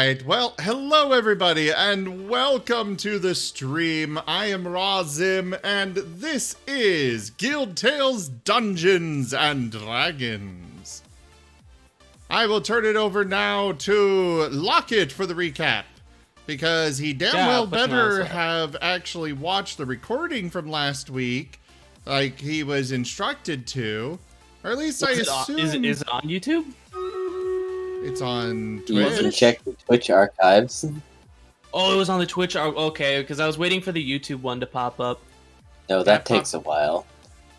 right. Well, hello everybody, and welcome to the stream. I am Razim, and this is Guild Tales Dungeons and Dragons. I will turn it over now to Lockett for the recap, because he damn well better have actually watched the recording from last week, like he was instructed to, or at least I assume. Is it on YouTube? It's on Twitch. You can check the Twitch archives. Oh, it was on the Twitch. Okay, because I was waiting for the YouTube one to pop up. No, that takes a while.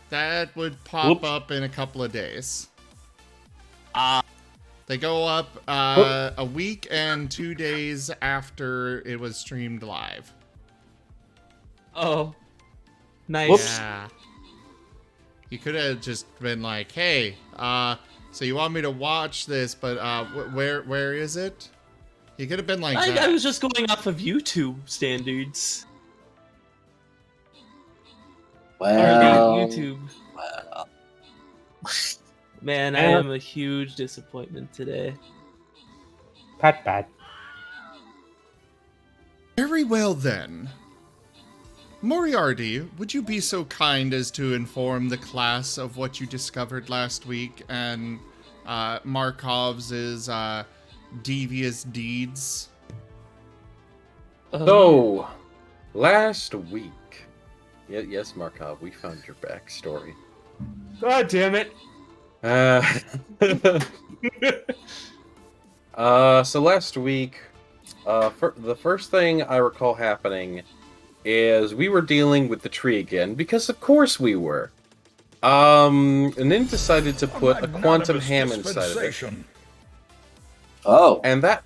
That would pop up in a couple of days. They go up a week and 2 days after it was streamed live. Oh, nice. Whoops. Yeah. You could have just been like, hey, so you want me to watch this, but where is it? You could have been like that. I was just going off of YouTube standards. Well, YouTube. Well. Man, I am a huge disappointment today. Bad. Very well then. Moriarty, would you be so kind as to inform the class of what you discovered last week and Markov's devious deeds? So, last week... Yes, Markov, we found your backstory. God damn it! So last week, the first thing I recall happening is we were dealing with the tree again, because of course we were. And then decided to put a quantum ham inside of it. Oh. And that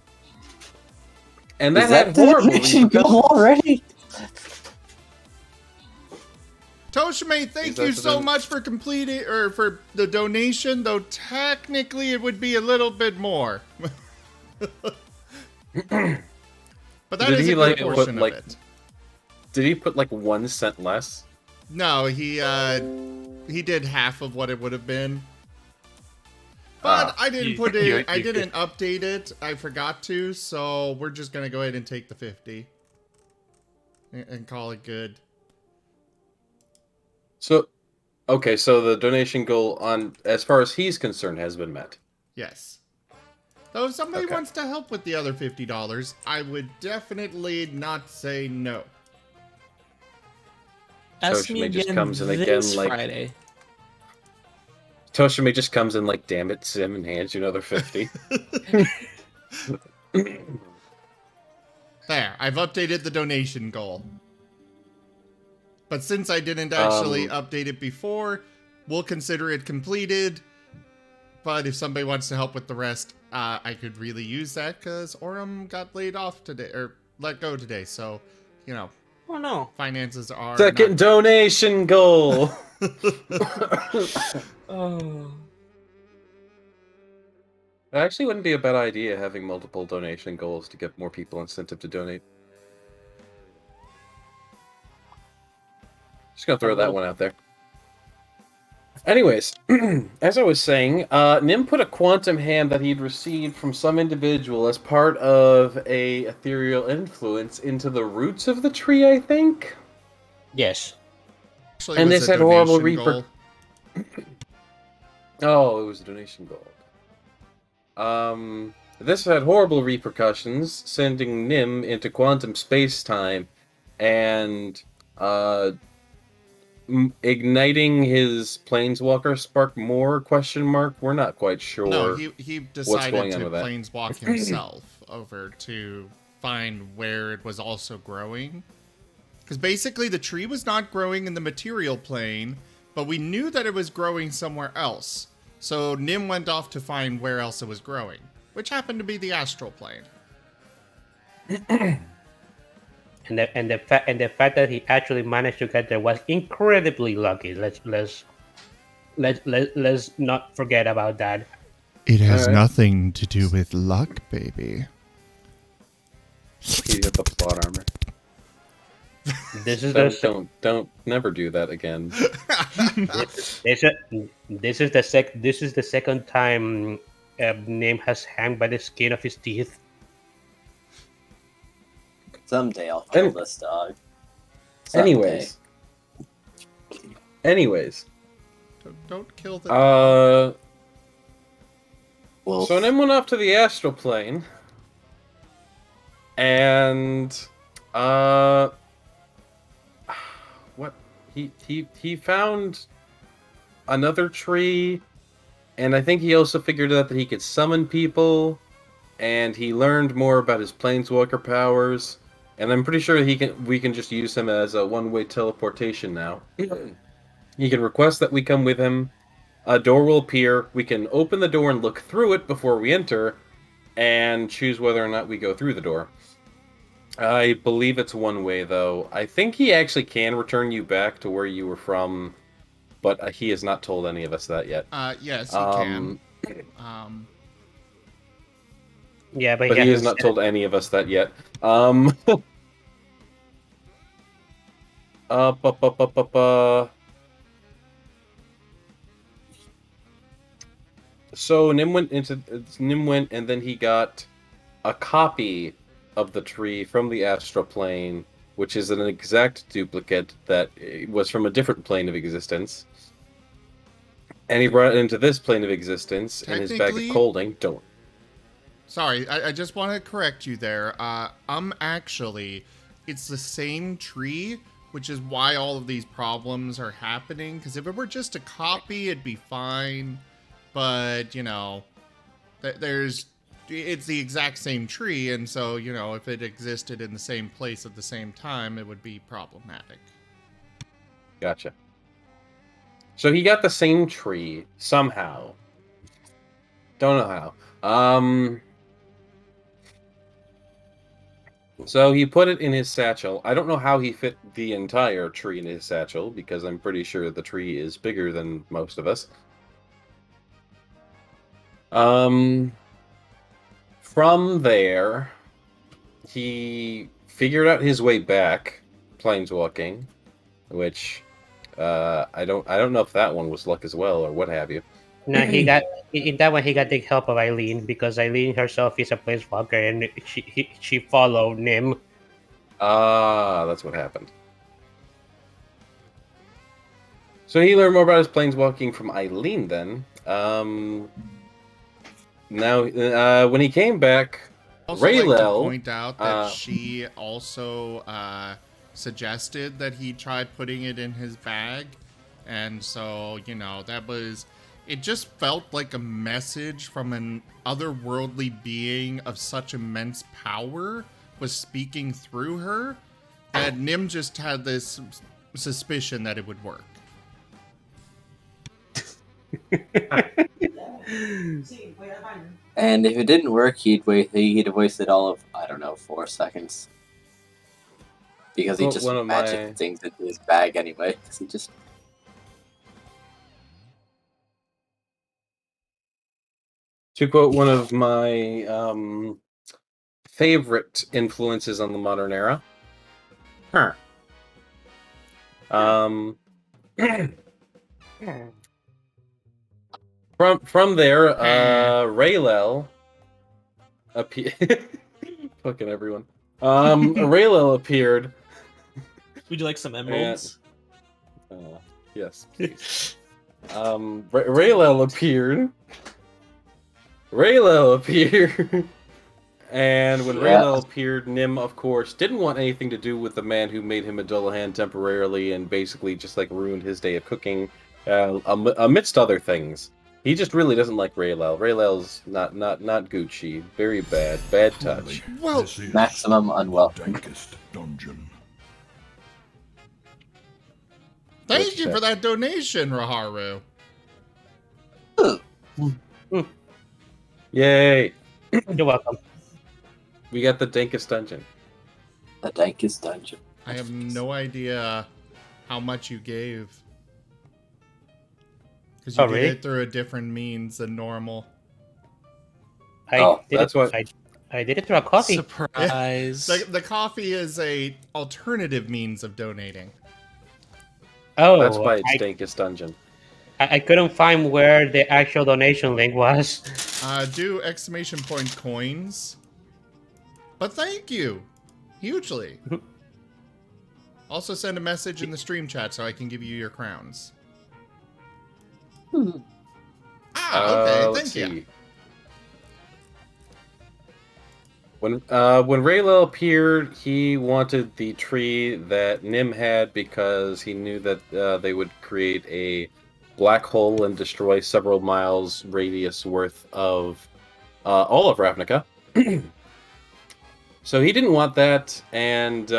Is had that the horrible mission go already? Toshime, thank you so much for completing, or for the donation, though technically it would be a little bit more. But that is a good portion of it. Did he put like 1 cent less? No, he did half of what it would have been. But I didn't put it. I didn't update it. I forgot to, so we're just gonna go ahead and take the 50 and call it good. So, okay, so the donation goal on, as far as he's concerned, has been met. Yes. Though if somebody wants to help with the other $50, I would definitely not say no. Ask me again just comes in this again like Friday. Toshime just comes in like, damn it, Sim, and hands you another 50. There, I've updated the donation goal. But since I didn't actually update it before, we'll consider it completed. But if somebody wants to help with the rest, I could really use that, because Aurum got laid off today, or let go today, so, you know. Oh no. Finances are Second donation goal! Oh. It actually wouldn't be a bad idea having multiple donation goals to give more people incentive to donate. Just gonna throw that one out there. Anyways, as I was saying, Nim put a quantum ham that he'd received from some individual as part of a ethereal influence into the roots of the tree, I think? Yes. Actually, and this had horrible goal. Oh, it was a donation goal. This had horrible repercussions, sending Nim into quantum space-time and, igniting his planeswalker spark more ? We're not quite sure. No, he decided to on with that. planeswalk himself over to find where it was also growing. Because basically the tree was not growing in the material plane, but we knew that it was growing somewhere else. So Nim went off to find where else it was growing, which happened to be the astral plane. And the fact that he actually managed to get there was incredibly lucky. Let's not forget about that. It has nothing to do with luck, baby. You have the plot armor. This is Don't never do that again. This is the second time Nim has hung by the skin of his teeth. Someday I'll kill Any- this dog. Someday. Anyways. Don't kill the. Wolf. So Nim went off to the astral plane, and what he found another tree, and I think he also figured out that he could summon people, and he learned more about his planeswalker powers, and I'm pretty sure we can just use him as a one-way teleportation now. He can request that we come with him. A door will appear. We can open the door and look through it before we enter, and choose whether or not we go through the door. I believe it's one way, though. I think he actually can return you back to where you were from, but he has not told any of us that yet. Yes, he can. Yeah, But he has not told any of us that yet. So Nim went, and then he got a copy of the tree from the astral plane, which is an exact duplicate that was from a different plane of existence. And he brought it into this plane of existence in his bag of holding. Don't. Sorry, I just want to correct you there. Actually, it's the same tree, which is why all of these problems are happening. Because if it were just a copy, it'd be fine. But, you know, it's the exact same tree, and so, you know, if it existed in the same place at the same time, it would be problematic. Gotcha. So he got the same tree somehow. Don't know how. So he put it in his satchel. I don't know how he fit the entire tree in his satchel, because I'm pretty sure the tree is bigger than most of us. From there, he figured out his way back, planeswalking, which I don't know if that one was luck as well or what have you. No, in that one he got the help of Eileen, because Eileen herself is a planeswalker and she followed Nim. Ah, that's what happened. So he learned more about his planeswalking from Eileen then. Now, when he came back, Also like to Raylel point out that she also suggested that he tried putting it in his bag, and so, you know, it just felt like a message from an otherworldly being of such immense power was speaking through her, that Nim just had this suspicion that it would work. And if it didn't work, he'd have wasted all of, I don't know, 4 seconds. Because he just magic things into his bag anyway. Because he just... To quote one of my favorite influences on the modern era. From there, Raylel appeared. Fucking everyone. Raylel appeared. Would you like some emeralds? Yes, please. Raylel appeared. And when Raylel appeared, Nim, of course, didn't want anything to do with the man who made him a Dullahan temporarily and basically just like ruined his day of cooking, amidst other things. He just really doesn't like Raylel. Raylel's not Gucci. Very bad touch. Well, maximum unwelcome. Dankest dungeon. Thank you for that donation, Raharu. Yay! You're welcome. We got the dankest dungeon. The dankest dungeon. I have no idea how much you gave. Because you did it through a different means than normal. I did it through a coffee. Surprise. The coffee is a alternative means of donating. Oh, that's why it's dankest dungeon. I couldn't find where the actual donation link was. Do ! Coins. But thank you. Hugely. Also send a message in the stream chat so I can give you your crowns. Okay, Let's thank you. see. When Raylel appeared, he wanted the tree that Nim had because he knew that they would create a black hole and destroy several miles radius worth of all of Ravnica. So he didn't want that, and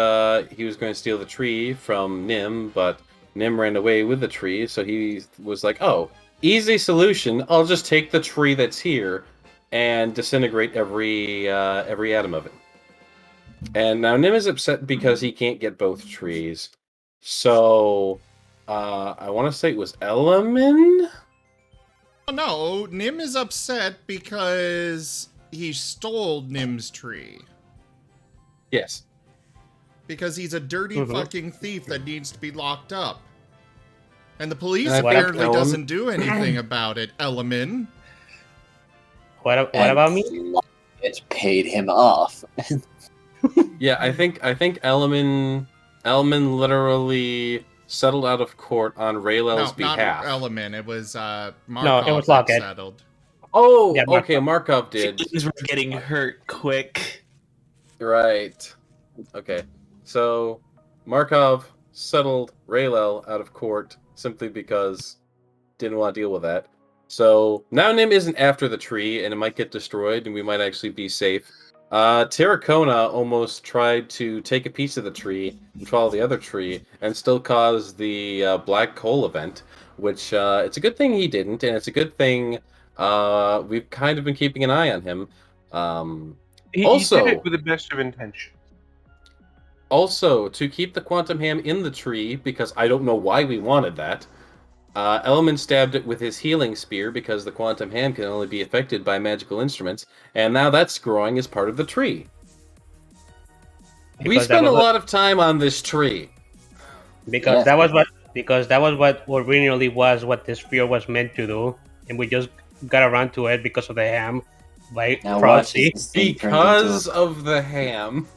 he was going to steal the tree from Nim, but Nim ran away with the tree, so he was like, oh, easy solution, I'll just take the tree that's here and disintegrate every atom of it. And now Nim is upset because he can't get both trees. So, I want to say it was Elemen? Oh, no, Nim is upset because he stole Nim's tree. Yes. Because he's a dirty fucking thief that needs to be locked up. And the police And apparently doesn't do anything about it, Elemen. What about me? It paid him off. Yeah, I think Elemen literally settled out of court on Raylel's behalf. Not Elemen. It was Markov. No, it was Lockett. Settled. Oh, Yeah, okay, Markov did. Things were getting hurt quick. Right. Okay. So Markov settled Raylel out of court simply because didn't want to deal with that. So now Nim isn't after the tree, and it might get destroyed, and we might actually be safe. Terracona almost tried to take a piece of the tree and follow the other tree, and still cause the black hole event, which it's a good thing he didn't, and it's a good thing we've kind of been keeping an eye on him. He Also, did it with the best of intentions. Also, to keep the quantum ham in the tree, because I don't know why we wanted that, Elemen stabbed it with his healing spear because the quantum ham can only be affected by magical instruments, and now that's growing as part of the tree. We spent a lot of time on this tree. Because that was what originally was what this spear was meant to do, and we just got around to it because of the ham. Like Frosty. Because of the ham.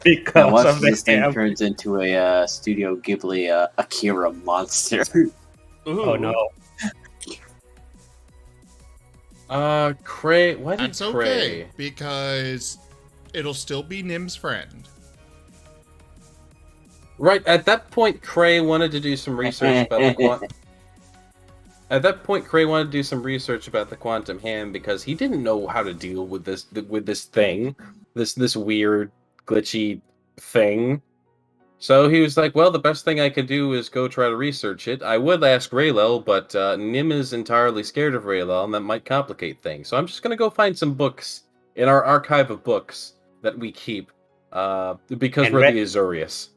Because of this thing turns into a Studio Ghibli Akira monster. Oh no. Cray. Why did That's Cray? okay, because it'll still be Nim's friend. Right, at that point, Cray wanted to do some research about the quantum. At that point, Cray wanted to do some research about the quantum ham because he didn't know how to deal with this thing, this weird, glitchy thing. So he was like, well, the best thing I could do is go try to research it. I would ask Raylel, but Nim is entirely scared of Raylel, and that might complicate things. So I'm just going to go find some books in our archive of books that we keep, because we're the Azorius.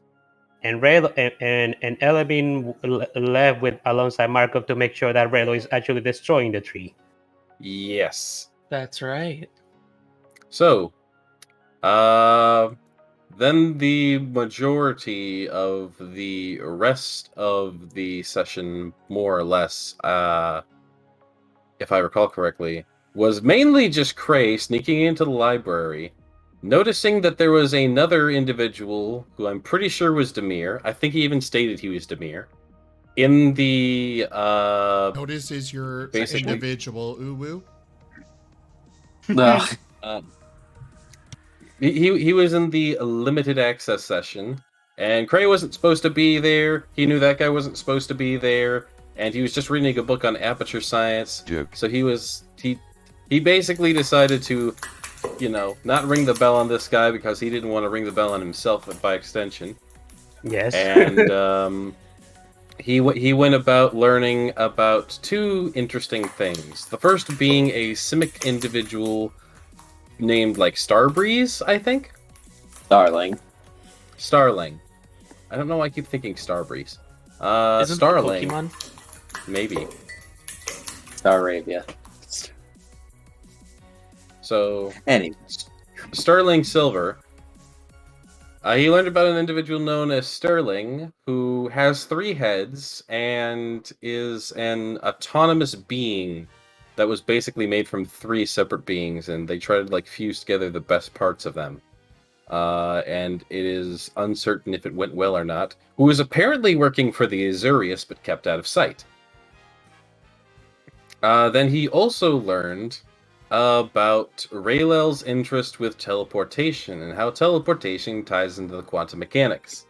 And Raylel and Elemen left with alongside Markov to make sure that Raylel is actually destroying the tree. Yes. That's right. So, then the majority of the rest of the session, more or less, if I recall correctly, was mainly just Cray sneaking into the library, noticing that there was another individual who I'm pretty sure was Demir. I think he even stated he was Demir. In the Notice is your basically individual uwu. No. He was in the limited access session, and Cray wasn't supposed to be there. He knew that guy wasn't supposed to be there, and he was just reading a book on aperture science. Joke. So he basically decided to, not ring the bell on this guy because he didn't want to ring the bell on himself by extension. Yes. And he went about learning about two interesting things. The first being a Simic individual named like Starbreeze, I think? Starling. I don't know why I keep thinking Starbreeze. Isn't Starling. that Pokemon? Maybe. Staravia. So, Anyway. Sterling Silver. He learned about an individual known as Sterling, who has 3 heads and is an autonomous being that was basically made from 3 separate beings, and they try to fuse together the best parts of them. and it is uncertain if it went well or not, who was apparently working for the Azurius but kept out of sight. Then he also learned about Raylel's interest with teleportation and how teleportation ties into the quantum mechanics.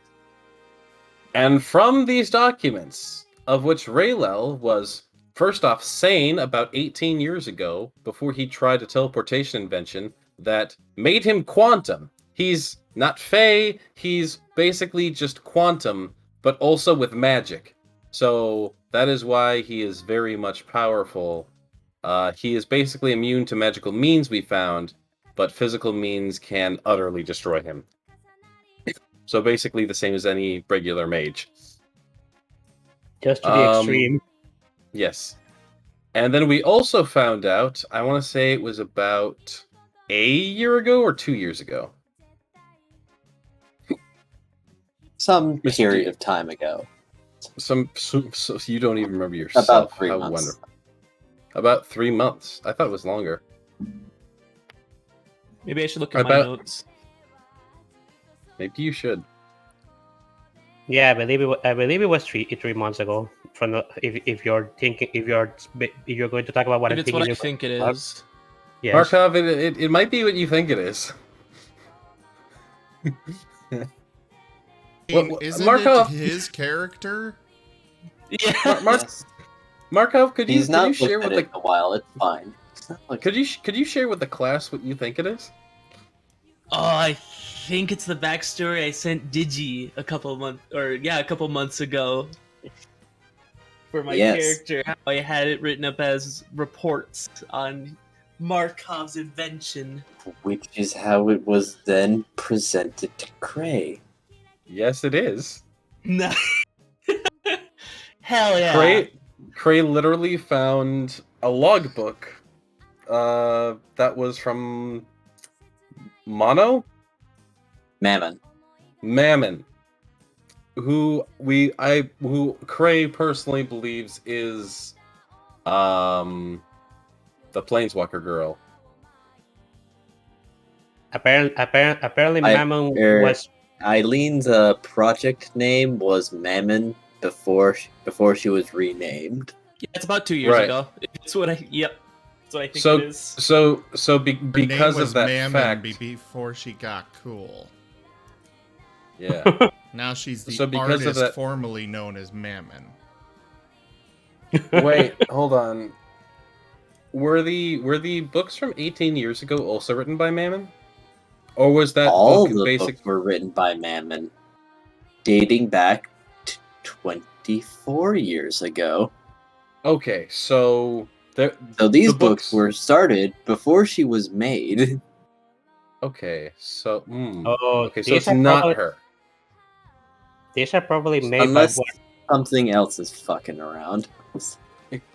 And from these documents, of which Raylel was first off sane about 18 years ago, before he tried a teleportation invention that made him quantum. He's not Fae, he's basically just quantum, but also with magic. So that is why he is very much powerful. He is basically immune to magical means, we found, but physical means can utterly destroy him. So basically the same as any regular mage. Just to the extreme. Yes. And then we also found out, I want to say it was about a year ago or 2 years ago. Some period of time ago. So you don't even remember yourself. About 3 How months. wonderful. About 3 months. I thought it was longer. Maybe I should look at my notes. Maybe you should. Yeah, I believe it was 3 months ago. From the, if you're going to talk about what If I'm it's thinking, what I think it is. yes. Markov, it might be what you think it is. Isn't Markov, it his character? Yeah. Markov, could you share with it in a while? It's fine. Could you share with the class what you think it is? Oh, I think it's the backstory I sent Digi a couple months ago for my character. How I had it written up as reports on Markov's invention, which is how it was then presented to Cray. Yes, it is. No. Hell yeah. Cray literally found a logbook that was from Mammon, who Cray personally believes is the Planeswalker girl. Apparently Mammon was Eileen's project name was Mammon before she was renamed. Yeah, it's about 2 years ago. That's what I think it is. So because of that Mammon fact, before she got cool. Yeah. Now she's the because artist of that, formerly known as Mammon. Wait, hold on. Were the books from 18 years ago also written by Mammon? Or was that all book the books were written by Mammon, dating back to 24 years ago? Okay, so these books were started before she was made. Okay, so okay, so it's not her. These are probably made unless by something else is fucking around.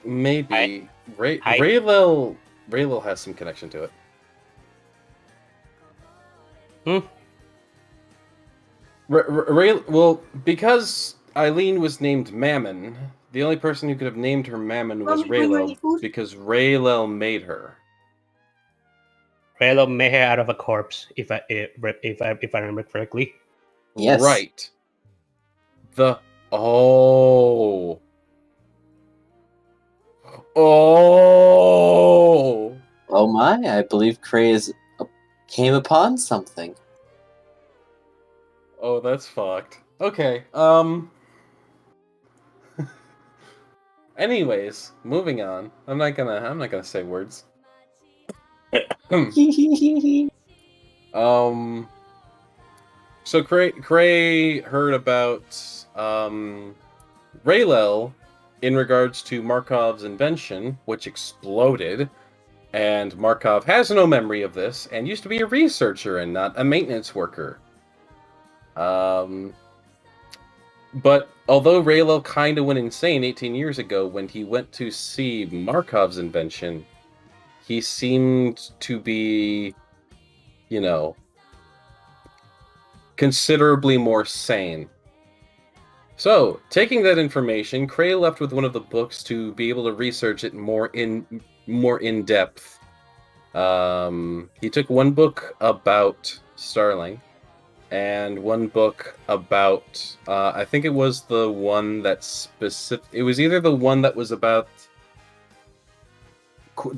Maybe Raylel has some connection to it. Well, because Eileen was named Mammon, the only person who could have named her Mammon was Raylel, because Raylel made her. Raylel made her out of a corpse, if I remember correctly. Yes. Right. Oh my! I believe Cray came upon something. Oh, that's fucked. Okay. Anyways, moving on. I'm not gonna say words. So Cray heard about Raylel in regards to Markov's invention, which exploded, and Markov has no memory of this and used to be a researcher and not a maintenance worker. But although Raylel kind of went insane 18 years ago when he went to see Markov's invention, he seemed to be, considerably more sane. So, taking that information, Cray left with one of the books to be able to research it more in depth. He took one book about Starling, and one book about. I think it was the one that specific. It was either the one that was about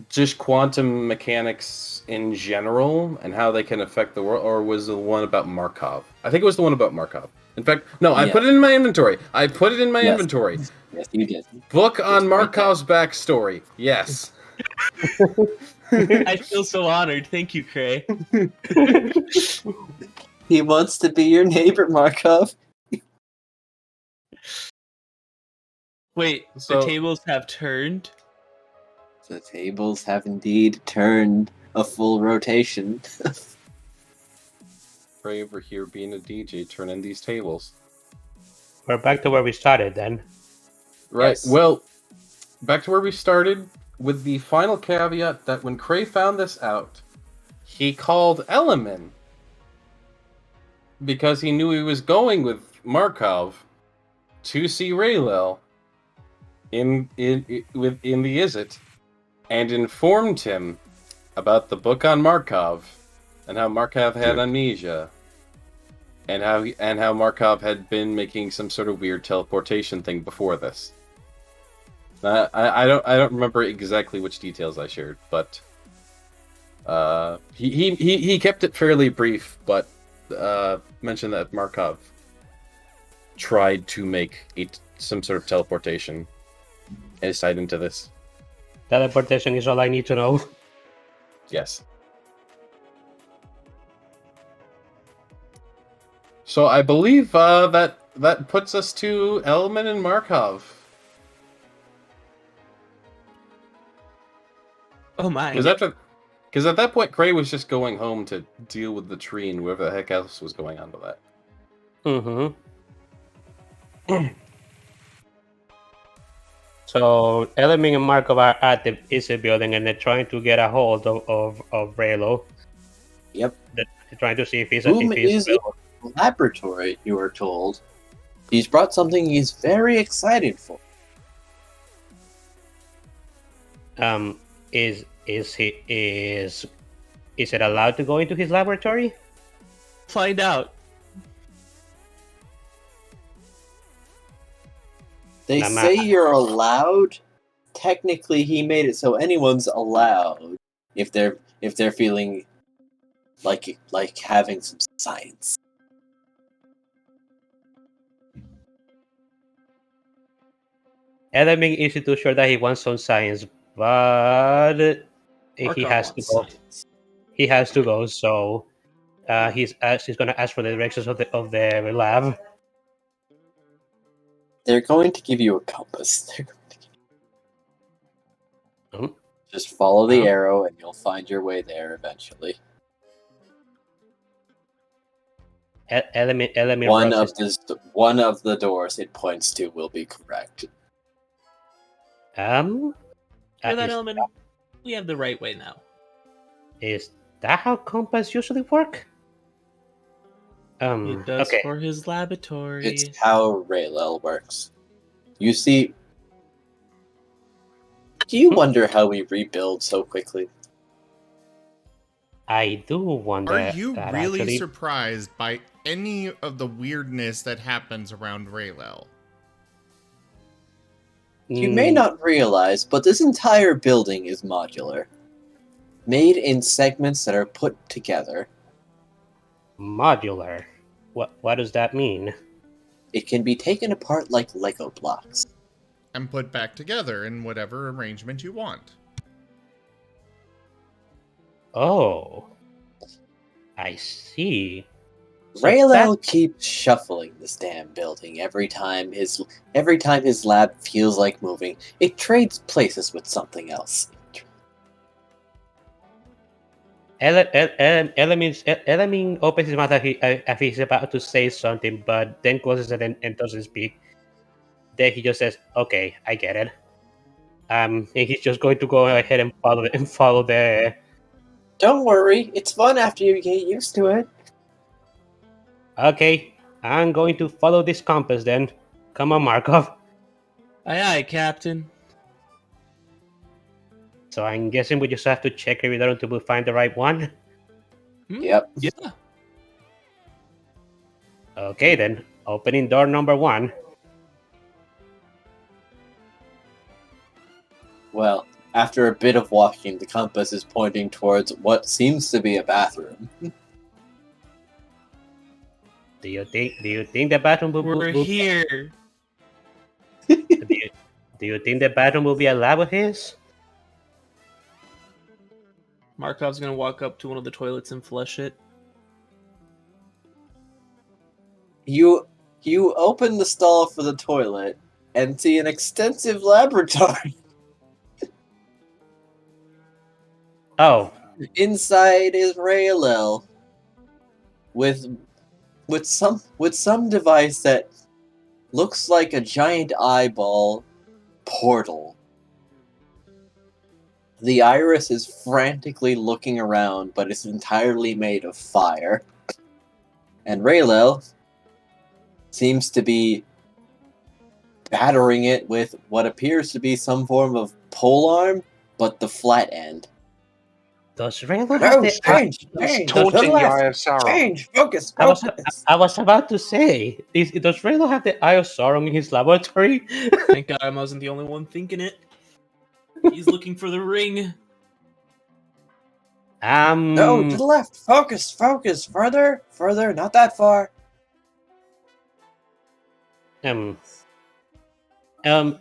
just quantum mechanics in general and how they can affect the world, or was the one about Markov? I think it was the one about Markov. In fact, no, I put it in my inventory. Inventory. Yes, you did. Book on Markov's backstory. Yes. I feel so honored. Thank you, Cray. He wants to be your neighbor, Markov. Wait, the tables have turned? The tables have indeed turned a full rotation. Pray over here being a DJ, turning these tables. We're back to where we started then. Right. Yes. Well, back to where we started with the final caveat that when Cray found this out, he called Elemen because he knew he was going with Markov to see Raylel in the Izzet, and informed him about the book on Markov and how Markov had amnesia, and how Markov had been making some sort of weird teleportation thing before this. I don't remember exactly which details I shared, but he kept it fairly brief, but mentioned that Markov tried to make some sort of teleportation and is tied into this. Teleportation is all I need to know. Yes. So I believe that puts us to Elman and Markov. Oh my. Because at that point, Cray was just going home to deal with the tree and whatever the heck else was going on with that. Mm-hmm. So Element and Markov are at the Izzet building, and they're trying to get a hold of Raylo. Yep. They're trying to see if he's Whom is in the laboratory, you are told. He's brought something he's very excited for. Is it allowed to go into his laboratory? Find out. They say you're allowed. Technically, he made it so anyone's allowed if they're feeling like having some science. Element is too sure that he wants some science, but he has to go. Science. He has to go, so he's going to ask for the directions of the lab. They're going to give you a compass. Just follow the arrow, and you'll find your way there eventually. Element One of the doors it points to will be correct. For that element, we have the right way now. Is that how compass usually work? It does okay. for his laboratory. It's how Raylel works. You see, do you wonder how we rebuild so quickly? I do wonder. Are you really actually surprised by any of the weirdness that happens around Raylel? You may not realize, but this entire building is modular. Made in segments that are put together. Modular? What does that mean? It can be taken apart like Lego blocks. And put back together in whatever arrangement you want. Oh. I see. So Raylel keeps shuffling this damn building every time his lab feels like moving. It trades places with something else. Element opens his mouth as he's about to say something, but then closes it and doesn't speak. Then he just says, "Okay, I get it." And he's just going to go ahead and follow the. Don't worry, it's fun after you get used to it. Okay, I'm going to follow this compass then. Come on, Markov. Aye, aye, Captain. So I'm guessing we just have to check every door until we find the right one. Yep. Yeah. Okay, then. Opening door number 1. Well, after a bit of walking, the compass is pointing towards what seems to be a bathroom. Do you think the bathroom We're here. do you think the bathroom will be a lab of his? Markov's gonna walk up to one of the toilets and flush it. You open the stall for the toilet and see an extensive laboratory. Oh, Inside is Raylel with some device that looks like a giant eyeball portal. The iris is frantically looking around, but it's entirely made of fire. And Raylel seems to be battering it with what appears to be some form of polearm, but the flat end. does Raylo No, have the change! He's Change! taunting to the left, Eye of Sauron. Change! Focus! I Focus! was about to say, does Raylo have the Eye of Sauron in his laboratory? Thank God I wasn't the only one thinking it. He's looking for the ring. No, to the left! Focus! Focus! Further! Further! Not that far!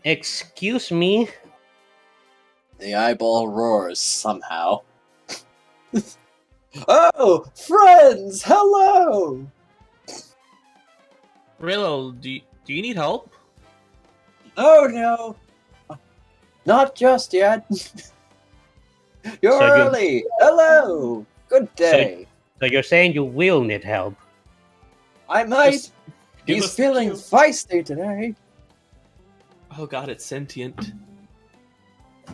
Excuse me? The eyeball roars somehow. Oh! Friends! Hello! Raylo, do you need help? Oh no! Not just yet. You're So you- early! Hello! Good day! So you're saying you will need help? I might! Just give He's us the feeling cue. feisty today. Oh God, it's sentient.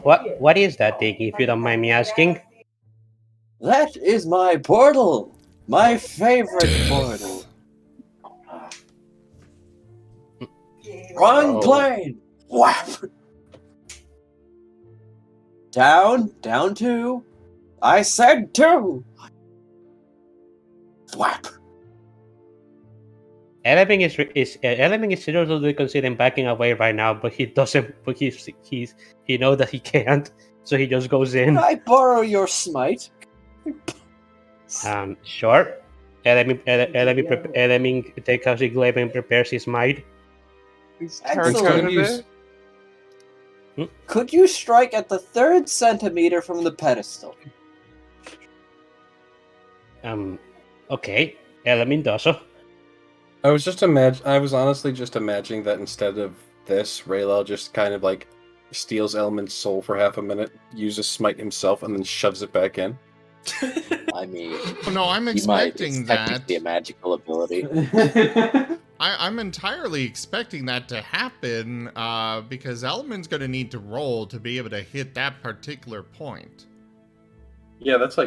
What is that thing, if you don't mind me asking? That is my portal! My favorite portal! Wrong plane! Whap! Down, down 2. I said 2! Whap! Element is seriously considering backing away right now, but he doesn't. But he knows that he can't, so he just goes in. Can I borrow your smite? Sure. Element takes out his glaive and prepares his might. Is Excellent. Terracotta there? Could you strike at the 3rd centimeter from the pedestal? Okay. Element does so. I was honestly just imagining that instead of this, Raylel just kind of like steals Element's soul for half a minute, uses smite himself, and then shoves it back in. I mean, Oh, no, I'm you might. expecting It's that. technically a magical ability. I'm entirely expecting that to happen because Elman's going to need to roll to be able to hit that particular point. Yeah, that's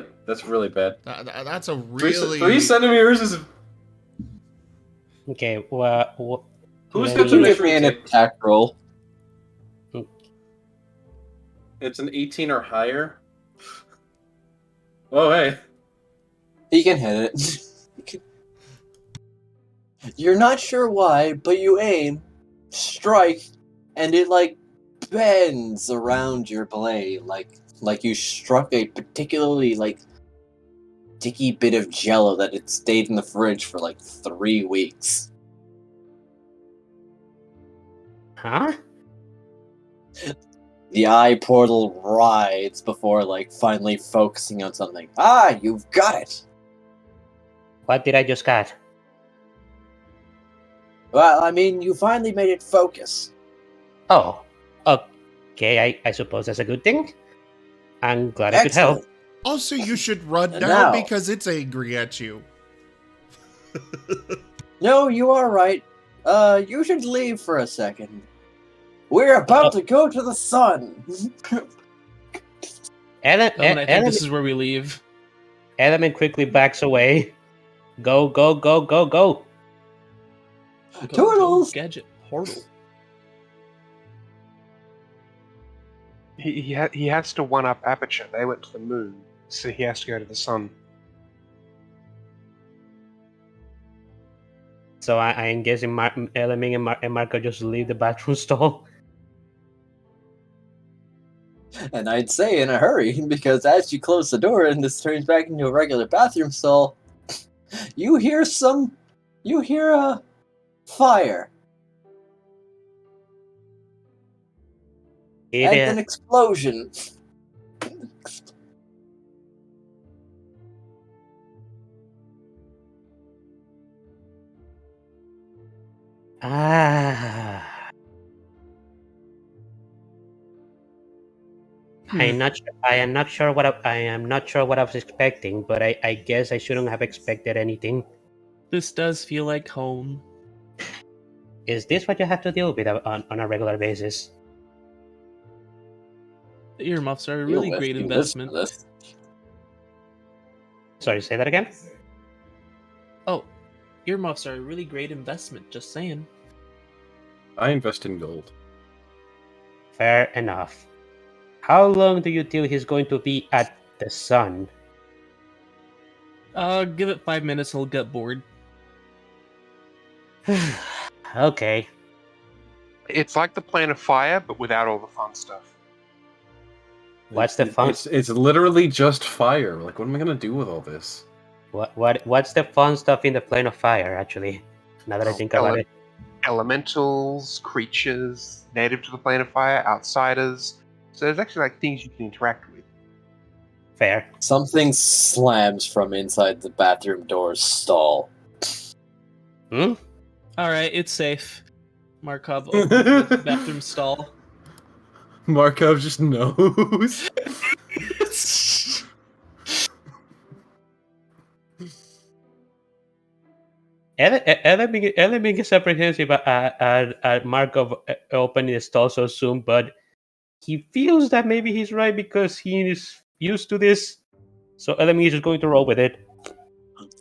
really bad. That's a really... 3 centimeters is... Okay. Well, Who's let got Can the you me- give me an attack roll? It's an 18 or higher. Oh, hey. He can hit it. You're not sure why, but you aim, strike, and it like bends around your blade, like you struck a particularly like sticky bit of jello that had stayed in the fridge for like 3 weeks. Huh? The eye portal rides before like finally focusing on something. Ah, you've got it! What did I just got? Well, I mean, you finally made it focus. Oh. Okay. I suppose that's a good thing. I'm glad I could help. Excellent. Also, you should run And now now- because it's angry at you. No, you are right. You should leave for a second. We're about to go to the sun. I think this is where we leave. Element quickly backs away. Go, go, go, go, go. Toodles! Gadget portal. He has to one up Aperture. They went to the moon, so he has to go to the sun. So I'm guessing Element and Marco just leave the bathroom stall. And I'd say in a hurry, because as you close the door and this turns back into a regular bathroom stall, you hear a fire. And an explosion. I am not sure what I was expecting, but I guess I shouldn't have expected anything. This does feel like home. Is this what you have to deal with on a regular basis? The earmuffs are a really great investment. Sorry, say that again? Oh, earmuffs are a really great investment, just saying. I invest in gold. Fair enough. How long do you think he's going to be at the sun? Give it 5 minutes, he'll get bored. Okay. It's like the Plane of Fire, but without all the fun stuff. What's the fun? It's literally just fire. Like, what am I gonna do with all this? What's the fun stuff in the Plane of Fire? Actually, now that I think about it, Elementals, creatures, native to the Plane of Fire, outsiders. So there's actually like things you can interact with. fair. Something slams from inside the bathroom door's stall. Hmm. Alright, it's safe. Markov opens the bathroom stall. Markov just knows. Element is apprehensive at Markov opening the stall so soon, but he feels that maybe he's right because he is used to this. So Element is just going to roll with it.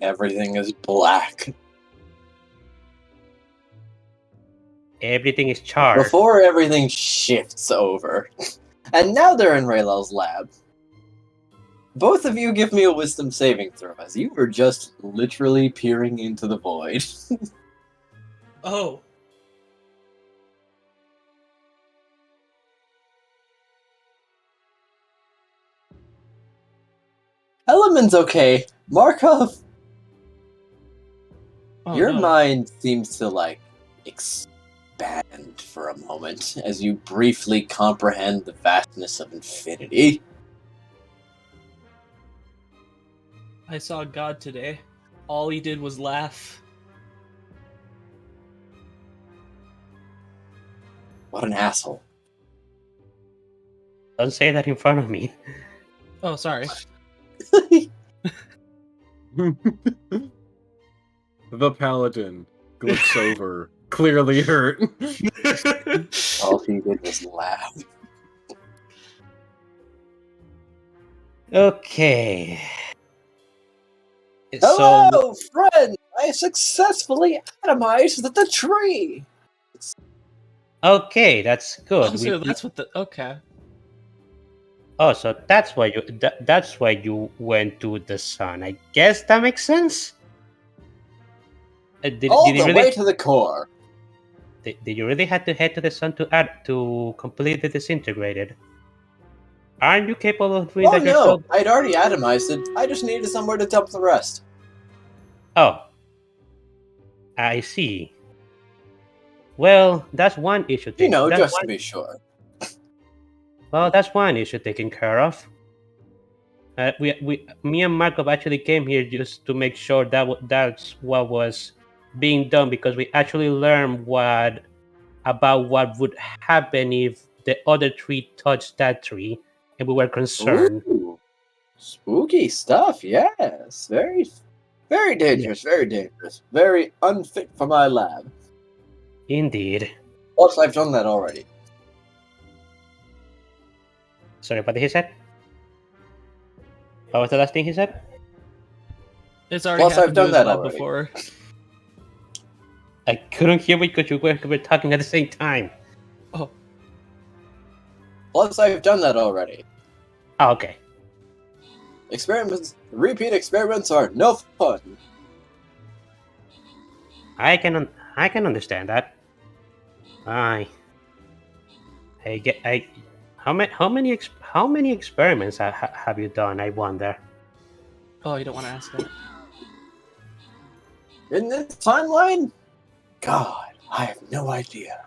Everything is black. Everything is charred. Before everything shifts over. And now they're in Raylel's lab. Both of you give me a wisdom saving throw, as you were just literally peering into the void. Oh. Element's okay. Markov, Oh, your no. mind seems to, like, expand for a moment as you briefly comprehend the vastness of infinity. I saw God today. All he did was laugh. What an asshole. Don't say that in front of me. Oh, sorry. The paladin looks over, clearly hurt. All he did was laugh. Okay. Hello, friend! I successfully atomized the tree! Okay, that's good. Oh, so that's what the... Okay. Oh, so that's why you went to the sun. I guess that makes sense. Did you really way to the core. did you really have to head to the sun to complete the disintegrated? Aren't you capable of doing Oh that no, yourself? I'd already atomized it. I just needed somewhere to dump the rest. Oh, I see. Well, that's one issue. Just to be sure. Well, that's one issue taken care of. Me and Markov actually came here just to make sure that's what was being done, because we actually learned about what would happen if the other tree touched that tree, and we were concerned. Ooh, spooky stuff, yes. Very, very dangerous, very dangerous. Very unfit for my lab. Indeed. Plus, I've done that already. Sorry, what he said? What was the last thing he said? It's already Plus, I've happened to done his that lab already. before. I couldn't hear you because you were talking at the same time. Oh. Plus, I've done that already. Oh, okay. Repeat experiments are no fun. I can understand that. I get I. How many experiments have you done? I wonder. Oh, you don't want to ask that. In this timeline? God, I have no idea.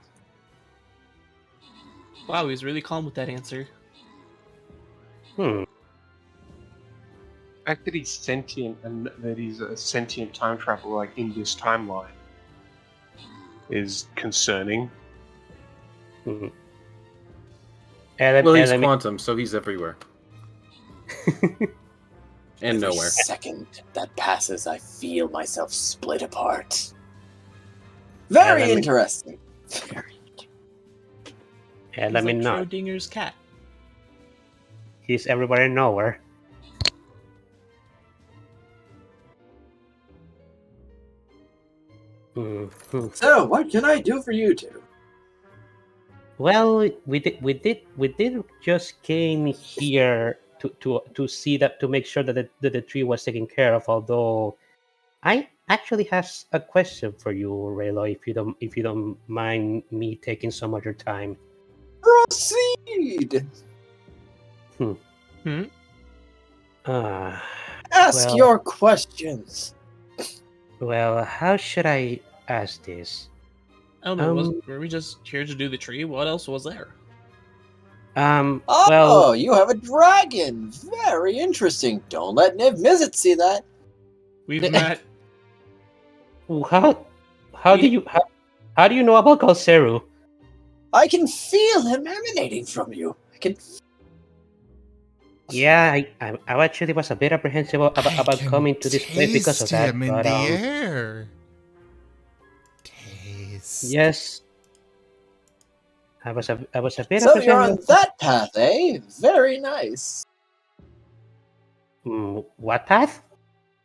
Wow, he was really calm with that answer. Hmm. The fact that he's sentient and that he's a sentient time traveler, like in this timeline, is concerning. Hmm. Well, he's Element. quantum, so he's everywhere. And Every nowhere. second that passes, I feel myself split apart. Very Element. interesting. Very. He's like Element not. Schrodinger's cat. He's everywhere and nowhere. Hmm. So, what can I do for you two? Well, we did just came here to see that, to make sure that the tree was taken care of. Although I actually has a question for you, Raylo, if you don't mind me taking some of your time. Proceed! Uh, Ask well, your questions. well, how should I ask this? Were we just here to do the tree? What else was there? Oh, Well, you have a dragon! Very interesting. Don't let Niv Mizzet see that. We've met. how do you know about Kalseru? I can feel him emanating from you. I can. Yeah, I actually was a bit apprehensive about coming to this place because of that. Him in But the air. Taste. yes, I was a bit So you're on apprehensive. that path, eh? Very nice. What path?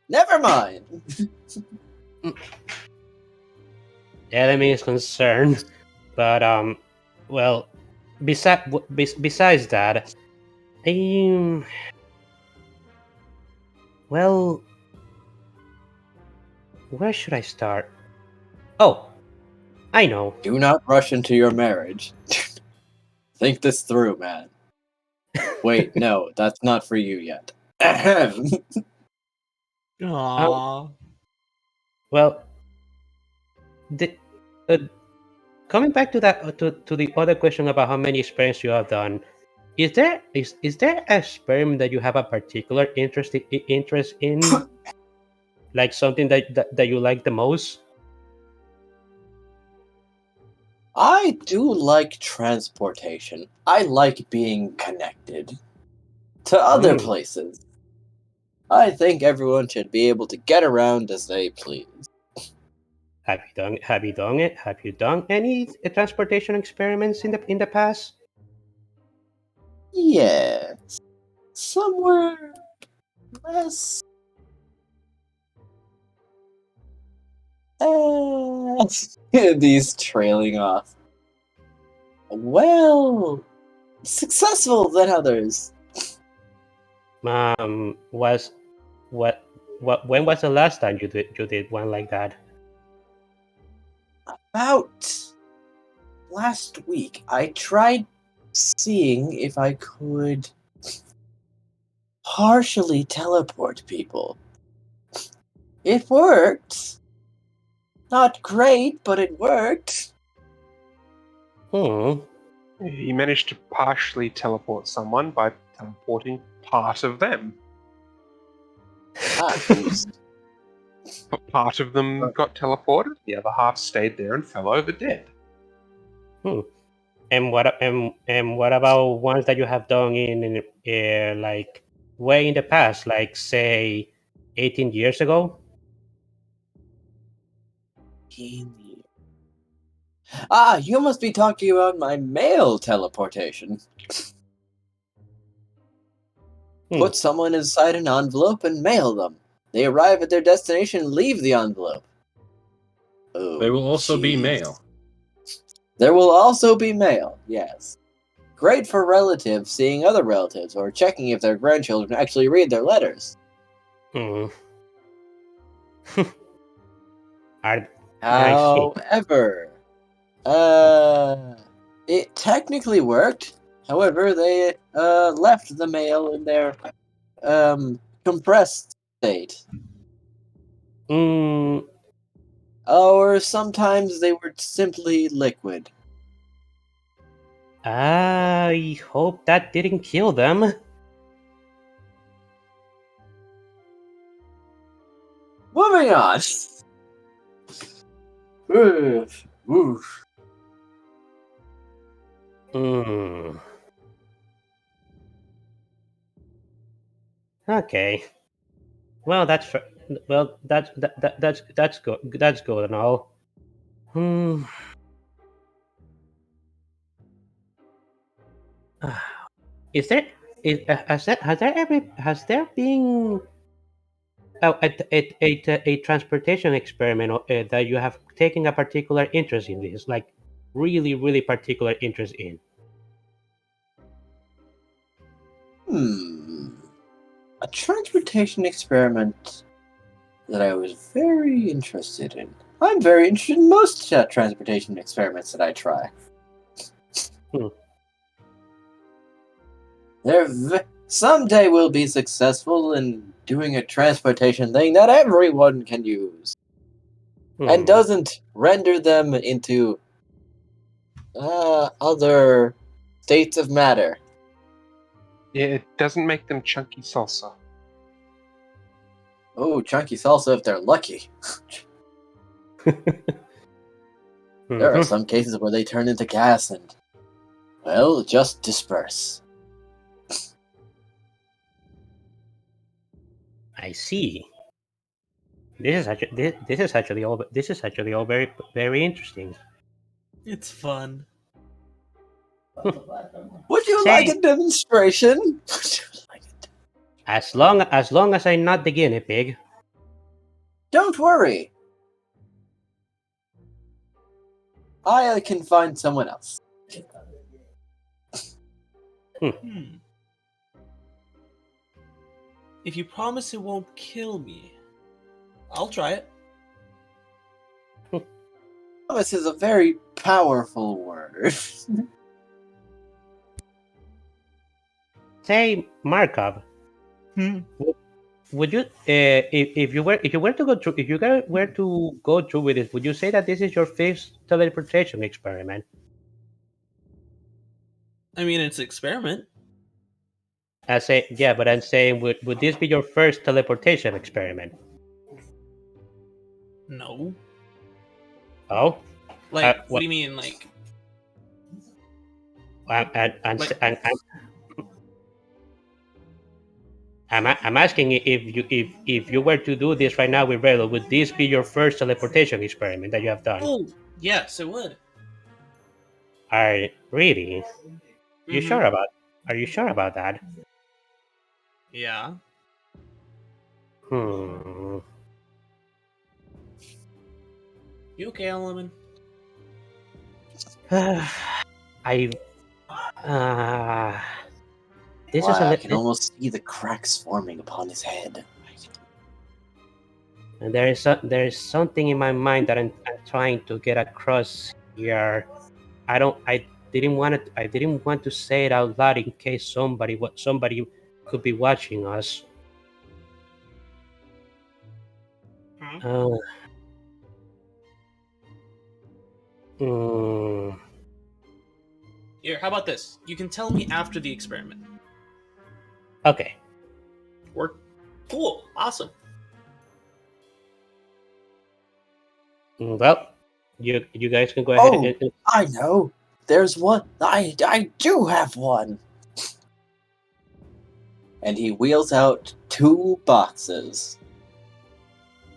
Never mind. Enemy is concerned, but well, besides that, well, where should I start? Oh, I know. Do not rush into your marriage. Think this through, man. Wait, no, that's not for you yet. Ahem. Aww. Well, the, coming back to that to the other question about how many experiments you have done, is there a sperm that you have a particular interest in, like something that you like the most? I do like transportation. I like being connected to other places. I think everyone should be able to get around as they please. Have you done any transportation experiments in the past? Yes. Somewhere less. These trailing off. Well, successful than others. Was when was the last time you did one like that? About last week, I tried seeing if I could partially teleport people. It worked. Not great, but it worked. He managed to partially teleport someone by teleporting part of them. But part of them got teleported, the other half stayed there and fell over dead. And what about ones that you have done in like way in the past, like say 18 years ago? You must be talking about my mail teleportation. Put someone inside an envelope and mail them. They arrive at their destination and leave the envelope. Oh, They will also be mail. There will also be mail, yes. Great for relatives seeing other relatives or checking if their grandchildren actually read their letters. Are I see. However, it technically worked. However, they left the mail in their compressed state. Mm, Or sometimes they were simply liquid. I hope that didn't kill them. Moving on. Oof. Oof. Hmm. Okay. Well, that's good. That's good and all. Hmm. Is there has there been a transportation experiment that you have taken a particular interest in this, like really particular interest in? A transportation experiment that I was very interested in. I'm very interested in most transportation experiments that I try. Hmm. Someday we'll be successful in doing a transportation thing that everyone can use and doesn't render them into other states of matter. Yeah, it doesn't make them chunky salsa. Oh, chunky salsa if they're lucky. There are Mhm. some cases where they turn into gas and, well, just disperse. I see. This is actually all very interesting. It's fun. Would you like Say, a demonstration? Would you like it? as long as I'm not the guinea pig. Don't worry. I can find someone else. Hmm. If you promise it won't kill me, I'll try it. Promise is a very powerful word. Say, Markov, Hmm. would you if you were to go through with it, would you say that this is your first teleportation experiment? I mean, it's an experiment. I say yeah, but I'm saying would this be your first teleportation experiment? No. Oh, Like, what what? do you mean? Like, And, Like- I'm asking if you were to do this right now with Relo, would this be your first teleportation experiment that you have done? oh, yes, it would. Really? You Mhm. sure about? Are you sure about that? Yeah. Hmm. You okay, Lemon? I. Uh, this is Why, a I li- can almost see the cracks forming upon his head. there is something in my mind that I'm trying to get across here. I didn't want to say it out loud in case somebody could be watching us. Hmm? Uh, mm, Here, how about this? You can tell me after the experiment. okay. Work. Cool. Awesome. Well, you guys can go ahead Oh, I know. There's one. I do have one. And he wheels out 2 boxes.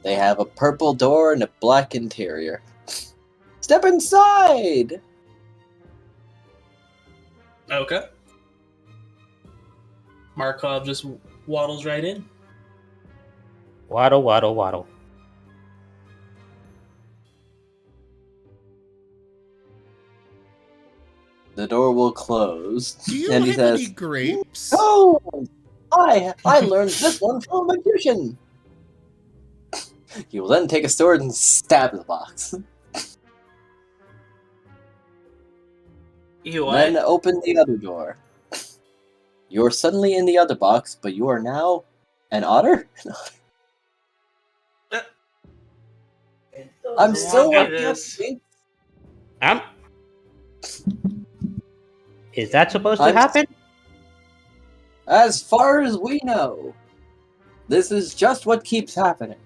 They have a purple door and a black interior. Step inside! Okay. Markov just waddles right in. waddle. The door will close. Do you And he have any says, grapes? "Oh, I learned this one from a magician." He will then take a sword and stab the box. You Then what? open the other door. You're suddenly in the other box, but you are now an otter? I'm still Look at working up this. things. Is that supposed to I'm- happen? As far as we know, this is just what keeps happening.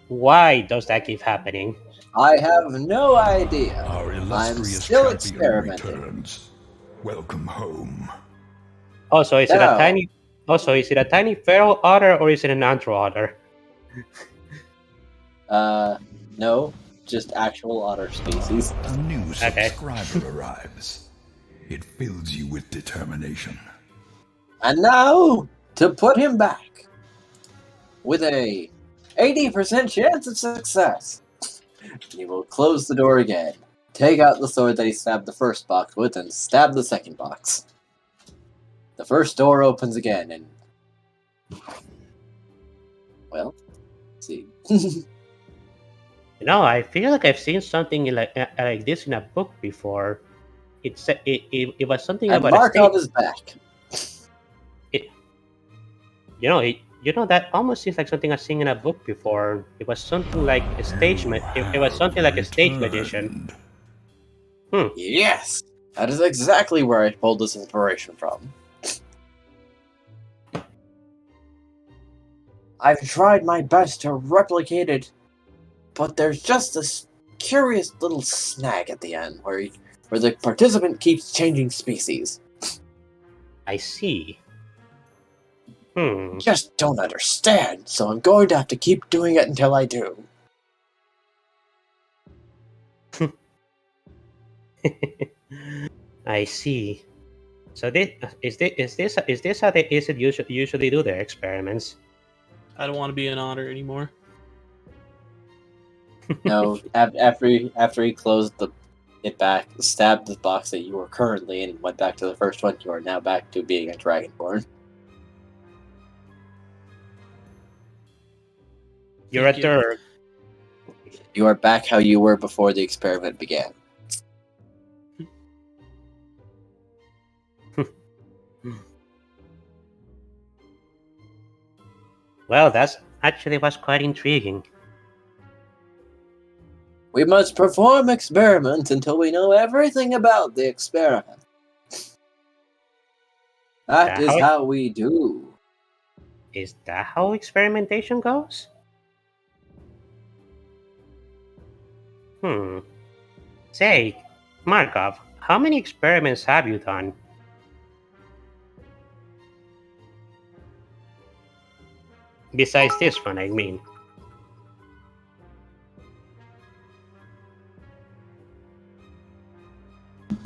Why does that keep happening? I have no idea. Our I'm illustrious still champion experimenting. returns. Welcome home. Also, is it No. a tiny? Also, is it a tiny feral otter or is it an antro otter? No, just actual otter species. A new Okay. subscriber arrives. It fills you with determination. And now, to put him back, with a 80% chance of success, he will close the door again, take out the sword that he stabbed the first box with, and stab the second box. The first door opens again, and... well, let's see. You know, I feel like I've seen something like this in a book before. It was something And about Markov a is back. you know that almost seems like something I've seen in a book before. It was something like a stage it was something like a stage magician. Returned. Yes! That is exactly where I pulled this inspiration from. I've tried my best to replicate it, but there's just this curious little snag at the end where the participant keeps changing species. I see. Just don't understand, so I'm going to have to keep doing it until I do. I see. So is this how they usually do their experiments? I don't want to be an otter anymore. No, after he closed it back, stabbed the box that you were currently in, and went back to the first one, you are now back to being a dragonborn. You're a Thank you. third. You are back how you were before the experiment began. Well, that's actually was quite intriguing. We must perform experiments until we know everything about the experiment. That is how we do. Is that how experimentation goes? Say, Markov, how many experiments have you done? Besides this one, I mean.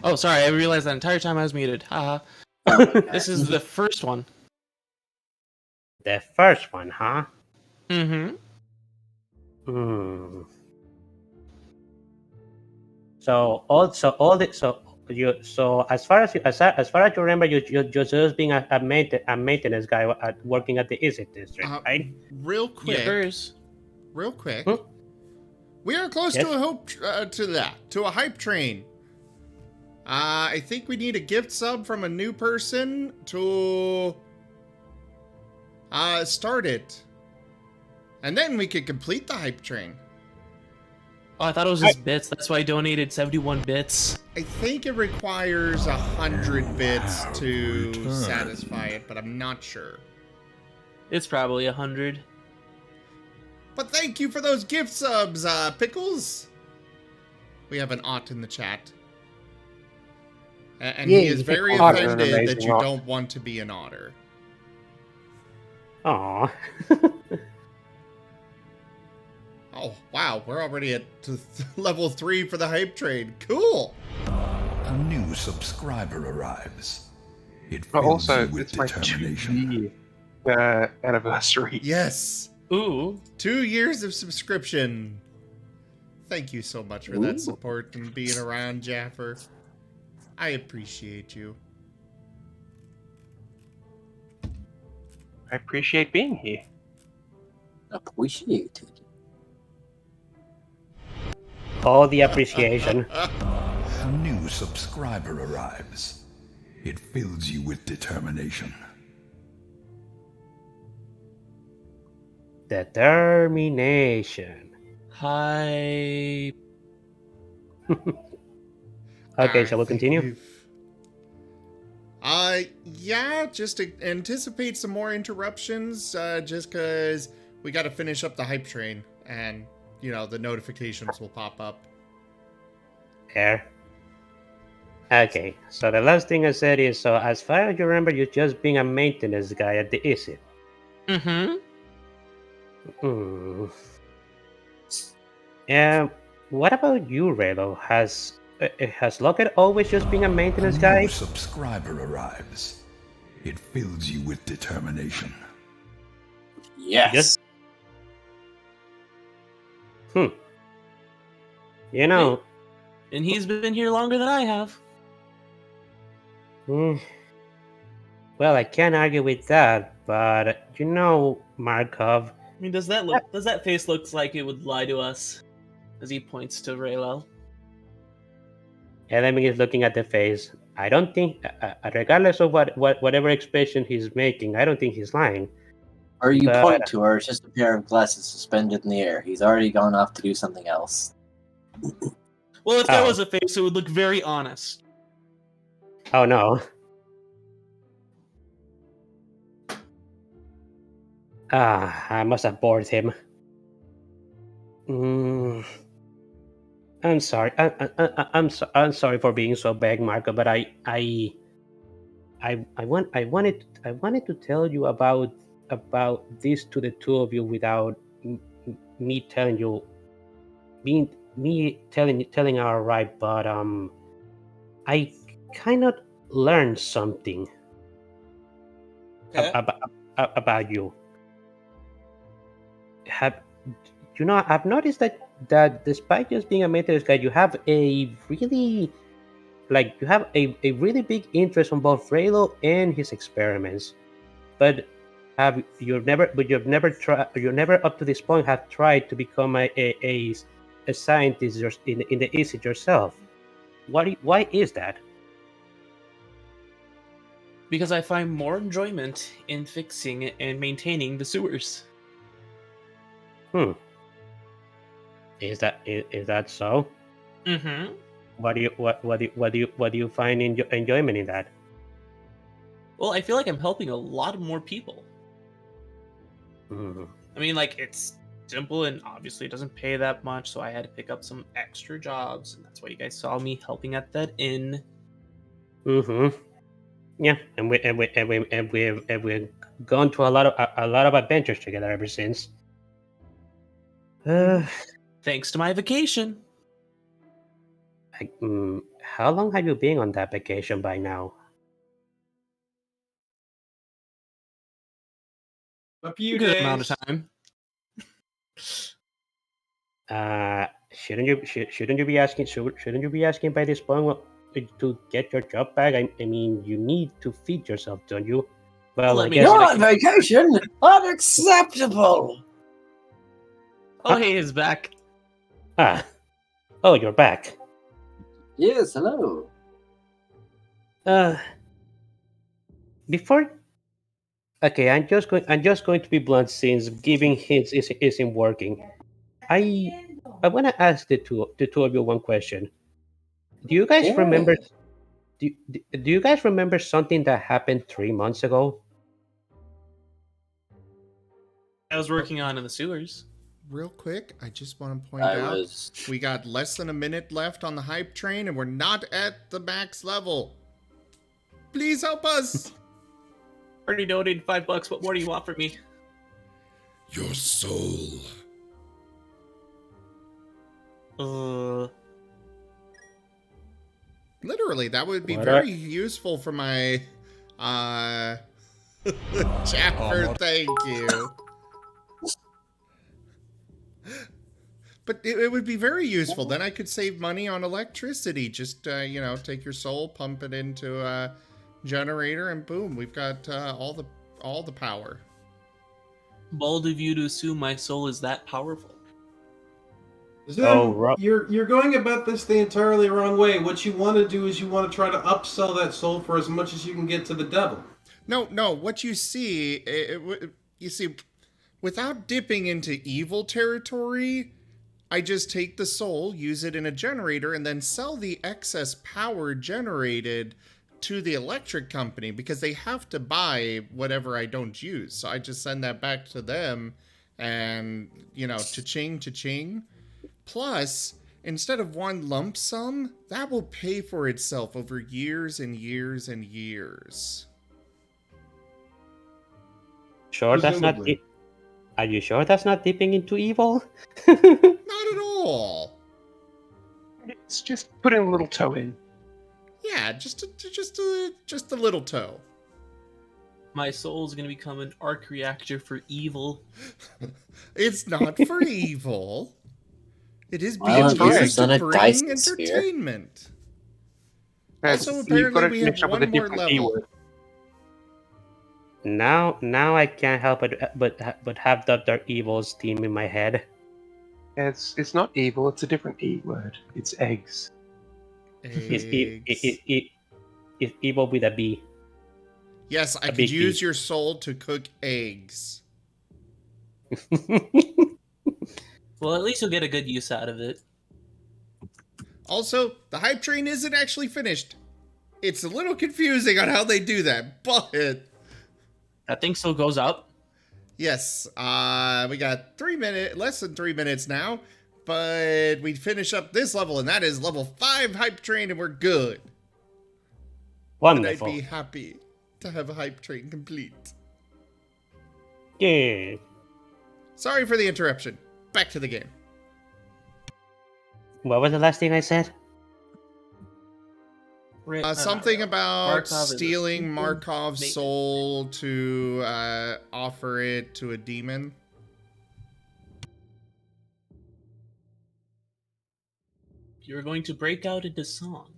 Oh, sorry. I realized that entire time I was muted. Haha. This is the first one. The first one, huh? Mm-hmm. So as far as you remember, you're just being a maintenance guy working at the Isit district, right? Real quick. Yes. Real quick. Hmm? We are close Yes? to a hype train. I think we need a gift sub from a new person to start it. And then we could complete the hype train. Oh, I thought it was just bits. That's why I donated 71 bits. I think it requires 100 bits to returned. satisfy it, but I'm not sure. It's probably 100. But thank you for those gift subs, Pickles. We have an Ott in the chat. And he is very Otter, an offended that amazing you Ott. don't want to be an otter. Aw. Oh, wow, we're already at level 3 for the hype train. Cool! A new subscriber arrives. It But fills also, you with it's my determination. 2-year anniversary. Yes! Ooh. 2 years of subscription. Thank you so much for that support and being around, Jaffer. I appreciate you. I appreciate being here. Appreciated. All the appreciation. A new subscriber arrives. It fills you with determination. Determination. Hi. Okay, shall we continue? Yeah, just to anticipate some more interruptions, just because we got to finish up the hype train, and, the notifications will pop up. There. Okay, so the last thing I said is, so as far as you remember, you're just being a maintenance guy at the ISIT. Mm-hmm. What about you, Relo? Has Lockett always just been a maintenance A guy? new subscriber arrives. It fills you with determination. Yes. You know, And he's been here longer than I have. well, I can't argue with that, but Markov. I mean, does that face look like it would lie to us? As he points to Raylo. Element is looking at the face. I don't think, regardless of whatever expression he's making, I don't think he's lying. Or you But- point to her, it's just a pair of glasses suspended in the air. He's already gone off to do something else. Well, if that Oh. was a face, it would look very honest. Oh no. I must have bored him. I'm sorry. I'm sorry for being so vague, Marco. But I wanted to tell you about this to the two of you without me telling you, telling our right. But I kind of learned something Okay. about you. I've noticed that despite just being a maintenance guy, you have a really big interest on both Raylo and his experiments. But you've never up to this point have tried to become a scientist in the ISIT yourself. Why is that? Because I find more enjoyment in fixing and maintaining the sewers. Is that so? Mm-hmm. What do you find enjoyment in that? Well, I feel like I'm helping a lot more people. Hmm. I mean, like, it's simple and obviously it doesn't pay that much, so I had to pick up some extra jobs, and that's why you guys saw me helping at that inn. Yeah, and we've gone to a lot of adventures together ever since. Thanks to my vacation. How long have you been on that vacation by now? A few Good days. amount of time. Shouldn't you be asking by this point to get your job back? I mean, you need to feed yourself, don't you? Well, Let I me guess. know. You're on vacation? Unacceptable! Oh, hey, he's back. Oh, you're back. Yes, hello. Before. Okay, I'm just going to be blunt since giving hints isn't working. I want to ask the two of you one question. Do you guys Yeah. remember? Do you guys remember something that happened 3 months ago? I was working on in the sewers. Real quick, I just want to point I out was... we got less than a minute left on the hype train, and we're not at the max level. Please help us. Already donated $5. What more do you want from me? Your soul. Literally, that would be What very useful for my chapter. Thank you. But it would be very useful. Then I could save money on electricity. Just take your soul, pump it into a generator, and boom, we've got all the power. Bold of you to assume my soul is that powerful. Zim, Ro- you're going about this the entirely wrong way. What you want to do is you want to try to upsell that soul for as much as you can get to the devil. No, what you see, without dipping into evil territory, I just take the soul, use it in a generator, and then sell the excess power generated to the electric company because they have to buy whatever I don't use. So I just send that back to them and, cha-ching. Plus, instead of one lump sum, that will pay for itself over years and years and years. Sure, that's not. Presumably. Are you sure that's not dipping into evil? Not at all. It's just putting a little toe in. Yeah, just a little toe. My soul is going to become an arc reactor for evil. It's not for evil. It is Well, being at least used it's not to a bring Dyson sphere. entertainment. That's- Also, you've apparently gotta we finish have up with one a more different level. keyword. Now I can't help but have Dr. Evil's theme in my head. It's not evil. It's a different E word. It's eggs. It's Eggs. evil with a B. Yes, I a could big use B. your soul to cook eggs. Well, at least you'll get a good use out of it. Also, the hype train isn't actually finished. It's a little confusing on how they do that, but That thing still goes up. yes, we got less than 3 minutes now, but we finish up this level, and that is level 5 hype train, and we're good. And I'd Wonderful. be happy to have a hype train complete. Yeah. Sorry for the interruption. Back to the game. What was the last thing I said? Something about Markov is a stealing super Markov's maintenance soul to offer it to a demon. You're going to break out into song.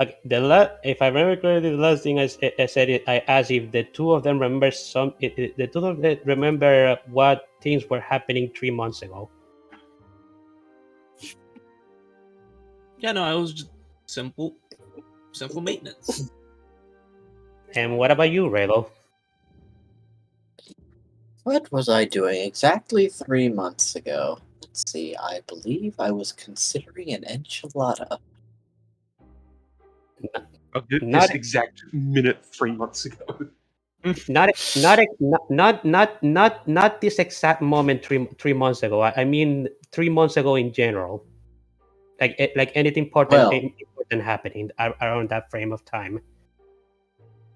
Okay, if I remember correctly, the last thing I said it, I asked if the two of them remember the two of them remember what things were happening 3 months ago. Yeah, no, it was just simple maintenance. And what about you, Raylo? What was I doing exactly 3 months ago? Let's see, I believe I was considering an enchilada. This Not- exact minute 3 months ago. Not this exact moment 3 months ago. I mean 3 months ago in general. Like anything important happening around that frame of time.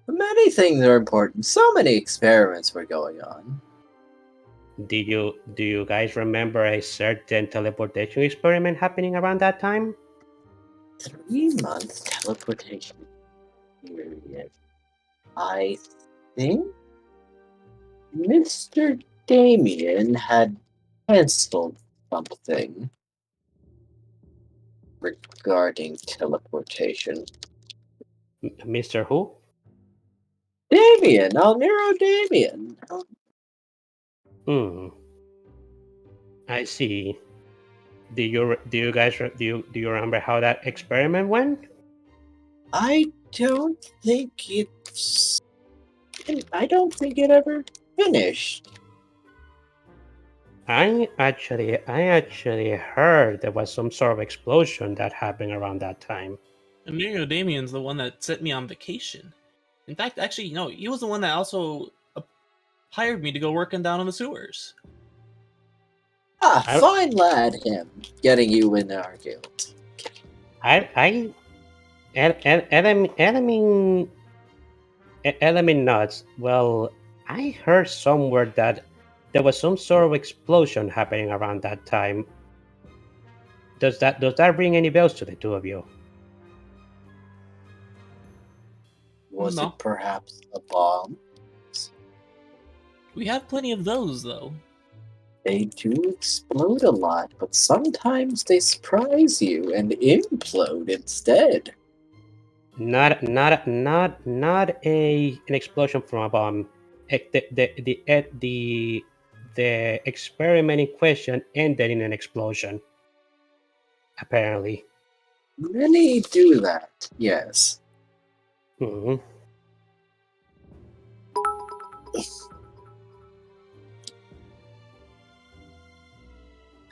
Many things are important. So many experiments were going on. Do you guys remember a certain teleportation experiment happening around that time? 3 month teleportation period. I think Mr. Damien had canceled something regarding teleportation. Mr. Who? Damien, Almiro Damien. I see. Do you guys remember how that experiment went? I don't think it ever finished. I actually heard there was some sort of explosion that happened around that time. Emilio Damien's the one that sent me on vacation. In fact, actually, no, he was the one that also hired me to go working down on the sewers. Fine lad, him getting you in our guild. Element nuts. Well, I heard somewhere that there was some sort of explosion happening around that time. Does that ring any bells to the two of you? Was No. it perhaps a bomb? We have plenty of those, though. They do explode a lot, but sometimes they surprise you and implode instead. not an explosion from a bomb. The experiment in question ended in an explosion. Apparently. Many do that, yes. Hmm.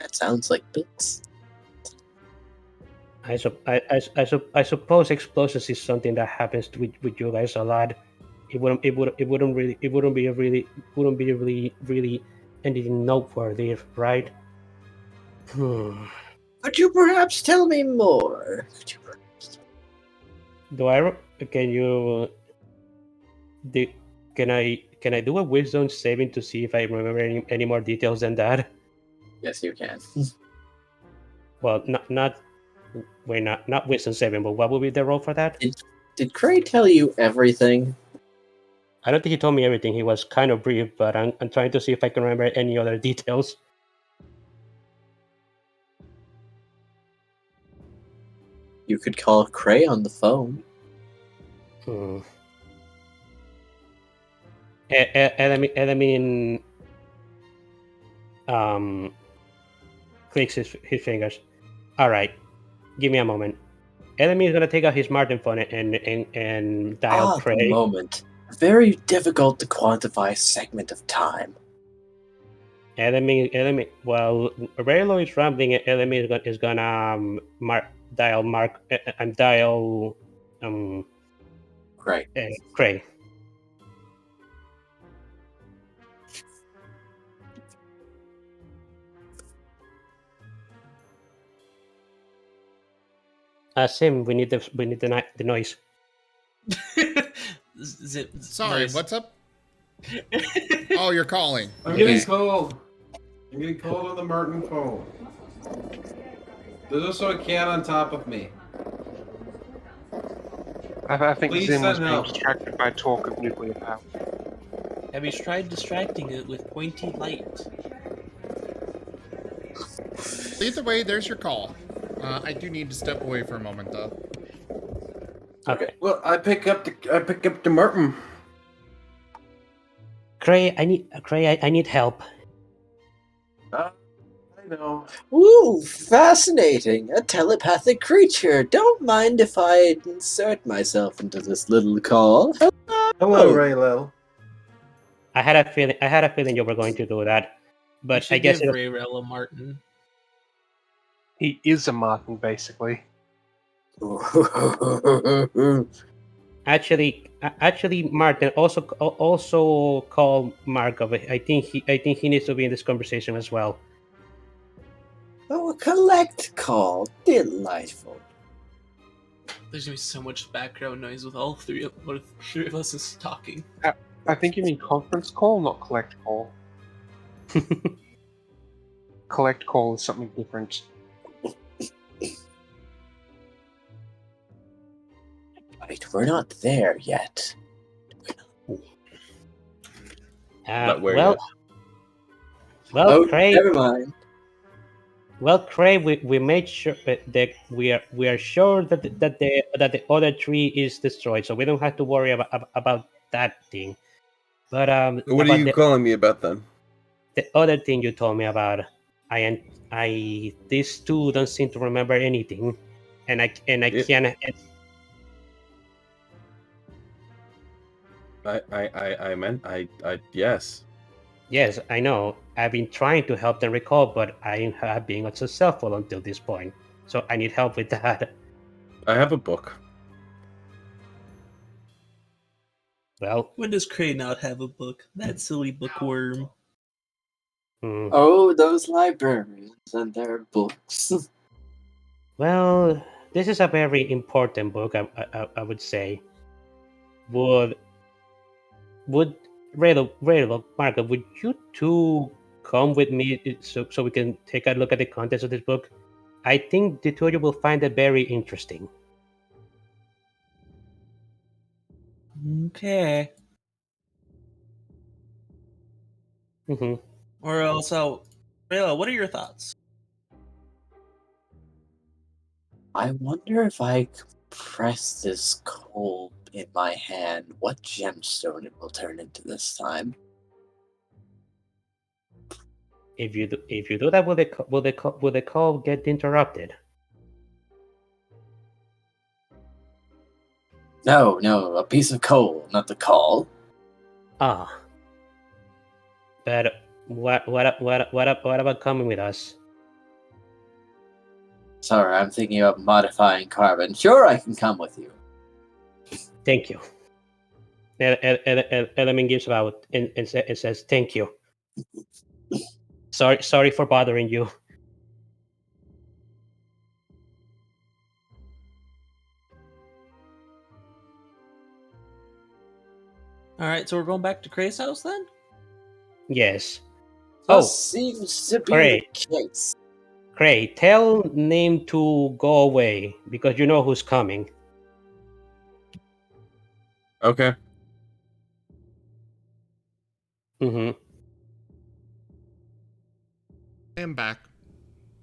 That sounds like bits. I suppose explosions is something that happens with you guys a lot. It wouldn't be really anything noteworthy, right? Could you perhaps tell me more? Can you do, can I do a wisdom saving to see if I remember any more details than that? Yes, you can. Well, not wisdom saving, but what would be the roll for that? Did Cray tell you everything? I don't think he told me everything. He was kind of brief, but I'm trying to see if I can remember any other details. You could call Cray on the phone. Edamin clicks his fingers. All right, give me a moment. Edamin is gonna take out his Marten phone and dial The Cray. moment. A very difficult to quantify segment of time. Edamin. Well, Raylo is rambling. Edamin is gonna dial Cray. Cray. Sim, we need the noise. Sorry, Nice. what's up? Oh, you're calling. I'm Okay. getting called. I'm getting called on the Marten phone. There's also a cat on top of me. I think Please Zim was send being help. distracted by talk of nuclear power. Have you tried distracting it with pointy light? Either way, there's your call. I do need to step away for a moment, though. Okay. Well, I pick up the Marten. Cray, I need help. I know. Ooh, fascinating. A telepathic creature. Don't mind if I insert myself into this little call. Hello, Raylo. I had a feeling you were going to do that, You but should I guess give Rayrell a Marten. He is a Marten, basically. actually, Marten also call Markov. I think he needs to be in this conversation as well. Oh, a collect call. Delightful. There's gonna be so much background noise with all three of us is talking. I think you mean conference call, not collect call. Collect call is something different. Right, we're not there yet. Not where Well, yet. Oh, Cray. never mind. Well, Cray, we made sure that we are sure that the other tree is destroyed, so we don't have to worry about that thing. But What are you calling me about then? the other thing you told me about, these two don't seem to remember anything, and I can't. I meant yes. Yes, I know. I've been trying to help them recall, but I have been unsuccessful until this point. So I need help with that. I have a book. Well, When does Cray not have a book? That silly bookworm. Oh, those librarians and their books. Well, this is a very important book. I would say. Would Raylo, Marco, would you two come with me so we can take a look at the contents of this book? I think the two of you will find it very interesting. Okay. Mm-hmm. Or also, Rayla, what are your thoughts? I wonder if I press this coal in my hand, what gemstone it will turn into this time? If you do that, will the call get interrupted? No, a piece of coal, not the call. Ah. But what about coming with us? Sorry, I'm thinking about modifying carbon. Sure, I can come with you. Thank you. Element gives out and says thank you. Sorry for bothering you. All right, so we're going back to Cray's house then. Yes. This seems to be great. the case. Cray, tell Nim to go away because you know who's coming. Okay. Mm-hmm. I'm back.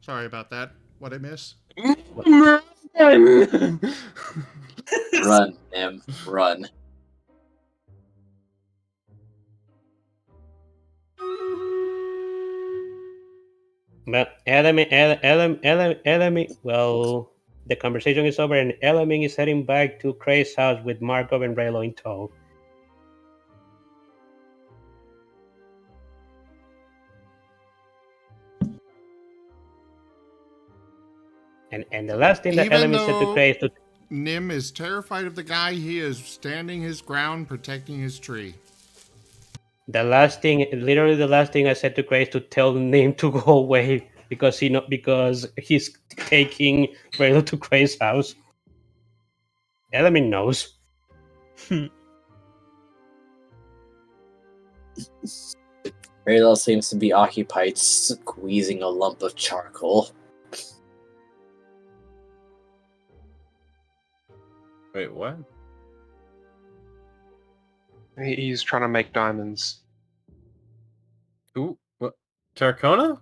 Sorry about that. What I miss? Run, Nim, run. But well, the conversation is over and Element is heading back to Cray's house with Markov and Raylo in tow. And the last thing that Even Element said to though Cray is to... Nim is terrified of the guy, he is standing his ground, protecting his tree. Literally the last thing I said to Cray is to tell Nim to go away because he's taking Raylo to Cray's house. Element knows. Raylo seems to be occupied squeezing a lump of charcoal. Wait, what? He's trying to make diamonds. Who? What? Tarcona?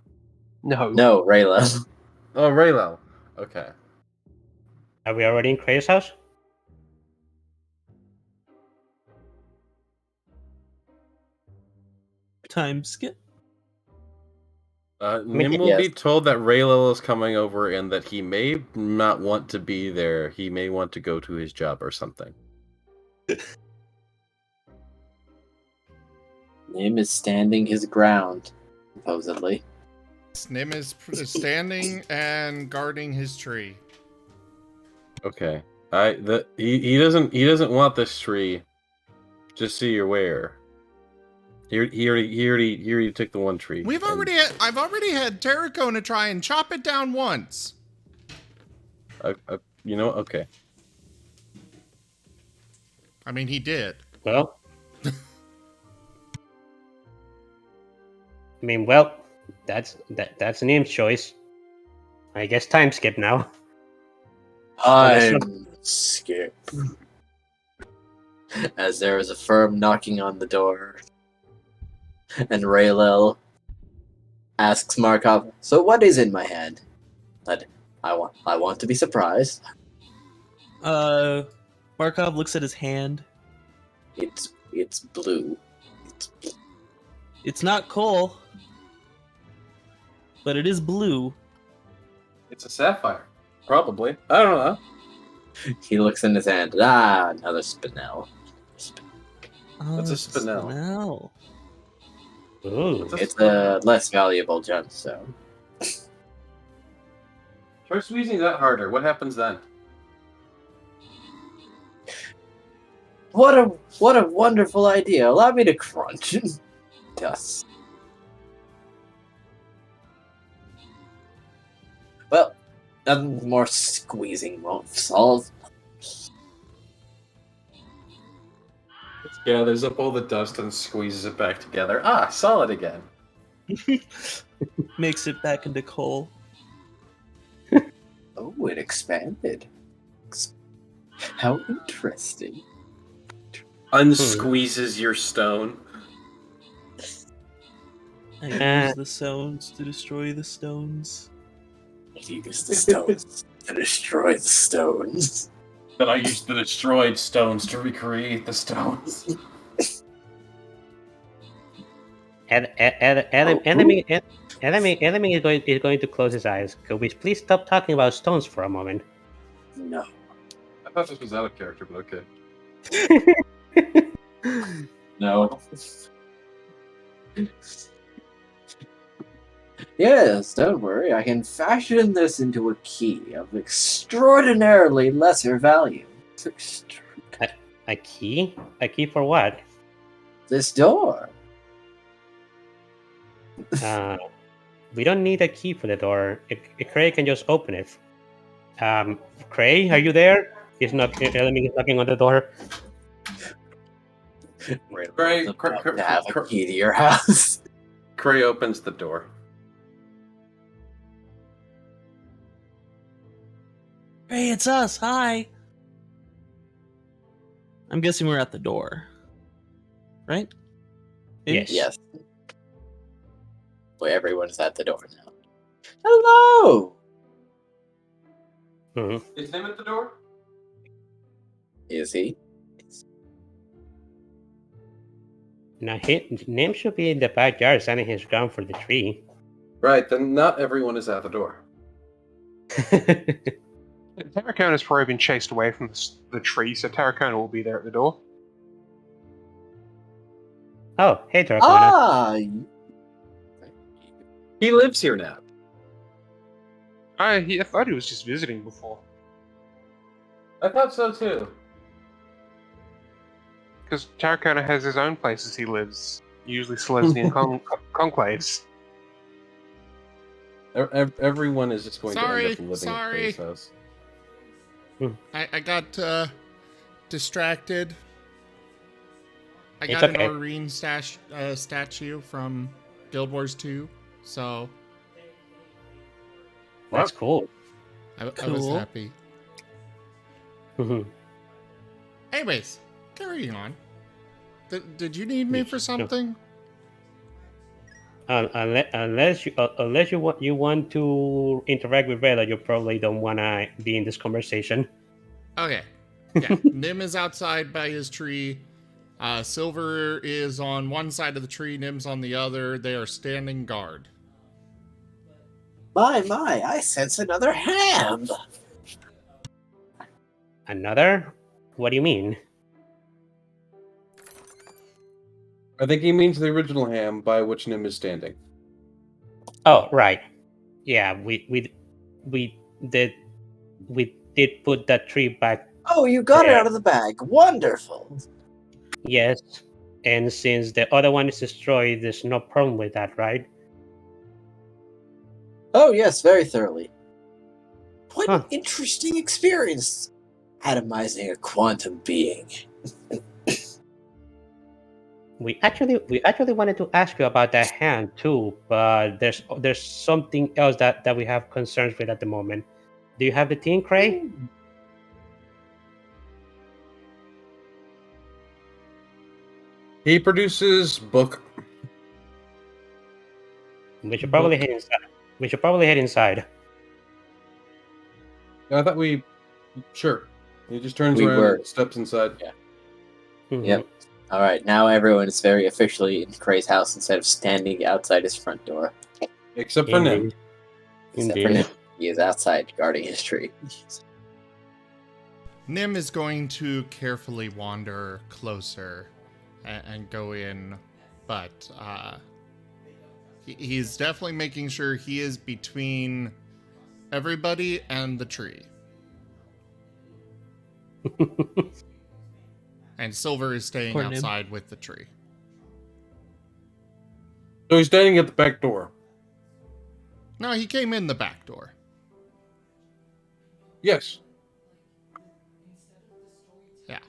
No, Raylo. Oh, Raylo. Okay. Are we already in Cray's house? Time skip. Nim will yes. be told that Raylo is coming over and that he may not want to be there. He may want to go to his job or something. Nim is standing his ground, supposedly. Nim is standing and guarding his tree. Okay. He doesn't want this tree. Just so you're aware. He already took the one tree. I've already had Terracona try and chop it down once. You know, okay. I mean, he did. Well, I mean, well, that's Nim's choice. I guess time skip now. I'm skip. As there is a firm knocking on the door. And Raylel asks Markov, "So what is in my hand?" I want to be surprised. Markov looks at his hand. It's blue. It's not coal, but it is blue. It's a sapphire. Probably. I don't know. He looks in his hand. Ah, another spinel. What's a spinel? Ooh. It's a less valuable gemstone. Try squeezing that harder. What happens then? What a wonderful idea. Allow me to crunch. Dust. Well, nothing more squeezing won't solve. Gathers up all the dust and squeezes it back together. Ah, solid again. Makes it back into coal. Oh, it expanded. How interesting. Unsqueezes your stone. I use the stones to destroy the stones. Use the stones to destroy the stones. That I used the destroyed stones to recreate the stones. Enemy is going to close his eyes. Could we please stop talking about stones for a moment? No. I thought this was out of character, but okay. No. Yes, don't worry. I can fashion this into a key of extraordinarily lesser value. A key? A key for what? This door. We don't need a key for the door. Cray can just open it. Cray, are you there? Enemy is knocking on the door. Cray, To have a key to your house. Cray opens the door. Hey, it's us. Hi. I'm guessing we're at the door. Right? Yes. Yes. Boy, everyone's at the door now. Hello! Mhm. Is him at the door? Is he? Now, his name should be in the backyard standing his ground for the tree. Right, then not everyone is at the door. Terracona's probably been chased away from the tree, so Terracona will be there at the door. Oh, hey, Tarkona. Ah! He lives here now. I thought he was just visiting before. I thought so too. Because Terracona has his own places he lives. Usually Selesnya conclaves. Everyone is just going to Sorry, end up living at Cray's house. I got distracted. I It's got okay. an Aurene statue from Guild Wars 2, so That's cool. I was Cool. happy. Mhm. Anyways, carrying on. Did you need me for something? Unless you want to interact with Rayla, you probably don't want to be in this conversation. Okay. Yeah, Nim is outside by his tree. Silver is on one side of the tree, Nim's on the other. They are standing guard. My, I sense another hand! Another? What do you mean? I think he means the original ham by which Nim is standing. Oh, right. Yeah, we did put that tree back. Oh, you got it Yeah. out of the bag. Wonderful! Yes, and since the other one is destroyed, there's no problem with that, right? Oh, yes, very thoroughly. What Huh. an interesting experience! Atomizing a quantum being. We actually wanted to ask you about that hand too, but there's something else that we have concerns with at the moment. Do you have the thing, Cray? He produces book. We should probably head inside. I thought we. Sure. He just turns We around were. and steps inside. Mhm. Yep. Alright, now everyone is very officially in Cray's house instead of standing outside his front door. Except for Nim. Indeed. Except for Nim. He is outside guarding his tree. Nim is going to carefully wander closer and go in, but he's definitely making sure he is between everybody and the tree. And Silver is staying Poor Nim. outside with the tree. So he's standing at the back door. No, he came in the back door. Yes. Yeah.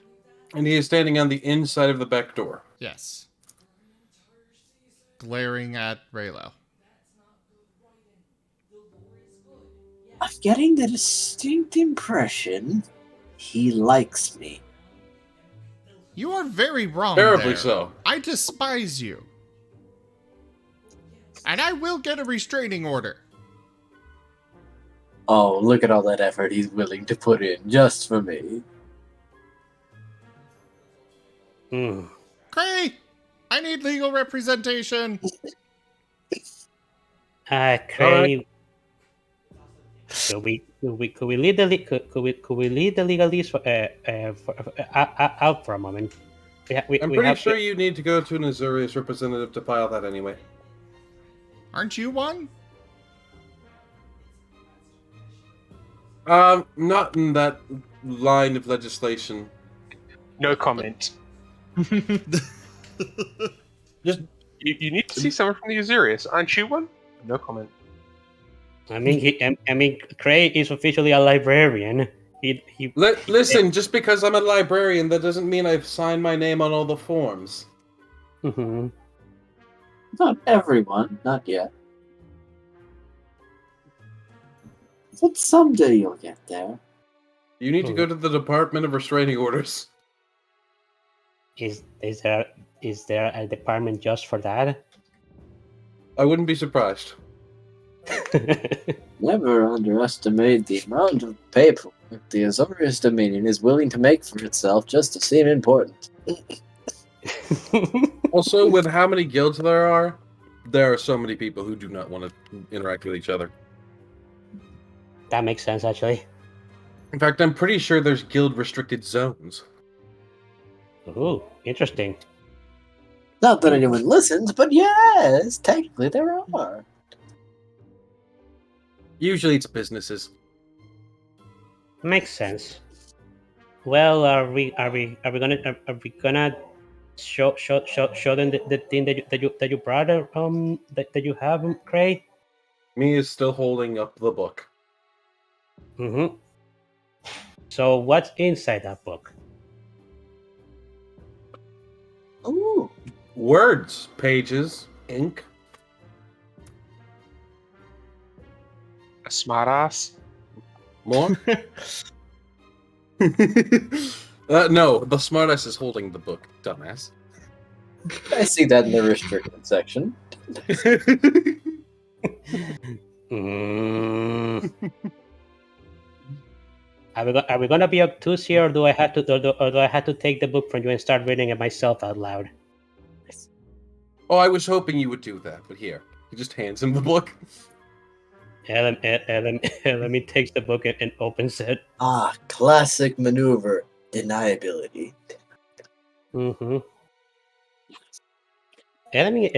And he is standing on the inside of the back door. Yes. Glaring at Raylo. I'm getting the distinct impression he likes me. You are very wrong. Terribly there. so. I despise you. And I will get a restraining order. Oh, look at all that effort he's willing to put in just for me. Hmm. Cray! I need legal representation. Cray. Could we leave the could we leave the legalese out for a moment? I'm We pretty have sure you need to go to an Azurius representative to file that anyway. Aren't you one? Not in that line of legislation. No comment. Just You need to see someone from the Azurius. Aren't you one? No comment. I mean, Cray is officially a librarian. listen. Just because I'm a librarian, that doesn't mean I've signed my name on all the forms. Mhm. Not everyone, not yet. But someday you'll get there. You need to go to the Department of Restraining Orders. Is there a department just for that? I wouldn't be surprised. Never underestimate the amount of paperwork the Azorius Dominion is willing to make for itself just to seem important. Also, with how many guilds there are so many people who do not want to interact with each other. That makes sense, actually. In fact, I'm pretty sure there's guild-restricted zones. Ooh, interesting. Not that anyone listens, but yes, technically there are. Usually it's businesses. Makes sense. Well, are we gonna show them the thing that you brought that you have, Cray? Me is still holding up the book. Mm-hmm. So what's inside that book? Ooh. Words, pages, ink. A smartass. More? No, the smartass is holding the book, dumbass. I see that in the restricted section. Are we gonna be obtuse here, or do I have to take the book from you and start reading it myself out loud? Oh, I was hoping you would do that, but here. He just hands him the book. Elemi takes the book and opens it. Ah, classic maneuver. Deniability. Mm-hmm. Elemi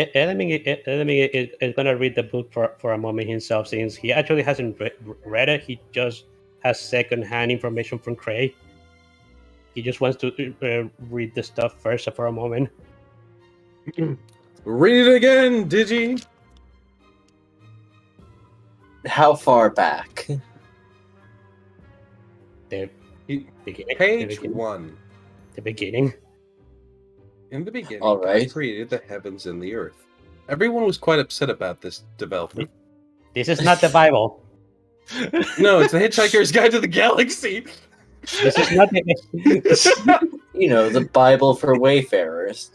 is gonna read the book for a moment himself, since he actually hasn't read it. He just has second-hand information from Cray. He just wants to read the stuff first for a moment. Read it again, Digi! How far back? The beginning. Page 1. The beginning. In the beginning, All right. God created the heavens and the earth. Everyone was quite upset about this development. This is not the Bible. No, it's the Hitchhiker's Guide to the Galaxy! This is not the... You know, the Bible for wayfarers.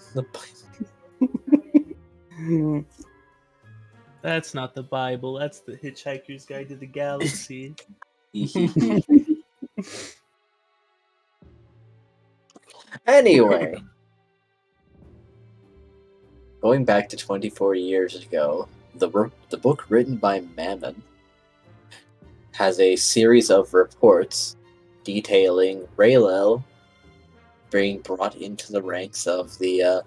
That's not the Bible. That's the Hitchhiker's Guide to the Galaxy. Anyway, going back to 24 years ago, the book written by Mammon has a series of reports detailing Raylel being brought into the ranks of the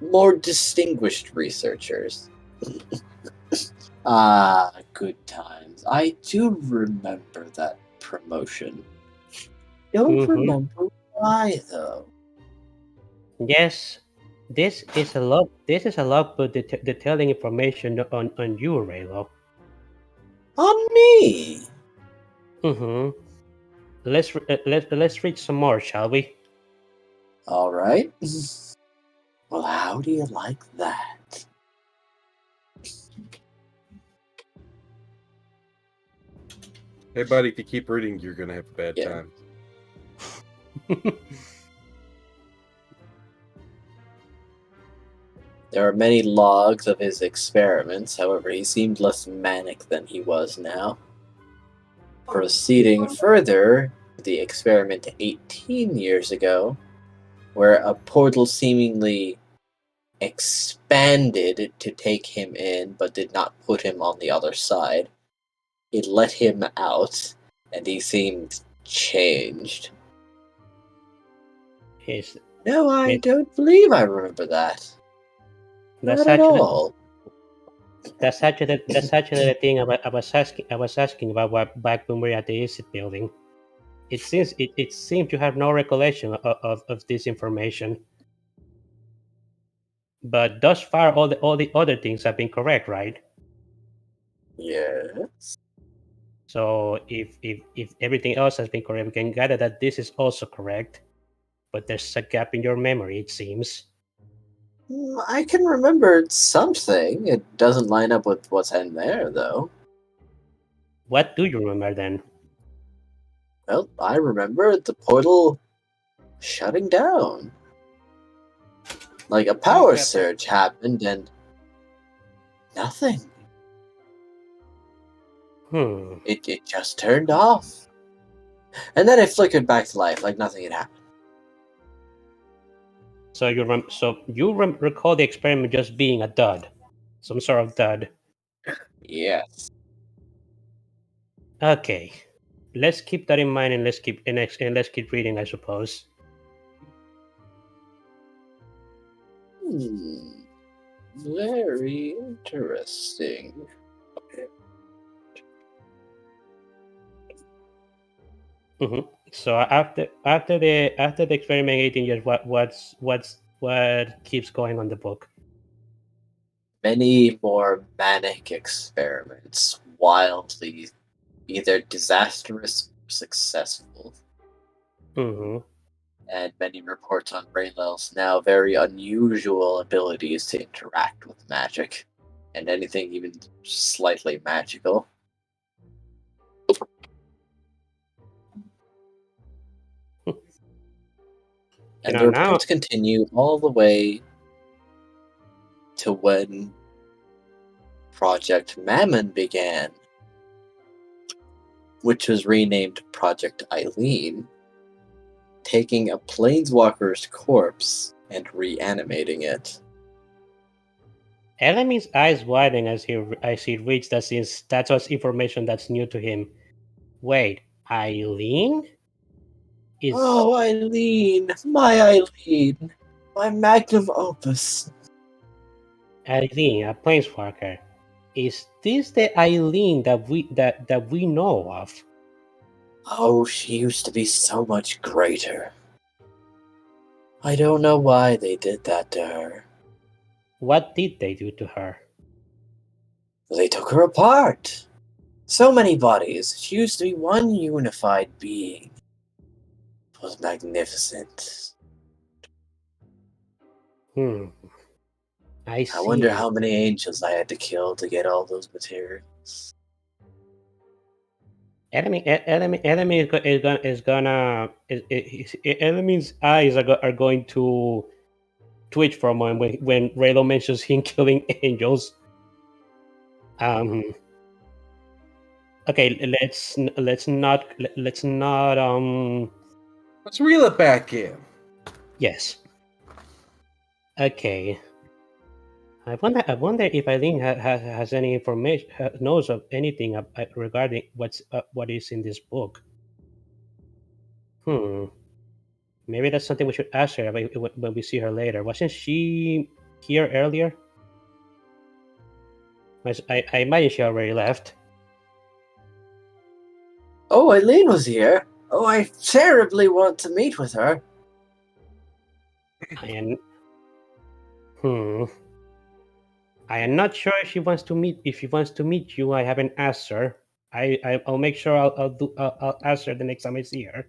more distinguished researchers. Ah, good times. I do remember that promotion. Don't remember why, though. Yes, this is a logbook detailing information on you, Raylo. On me. Mm-hmm. Let's read some more, shall we? All right. Well, how do you like that? Hey, buddy, if you keep reading, you're gonna have a bad time. There are many logs of his experiments, however, he seemed less manic than he was now. Proceeding further, the experiment 18 years ago, where a portal seemingly expanded to take him in, but did not put him on the other side. It let him out, and he seemed changed. Is No, I It- don't believe I remember that. that's Not at actually all. that's actually the thing I was asking about what back when we were at the exit building. It seems you have no recollection of this information. But thus far all the other things have been correct, right? Yes. So if everything else has been correct, we can gather that this is also correct. But there's a gap in your memory, it seems. I can remember something. It doesn't line up with what's in there, though. What do you remember then? Well, I remember the portal shutting down. Like a power surge happened and nothing. It just turned off. And then it flickered back to life like nothing had happened. So you recall the experiment just being a dud, some sort of dud. Yes. Okay, let's keep that in mind and let's keep reading, I suppose. Very interesting. Mm-hmm. So after the experiment 18 years, what keeps going on the book? Many more manic experiments, wildly either disastrous or successful. Mm-hmm. And many reports on Raylel's now very unusual abilities to interact with magic, and anything even slightly magical. And the Now reports continue all the way to when Project Mammon began, which was renamed Project Eileen, taking a planeswalker's corpse and reanimating it. Elamy's eyes widen as he reads that, since that's what's information that's new to him. Wait, Eileen? Oh, Eileen, my magnum opus. Eileen, a planeswalker. Is this the Eileen that we know of? Oh, she used to be so much greater. I don't know why they did that to her. What did they do to her? They took her apart. So many bodies. She used to be one unified being. It was magnificent. I see. I wonder how many angels I had to kill to get all those materials. Elamy's eyes are going to twitch for a moment when Raylo mentions him killing angels. Okay, let's not Let's reel it back in. Yes. Okay. I wonder if Eileen has any information, knows of anything regarding what is in this book. Maybe that's something we should ask her when we see her later. Wasn't she here earlier? I imagine she already left. Oh, Eileen was here. Oh, I terribly want to meet with her. I am not sure if she wants to meet. If she wants to meet you, I haven't asked her. I'll make sure I'll ask her the next time I see her.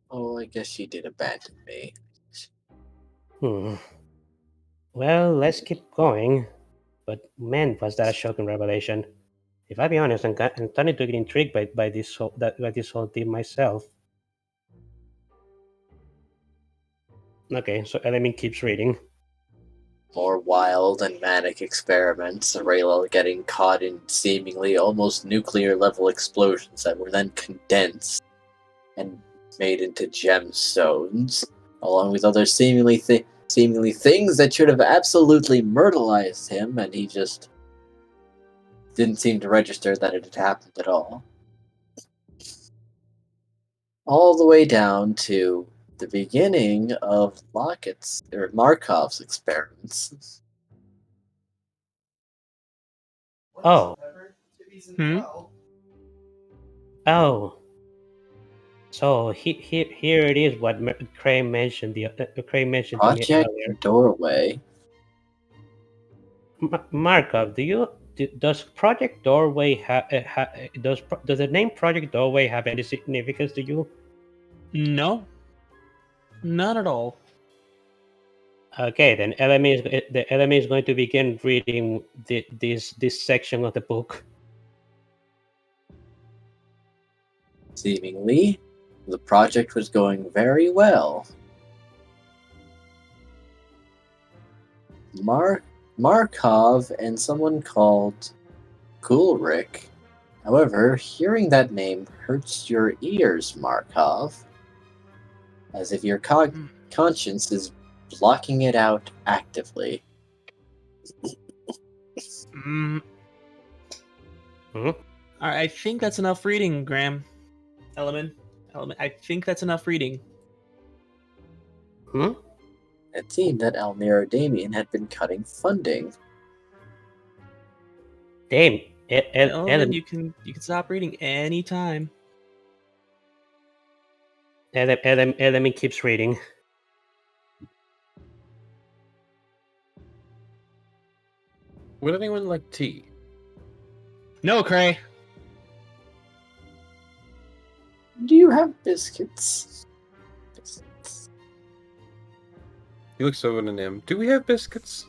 Oh, I guess she did abandon me. Well, let's keep going. But man, was that a shocking revelation! If I be honest, I'm starting to get intrigued by this whole thing myself. Okay, so Element keeps reading. More wild and manic experiments, Raylo getting caught in seemingly almost nuclear level explosions that were then condensed and made into gemstones, along with other seemingly things that should have absolutely myrtleized him, and he just didn't seem to register that it had happened at all. All the way down to the beginning of Markov's experiments. Oh. Hmm? Oh. So here it is. What Cray mentioned. Cray mentioned to me Project earlier. Doorway. Markov, does Project Doorway does the name Project Doorway have any significance to you? No, none at all. Okay, then the LME is going to begin reading this section of the book. Seemingly, the project was going very well. Markov and someone called Gulrick. However, hearing that name hurts your ears, Markov, as if your conscience is blocking it out actively. Mm. I think that's enough reading, Graham. Element. I think that's enough reading. It seemed that Almiro Damien had been cutting funding. Element, you can stop reading anytime. Element keeps reading. Would anyone like tea? No, Cray. Do you have biscuits? He looks over at him. Do we have biscuits?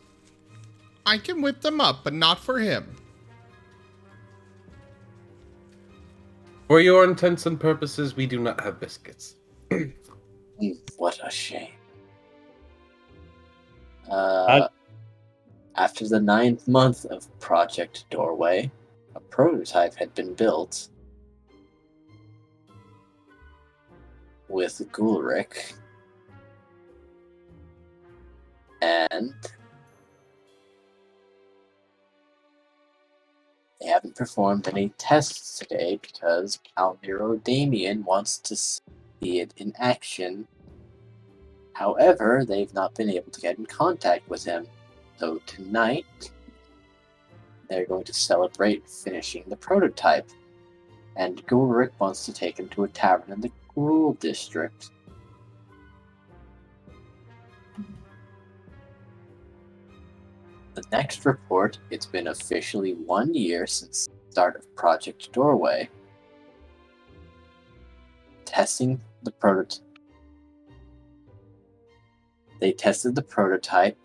I can whip them up, but not for him. For your intents and purposes, we do not have biscuits. What a shame. After the 9th month of Project Doorway, a prototype had been built with Gulrick, and they haven't performed any tests today because Almiro Damien wants to see it in action. However, they've not been able to get in contact with him. So tonight, they're going to celebrate finishing the prototype, and Gulrick wants to take him to a tavern in the Gruel district. The next report, it's been officially 1 year since the start of Project Doorway. Testing the prototype. They tested the prototype,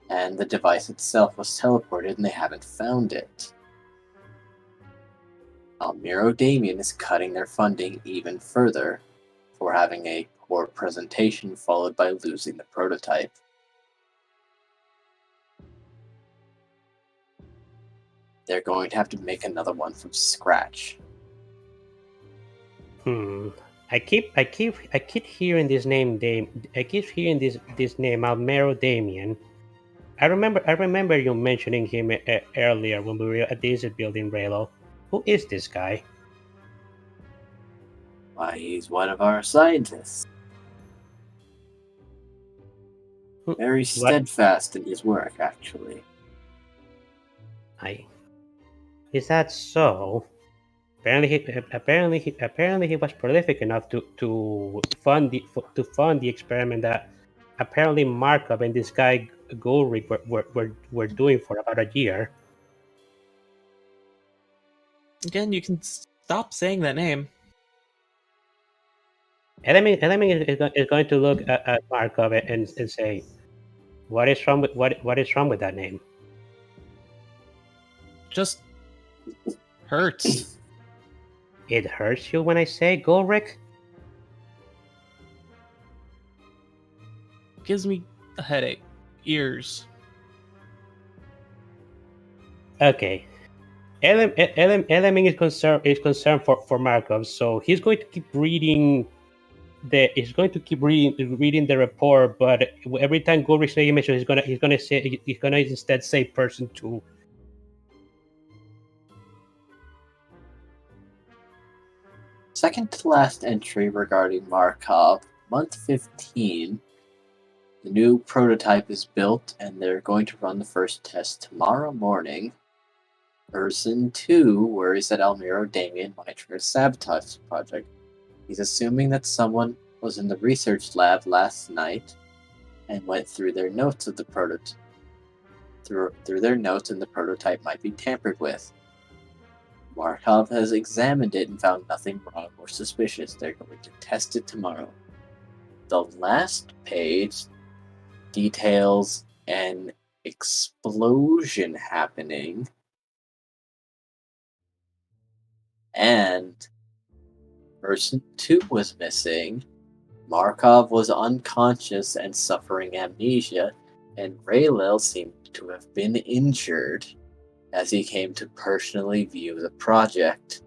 and the device itself was teleported and they haven't found it. Almiro Damien is cutting their funding even further for having a poor presentation followed by losing the prototype. They're going to have to make another one from scratch. I keep hearing this name. I keep hearing this name, Almiro Damien. I remember you mentioning him earlier when we were at the building, Raylo. Who is this guy? Why, he's one of our scientists. Very steadfast in his work, actually. Is that so? Apparently he was prolific enough to fund the experiment that apparently Markov and this guy Gulrick were doing for about a year. Again, you can stop saying that name. Enemy is going to look at Markov and say, what is wrong with that name? Just hurts. It hurts you when I say Gulrick? Gives me a headache. Ears. Okay. Element is concerned for Markov, so he's going to keep reading reading the report, but every time Goldrick's making mention, he's gonna instead say person 2. Second to last entry regarding Markov, month 15. The new prototype is built, and they're going to run the first test tomorrow morning. Person 2 worries that Almiro Damien might try to sabotage the project. He's assuming that someone was in the research lab last night and went through their notes of the prototype. Through their notes, and the prototype might be tampered with. Markov has examined it and found nothing wrong or suspicious. They're going to test it tomorrow. The last page details an explosion happening, and person 2 was missing. Markov was unconscious and suffering amnesia, and Raylel seemed to have been injured as he came to personally view the project.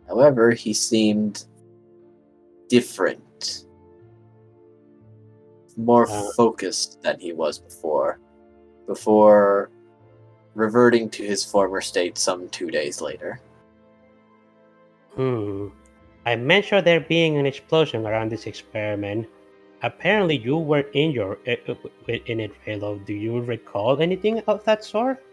However, he seemed different, more focused than he was before reverting to his former state some 2 days later. I mentioned there being an explosion around this experiment. Apparently, you were in it, Halo. Do you recall anything of that sort?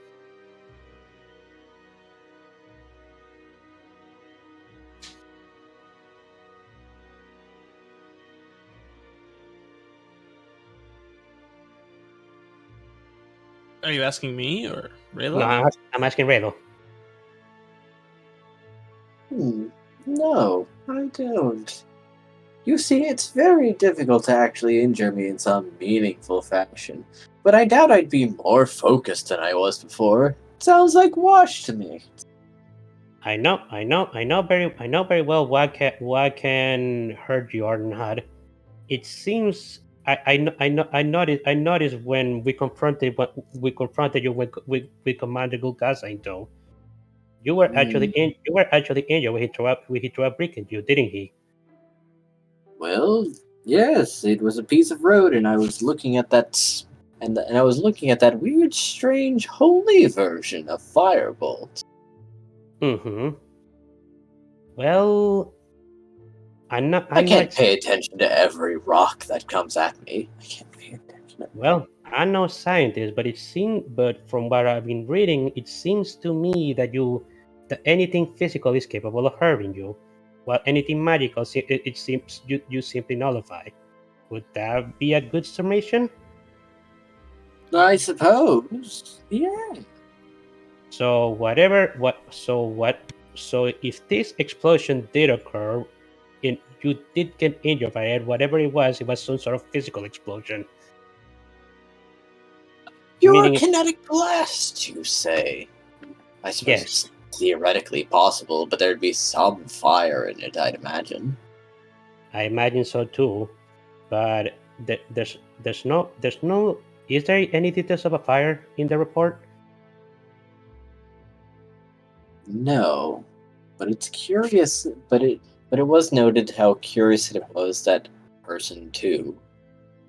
Are you asking me or Raylo? No, I'm asking Raylo. No, I don't. You see, it's very difficult to actually injure me in some meaningful fashion, but I doubt I'd be more focused than I was before. It sounds like wash to me. I know very well what can hurt you or not. It seems I noticed when we confronted you with Commander Gulgazine, though. You were actually injured when he threw a brick at you, didn't he? Well, yes, it was a piece of road, and I was looking at that, and I was looking at that weird, strange, holy version of Firebolt. Well, I can't pay attention to every rock that comes at me. I can't pay attention. Well, I'm no scientist, but from what I've been reading, it seems to me that anything physical is capable of hurting you, while anything magical, it seems you simply nullify. Would that be a good summation? I suppose. Yeah. So if this explosion did occur, you did get injured by it, whatever it was some sort of physical explosion. You're a kinetic blast, you say? I suppose Yes. it's theoretically possible, but there'd be some fire in it, I'd imagine. I imagine so too, but there's no. Is there any details of a fire in the report? No, but it's curious. But it was noted how curious it was that person 2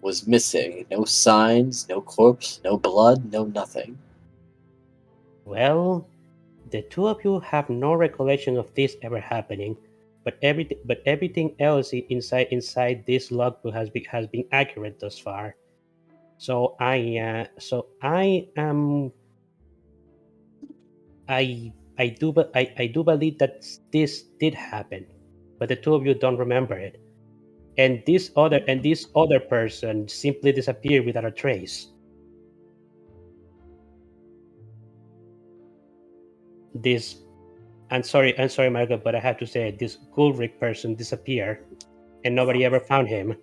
was missing. No signs, no corpse, no blood, no nothing. Well, the two of you have no recollection of this ever happening, but everything else inside this logbook has been accurate thus far. So I am I do believe that this did happen, but the two of you don't remember it. And this other person simply disappeared without a trace. I'm sorry, Margaret, but I have to say this Gulrick person disappeared, and nobody ever found him.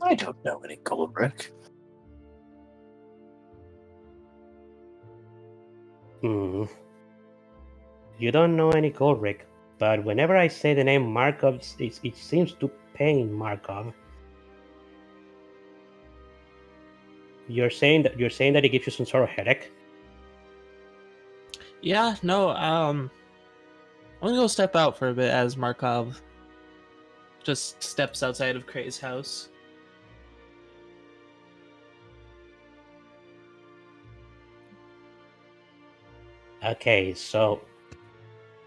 I don't know any Goldrick. You don't know any Goldrick, but whenever I say the name Markov, it seems to pain Markov. You're saying that it gives you some sort of headache? Yeah, no, I'm gonna go step out for a bit as Markov just steps outside of Kray's house. Okay, so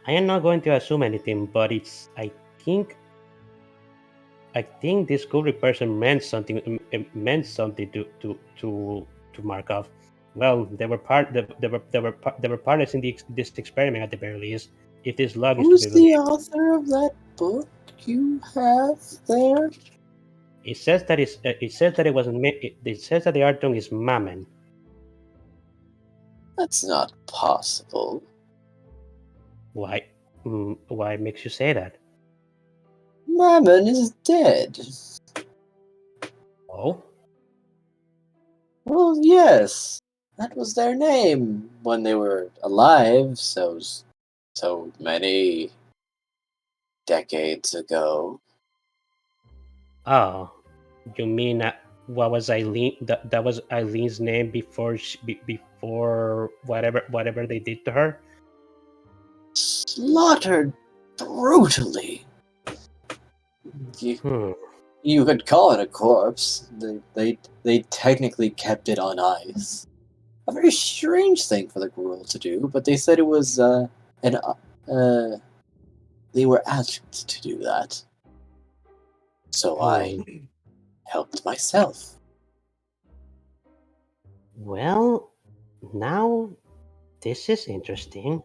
I am not going to assume anything, but think I think this Kubrick person meant something to Markov. Well, they were partners in this experiment at the very least. If this log is to Who's be the believed, author of that book you have there? it says that it says that the art tongue is Mammon. That's not possible. Why? Why makes you say that? Mammon is dead. Oh, Well, yes. That was their name when they were alive so many decades ago. oh, you mean what was Eileen? That was Eileen's name before whatever they did to her. Slaughtered brutally. Hmm. You could call it a corpse. They technically kept it on ice. A very strange thing for the Gruul to do, but they said it was they were asked to do that. So I helped myself. Well, now this is interesting.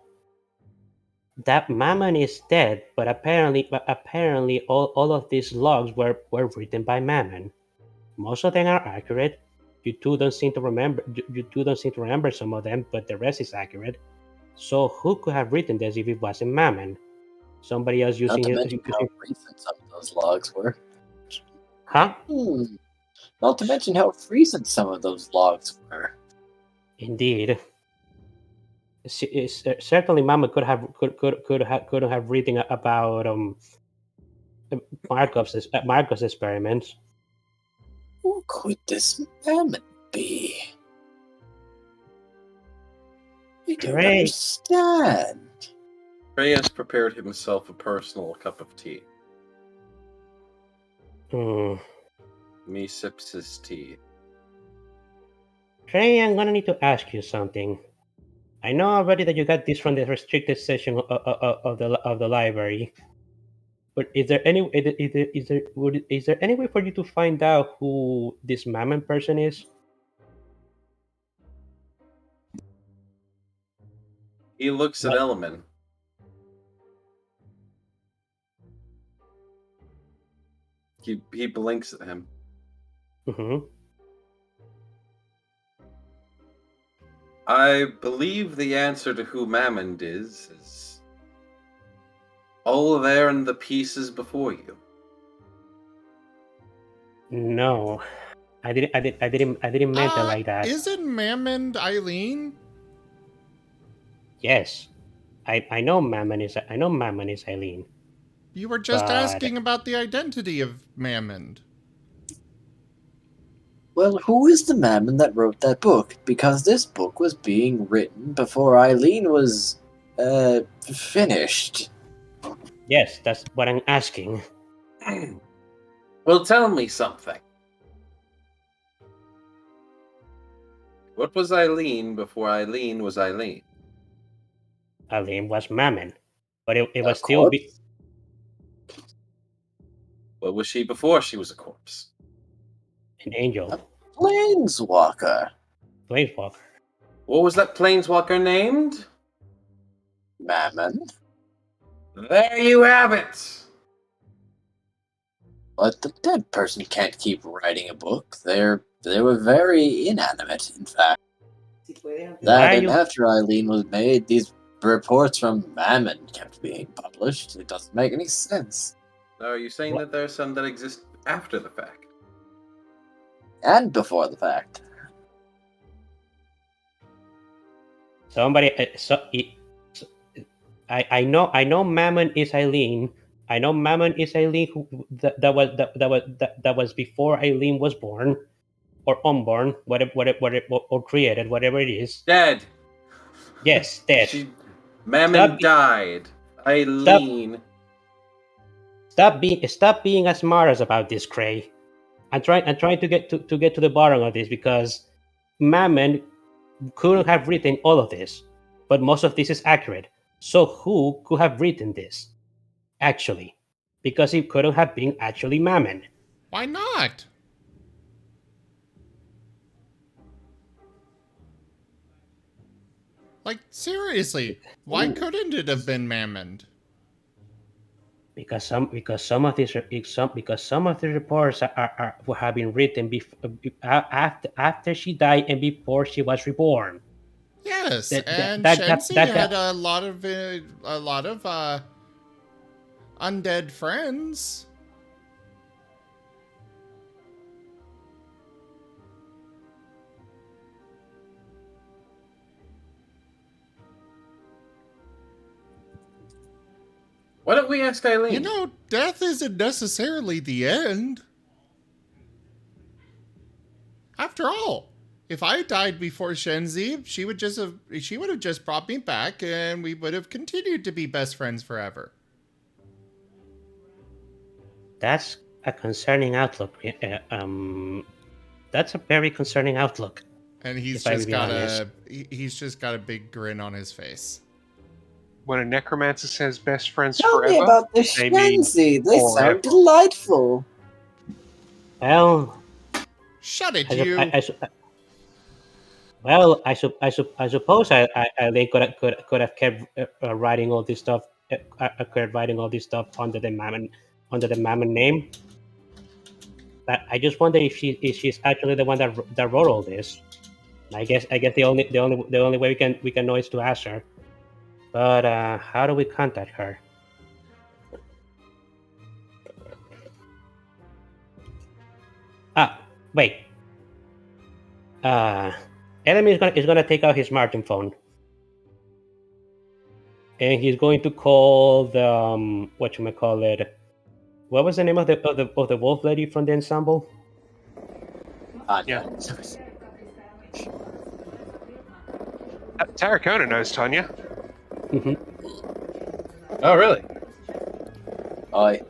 That Mammon is dead, but apparently all of these logs were written by Mammon. Most of them are accurate. You two don't seem to remember some of them, but the rest is accurate. So who could have written this if it wasn't Mammon? Somebody else Not using to it mention how recent some of those logs were. Huh? Not to mention how recent some of those logs were. Indeed. Certainly Mammon could have written about Markov's experiments. Who could this Mammon be? I don't Great. understand. Kray has prepared himself a personal cup of tea. Me sips his tea. Trey, I'm gonna need to ask you something. I know already that you got this from the restricted section of the library, but is there any way for you to find out who this Mammon person is? He looks at What? Elman. He blinks at him. Mm-hmm. I believe the answer to who Mammon is all there in the pieces before you. No, I didn't mean it like that. Isn't Mammon Eileen? Yes, I know Mammon is Eileen. You were just But asking about the identity of Mammon. Well, who is the Mammon that wrote that book? Because this book was being written before Eileen was, finished. yes, that's what I'm asking. Well, tell me something. What was Eileen before Eileen was Eileen? Eileen was Mammon, but it was A still corpse? What was she before she was a corpse? an angel, A planeswalker. planeswalker. What was that planeswalker named? Mammon. There you have it! But the dead person can't keep writing a book. They were very inanimate, in fact. That and after Eileen was made, these reports from Mammon kept being published. It doesn't make any sense. Now, are you saying that there are some that exist after the fact? And before the fact. Somebody, I know Mammon is Eileen. I know Mammon is Eileen. That was before Eileen was born, or unborn, whatever, or created, whatever it is. Dead. Yes, dead. Mammon Stop- died. Eileen. Stop being as smart about this, Cray. I'm trying to get to the bottom of this because Mammon couldn't have written all of this, but most of this is accurate. So who could have written this? Actually, because it couldn't have been actually Mammon. Why not? Like, seriously, why couldn't it have been Mammon? Because some of these reports have been written after she died and before she was reborn. Yes, That and that that Shensi that, had that, a lot of undead friends. Why don't we ask Eileen? You know, death isn't necessarily the end. After all, if I died before Shenzi, she would have just brought me back and we would have continued to be best friends forever. that's a concerning outlook. That's a very concerning outlook. And he's If I just be got honest. he's just got a big grin on his face. When a necromancer says best friends Tell forever, me about the they mean Shenzi. They forever. sound delightful. Well, Shut it, I, sup- you! I, I, su- well, I suppose they could have kept writing all this stuff, kept writing all this stuff under the Mammon name. But I just wonder if she's actually the one that wrote all this. I guess the only way we can know is to ask her. But how do we contact her? Ah, wait. Enemy is gonna take out his Marten phone, and he's going to call the whatchamacallit. What was the name of the wolf lady from the ensemble? Anya. Tarracona knows Tanya. Mm-hmm. Oh, really? Oi.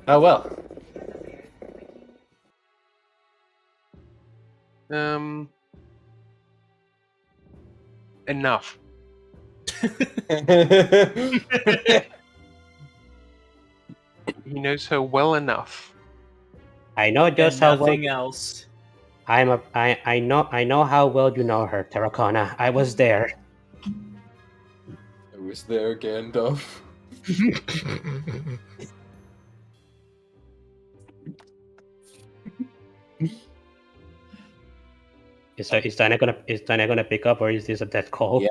Oh, well. Enough. He knows her well enough. I know just And how well. nothing else. I know how well you know her, Terracona. I was there. I was there, Gandalf. Is Tanya gonna pick up, or is this a death call? Yeah.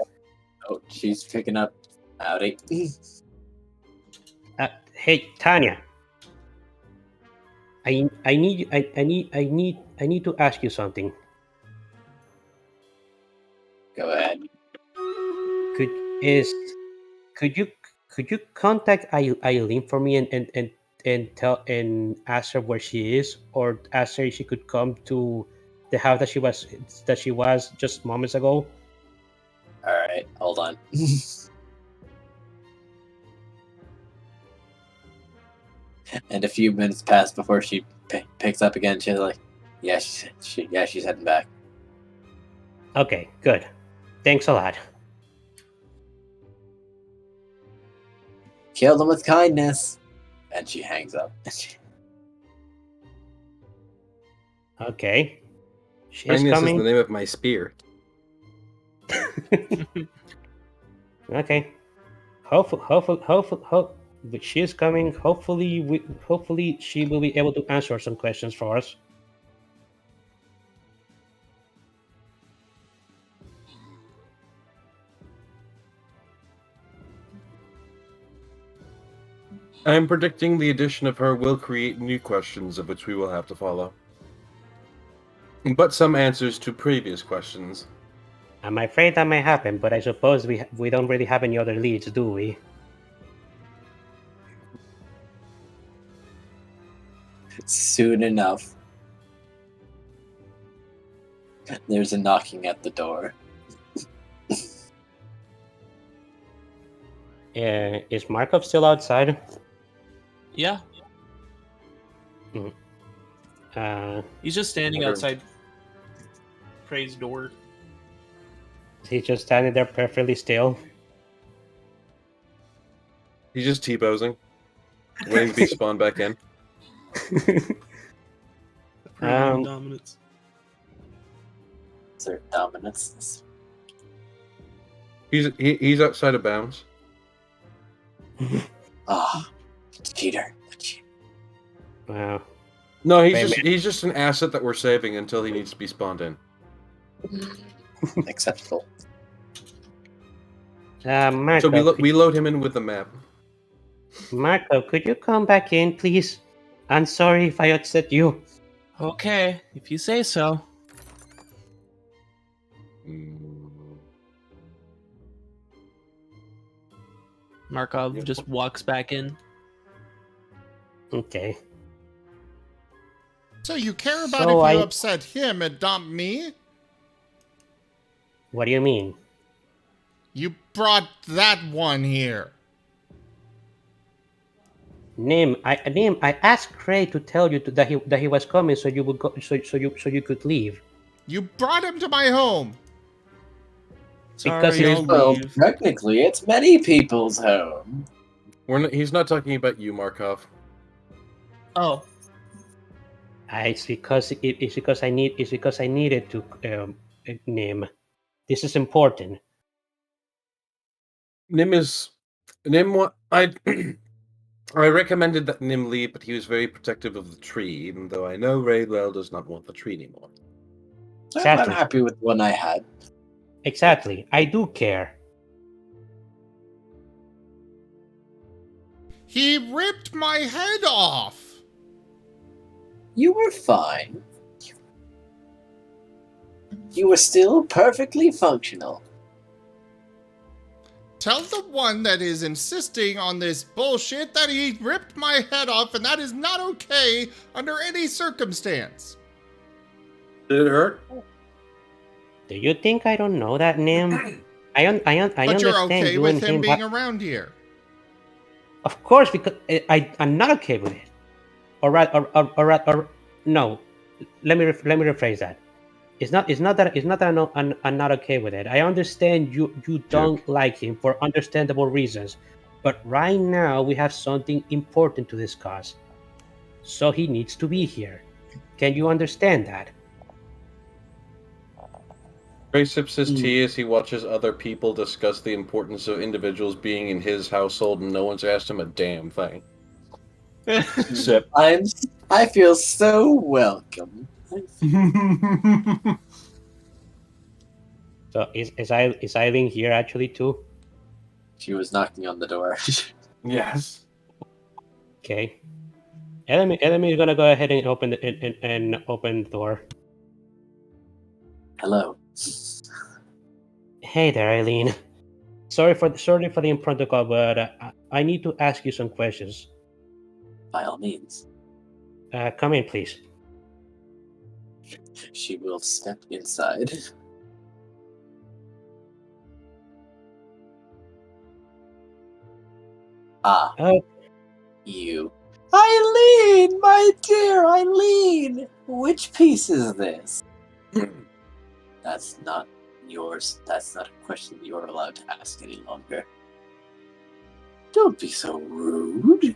Oh, she's picking up. Howdy. Hey, Tanya. I need to ask you something. Go ahead. Could you contact Eileen for me and ask her where she is, or ask her if she could come to the house that she was just moments ago? Alright, hold on. And a few minutes pass before she picks up again. She's like, "Yeah, she's heading back." Okay, good. Thanks a lot. Kill them with kindness. And she hangs up. Okay. She's Kindness coming. is the name of my spear. Okay. But she's coming. Hopefully she will be able to answer some questions for us. I am predicting the addition of her will create new questions of which we will have to follow. But some answers to previous questions. I'm afraid that may happen, but I suppose we don't really have any other leads, do we? Soon enough. There's a knocking at the door. Is Markov still outside? Yeah, He's he's just standing Okay. outside Prey's door. just standing there perfectly still. He's just T-posing, waiting to be spawned back in. Proving dominance. Is there dominance? He's outside of bounds. Ah, cheater. Wow. No, Wait a he's just an asset that we're saving until he needs to be spawned in. Acceptable. Markov, So we load him in with the map. Markov, could you come back in, please? I'm sorry if I upset you. Okay, if you say so. Markov Yeah. just walks back in. Okay. So you care about So if you I- upset him and not me? What do you mean? You brought that one here. Nim, I asked Cray to tell you that he was coming, so you would go, so you could leave. You brought him to my home. Because Sorry, he- I'll Well, leave. technically, it's many people's home. He's not talking about you, Markov. Oh, It's because I needed to Nim. This is important. I I recommended that Nim leave, but he was very protective of the tree, even though I know Raywell does not want the tree anymore. I'm Exactly. happy with the one I had. Exactly. I do care. He ripped my head off. You were fine. You were still perfectly functional. Tell the one that is insisting on this bullshit that he ripped my head off, and that is not okay under any circumstance. Did it hurt? Do you think I don't know that, Nim? I But understand you're okay you with and him being around here. Of course, because I'm not okay with it. Or no. Let me rephrase that. It's not that I'm not okay with it. I understand you don't like him for understandable reasons, but right now we have something important to discuss. So he needs to be here. Can you understand that? Ray sips his tea as he watches other people discuss the importance of individuals being in his household, and no one's asked him a damn thing. Sip. I feel so welcome. So is Eileen here actually too? She was knocking on the door. Yes. Okay. Enemy is gonna go ahead and open the door. Hello. Hey there, Eileen. Sorry for the impromptu call, but I need to ask you some questions. By all means. Come in, please. She will step inside. Ah, Oh, you. Eileen, my dear Eileen! Which piece is this? That's not yours. That's not a question you're allowed to ask any longer. Don't be so rude.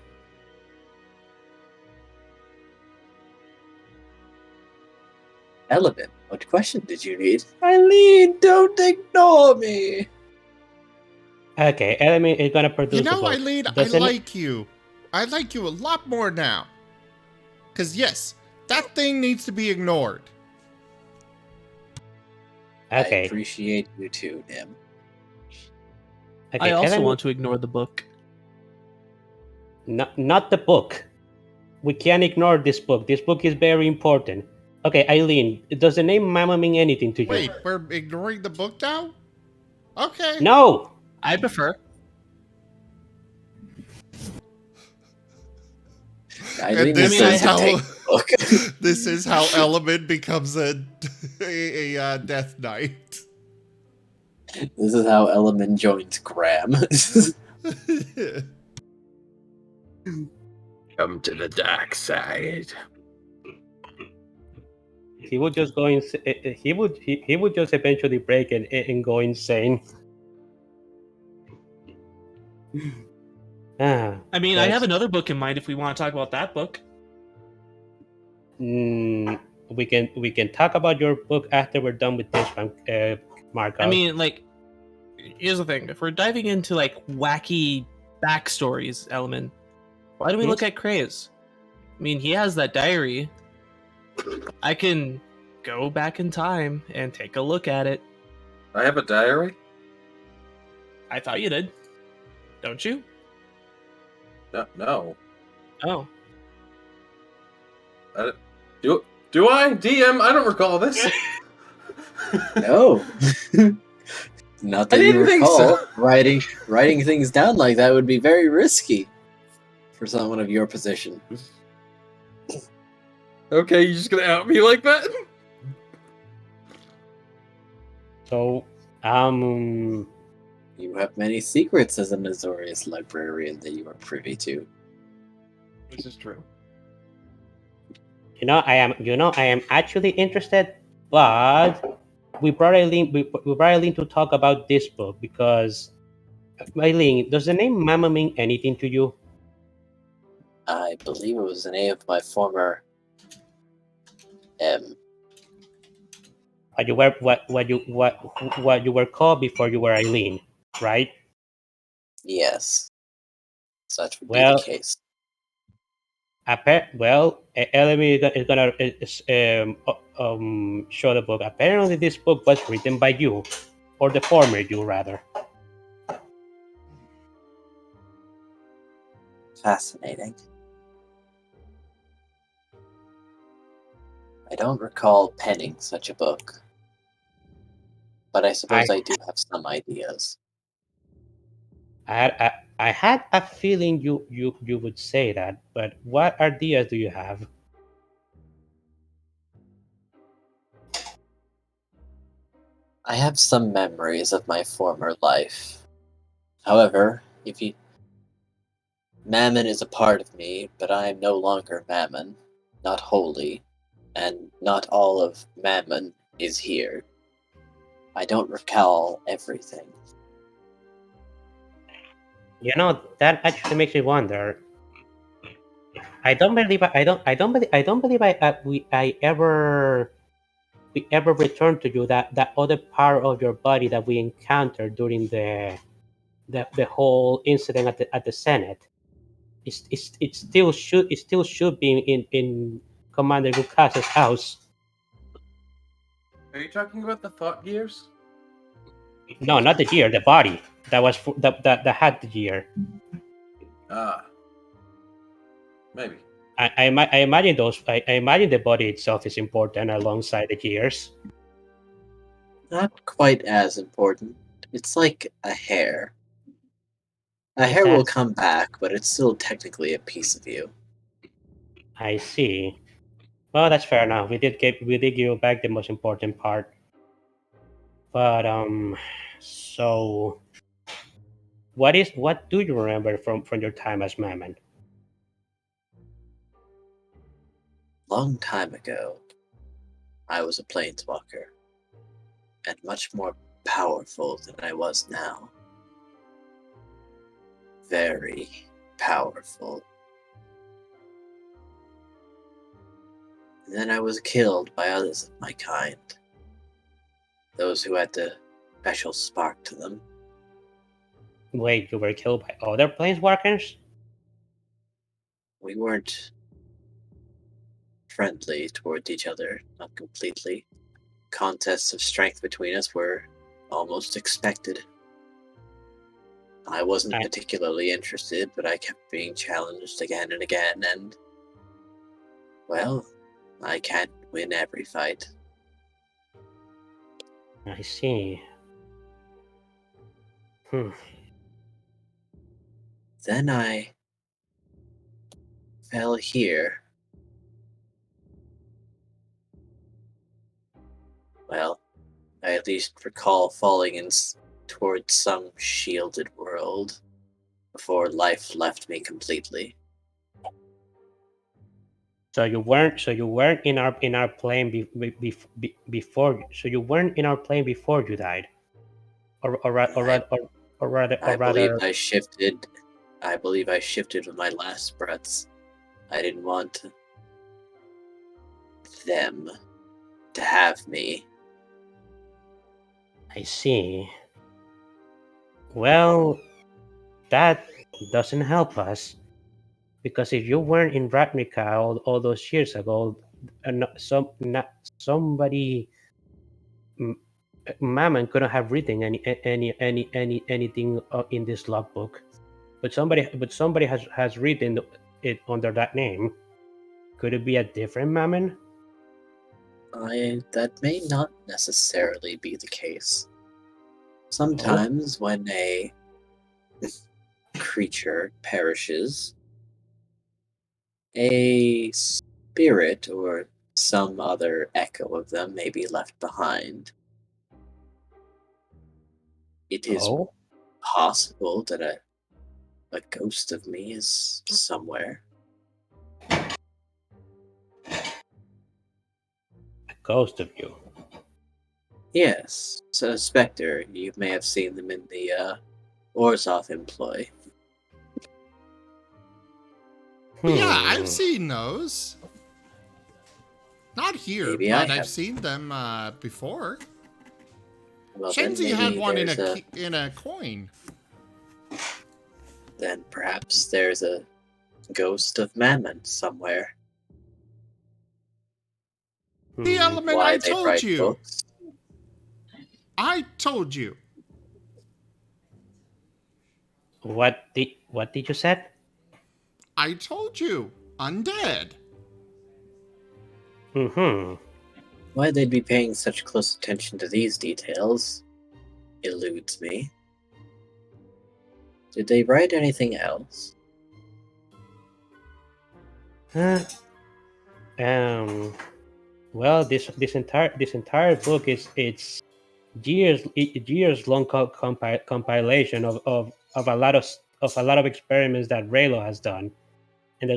Element, what question did you need? Eileen, don't ignore me! okay. Enemy is gonna produce You know, the book. Eileen, I Doesn't- like you. I like you a lot more now. Because, yes, that thing needs to be ignored. I Okay. appreciate you too, Nim. Okay. I also Enemy- want to ignore the book. Not the book. We can't ignore this book. This book is very important. Okay, Eileen, does the name Mama mean anything to you? Wait, we're ignoring the book now? Okay. No. I prefer. I think this this mean, is is a how take book. this is how Element becomes a Death Knight. This is how Element joins Graham. Come to the dark side. He would just go he would just eventually break and go insane. Ah, I mean, I have that's- another book in mind if we want to talk about that book. we can talk about your book after we're done with this one, Marco. I mean, like, here's the thing: if we're diving into like wacky backstories, Element, why do we look at Craze? I mean, he has that diary. I can go back in time and take a look at it. I have a diary? I thought you did, don't you? No. Oh, Do I? DM? I don't recall this. No. Not that I you didn't think recall. so. Writing things down like that would be very risky for someone of your position. Okay, you just gonna out me like that? So, You have many secrets as a notorious librarian that you are privy to. This is true. I am actually interested, but we brought Eileen to talk about this book because, Eileen, does the name Mama mean anything to you? I believe it was the name of my former What you were called before you were Eileen, right? yes. Such would be Well, the case. Elemi is gonna show the book. Apparently, this book was written by you, or the former you, rather. Fascinating. I don't recall penning such a book, but I suppose I do have some ideas. I had a feeling you would say that, but what ideas do you have? I have some memories of my former life. However, Mammon is a part of me, but I am no longer Mammon, not wholly, and not all of Mammon is here. I don't recall everything. That actually makes me wonder. I don't believe we ever returned to you that other part of your body that we encountered during the whole incident at the Senate. It still should be in Commander Lucas's house. Are you talking about the thought gears? No, not the gear, the body that was that had the gear. Ah. Maybe. I imagine those. I imagine the body itself is important alongside the gears. Not quite as important. It's like a hair. A Is hair will that- come back, but it's still technically a piece of you. I see. Well, that's fair enough. We did give you back the most important part. But so what do you remember from your time as Mammon? Long time ago, I was a planeswalker, and much more powerful than I was now. Very powerful. And then I was killed by others of my kind. Those who had the special spark to them. Wait, you were killed by other planeswalkers? We weren't friendly towards each other, not completely. Contests of strength between us were almost expected. I wasn't particularly interested, but I kept being challenged again and again, and well, I can't win every fight. I see. Then I fell here. Well, I at least recall falling towards some shielded world before life left me completely. So you weren't in our plane before. So you weren't in our plane before you died, or rather. I believe I shifted with my last breaths. I didn't want them to have me. I see. Well, that doesn't help us, because if you weren't in Ravnica all those years ago, somebody, Mammon couldn't have written anything in this logbook, but somebody has written it under that name. Could it be a different Mammon? That may not necessarily be the case. Sometimes when a creature perishes, a spirit or some other echo of them may be left behind. It is possible that a ghost of me is somewhere. A ghost of you? Yes, so a specter. You may have seen them in the Orzhov employ. Yeah, I've seen those. Not here, Maybe but I I've have. seen them before. Well, Shenzi then had maybe one there's in a coin. Then perhaps there's a ghost of Mammon somewhere. The element Why I they told write you. books? I told you. What did you say? I told you. Undead. Why they'd be paying such close attention to these details eludes me. Did they write anything else? Well, this entire book it's years long compilation of a lot of experiments that Raylo has done, and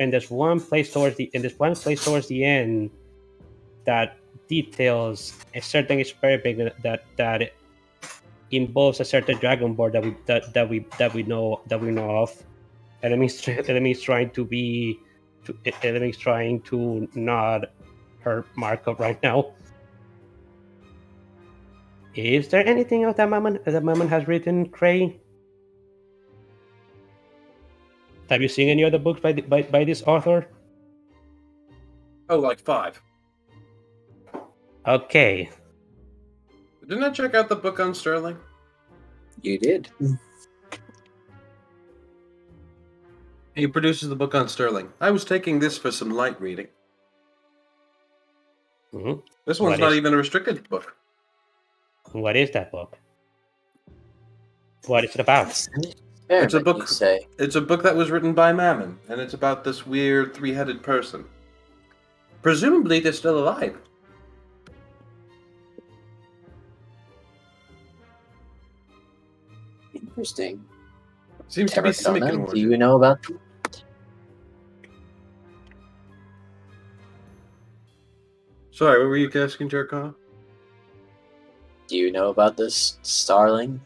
there's one place towards the end that details a certain experiment that involves a certain dragon board that we know of. Enemies trying to nod her markup right now. Is there anything else that Mammon has written, Cray? Have you seen any other books by this author? Oh, like 5. Okay. Didn't I check out the book on Sterling? You did. He produces the book on Sterling. I was taking this for some light reading. Mm-hmm. This one's not even a restricted book. What is that book? What is it about? It's a book. It's a book that was written by Mammon, and it's about this weird 3-headed person. Presumably, they're still alive. Interesting. Seems to be Terracona, do you know about them? Sorry, what were you asking, Terracona? Do you know about this starling?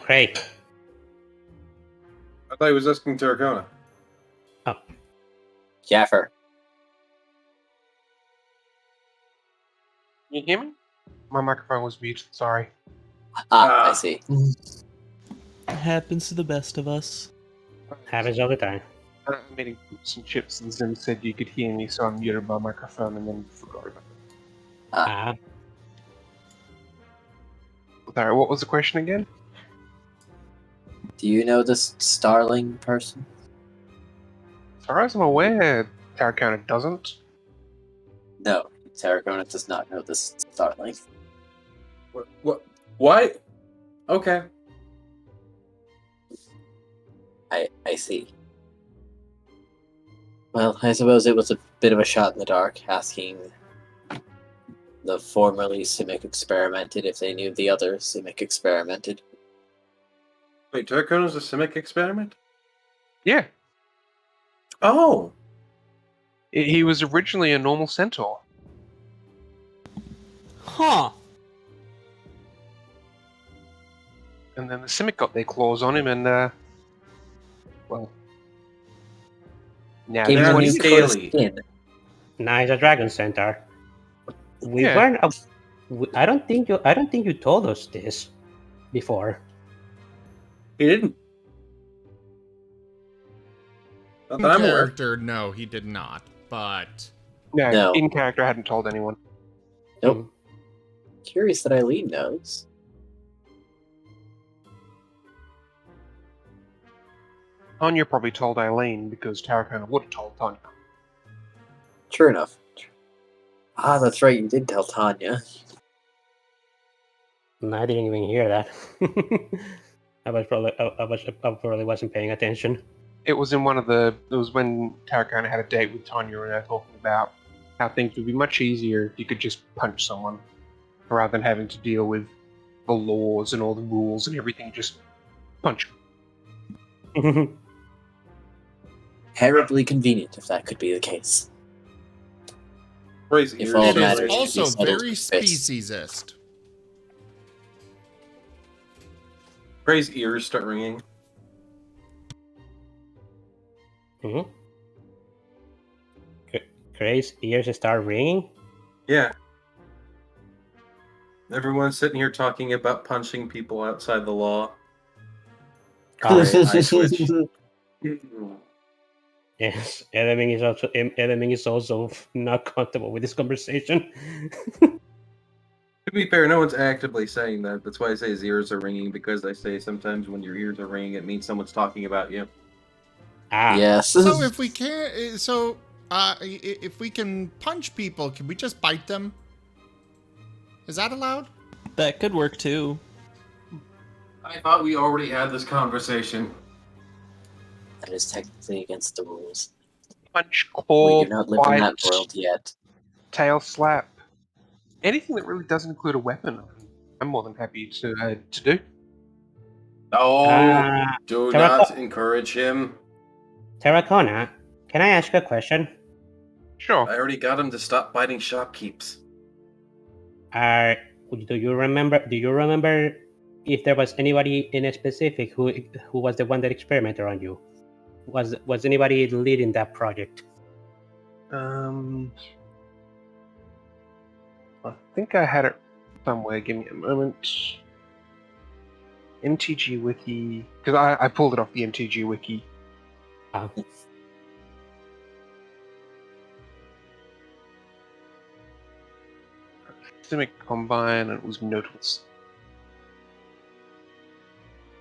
Craig. I thought he was asking Terracona. Oh. Jaffer. Can you hear me? My microphone was muted, sorry. I see. It happens to the best of us. Happens all the time. I'm eating some chips and Zim said you could hear me, so I muted my microphone and then forgot about it. Sorry, what was the question again? Do you know this starling person? As far as I'm aware, Terracona doesn't. No, Tarragona does not know this starling. What? What? Okay. I see. Well, I suppose it was a bit of a shot in the dark, asking the formerly Simic experimented if they knew the other Simic experimented. Wait, Tarracona's a Simic experiment? Yeah, Oh! he was originally a normal centaur. Huh. And then the Simic got their claws on him, and well, now Gave he's him a what new he is. coat of scaly. skin. Nah, he's a dragon centaur. We Yeah. weren't. I don't think you told us this before. He didn't. Not In that I'm aware. character, no, he did not. But No, No. in character, I hadn't told anyone. Nope. Curious that Eileen knows. Tanya probably told Eileen because Tarracona would have told Tanya. True enough. Ah, that's right, you did tell Tanya. No, I didn't even hear that. I probably wasn't paying attention. It was in one of the. It was when Tarracona had a date with Tanya, and they were talking about how things would be much easier if you could just punch someone rather than having to deal with the laws and all the rules and everything. Just punch 'em. Terribly convenient if that could be the case. Crazy. If all it matters is should be also settled very with fists. speciesist. Ray's ears start ringing. Mm-hmm. Gray's ears start ringing. Yeah. Everyone's sitting here talking about punching people outside the law. Alright, I switch. Yes, Edelming is also not comfortable with this conversation. To be fair, no one's actively saying that. That's why I say his ears are ringing, because I say sometimes when your ears are ringing, it means someone's talking about you. Ah, Yes. So if we can't, if we can punch people, can we just bite them? Is that allowed? That could work too. I thought we already had this conversation. That is technically against the rules. Punch, We claw, do not live in bite, that world yet. tail slap. Anything that really doesn't include a weapon, I'm more than happy to do. No, do not Terraco- encourage him. Terracona, can I ask you a question? Sure. I already got him to stop biting shopkeeps. Do you remember if there was anybody in a specific who was the one that experimented on you? Was anybody leading that project? I think I had it somewhere. Give me a moment. MTG Wiki, because I pulled it off the MTG Wiki. Ah. Simic Combine, and it was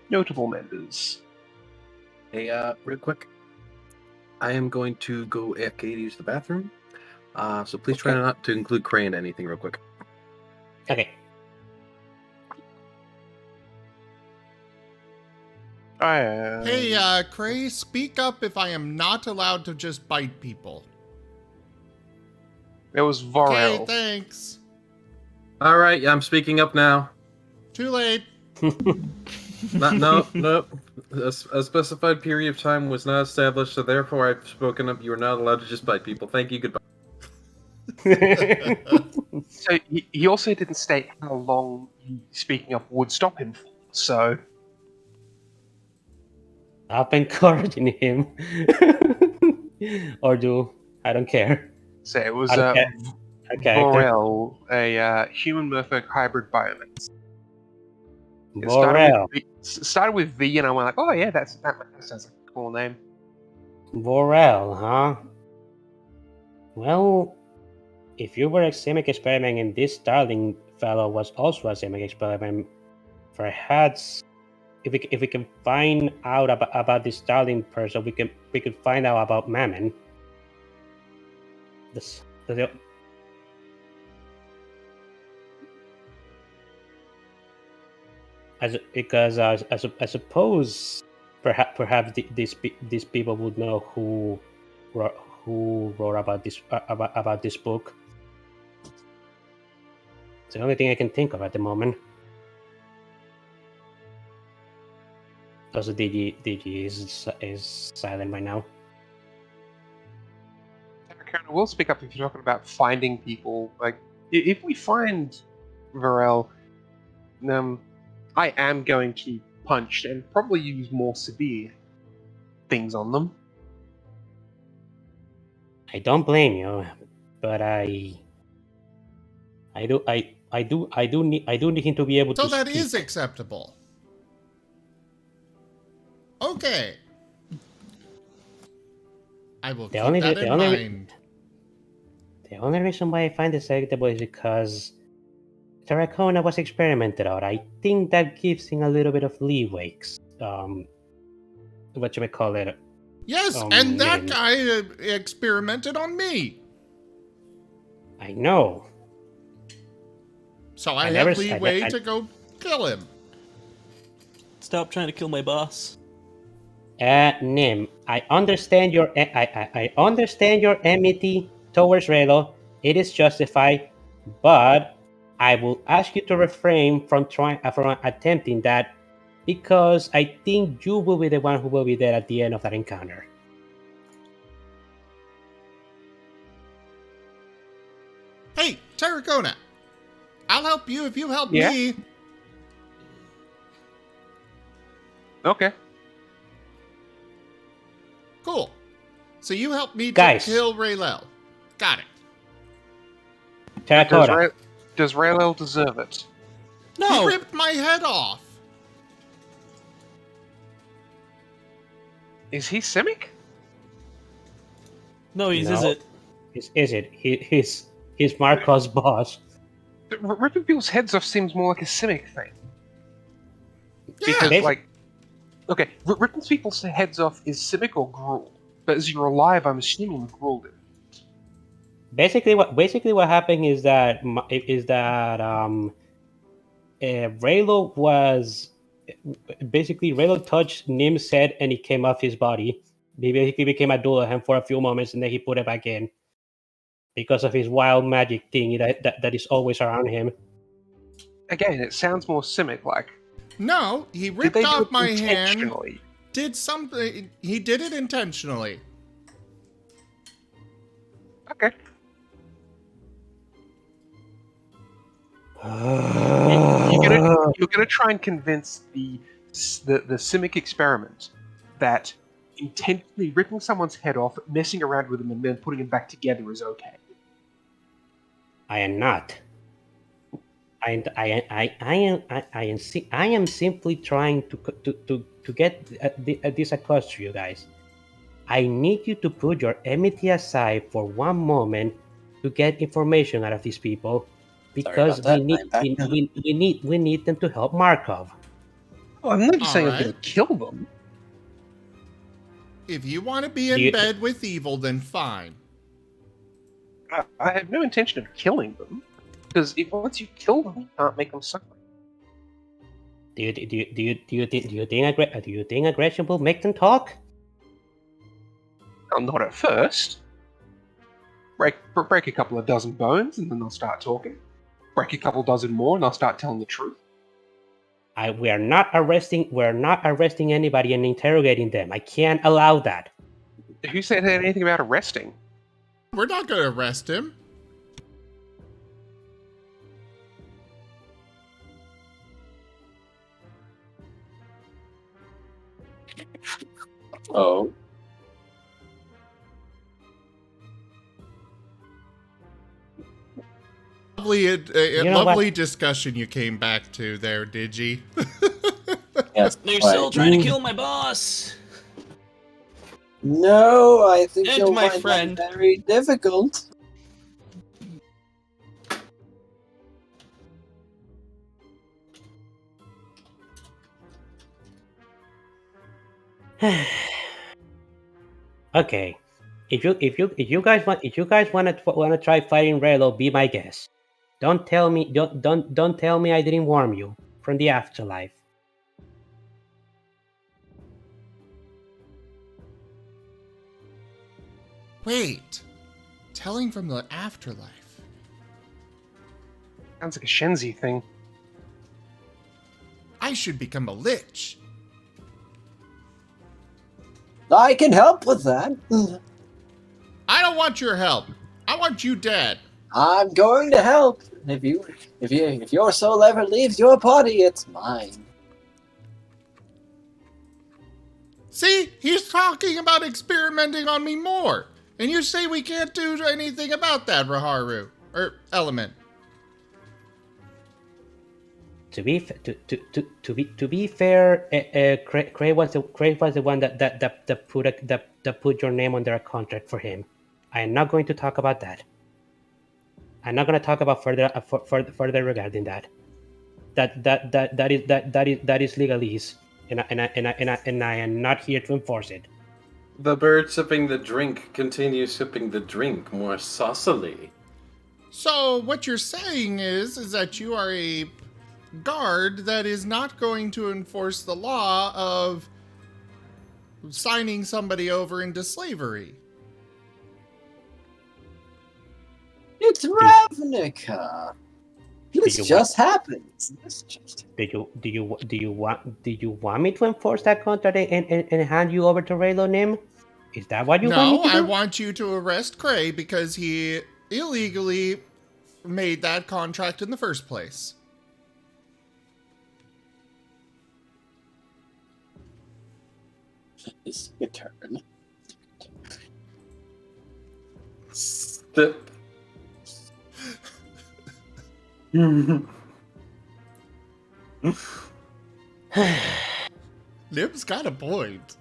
notable members. Hey, real quick. I am going to go AFK to use the bathroom. So please try Okay. not to include Cray in anything real quick. Okay. Hey, Cray, speak up if I am not allowed to just bite people. There was Okay, Vorel. thanks. Alright, yeah, I'm speaking up now. Too late. No. A specified period of time was not established, so therefore I've spoken up. You are not allowed to just bite people. Thank you, goodbye. So he also didn't state how long speaking up would stop him for. So Stop encouraging him. Or I don't care. So it was Okay. Vorel, a human merfolk hybrid biomix. It Vorel. started with V, and I went like, oh yeah, that sounds like a cool name. Vorel, huh? Well, if you were a Simic experiment and this Starling fellow was also a Simic experiment, perhaps if we can find out about this Starling person, we could find out about Mammon. because I suppose perhaps these people would know who wrote about this book. It's the only thing I can think of at the moment. Also, DG is silent right now. Karen, we'll speak up if you're talking about finding people. Like, if we find Varel, I am going to punch and probably use more severe things on them. I don't blame you, but I do need him to be able to. So that speak. is acceptable. Okay. I will keep that in mind. The only reason why I find this acceptable is because Terracona was experimented on. I think that gives him a little bit of leeway. What you may call it. Yes, and that guy experimented on me. I know. So I have leeway to go kill him. Stop trying to kill my boss. Nim, I understand your enmity towards Relo. It is justified, but I will ask you to refrain from attempting that, because I think you will be the one who will be there at the end of that encounter. Hey, Terracona, I'll help you if you help me. Okay. Cool. So you help me to Guys. kill Raylel. Got it. Terracona. Does Raylel deserve it? No! He ripped my head off. Is he Simic? No, he's No. isn't. He's Marco's boss. Ripping people's heads off seems more like a Simic thing. Yeah. Because, okay, ripping people's heads off is Simic or Gruul. But as you're alive, I'm assuming Gruul did. Basically, what happened is that Raylo was basically Raylo touched Nim's head and he came off his body. He basically became a Dullahan for a few moments and then he put it back in because of his wild magic thing that is always around him. Again, it sounds more Simic-like. No, he Did ripped they do off it my hand. intentionally? Did something. He did it intentionally. Okay. You're gonna try and convince the Simic experiment that intentionally ripping someone's head off, messing around with them, and then putting them back together is okay. I am not. I am simply trying to get this across to you guys. I need you to put your enmity aside for one moment to get information out of these people, because we need them to help Markov. Oh, I'm not just saying I'm Alright. gonna kill them. If you want to be in bed with evil, then fine. I have no intention of killing them, because once you kill them, you can't make them suffer. Do you think aggression will make them talk? Not at first. Break a couple of dozen bones, and then they'll start talking. Break a couple dozen more, and they'll start telling the truth. We are not arresting anybody and interrogating them. I can't allow that. Who said anything about arresting? We're not going to arrest him. Oh. Lovely discussion you came back to there, Digi. Yes. They're still trying to kill my boss. No, I think And you'll my find friend. that very difficult. Okay, if you guys want to try fighting Relo, be my guest. Don't tell me I didn't warn you from the afterlife. Wait. Telling from the afterlife. Sounds like a Shenzi thing. I should become a lich. I can help with that. I don't want your help. I want you dead. I'm going to help. If your soul ever leaves your body, it's mine. See, he's talking about experimenting on me more. And you say we can't do anything about that, Raharu. Or Element. To be fair, Cray was the one that put your name under a contract for him. I am not going to talk about that. I'm not going to talk about further regarding that. That is legalese, and I am not here to enforce it. The bird sipping the drink continues sipping the drink more saucily. So what you're saying is that you are a guard that is not going to enforce the law of signing somebody over into slavery. It's Ravnica. This just happens. Do you want me to enforce that contract and hand you over to Raylo Nim? Is that what you want me to do? No, I want you to arrest Cray because he illegally made that contract in the first place. It's your turn. Sip. Nim's got a point.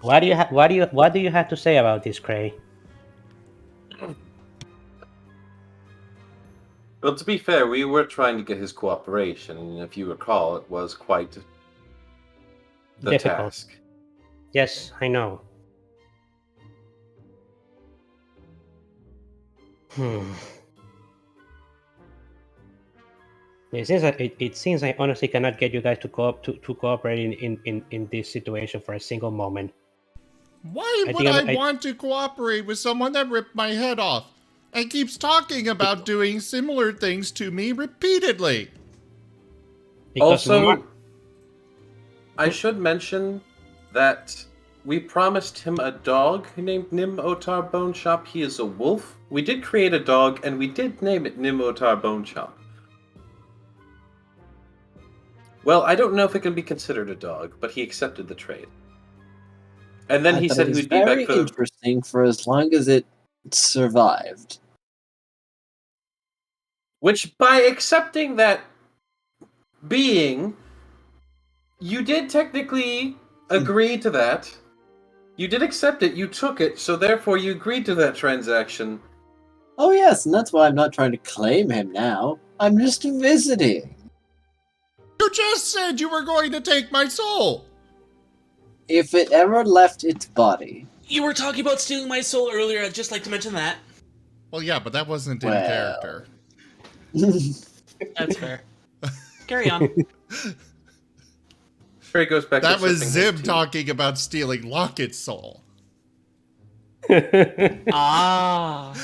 What do you have to say about this, Cray? Well, to be fair, we were trying to get his cooperation, and if you recall, it was quite the difficult task. Yes, I know. It seems I honestly cannot get you guys to cooperate in this situation for a single moment. Why would I want to cooperate with someone that ripped my head off and keeps talking about doing similar things to me repeatedly? Also, I should mention that we promised him a dog named Nim Otar Bone Shop. He is a wolf. We did create a dog, and we did name it Nim Otar Bone Shop. Well, I don't know if it can be considered a dog, but he accepted the trade. And then he said he would be back for... Very interesting for as long as it survived. Which, by accepting that being, you did technically agree to that. You did accept it, you took it, so therefore you agreed to that transaction. Oh yes, and that's why I'm not trying to claim him now. I'm just visiting. You just said you were going to take my soul! If it ever left its body. You were talking about stealing my soul earlier, I'd just like to mention that. Well, yeah, but that wasn't in character. That's fair. Carry on. Trey goes back that to was Zib talking about stealing Locket's soul. Ah.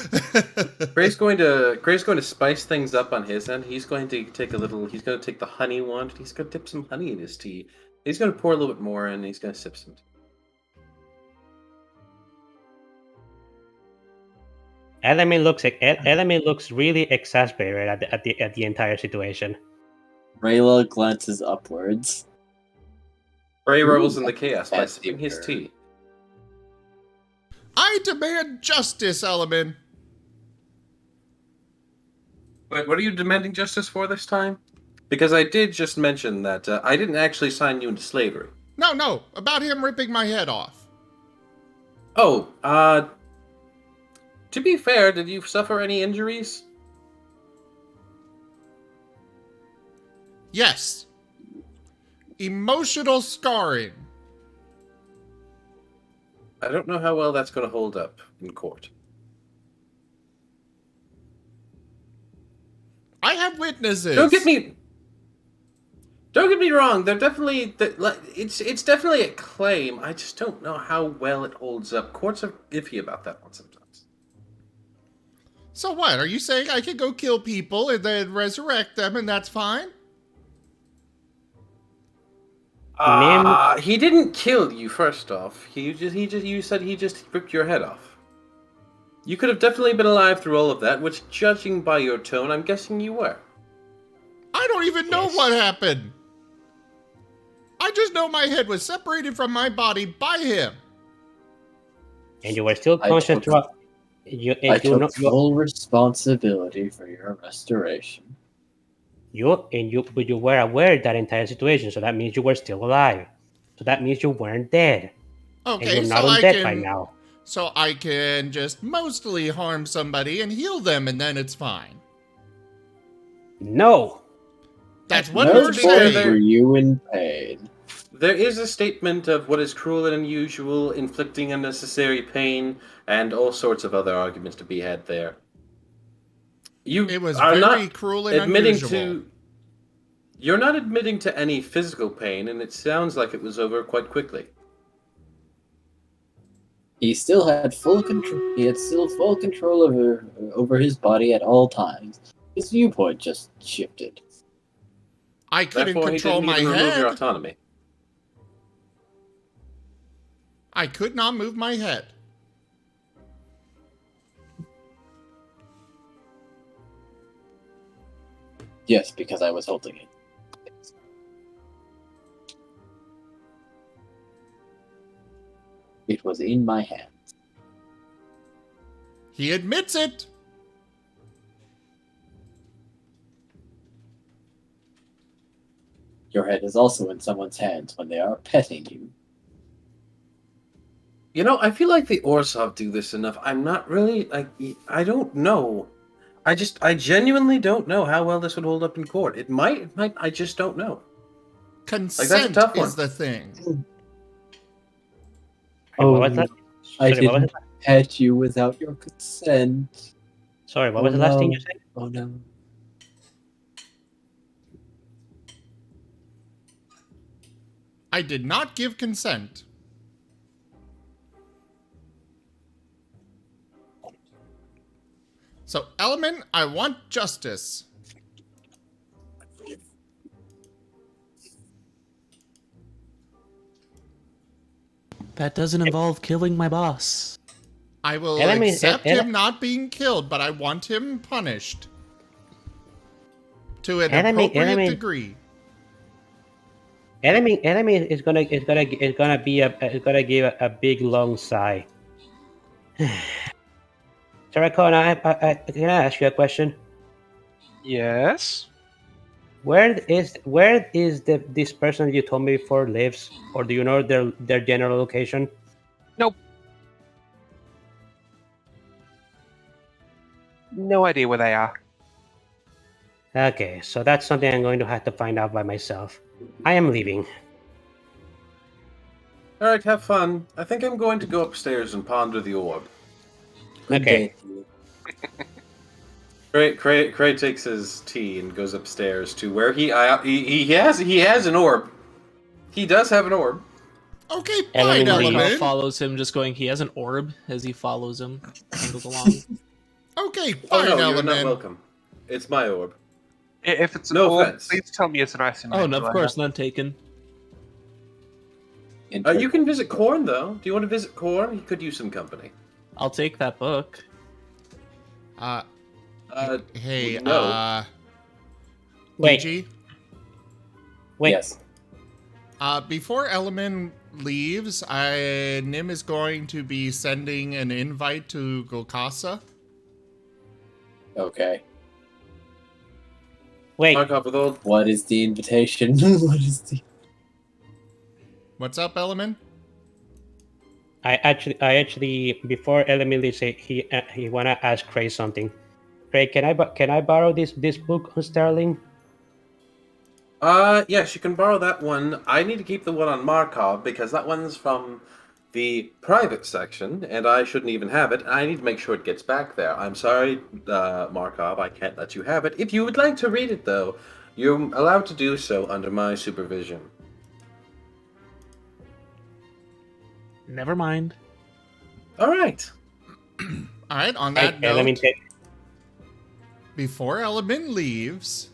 Gray's going to spice things up on his end. He's going to take the honey wand. He's going to dip some honey in his tea. He's going to pour a little bit more in, and he's going to sip some tea. Element looks really exasperated at the entire situation. Rayla glances upwards. Ray revels in the chaos by sipping his tea. I demand justice, Element. Wait, what are you demanding justice for this time? Because I did just mention that I didn't actually sign you into slavery. No, about him ripping my head off. Oh, to be fair, did you suffer any injuries? Yes. Emotional scarring. I don't know how well that's going to hold up in court. I have witnesses. Don't get me... Don't get me wrong. They're definitely it's definitely a claim. I just don't know how well it holds up. Courts are iffy about that one sometimes. So what? Are you saying I could go kill people and then resurrect them and that's fine? He didn't kill you. First off, you said he just ripped your head off. You could have definitely been alive through all of that, which, judging by your tone, I'm guessing you were. I don't even know what happened. I just know my head was separated from my body by him. And you were still conscious throughout. I took full responsibility for your restoration. But you were aware of that entire situation, so that means you were still alive. So that means you weren't dead. Okay, and you're so not undead by now. So I can just mostly harm somebody and heal them, and then it's fine. No. That's what no you're saying. for you in pain. There is a statement of what is cruel and unusual, inflicting unnecessary pain, and all sorts of other arguments to be had there. It was very cruel and unusual. You're not admitting to any physical pain, and it sounds like it was over quite quickly. He still had full control. He had still full control over his body at all times. His viewpoint just shifted. I couldn't Therefore, control my remove your head. autonomy. I could not move my head. Yes, because I was holding it. It was in my hands. He admits it. Your head is also in someone's hands when they are petting you. You know, I feel like the Orsov do this enough. I'm not really, I don't know. I genuinely don't know how well this would hold up in court. It might, I just don't know. Consent that's a tough one. is the thing. Oh, I didn't pet you without your consent. Sorry, what was the last thing you said? Oh no. I did not give consent. So, Element, I want justice. That doesn't involve killing my boss. I will accept him not being killed, but I want him punished. To an appropriate degree. Enemy is gonna give a big long sigh. Sarakona, can I ask you a question? Yes. Where is this person you told me before lives, or do you know their general location? Nope. No idea where they are. Okay, so that's something I'm going to have to find out by myself. I am leaving. Alright, have fun. I think I'm going to go upstairs and ponder the orb. Okay. Cray takes his tea and goes upstairs to where he has an orb. He does have an orb. Okay, fine, Element. Follows him, just going, he has an orb as he follows him and goes along. Okay, fine, Element. You're not welcome. It's my orb. If it's an No orb, offense. please tell me it's an ice. Oh, no, of course, none taken. You can visit Korn, though. Do you want to visit Korn? He could use some company. I'll take that book. Hey, no. Wait. PG? Wait. Yes. Before Element leaves, Nim is going to be sending an invite to Gokasa. Okay. Wait. What is the invitation? What's up, Element? I actually before Element leaves, he wanna ask Cray something. Cray, can I borrow this book on Sterling? Yes, you can borrow that one. I need to keep the one on Markov because that one's from the private section, and I shouldn't even have it. I need to make sure it gets back there. I'm sorry, Markov, I can't let you have it. If you would like to read it, though, You're allowed to do so under my supervision. Never mind. All right. All right, on that Let me note, take. before Element leaves,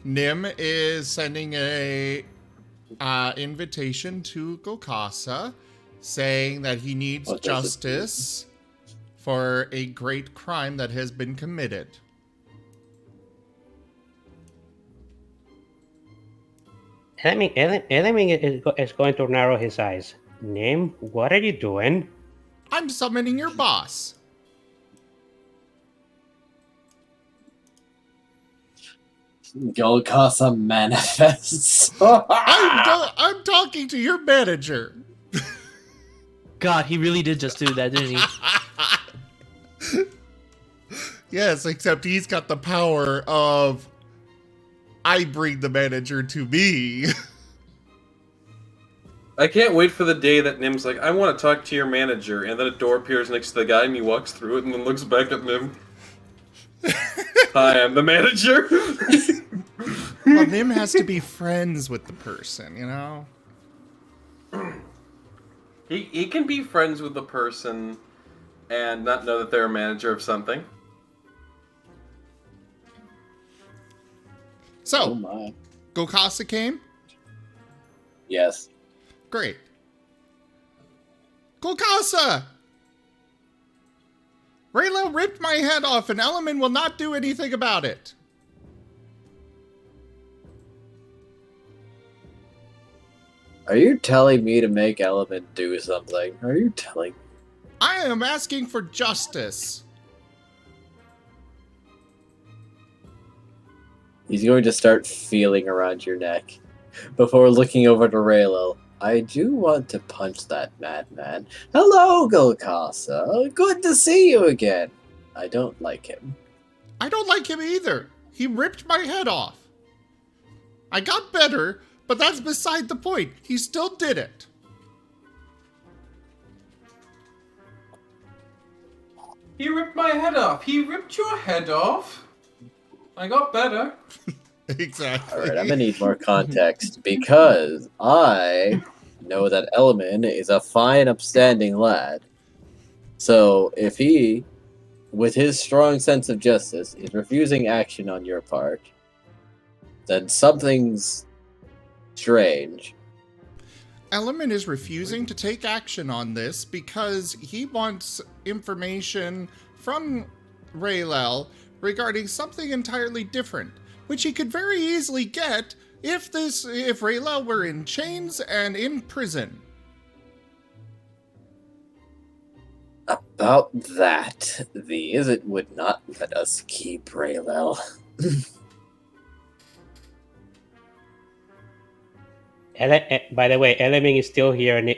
Nim is sending a invitation to Gokasa, saying that he needs What does it justice for a great crime that has been committed. Element is going to narrow his eyes. Nim, what are you doing? I'm summoning your boss. Golgotha manifests. I'm talking to your manager. God, he really did just do that, didn't he? Yes, except he's got the power of I bring the manager to me. I can't wait for the day that Nim's like, I want to talk to your manager, and then a door appears next to the guy, and he walks through it, and then looks back at Nim. Hi, I'm the manager. Well, Nim has to be friends with the person, you know? He can be friends with the person and not know that they're a manager of something. So, Oh my. Gokasa came? Yes. Great. Gokasa! Raylo ripped my head off and Element will not do anything about it. Are you telling me to make Element do something? Are you telling? I am asking for justice. He's going to start feeling around your neck before looking over to Raylo. I do want to punch that madman. Hello, Golgotha. Good to see you again. I don't like him. I don't like him either. He ripped my head off. I got better, but that's beside the point. He still did it. He ripped my head off. He ripped your head off. I got better. Exactly. Alright, I'm gonna need more context because I know that Element is a fine, upstanding lad. So if he, with his strong sense of justice, is refusing action on your part, then something's strange. Element is refusing to take action on this because he wants information from Raylel regarding something entirely different, which he could very easily get if Raylel were in chains and in prison. About that, the Izzet would not let us keep Raylel. By the way, Element is still here and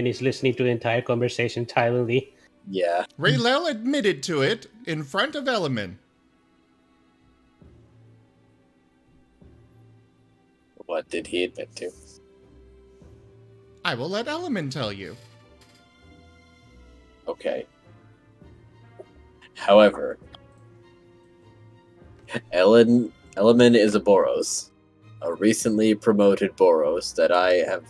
is listening to the entire conversation silently. Yeah. Raylel admitted to it in front of Element. What did he admit to? I will let Element tell you. Okay. However, Element is a Boros. A recently promoted Boros that I have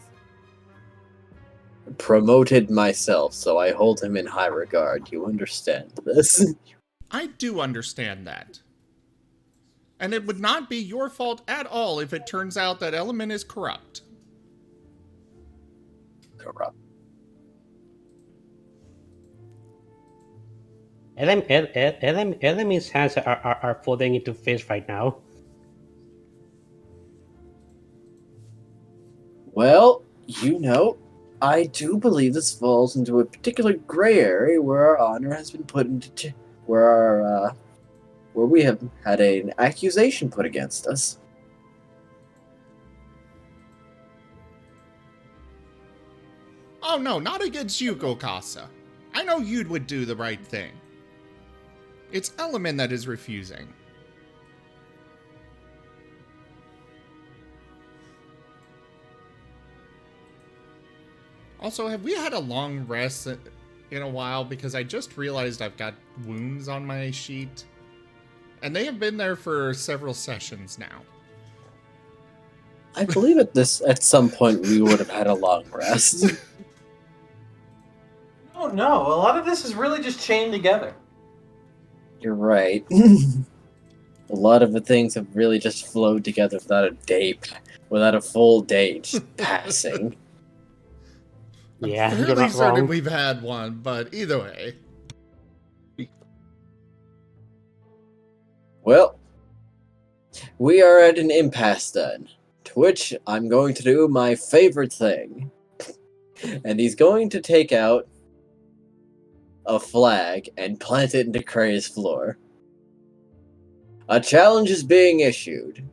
promoted myself, so I hold him in high regard. You understand this? I do understand that. And it would not be your fault at all if it turns out that Element is corrupt. Corrupt. Element's hands are folding into fist right now. Well, you know, I do believe this falls into a particular gray area where our honor has been put into where we have had an accusation put against us. Oh no, not against you, Gokasa. I know you would do the right thing. It's Element that is refusing. Also, have we had a long rest in a while? Because I just realized I've got wounds on my sheet. And they have been there for several sessions now. I believe at some point we would have had a long rest. Oh no, a lot of this is really just chained together. You're right. A lot of the things have really just flowed together without a full day just passing. Yeah, I'm you're fairly not certain wrong. we've had one, but either way. Well, we are at an impasse then, to which I'm going to do my favorite thing. And he's going to take out a flag and plant it into Cray's floor. A challenge is being issued.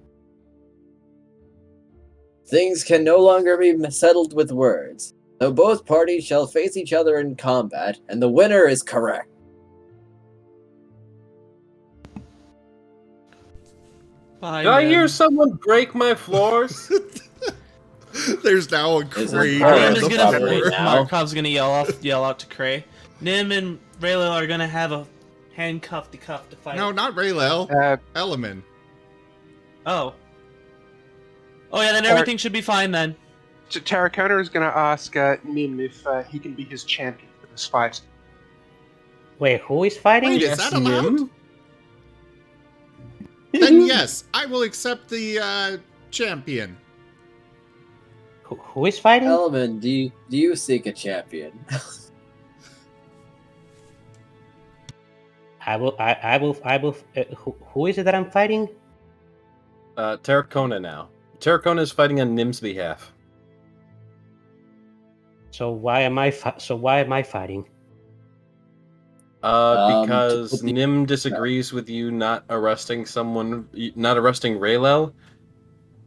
Things can no longer be settled with words, though both parties shall face each other in combat, and the winner is correct. Bye, Did I hear Nim. someone break my floors? There's now a Is it crane part Nim on is the gonna Probably floor. now. Markov's gonna yell out to Cray. Nim and Raylo are gonna have a handcuff to fight. No, not Raylel. Uh, Element. Oh. Oh yeah, then everything should be fine then. Tarracona is going to ask Nim if he can be his champion for this fight. Wait, who is fighting? Wait, is that allowed? Then yes, I will accept the champion. Who is fighting? Element, do you seek a champion? I will. Who is it that I'm fighting? Terracona now. Terracona is fighting on Nim's behalf. So why am I fighting? Because Nim disagrees with you not arresting Raylel.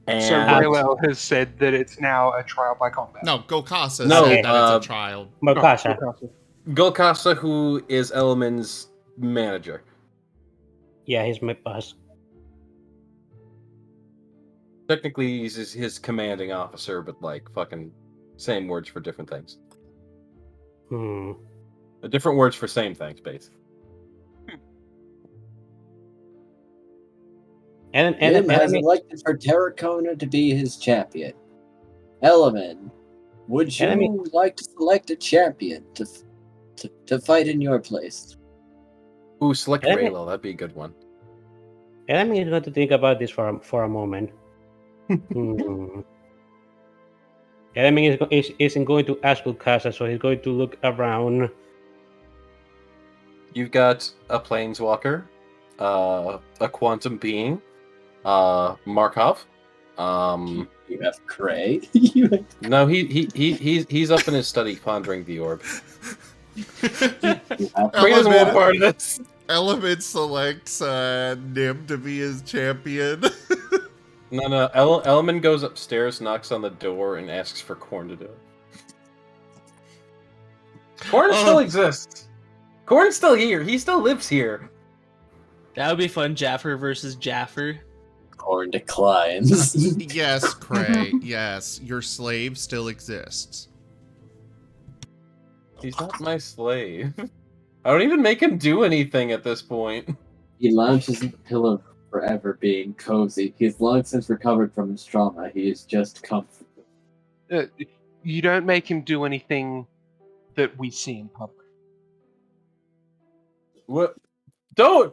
And So Raylel has said that it's now a trial by combat. No, Gokasa No, said that it's a trial. Mokasha. Golkasa, who is Elman's manager. Yeah, he's my boss. Technically, he's his commanding officer, but like fucking same words for different things. Different words for same things, basically. Nim has elected for Terracona to be his champion. Element, would you like to select a champion to fight in your place? Ooh, select Raylel. That'd be a good one. Enemy is going to think about this for a moment. Enemy isn't going to ask Ukasa, so he's going to look around. You've got a planeswalker, a quantum being, Markov. You have Cray. No, he's up in his study pondering the orb. Cray doesn't want part of this. Element selects Nim to be his champion. No. Element goes upstairs, knocks on the door, and asks for Korn to do it. Korn still exists. Korn's still here. He still lives here. That would be fun. Jaffer versus Jaffer. Korn declines. Yes, Cray. Yes, your slave still exists. He's not my slave. I don't even make him do anything at this point. He lounges in the pillow forever being cozy. He's long since recovered from his trauma. He is just comfortable. You don't make him do anything that we see in public. What? Do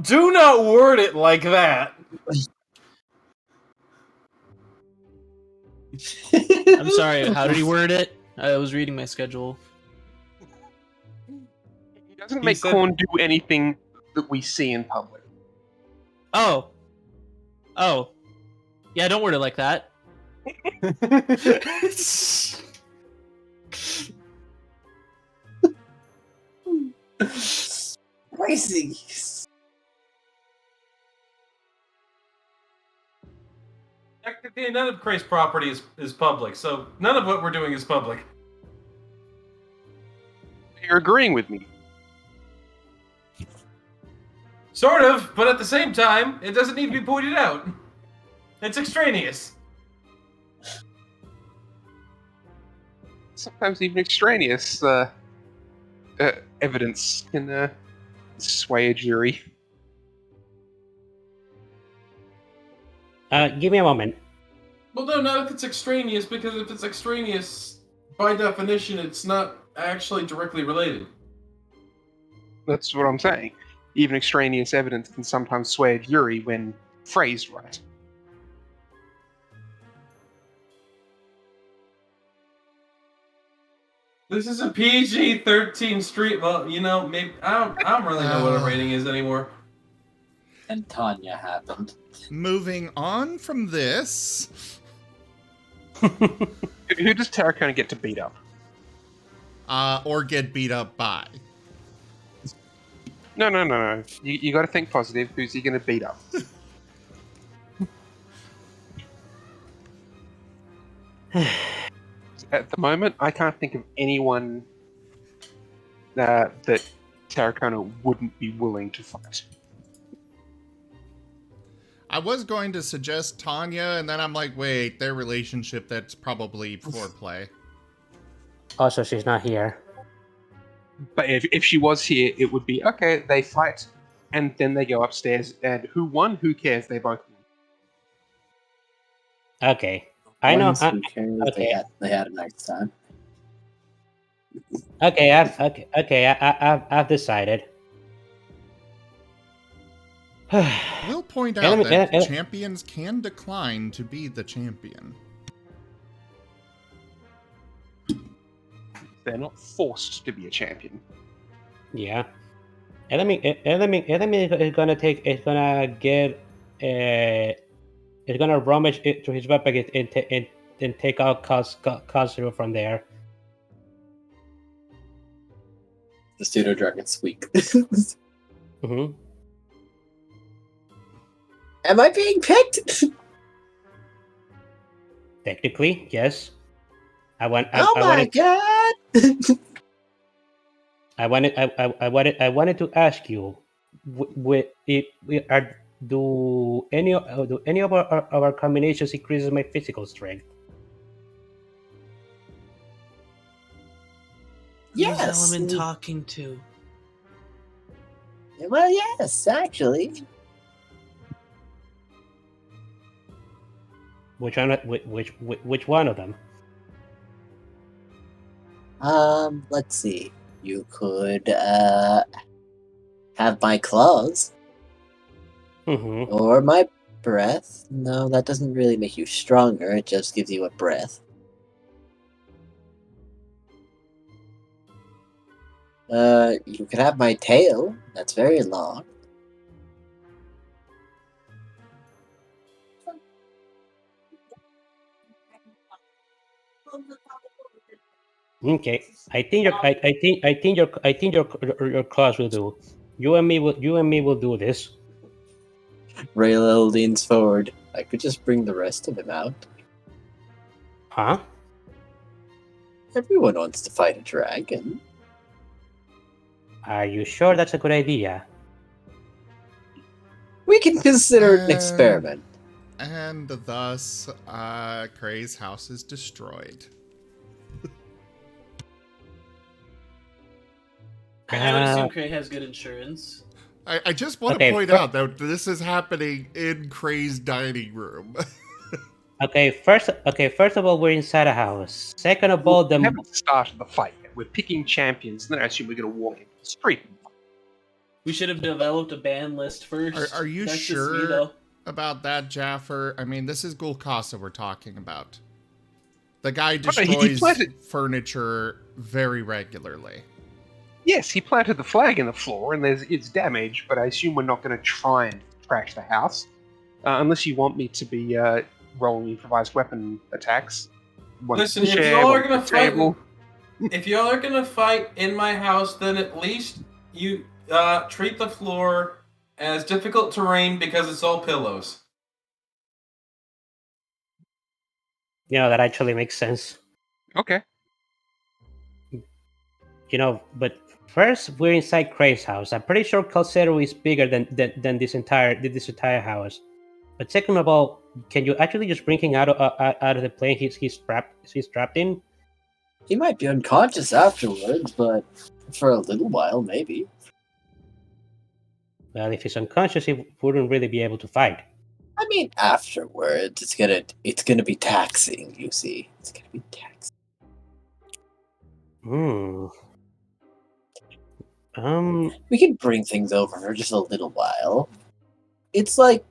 not word it like that. I'm sorry. How did he word it? I was reading my schedule. He doesn't make Korn do anything that we see in public. Oh. Yeah, don't word it like that. Crazy. Technically, none of Cray's property is public, so none of what we're doing is public. You're agreeing with me. Sort of, but at the same time, it doesn't need to be pointed out. It's extraneous. Sometimes even extraneous evidence can sway a jury. Give me a moment. Well, no, not if it's extraneous, because if it's extraneous, by definition, it's not actually directly related. That's what I'm saying. Even extraneous evidence can sometimes sway a jury when phrased right. This is a PG-13 street. Well, maybe I don't really know what a rating is anymore. And Tanya happened. Moving on from this. Who does Terracona get to beat up? Or get beat up by. No. You got to think positive. Who's he going to beat up? At the moment, I can't think of anyone that Terracona wouldn't be willing to fight. I was going to suggest Tanya, and then I'm like, wait, their relationship, that's probably foreplay. Also, she's not here. But if she was here, it would be, okay, they fight, and then they go upstairs, and who won? Who cares? They both won. Okay. I know. Who cares? Okay. They had a nice time. Okay. I've decided. We'll point out that champions can decline to be the champion. They're not forced to be a champion. Yeah. Enemy is gonna rummage it to his weapon and take out Kazuo from there. The pseudo dragon squeak. Mm-hmm. Am I being picked? Technically, yes. I wanted to ask you, do any of our combinations increases my physical strength? Who's Element talking to? Well, yes, actually. Which one of them? Let's see. You could have my claws. Mm-hmm. Or my breath. No, that doesn't really make you stronger, it just gives you a breath. You could have my tail. That's very long. Okay, I think your class will do. You and me will do this. Raylo leans forward. I could just bring the rest of him out. Huh? Everyone wants to fight a dragon. Are you sure that's a good idea? We can consider it an experiment. And thus, Kray's house is destroyed. I would assume Kray has good insurance. I just want to point out that this is happening in Kray's dining room. Okay, first of all, we're inside a house. Second of all, we haven't started the fight yet. We're picking champions, and then I assume we're going to walk into the street. We should have developed a ban list first. Are you That's sure about that, Jaffer? I mean, this is Gulkasa we're talking about. The guy destroys furniture very regularly. Yes, he planted the flag in the floor, and it's damaged, but I assume we're not going to try and trash the house. Unless you want me to be rolling improvised weapon attacks. Listen, if y'all are going to fight... If y'all are going to fight in my house, then at least you treat the floor as difficult terrain because it's all pillows. That actually makes sense. Okay. But first we're inside Kray's house. I'm pretty sure Calcero is bigger than this entire house. But second of all, can you actually just bring him out of the plane he's trapped in? He might be unconscious afterwards, but for a little while, maybe. Well, if he's unconscious, he wouldn't really be able to fight. I mean, afterwards, it's gonna be taxing. You see, it's gonna be taxing. We can bring things over for just a little while. It's like,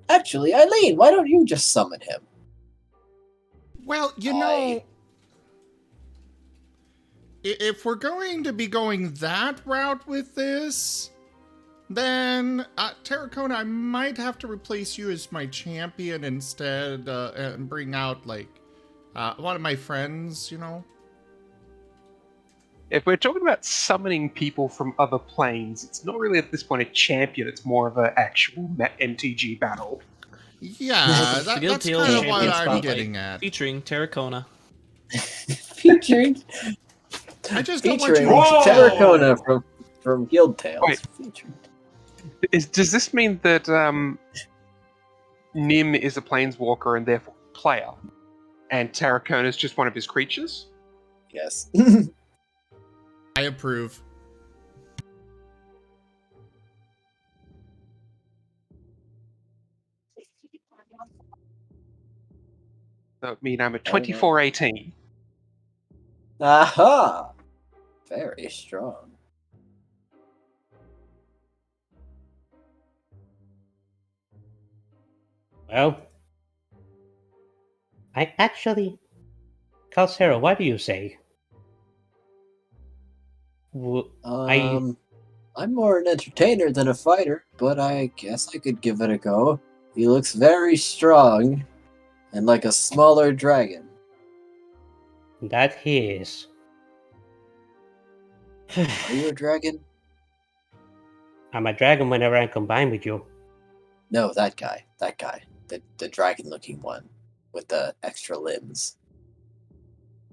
actually, Eileen, why don't you just summon him? Well, you know, if we're going to be going that route with this, then, Terracona, I might have to replace you as my champion instead, and bring out, like, one of my friends, you know? If we're talking about summoning people from other planes, it's not really at this point a champion, it's more of an actual MTG battle. Yeah, that's kind of what I'm getting at. Featuring Terracona. Featuring I just don't want you Terracona from Guild Tales. Wait. Does this mean that Nim is a planeswalker and therefore a player, and Terracona is just one of his creatures? Yes. I approve. That would mean I'm a 24/18. Aha! Very strong. Well, I actually... Calcero, what do you say? I'm more an entertainer than a fighter, but I guess I could give it a go. He looks very strong, and like a smaller dragon. That he is. Are you a dragon? I'm a dragon whenever I combine with you. No, that guy. The dragon-looking one with the extra limbs.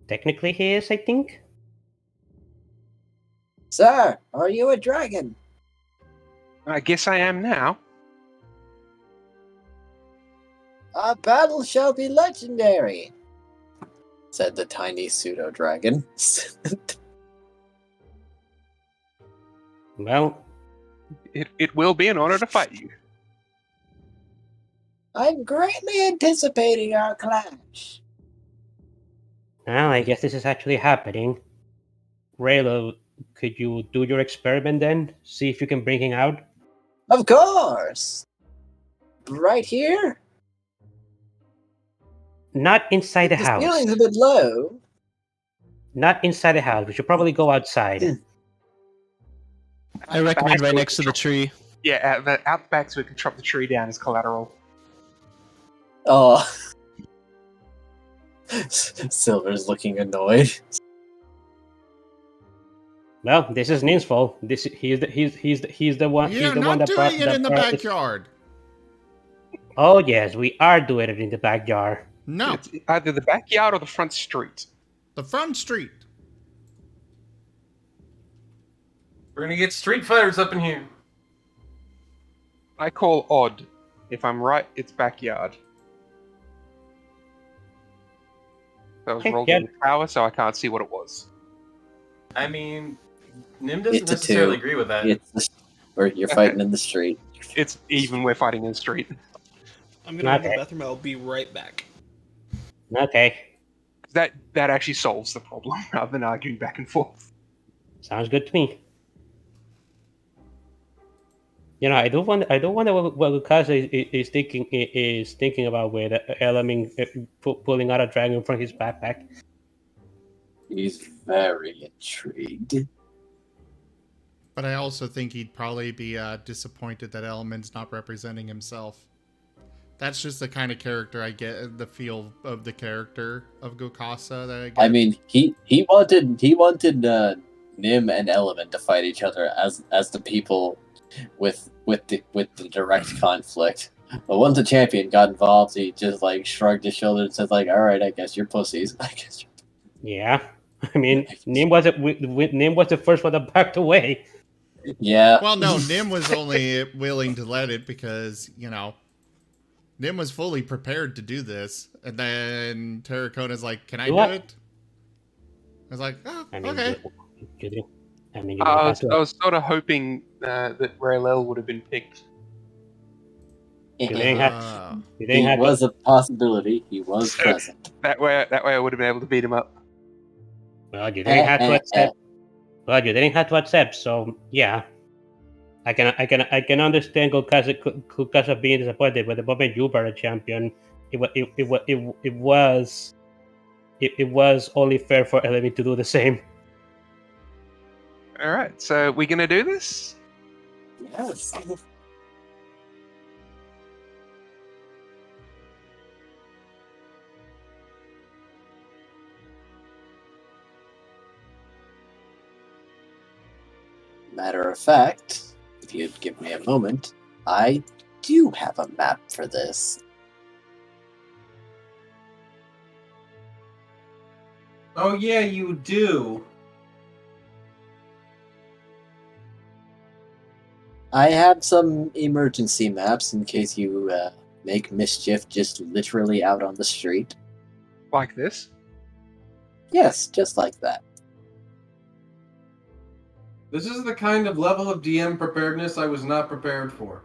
Technically he is, I think. Sir, are you a dragon? I guess I am now. Our battle shall be legendary, said the tiny pseudo-dragon. Well, It will be an honor to fight you. I'm greatly anticipating our clash. now I guess this is actually happening. Raylo, could you do your experiment then? See if you can bring him out? Of course! Right here? Not inside the The house. ceiling's a bit low. Not inside the house. We should probably go outside. I recommend right next to the tree. Yeah, out back so we can chop the tree down as collateral. Oh. Silver's looking annoyed. Well, this is Nin's fault. He's the one. You're He's the not one that brought doing it in the brought this- backyard. Oh yes, we are doing it in the backyard. No, It's either the backyard or the front street. the front street. We're gonna get Street Fighters up in here. I call odd. If I'm right, it's backyard. That was Okay, rolled yeah. in the tower, so I can't see what it was. I mean, Nim doesn't It's a necessarily 2. agree with that. Or you're fighting in the street. It's even. We're fighting in the street. I'm gonna go to the Okay. bathroom. I'll be right back. Okay, That actually solves the problem rather than arguing back and forth. sounds good to me. You know, I do wonder what Lukasa is thinking about with Elaming pulling out a dragon from his backpack. He's very intrigued. But I also think he'd probably be disappointed that Element's not representing himself. That's just the kind of character I get, the feel of the character of Gokasa that I get. I mean, he wanted Nim and Element to fight each other as the people with the direct conflict. But once the champion got involved, he just like shrugged his shoulders and said like, "All right, I guess you're pussies." I guess. Yeah, I mean, Nim was the first one that backed away. Yeah. Well, no, Nim was only willing to let it because, you know, Nim was fully prepared to do this. And then Terracona's like, can I do it? I was like, oh, I mean, okay. I mean, I was sort of hoping that Raylel would have been picked. You didn't have. Ah. You didn't He have. was a possibility. He was present. That way I would have been able to beat him up. Well, you didn't have to accept. Well, you didn't have to accept. So yeah, I can understand Kukasa being disappointed. But the moment you were a champion, it was only fair for Elemi to do the same. All right, so we're gonna do this. Yes. Matter of fact, if you'd give me a moment, I do have a map for this. Oh yeah, you do. I have some emergency maps in case you make mischief just literally out on the street. Like this. Yes, just like that. This is the kind of level of DM preparedness I was not prepared for.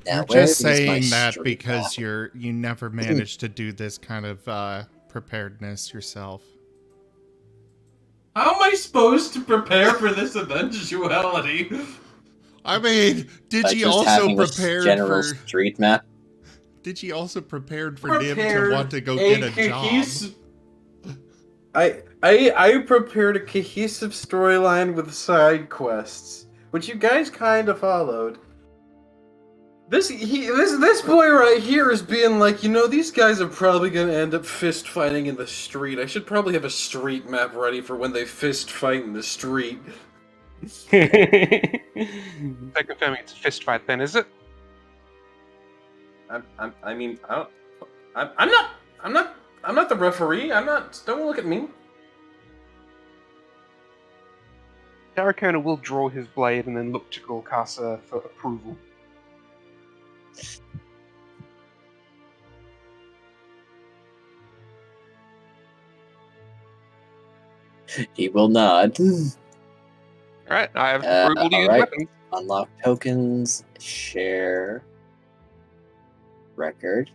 Now, You're where just is my saying that street because map? you never managed to do this kind of preparedness yourself. How am I supposed to prepare for this eventuality? I mean, By just having a general street map? Did you also prepared for Nim to want to go a get a job? I prepared a cohesive storyline with side quests, which you guys kind of followed. This boy right here is being like, these guys are probably gonna end up fist fighting in the street. I should probably have a street map ready for when they fist fight in the street. So confirming it's a fist fight then, is it? I'm not the referee. Don't look at me. Tarakona will draw his blade and then look to Gorkasa for approval. He will nod. Alright, I have approval to use weapons. Unlock tokens, share, record.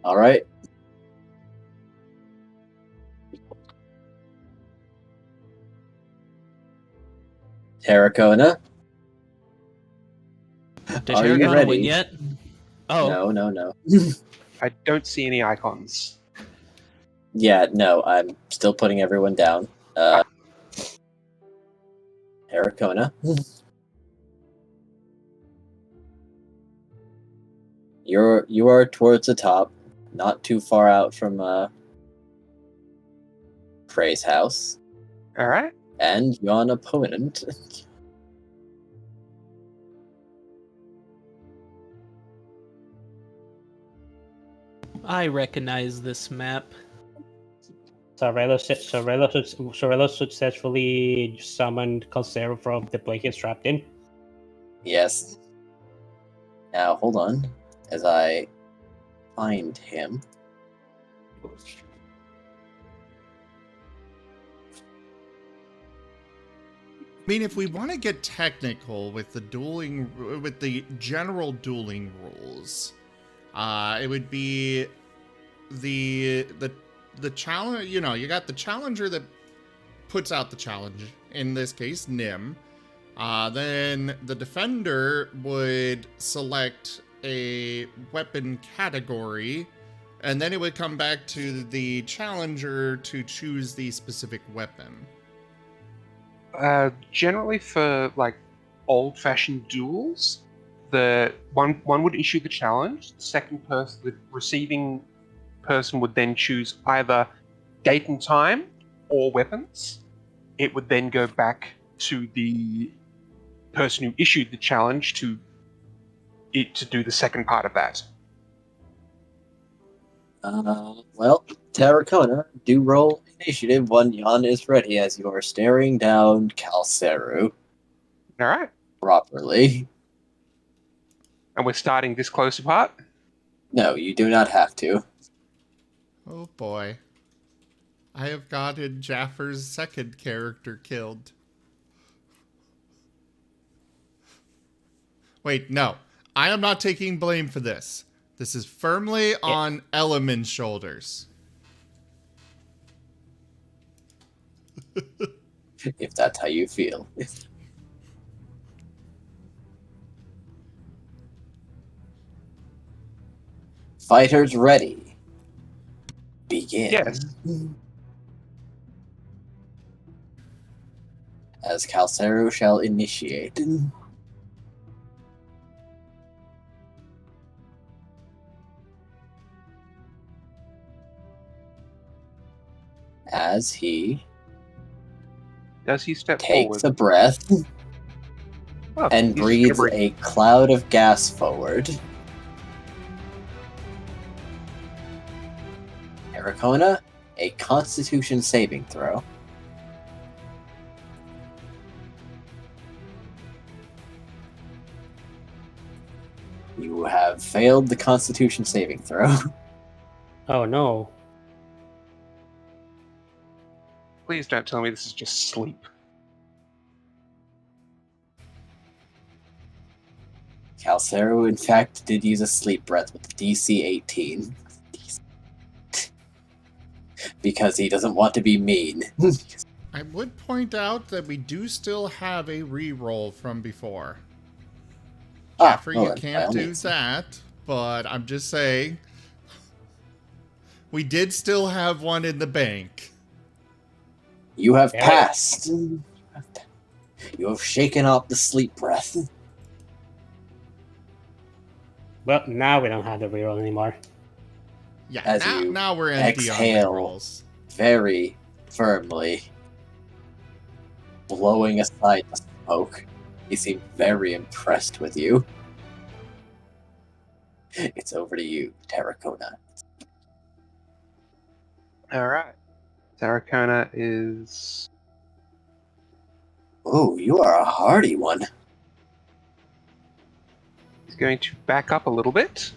Alright. Tarakona. Did Are you Tarragona ready? win yet? Oh. No. I don't see any icons. Yeah, no, I'm still putting everyone down. Tarakona. You are towards the top, not too far out from Frey's house. Alright. And your opponent. I recognize this map. Sorello successfully summoned Calcero from the place he's trapped in. Yes. Now, hold on, as I find him. I mean, if we want to get technical with the general dueling rules, it would be the challenge. You got the challenger that puts out the challenge. In this case, Nim. Then the defender would select a weapon category, and then it would come back to the challenger to choose the specific weapon. Generally for like old-fashioned duels, the one would issue the challenge. The second person, the receiving person, would then choose either date and time or weapons. It would then go back to the person who issued the challenge to do the second part of that. Well, Tarakona, do roll initiative when Jan is ready, as you are staring down Calceru. Alright. Properly. And we're starting this close apart? No, you do not have to. Oh boy. I have gotten Jaffer's second character killed. Wait, no. I am not taking blame for this. This is firmly on Element's shoulders. If that's how you feel. Fighters ready. Begin. Yes. As Calcero shall initiate. As he Does he step takes forward? a breath Oh, and he's just breathes gonna breathe. a cloud of gas forward. Aracona, a Constitution saving throw. You have failed the Constitution saving throw. Oh no. Please don't tell me this is just sleep. Calcero, in fact, did use a sleep breath with DC 18. Because he doesn't want to be mean. I would point out that we do still have a reroll from before. Jeffrey, well you then, by can't all do means. that, but I'm just saying. We did still have one in the bank. You have Yeah. passed. You have shaken off the sleep breath. Well, now we don't have the reroll anymore. Yeah, As you now we're empty exhale. on rerolls. Very firmly. Blowing aside the smoke. He seemed very impressed with you. It's over to you, Terracona. Alright. Saracona is... Oh, you are a hardy one. He's going to back up a little bit.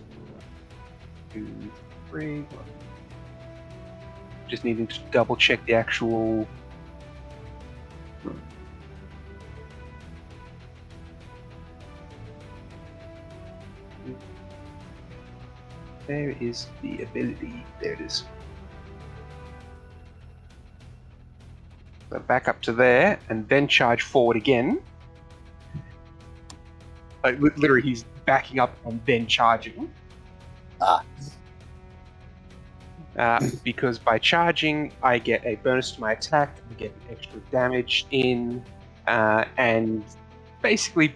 2, 3, 1. Just needing to double check the actual... There is the ability. There it is. So back up to there, and then charge forward again. Like, literally, he's backing up and then charging. Ah. Because by charging, I get a bonus to my attack, I get extra damage in, and basically,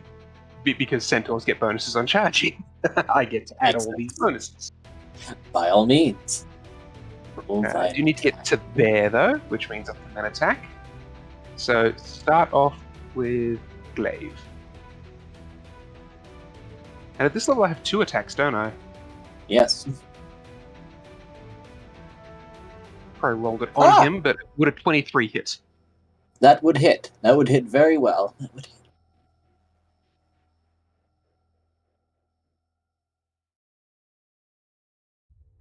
because centaurs get bonuses on charging, I get to add all these bonuses. By all means. Roll I thy do need to get to there, though, which means I can then attack. So, start off with Glaive. And at this level, I have 2 attacks, don't I? Yes. Probably rolled it on him, but would a 23 hit? That would hit. That would hit very well. That would hit.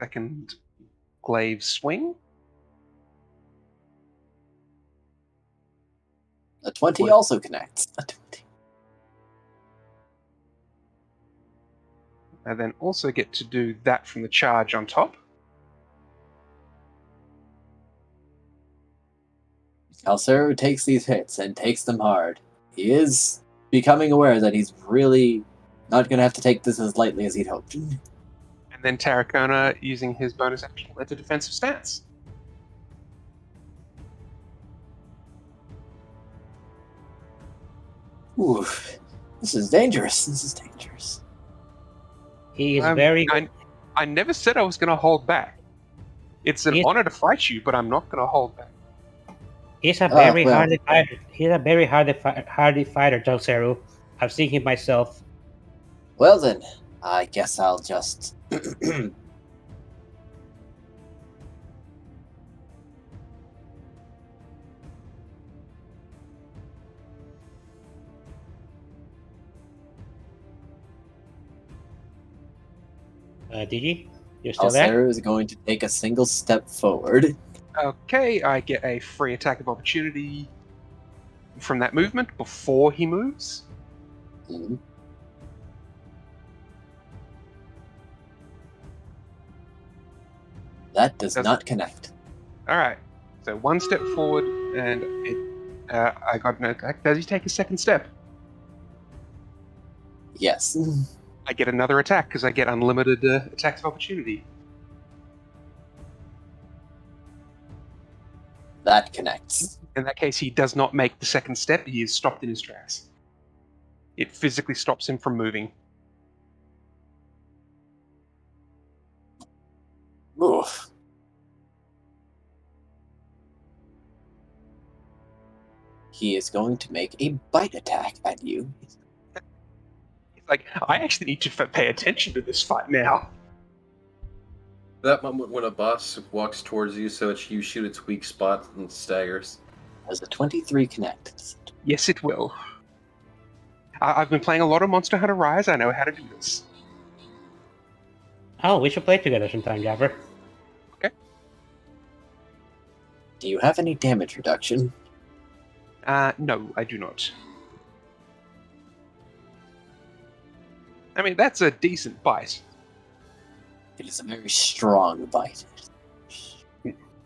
Second Glaive swing. A 20 What? also connects. A 20. I then also get to do that from the charge on top. Calcero takes these hits and takes them hard. He is becoming aware that he's really not going to have to take this as lightly as he'd hoped. And then Tarracona, using his bonus action, led to defensive stance. Ooh, this is dangerous. This is dangerous. He is very. I never said I was going to hold back. It's an He's- honor to fight you, but I'm not going to hold back. He's a very well. hardy fighter. He's a very hardy fighter, Calcero. I've seen him myself. Well then, I guess I'll just... Digi, you're still there? Calcero is going to take a single step forward. Okay, I get a free attack of opportunity from that movement before he moves. Mhm. That does not connect. All right. So one step forward, and I got no attack. Does he take a second step? Yes. I get another attack because I get unlimited attacks of opportunity. That connects. In that case, he does not make the second step. He is stopped in his tracks. It physically stops him from moving. Oof. He is going to make a bite attack at you. It's like, I actually need to pay attention to this fight now. That moment when a boss walks towards you so that you shoot its weak spot and staggers. Does a 23 connect? Yes, it will. I've been playing a lot of Monster Hunter Rise. I know how to do this. Oh, we should play together sometime, Jabber. Do you have any damage reduction? No, I do not. I mean, that's a decent bite. It is a very strong bite.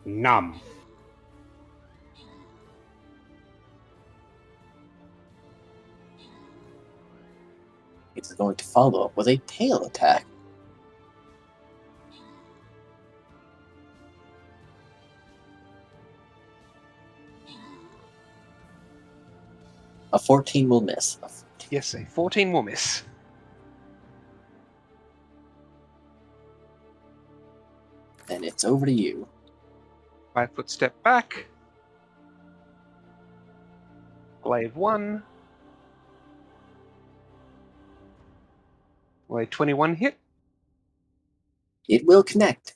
Numb. It is going to follow up with a tail attack. A 14 will miss. Yes, a 14 will miss. And it's over to you. 5 foot step back. Glaive 1. Will a 21 hit? It will connect.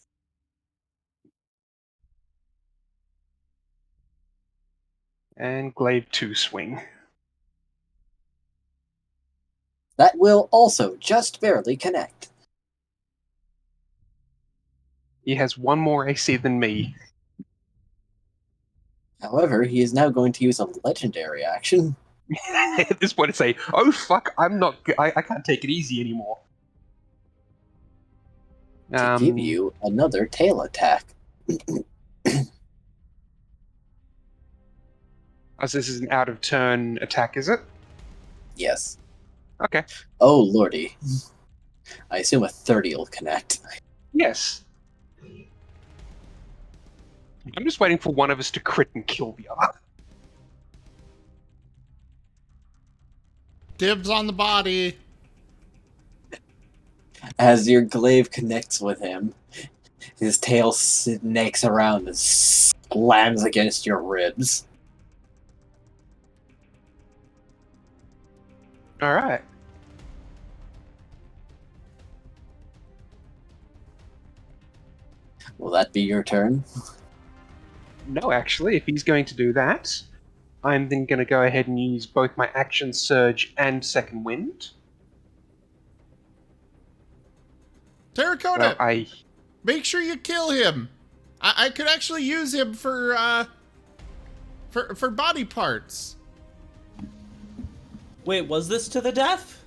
And Glaive 2 swing. That will also just barely connect. He has 1 more AC than me. However, he is now going to use a legendary action At this point, it's say, "Oh fuck, I'm not. I can't take it easy anymore." to give you another tail attack. Oh, so this is an out of turn attack, is it? Yes. Okay. Oh lordy. I assume a 30 will connect. Yes. I'm just waiting for one of us to crit and kill the other. Dibs on the body. As your glaive connects with him, his tail snakes around and slams against your ribs. All right. Will that be your turn? No, actually, if he's going to do that, I'm then going to go ahead and use both my action surge and second wind. Terracotta, So make sure you kill him. I could actually use him for body parts. Wait, was this to the death?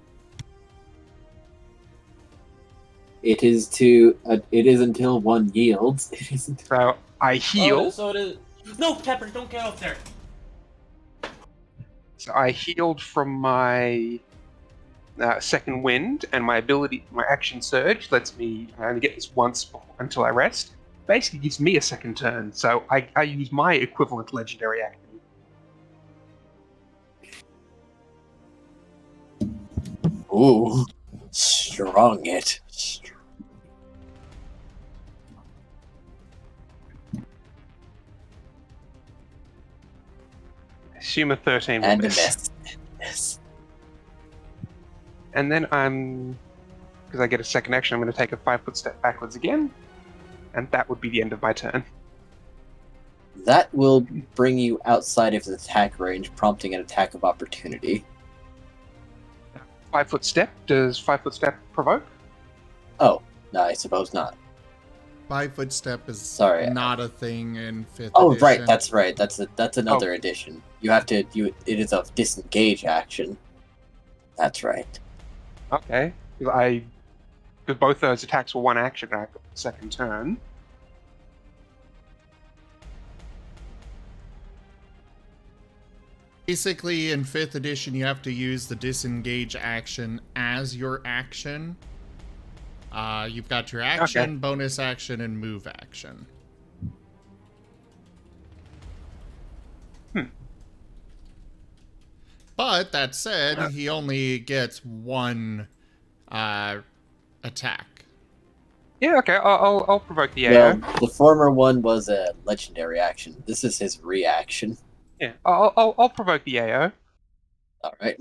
It is to. It is until one yields. It isn't. So I heal. Oh, so it is. No, Pepper, don't get out there. So I healed from my second wind, and my action surge lets me only get this once until I rest. Basically gives me a second turn, so I use my equivalent legendary action. Ooh, strong it. Assume a 13 will And a miss. miss. And then because I get a second action, I'm going to take a 5 foot step backwards again, and that would be the end of my turn. That will bring you outside of the attack range, prompting an attack of opportunity. 5 foot step. Does 5 foot step provoke? Oh, no, I suppose not. 5 foot step is Sorry. not a thing in 5th Oh, edition. right, that's right. That's another edition. You have to. It is a disengage action. That's right. Okay. Because both those attacks were one action, and I got the second turn. Basically, in 5th edition, you have to use the disengage action as your action. You've got your action, bonus action, and move action. But that said, he only gets one attack. Yeah, okay. I'll provoke the AO. Well, the former one was a legendary action. This is his reaction. Yeah, I'll provoke the AO. All right.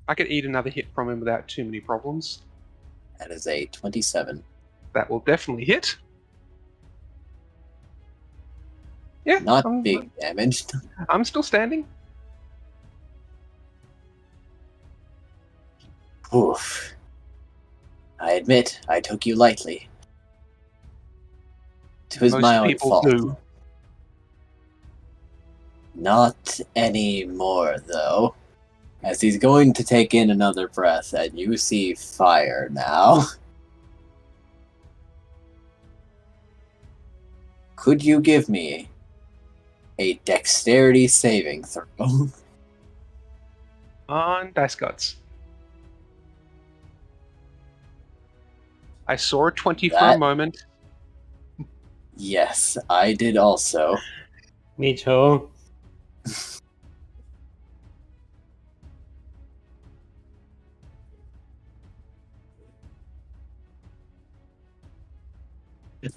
I could eat another hit from him without too many problems. That is a 27. That will definitely hit. Yeah, Not big damage. I'm still standing. Oof. I admit, I took you lightly. It was Most my own people fault. do. Not anymore, though. As he's going to take in another breath, and you see fire now. Could you give me a dexterity saving throw? On Dice Gods. I saw a 20 for a moment. Yes, I did also. Me too.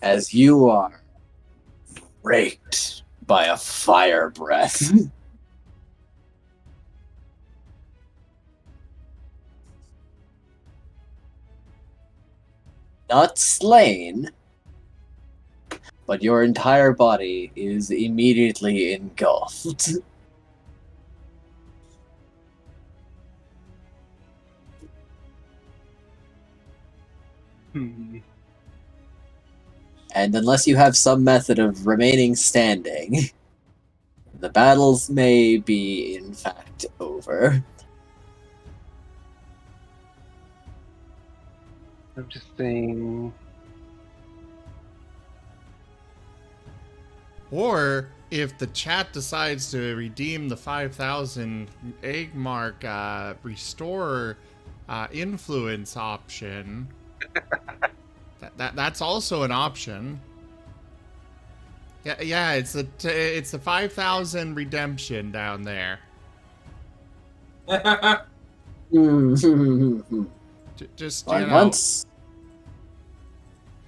As you are raked by a fire breath. Not slain, but your entire body is immediately engulfed. And unless you have some method of remaining standing, the battles may be, in fact, over. I'm just saying. Or if the chat decides to redeem the 5,000 egg mark restore influence option, that's also an option. Yeah, it's the 5,000 redemption down there. Just you know, once,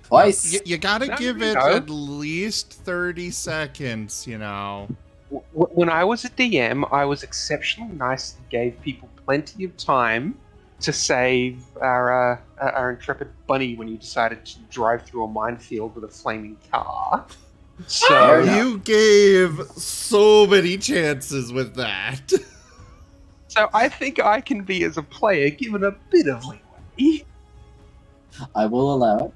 twice. You gotta No, give you it know. at least 30 seconds. You know. When I was a DM, I was exceptionally nice and gave people plenty of time to save our intrepid bunny when you decided to drive through a minefield with a flaming car. So You gave so many chances with that. So I think I can be, as a player, given a bit of leeway. I will allow it.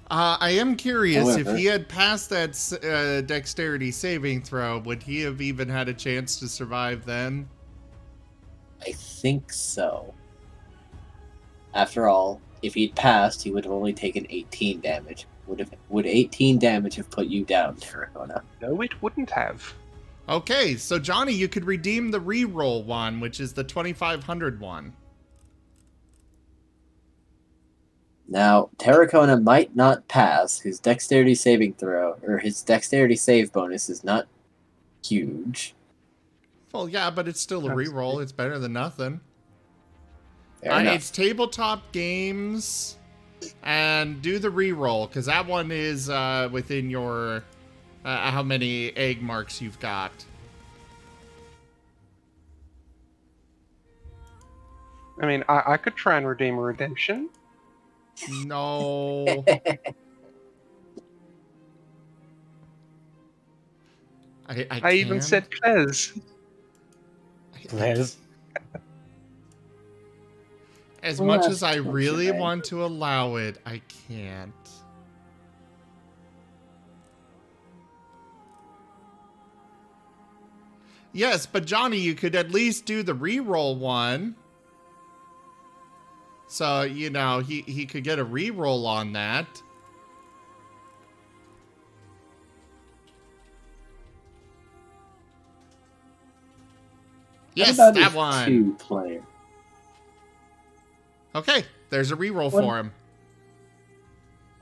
I am curious, However, if he had passed that dexterity saving throw, would he have even had a chance to survive then? I think so. After all, if he'd passed, he would have only taken 18 damage. Would 18 damage have put you down, Terracona? No, it wouldn't have. Okay, so Johnny, you could redeem the reroll one, which is the 2,500 one. Now, Terracona might not pass. His dexterity saving throw, or his dexterity save bonus is not huge. Well, yeah, but it's still a reroll. It's better than nothing. Fair enough. It's tabletop games, and do the reroll, because that one is within your how many egg marks you've got. I mean, I could try and redeem a redemption. No. I even said Pez. Yes. As much as I really want to allow it, I can't. Yes, but Johnny, you could at least do the reroll one. So, you know, he could get a reroll on that. Yes, What about that a one. 2-player? Okay, there's a reroll for him.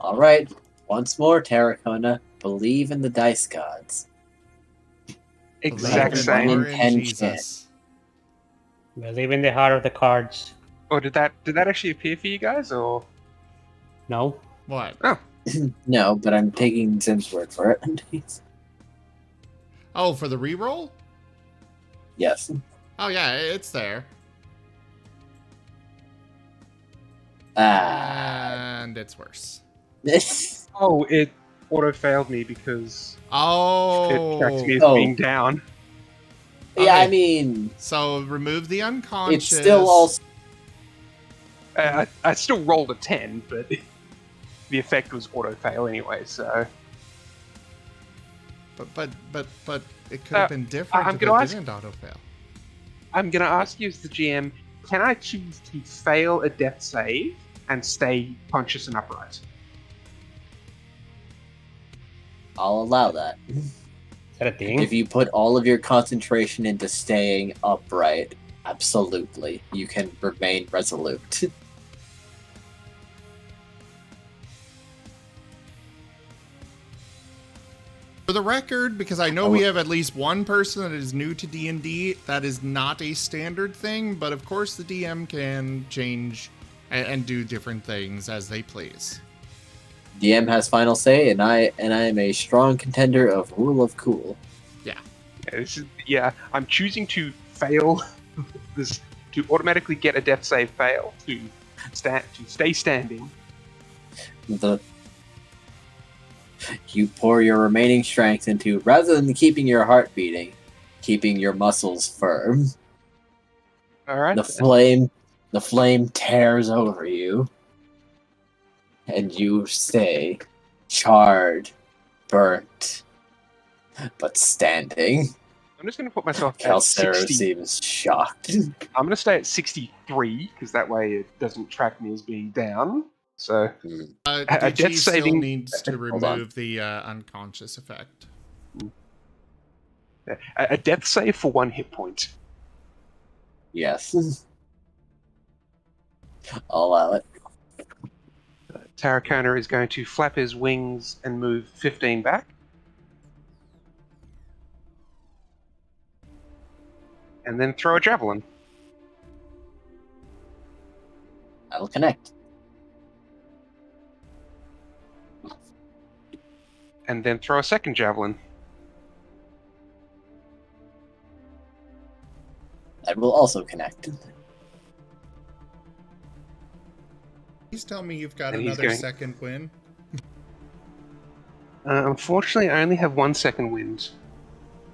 All right. Once more, Terracona. Believe in the dice gods. Exact Believe in One same. in Lord and 10 Jesus. Believe in the heart of the cards. Or did that actually appear for you guys, or No? What? No, but I'm taking Zim's word for it. Oh, for the reroll? Yes. Oh yeah, it's there. And it's worse. oh, it auto failed me because it tracked Oh. me as Oh. being down. Yeah, I Okay. mean, So remove the it's unconscious. still all. I still rolled a 10, but the effect was auto fail anyway. So But it could have been different I'm if it gonna ask- didn't autofail. I'm gonna ask you as the GM: can I choose to fail a death save and stay conscious and upright? I'll allow that. Is that a thing? If you put all of your concentration into staying upright, absolutely, you can remain resolute. For the record, because I know we have at least one person that is new to D&D, that is not a standard thing, but of course the DM can change and do different things as they please. DM has final say, and I am a strong contender of rule of cool. I'm choosing to fail this to automatically get a death save fail to stay standing. You pour your remaining strength into, rather than keeping your heart beating, keeping your muscles firm. All right. The flame tears over you, and you stay charred, burnt, but standing. I'm just going to put myself at Calcero 60. seems shocked. I'm going to stay at 63 because that way it doesn't track me as being down. So a DG death still saving needs to Hold on. remove the unconscious effect. a death save for 1 hit point. Yes. I'll allow it. Tarracona is going to flap his wings and move 15 back. And then throw a javelin. That'll connect. And then throw a second javelin. That will also connect. Please tell me you've got And he's another going- second win. Unfortunately, I only have 1 second wind.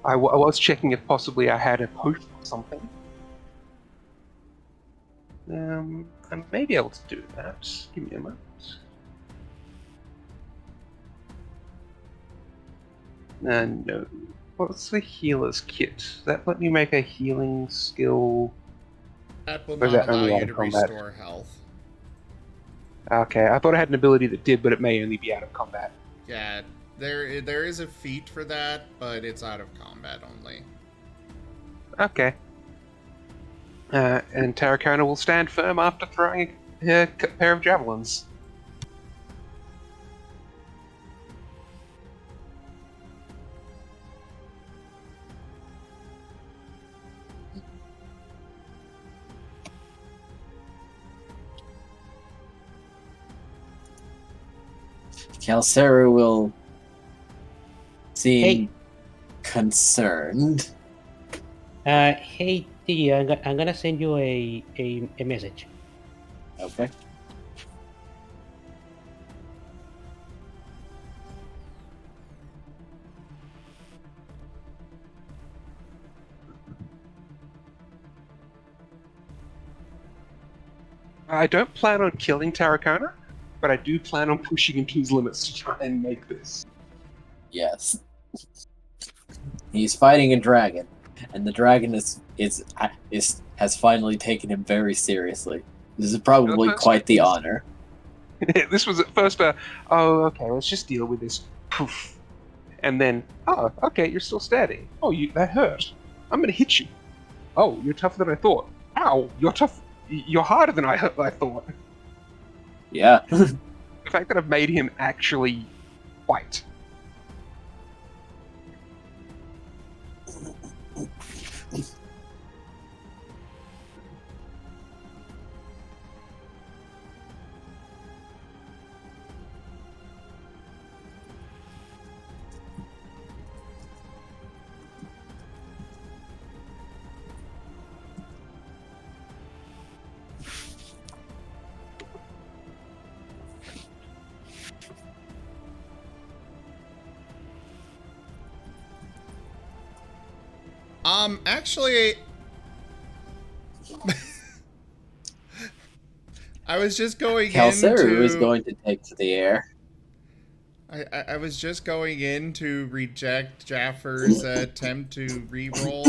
I was checking if possibly I had a potion or something. I may be able to do that. Give me a moment. No. What's the healer's kit? Does that let me make a healing skill? That will Or is not that only allow out you of to combat? restore health. Okay, I thought I had an ability that did, but it may only be out of combat. Yeah, there is a feat for that, but it's out of combat only. Okay. And Tarracona will stand firm after throwing a pair of javelins. Calcero will seem Hey. concerned. Hey, T, I'm gonna send you a message. Okay. I don't plan on killing Tarracona, but I do plan on pushing him to his limits to try and make this. Yes. He's fighting a dragon, and the dragon has finally taken him very seriously. This is probably That's- quite the honor. This was at first oh, okay, let's just deal with this. Poof. And then, oh, okay, you're still standing. Oh, that hurt. I'm gonna hit you. Oh, you're tougher than I thought. Ow, you're tough. You're harder than I thought. Yeah. The fact that I've made him actually fight. Actually, I was just going Kalseru is into. going to take to the air. I was just going in to reject Jaffer's attempt to re-roll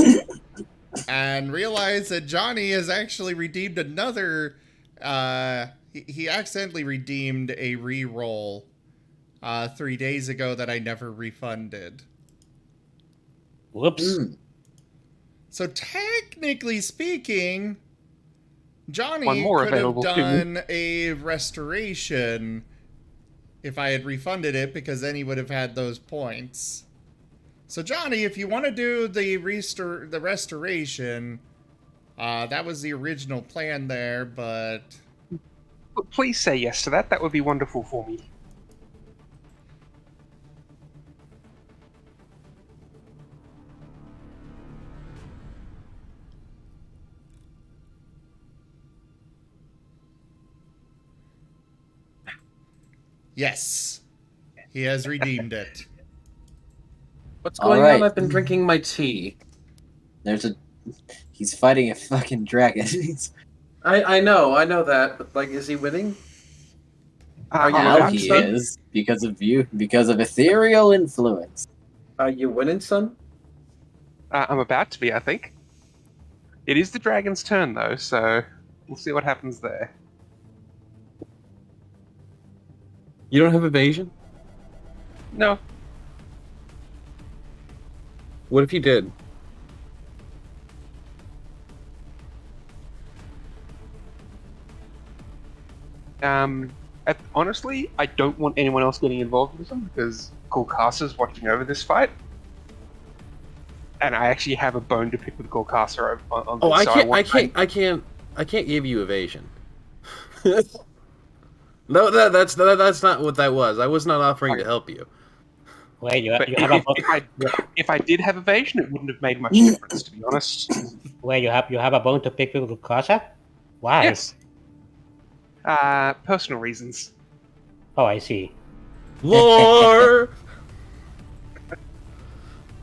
and realized that Johnny has actually redeemed another. He accidentally redeemed a re-roll 3 days ago that I never refunded. Whoops. So technically speaking, One Johnny more could have available to me. done a restoration if I had refunded it, because then he would have had those points. So Johnny, if you want to do the restoration, that was the original plan there, but But please say yes to that. That would be wonderful for me. yes, he has redeemed it. What's All going right. on? I've been drinking my tea. He's fighting a fucking dragon. I know that, but like, is he winning? Are you Now winning, he son? is, because of you, because of ethereal influence. Are you winning, son? I'm about to be, I think. It is the dragon's turn, though, so we'll see what happens there. You don't have evasion? No, What if you did? honestly, I don't want anyone else getting involved with them because Golcasa's watching over this fight. And I actually have a bone to pick with Golcasa on this. Oh, I so can't, I can't give you evasion. No, that's not what that was. I was not offering to help you. Wait, you But have a if I did have evasion, it wouldn't have made much difference, to be honest. wait, you have a bone to pick with Casa? Why? Yes. Personal reasons. Oh, I see. Lore!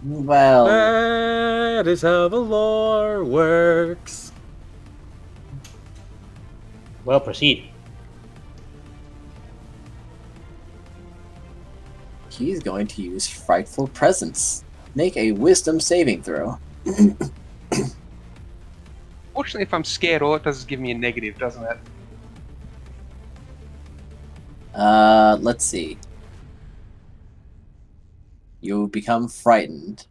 Well, That is how the lore works. Well, proceed. he's going to use Frightful Presence. Make a Wisdom saving throw. Fortunately, if I'm scared, all it does is give me a negative, doesn't it? Let's see. You become frightened.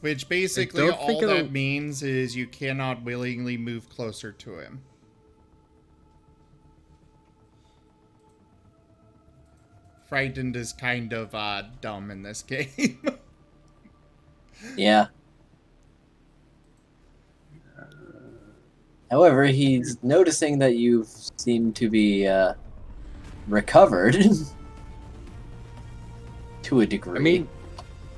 Which basically don't think all that it'll- means is you cannot willingly move closer to him. Frightened is kind of dumb in this game. Yeah. However, he's noticing that you seem to be recovered to a degree.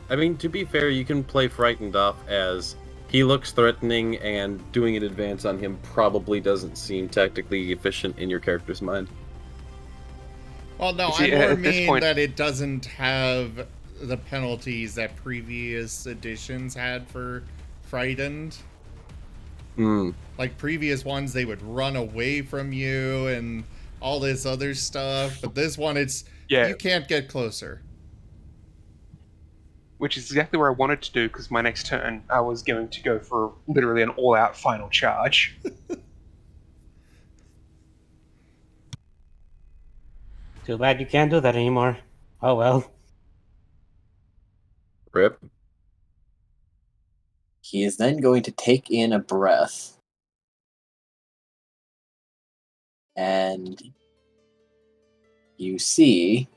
I mean, to be fair, you can play frightened off as he looks threatening, and doing an advance on him probably doesn't seem tactically efficient in your character's mind. Well, no, See, I more at this mean point- that it doesn't have the penalties that previous editions had for frightened. Like previous ones, they would run away from you and all this other stuff. But this one, it's you can't get closer. Which is exactly where I wanted to do, because my next turn I was going to go for literally an all-out final charge. Too bad you can't do that anymore. Oh well. Rip. He is then going to take in a breath. And you see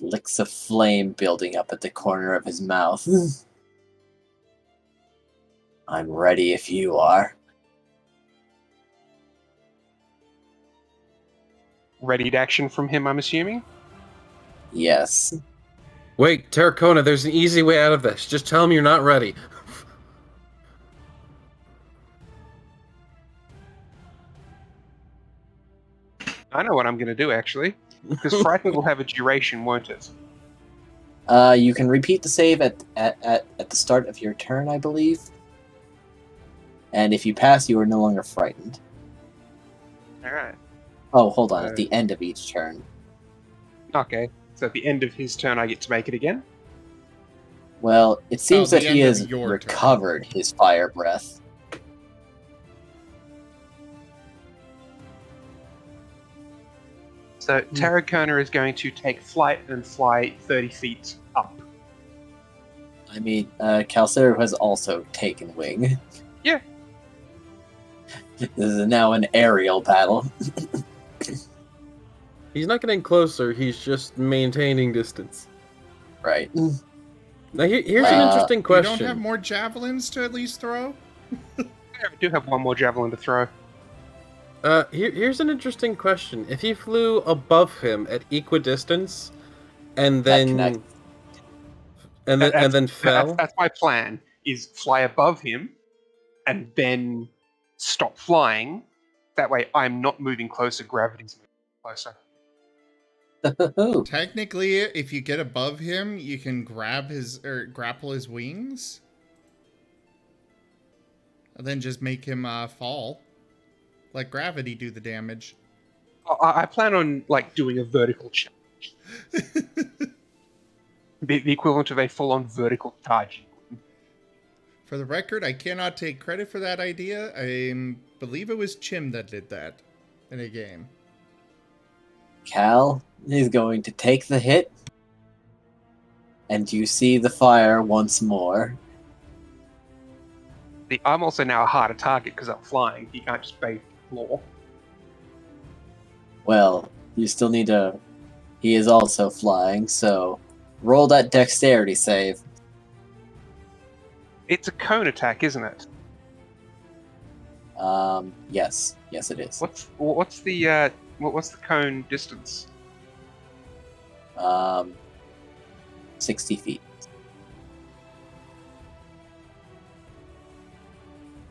licks of flame building up at the corner of his mouth. I'm ready if you are. Readied action from him, I'm assuming? Yes. Wait, Terracona, there's an easy way out of this. Just tell him you're not ready. I know what I'm going to do, actually. Because Frighten will have a duration, won't it? You can repeat the save at the start of your turn, I believe. And if you pass, you are no longer frightened. Alright. Oh, hold on. At the end of each turn. Okay. So at the end of his turn, I get to make it again? Well, it seems the that he end of has your recovered his fire breath. So Terracona is going to take flight and fly 30 feet up. I mean, Calcero has also taken wing. Yeah. This is now an aerial battle. He's not getting closer, he's just maintaining distance. Right. Now, here's an interesting You question. don't have more javelins to at least throw? I do have one more javelin to throw. Here's an interesting question. If he flew above him at equidistance, and then fell, That's my plan, is fly above him, and then stop flying. That way I'm not moving closer, gravity's moving closer. Technically, if you get above him, you can grapple his wings. And then just make him fall. Let gravity do the damage. I plan on doing a vertical charge. the equivalent of a full-on vertical charge. For the record, I cannot take credit for that idea. I believe it was Chim that did that in a game. Cal is going to take the hit, and you see the fire once more. I'm also now a harder target because I'm flying. He can't just bait the floor. Well, you still need to... He is also flying, so roll that dexterity save. It's a cone attack, isn't it? Yes. Yes, it is. What's the cone distance? 60 feet.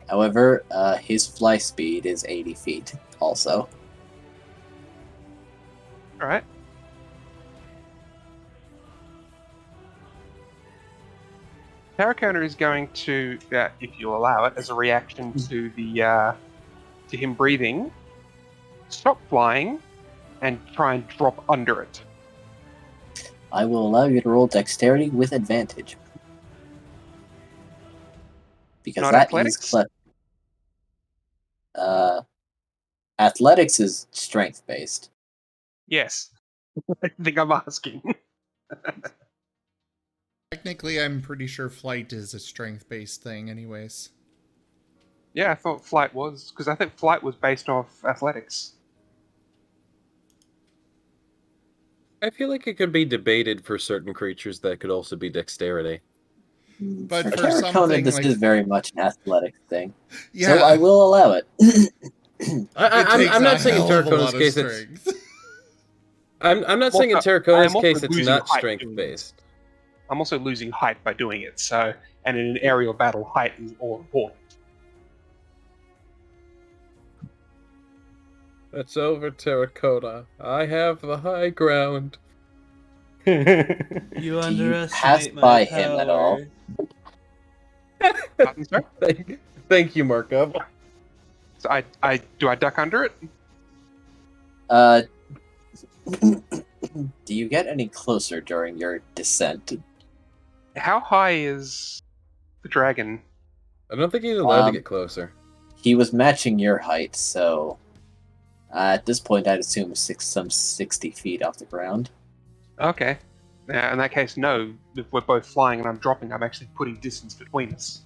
However, his fly speed is 80 feet, also. Alright. Terracona is going to, if you'll allow it, as a reaction to to him breathing, stop flying and try and drop under it. I will allow you to roll dexterity with advantage. Because Not that athletics? is athletics is strength based. Yes. I think I'm asking. Technically, I'm pretty sure flight is a strength-based thing anyways. Yeah, I thought flight was, because I think flight was based off athletics. I feel like it could be debated for certain creatures that could also be dexterity. But for Terracona, something this like... is very much an athletic thing. Yeah. So I will allow it. I'm not saying in Terracona's case it's... I'm not saying in Terracona's case it's not strength-based. I'm also losing height by doing it, so... And in an aerial battle, height is all important. That's over, Terracona. I have the high ground. You underestimate pass my by power. him at all? Thank you, Marco. So do I duck under it? Do you get any closer during your descent? How high is the dragon? I don't think he's allowed to get closer. He was matching your height, so at this point I'd assume some 60 feet off the ground. Okay. In that case, no. If we're both flying and I'm dropping, I'm actually putting distance between us.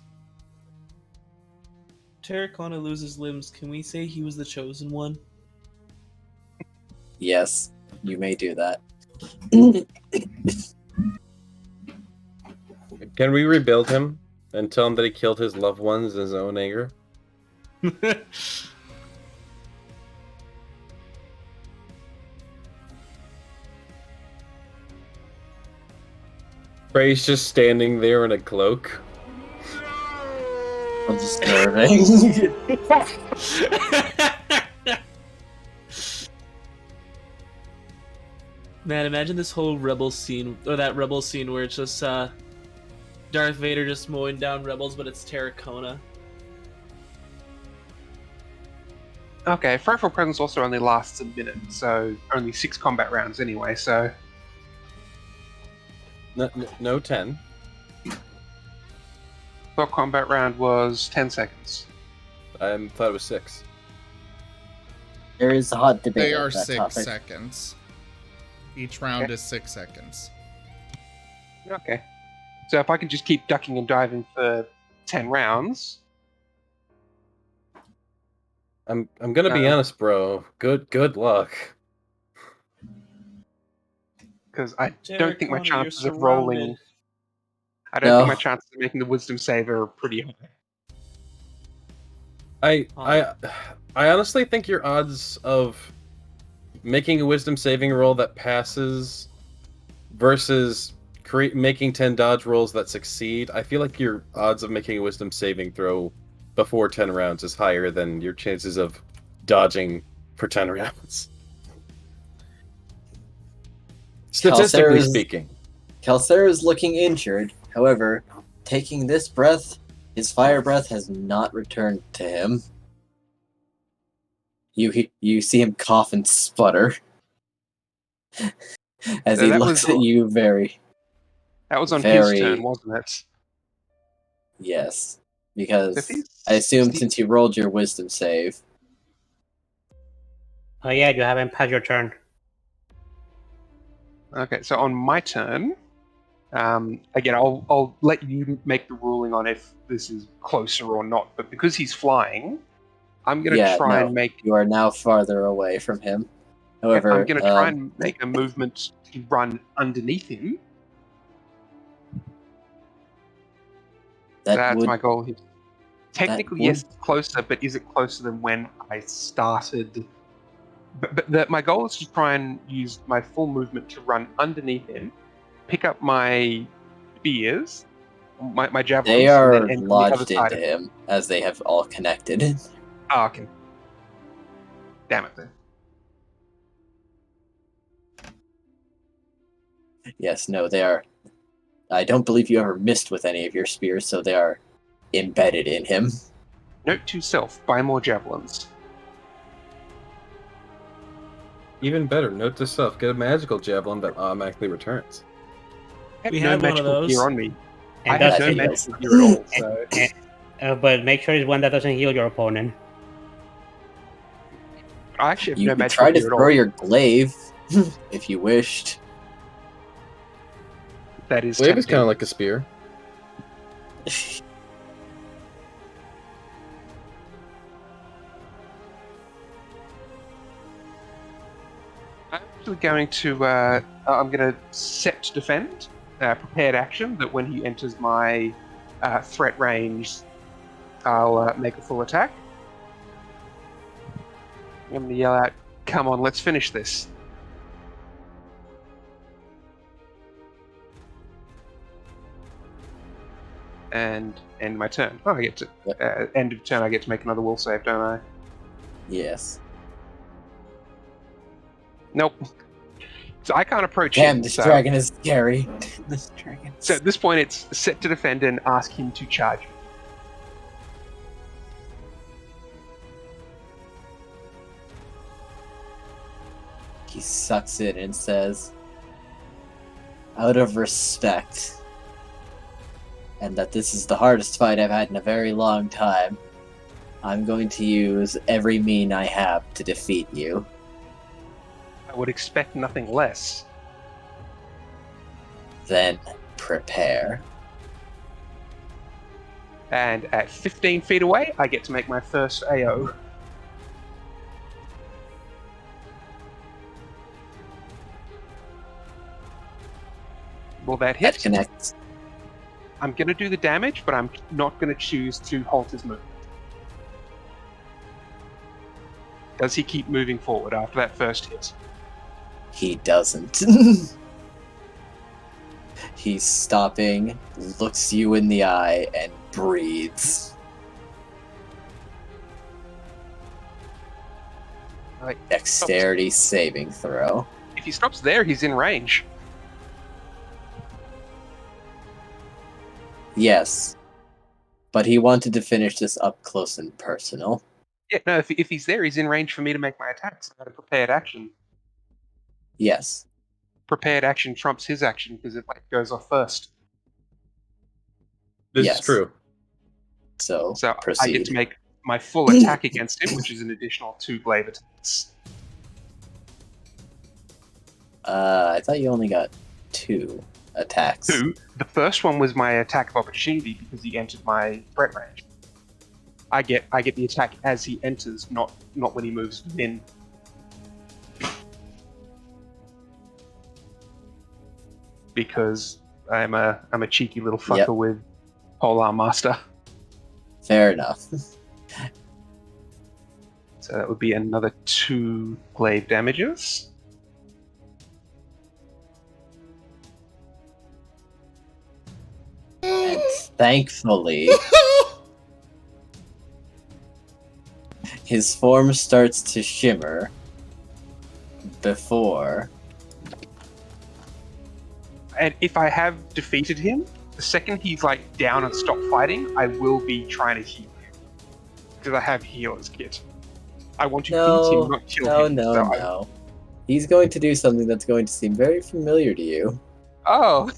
Terracona loses limbs. Can we say he was the chosen one? Yes, you may do that. Can we rebuild him and tell him that he killed his loved ones in his own anger? Frey's just standing there in a cloak. Disturbing. Man, imagine this whole rebel scene, or that rebel scene where it's just Darth Vader just mowing down rebels, but it's Terracona. Okay, Frightful Presence also only lasts a minute, so only 6 combat rounds anyway, so... No 10. Thought combat round was 10 seconds. I thought it was 6. There is a hot debate They on are that 6 topic. seconds. Each round Okay. is 6 seconds. Okay. So if I can just keep ducking and diving for 10 rounds... I'm gonna be honest, bro. Good luck. Because I don't think my Terracona, chances you're of rolling... surrounded. I don't No. think my chances of making the wisdom save are pretty high. I honestly think your odds of making a wisdom saving roll that passes versus making 10 dodge rolls that succeed, I feel like your odds of making a wisdom saving throw before 10 rounds is higher than your chances of dodging for 10 rounds. Statistically speaking. Calcera is looking injured. However, taking this breath, his fire breath has not returned to him. You see him cough and sputter as So he that looks was- at you very... That was on Very- his turn, wasn't it? Yes, because If he's- I assume Steve- since you rolled your wisdom save... Oh yeah, you haven't passed your turn. Okay, so on my turn, again, I'll let you make the ruling on if this is closer or not. But because he's flying, I'm gonna try and make. You are now farther away from him. However, I'm gonna try and make a movement to run underneath him. That's my goal here. Technically, yes, it's closer, but is it closer than when I started? But my goal is to try and use my full movement to run underneath him, pick up my spears, my javelins. They are and then end on the other lodged side into of him, as they have all connected. Oh, okay. Damn it, then. Yes, no, they are... I don't believe you ever missed with any of your spears, so they are embedded in him. Note to self, buy more javelins. Even better, note to self, get a magical javelin that automatically returns. I We have no have one of magical those. gear on me. And I have that's no it. magical gear at all, so... But make sure it's one that doesn't heal your opponent. I actually have You no could magical try to gear at throw all. your glaive, if you wished. That is Glaive is tempting. kind of like a spear. I'm actually going to. I'm going to set to defend, prepared action. That when he enters my threat range, I'll make a full attack. I'm going to yell out, "Come on, let's finish this!" And end my turn. Oh, I get to end of turn. I get to make another will save, don't I? Yes. Nope. So I can't approach Damn, him. this so, dragon is scary. This dragon. so at this point, it's set to defend and ask him to charge. He sucks it and says, out of respect, and that this is the hardest fight I've had in a very long time, I'm going to use every mean I have to defeat you. I would expect nothing less. Then prepare. And at 15 feet away, I get to make my first AO. Will that hit? That connects. I'm going to do the damage, but I'm not going to choose to halt his movement. Does he keep moving forward after that first hit? He doesn't. He's stopping, looks you in the eye, and breathes. Like, Dexterity saving throw. if he stops there, he's in range. Yes. But he wanted to finish this up close and personal. Yeah, no, if he's there, he's in range for me to make my attacks. I had a prepared action. Yes. Prepared action trumps his action because it goes off first. This Yes. is true. So I proceed. get to make my full attack against him, which is an additional 2 glaive attacks. I thought you only got 2 attacks. 2. The first one was my attack of opportunity because he entered my threat range. I get the attack as he enters, not when he moves in. Because I'm a cheeky little fucker Yep. with Polearm Master. Fair enough. So that would be another 2 glaive damages. And thankfully, his form starts to shimmer before. And if I have defeated him, the second he's down and stopped fighting, I will be trying to heal him. Because I have healer's kit. I want to beat him, not kill him. No. He's going to do something that's going to seem very familiar to you. Oh!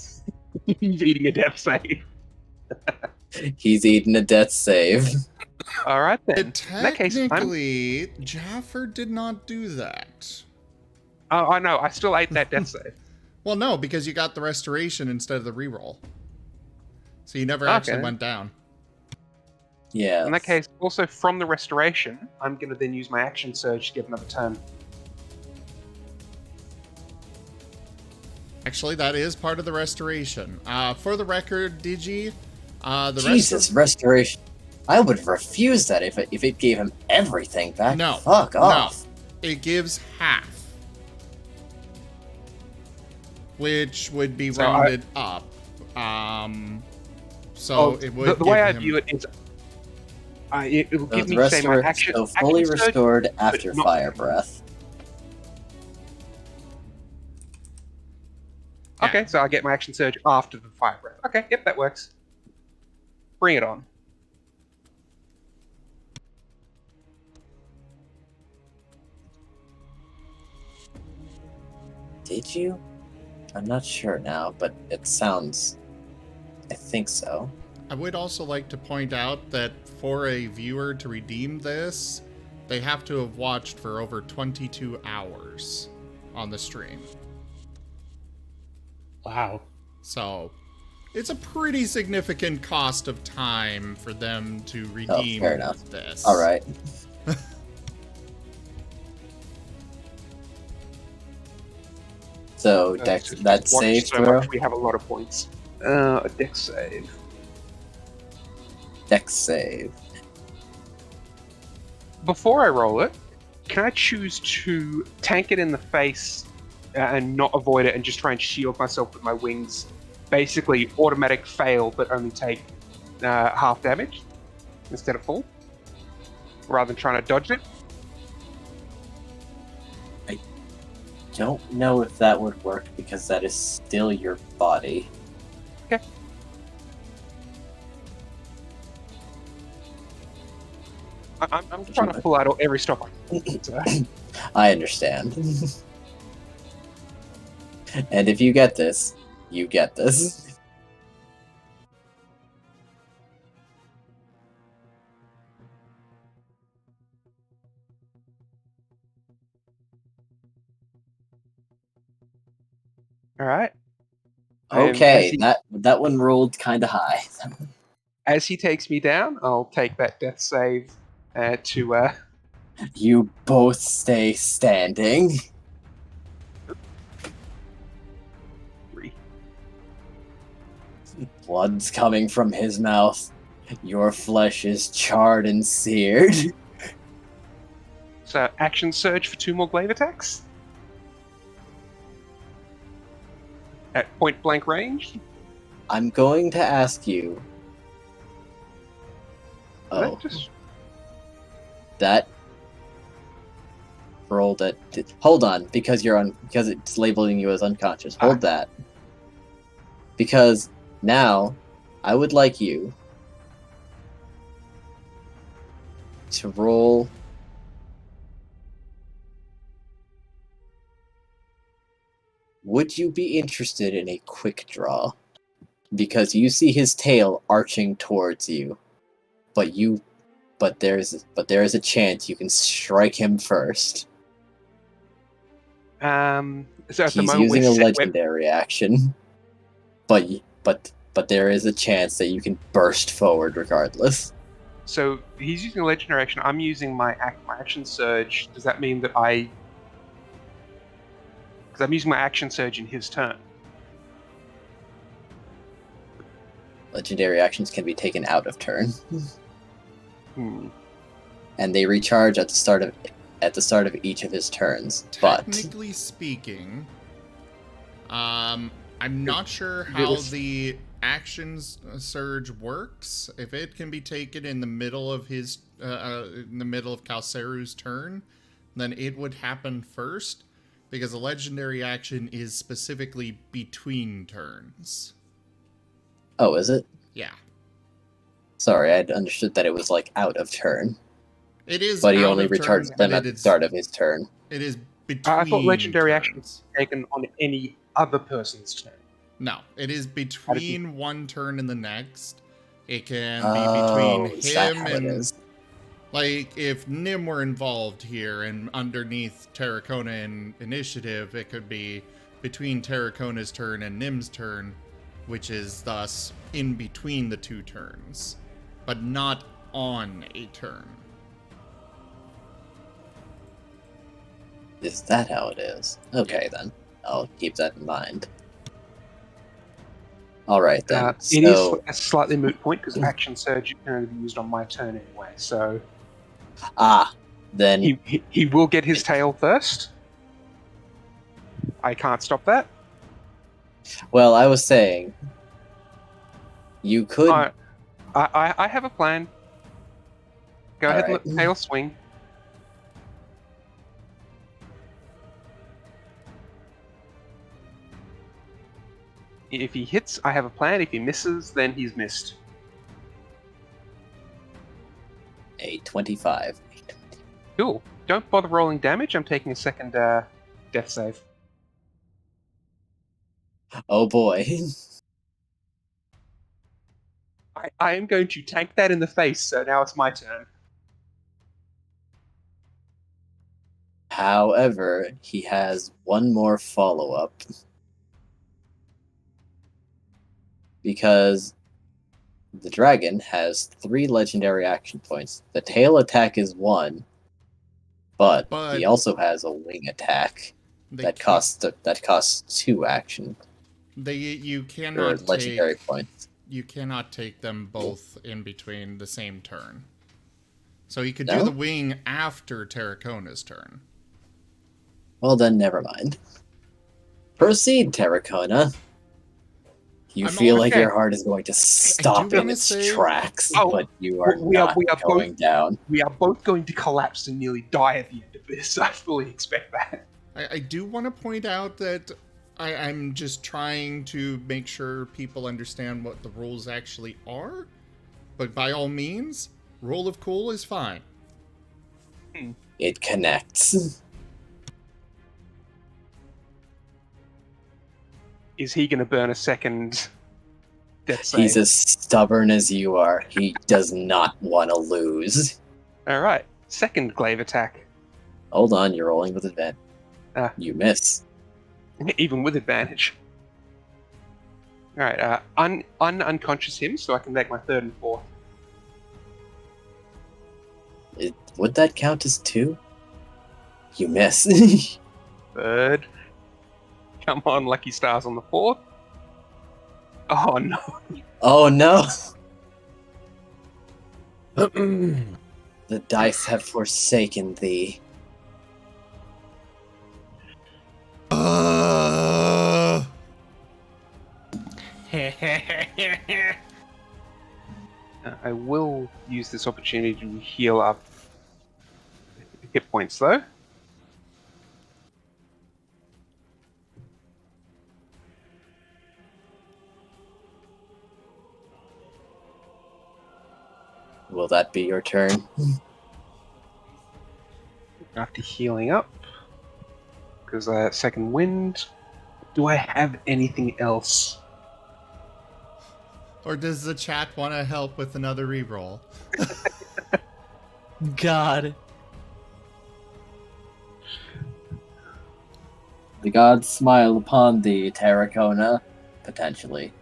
He's eating a death save. He's eaten a death save. Alright then. In that case, Technically, Jaffer did not do that. Oh, I know. I still ate that death save. Well, no, because you got the restoration instead of the reroll. So you never actually went down. Yeah. In that case, also from the restoration, I'm going to then use my action surge to get another turn. Actually, that is part of the restoration. For the record, Digi, Jesus, restoration. I would refuse that if it gave him everything back. No. Fuck off. No. It gives half. Which would be rounded up. So it would the way I him... view it is it will give me say my action so fully action restored surge, after not fire breath. Okay, so I get my action surge after the fire breath. Okay, yep, that works. Bring it on. Did you? I'm not sure now, but it sounds... I think so. I would also like to point out that for a viewer to redeem this, they have to have watched for over 22 hours on the stream. Wow. So, it's a pretty significant cost of time for them to redeem fair enough. this. All right. So, that save throw? We have a lot of points. A dex save. Dex save. Before I roll it, can I choose to tank it in the face and not avoid it and just try and shield myself with my wings? Basically, automatic fail, but only take half damage instead of full, rather than trying to dodge it. I don't know if that would work because that is still your body. Okay. I'm trying to pull out every stop I can. I understand. And if you get this, you get this. All right. Okay, that one rolled kind of high. As he takes me down, I'll take that death save to. You both stay standing. 3. Blood's coming from his mouth. Your flesh is charred and seared. So action surge for 2 more glaive attacks. At point blank range. I'm going to ask you. Oh, that rolled at. Hold on, because because it's labeling you as unconscious. Hold that. Because now, I would like you to roll. Would you be interested in a quick draw? Because you see his tail arching towards you, but there is a chance you can strike him first. So at the He's moment using a legendary action, but there is a chance that you can burst forward regardless. So he's using a legendary action. I'm using my action surge. Does that mean that because I'm using my action surge in his turn? Legendary actions can be taken out of turn, Hmm. and they recharge at the start of each of his turns. Technically speaking, I'm not sure how the actions surge works. If it can be taken in the middle of Kalseru's turn, then it would happen first, because a legendary action is specifically between turns. Oh, is it? Yeah. Sorry, I'd understood that it was like out of turn. It is, but he only recharges them at the start of his turn. It is between. I thought legendary turns. actions taken on any other person's turn. No, it is between one turn and the next. It can be between him and, like, if Nim were involved here and underneath Terracona in initiative, it could be between Terracona's turn and Nim's turn, which is thus in between the 2 turns, but not on a turn. Is that how it is? Okay, then. I'll keep that in mind. Alright, then. It is a slightly moot point, because action surge can only be used on my turn anyway, so... Then... He will get his tail first. I can't stop that. Well, I was saying... You could... I have a plan. Go ahead and let the tail swing. If he hits, I have a plan. If he misses, then he's missed. A 25. Cool. Don't bother rolling damage. I'm taking a second death save. Oh boy. I am going to tank that in the face, so now it's my turn. However, he has one more follow-up. Because the dragon has 3 legendary action points. The tail attack is 1, but he also has a wing attack that costs 2 action. You cannot legendary points. You cannot take them both in between the same turn. So he could do the wing after Terracona's turn. Well, then never mind. Proceed, Terracona. You feel like your heart is going to stop in its tracks, but you are not going down. We are both going to collapse and nearly die at the end of this. I fully expect that. I do want to point out that I'm just trying to make sure people understand what the rules actually are. But by all means, roll of cool is fine. It connects. Is he going to burn a second death save? He's as stubborn as you are. He does not want to lose. Alright, second glaive attack. Hold on, you're rolling with advantage. You miss. Even with advantage. Alright, unconscious him so I can make my third and fourth. Would that count as 2? You miss. Third. Come on, lucky stars on the fourth. Oh no. Oh no! The dice have forsaken thee. I will use this opportunity to heal up hit points though. Will that be your turn? After healing up, because second wind. Do I have anything else? Or does the chat want to help with another reroll? God. The gods smile upon thee, Terracona, potentially,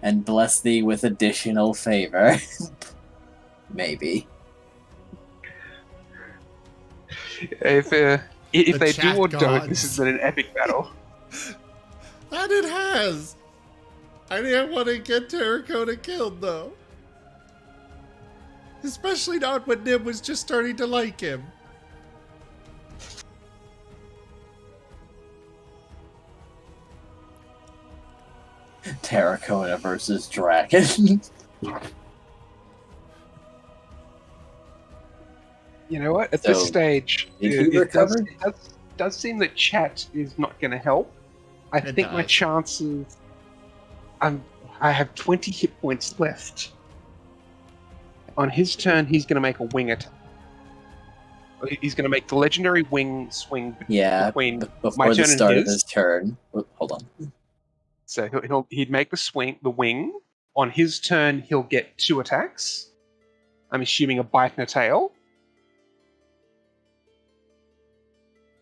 and bless thee with additional favor. Maybe. If The they chat do or don't, gods. this has been an epic battle. And it has! I didn't want to get Terracona killed, though. Especially not when Nim was just starting to like him. Terracona versus Dragon. You know what? At So, this stage, did he recover? It does seem that chat is not going to help. I It think my does. chances... I have 20 hit points left. On his turn, he's going to make a wing attack. He's going to make the legendary wing swing Yeah, between before my the turn start and of his turn. Hold on. So he'd make the wing. On his turn, he'll get 2 attacks. I'm assuming a bite and a tail.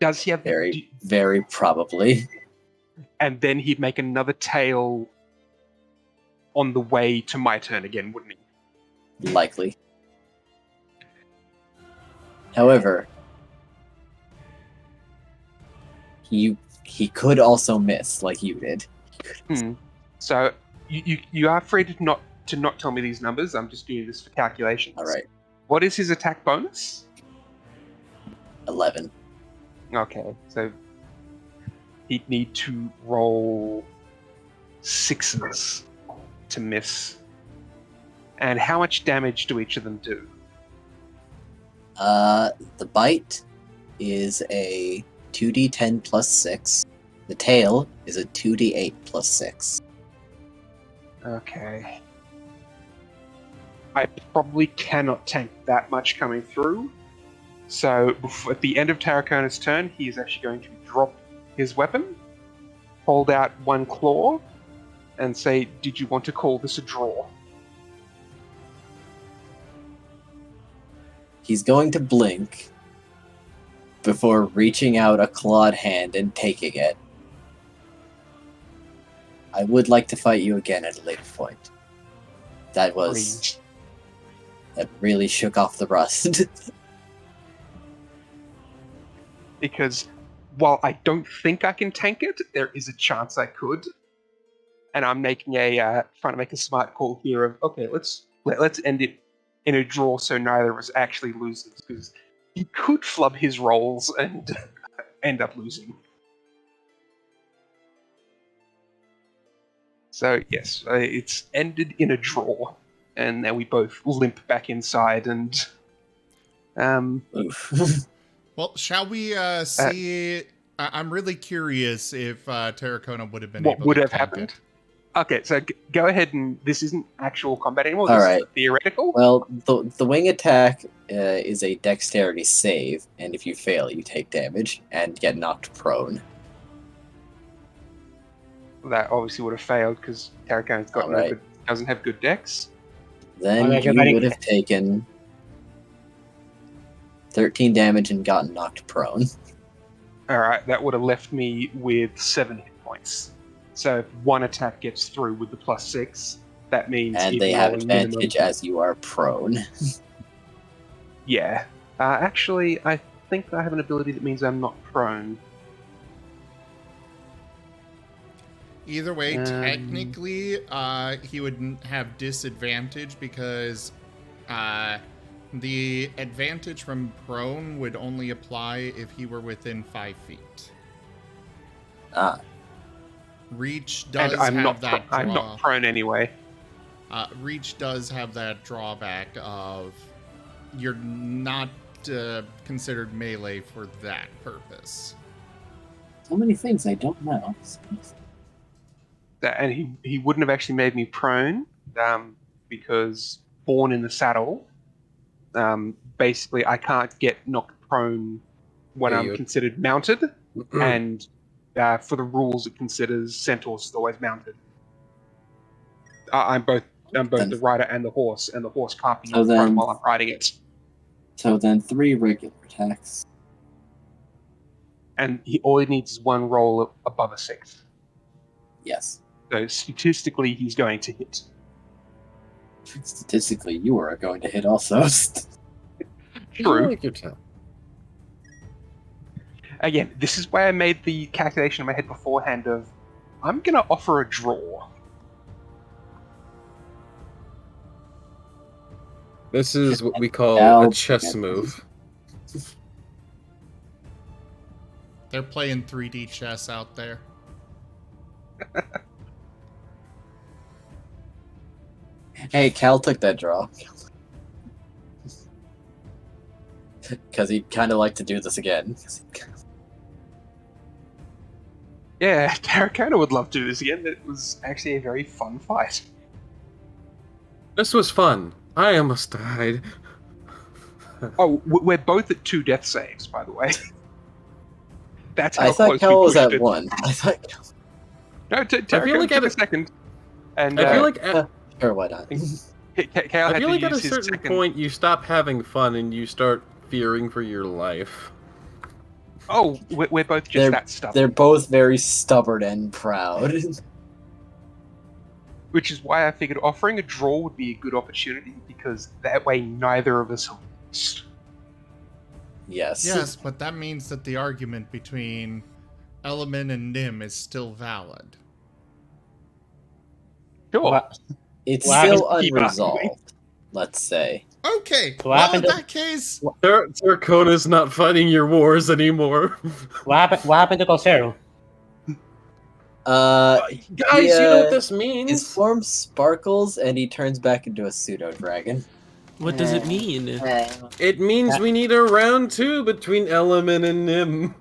Does he have Very, very probably. And then he'd make another tail on the way to my turn again, wouldn't he? Likely. However, he could also miss like you did. So you are free to not tell me these numbers. I'm just doing this for calculations. All right, What is his attack bonus? 11. Okay, so he'd need to roll 6s to miss. And how much damage do each of them do? The bite is a 2d10 plus 6. The tail is a 2d8 plus 6. Okay. I probably cannot tank that much coming through. So at the end of Terracona's turn, he is actually going to drop his weapon, hold out one claw, and say, "Did you want to call this a draw?" He's going to blink before reaching out a clawed hand and taking it. I would like to fight you again at a later point. That really shook off the rust. Because while I don't think I can tank it, there is a chance I could. And I'm making trying to make a smart call here of, okay, let's end it in a draw so neither of us actually loses, because he could flub his rolls and end up losing. So yes, it's ended in a draw, and now we both limp back inside and Oof. Well, shall we see? I'm really curious if Terracona would have been able what would to have tank happened. it. Okay, so go ahead, and this isn't actual combat anymore. All This right. is theoretical. Well, the wing attack is a dexterity save, and if you fail, you take damage and get knocked prone. That obviously would have failed because Terracona's got Alright. doesn't have good dex. Then Alright, you everybody- would have taken 13 damage and gotten knocked prone. All right, that would have left me with 7 hit points. So if one attack gets through with the +6, that means And even they have rolling minimum- advantage as you are prone. Yeah. Actually, I think I have an ability that means I'm not prone. Either way, Um, technically, he would have disadvantage because the advantage from prone would only apply if he were within 5 feet. Ah, Reach does And I'm have not. that draw. I'm not prone anyway. Reach does have that drawback of you're not considered melee for that purpose. so many things I don't know. And he wouldn't have actually made me prone, because born in the saddle. Basically, I can't get knocked prone when Yeah, I'm you- considered mounted, and for the rules, it considers centaurs as always mounted. I'm both the rider and the horse can't be So knocked prone then- while I'm riding it. So then 3 regular attacks. And all he needs is one roll above a 6. Yes. So statistically, he's going to hit. Statistically, you are going to hit also. You True. like your town. Again, this is why I made the calculation in my head beforehand of, I'm going to offer a draw. This is what we call Now- a chess move. They're playing 3D chess out there. Hey, Cal took that draw. Because he'd kind of like to do this again. Yeah, Tarracona would love to do this again. It was actually a very fun fight. This was fun. I almost died. Oh, we're both at 2 death saves, by the way. That's how I thought close Cal we was pushed at it. 1. I thought. No, feel like took at a a- second. And I feel like Sure, why not? Cal I had feel to like at a use his certain second. point you stop having fun and you start fearing for your life. Oh, we're both just that stubborn. They're both very stubborn and proud. Which is why I figured offering a draw would be a good opportunity, because that way neither of us have lost. Yes. Yes, but that means that the argument between Element and Nim is still valid. Sure. What, It's What still happened- keep unresolved, let's say. Okay, What well, in happened to- that case, Tarracona's not fighting your wars anymore. what happened to Colcero? Guys, he, you know what this his means? form sparkles and he turns back into a pseudo dragon. What does it mean? It means we need a round 2 between Element and Nim.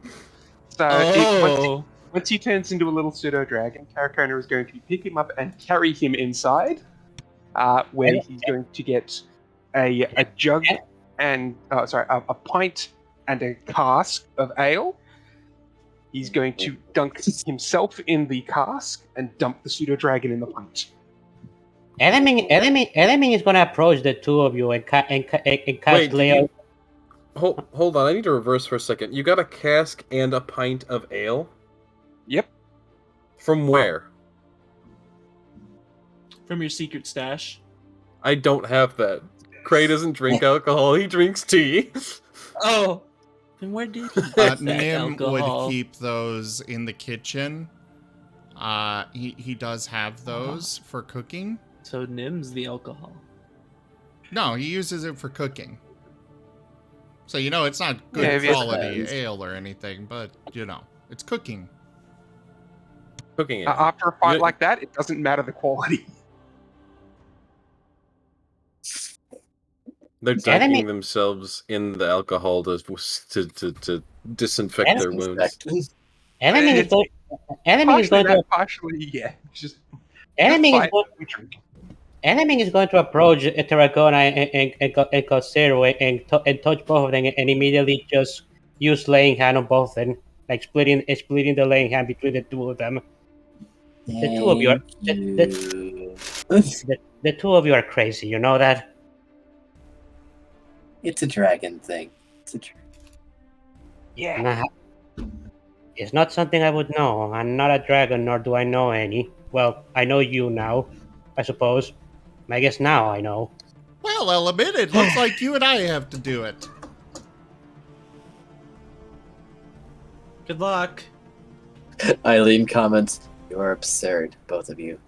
So Oh, once he turns into a little pseudo dragon, Tarracona is going to pick him up and carry him inside, where he's going to get a jug and a pint and a cask of ale. He's going to dunk himself in the cask and dump the pseudo dragon in the pint. Element is gonna approach the two of you and cast Wait, Leo. hold on, I need to reverse for a second. You got a cask and a pint of ale? Yep. From where? from your secret stash. I don't have that. Cray doesn't drink alcohol, he drinks tea. Oh, then where did he get that Nim alcohol? would keep those in the kitchen. He does have those for cooking. So Nim's the alcohol. No, he uses it for cooking. So it's not good Yeah, if it's quality bad. ale or anything, but it's cooking. Cooking it. After a fight Yeah. like that, it doesn't matter the quality. They're dunking Enemy- themselves in the alcohol to disinfect their wounds. Enemy is going. Enemy is Partially going to. that, partially, yeah. Just Enemy is fight, going. we drink. Enemy is going to approach Tarragona and Cosero and touch both of them and immediately just use laying hand on both of them, like splitting the laying hand between the two of them. The two of you are the two of you are crazy. You know that. It's a dragon thing. It's a Yeah. It's not something I would know. I'm not a dragon, nor do I know any. Well, I know you now, I suppose. I guess now I know. Well, Element, it looks like you and I have to do it. Good luck. Eileen comments, "You are absurd, both of you."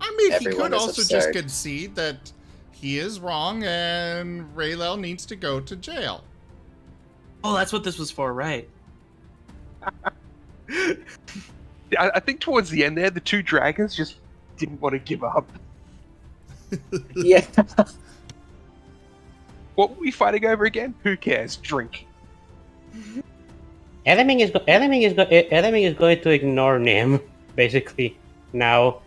I mean, Everyone he could is also just absurd. concede that he is wrong and Raylel needs to go to jail. Oh, that's what this was for, right? I think towards the end there, the two dragons just didn't want to give up. Yeah. What were we fighting over again? Who cares? Drink. Element is going to ignore Nim, basically, now.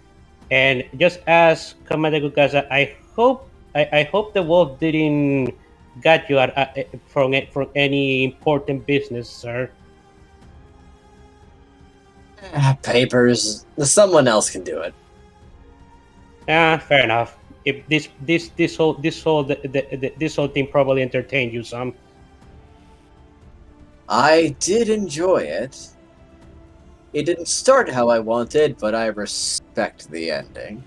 And just ask Commander Gukasa, I hope the wolf didn't got you from any important business, sir. Papers. Someone else can do it. Fair enough. If this whole thing probably entertained you some. I did enjoy it. It didn't start how I wanted, but I respect the ending.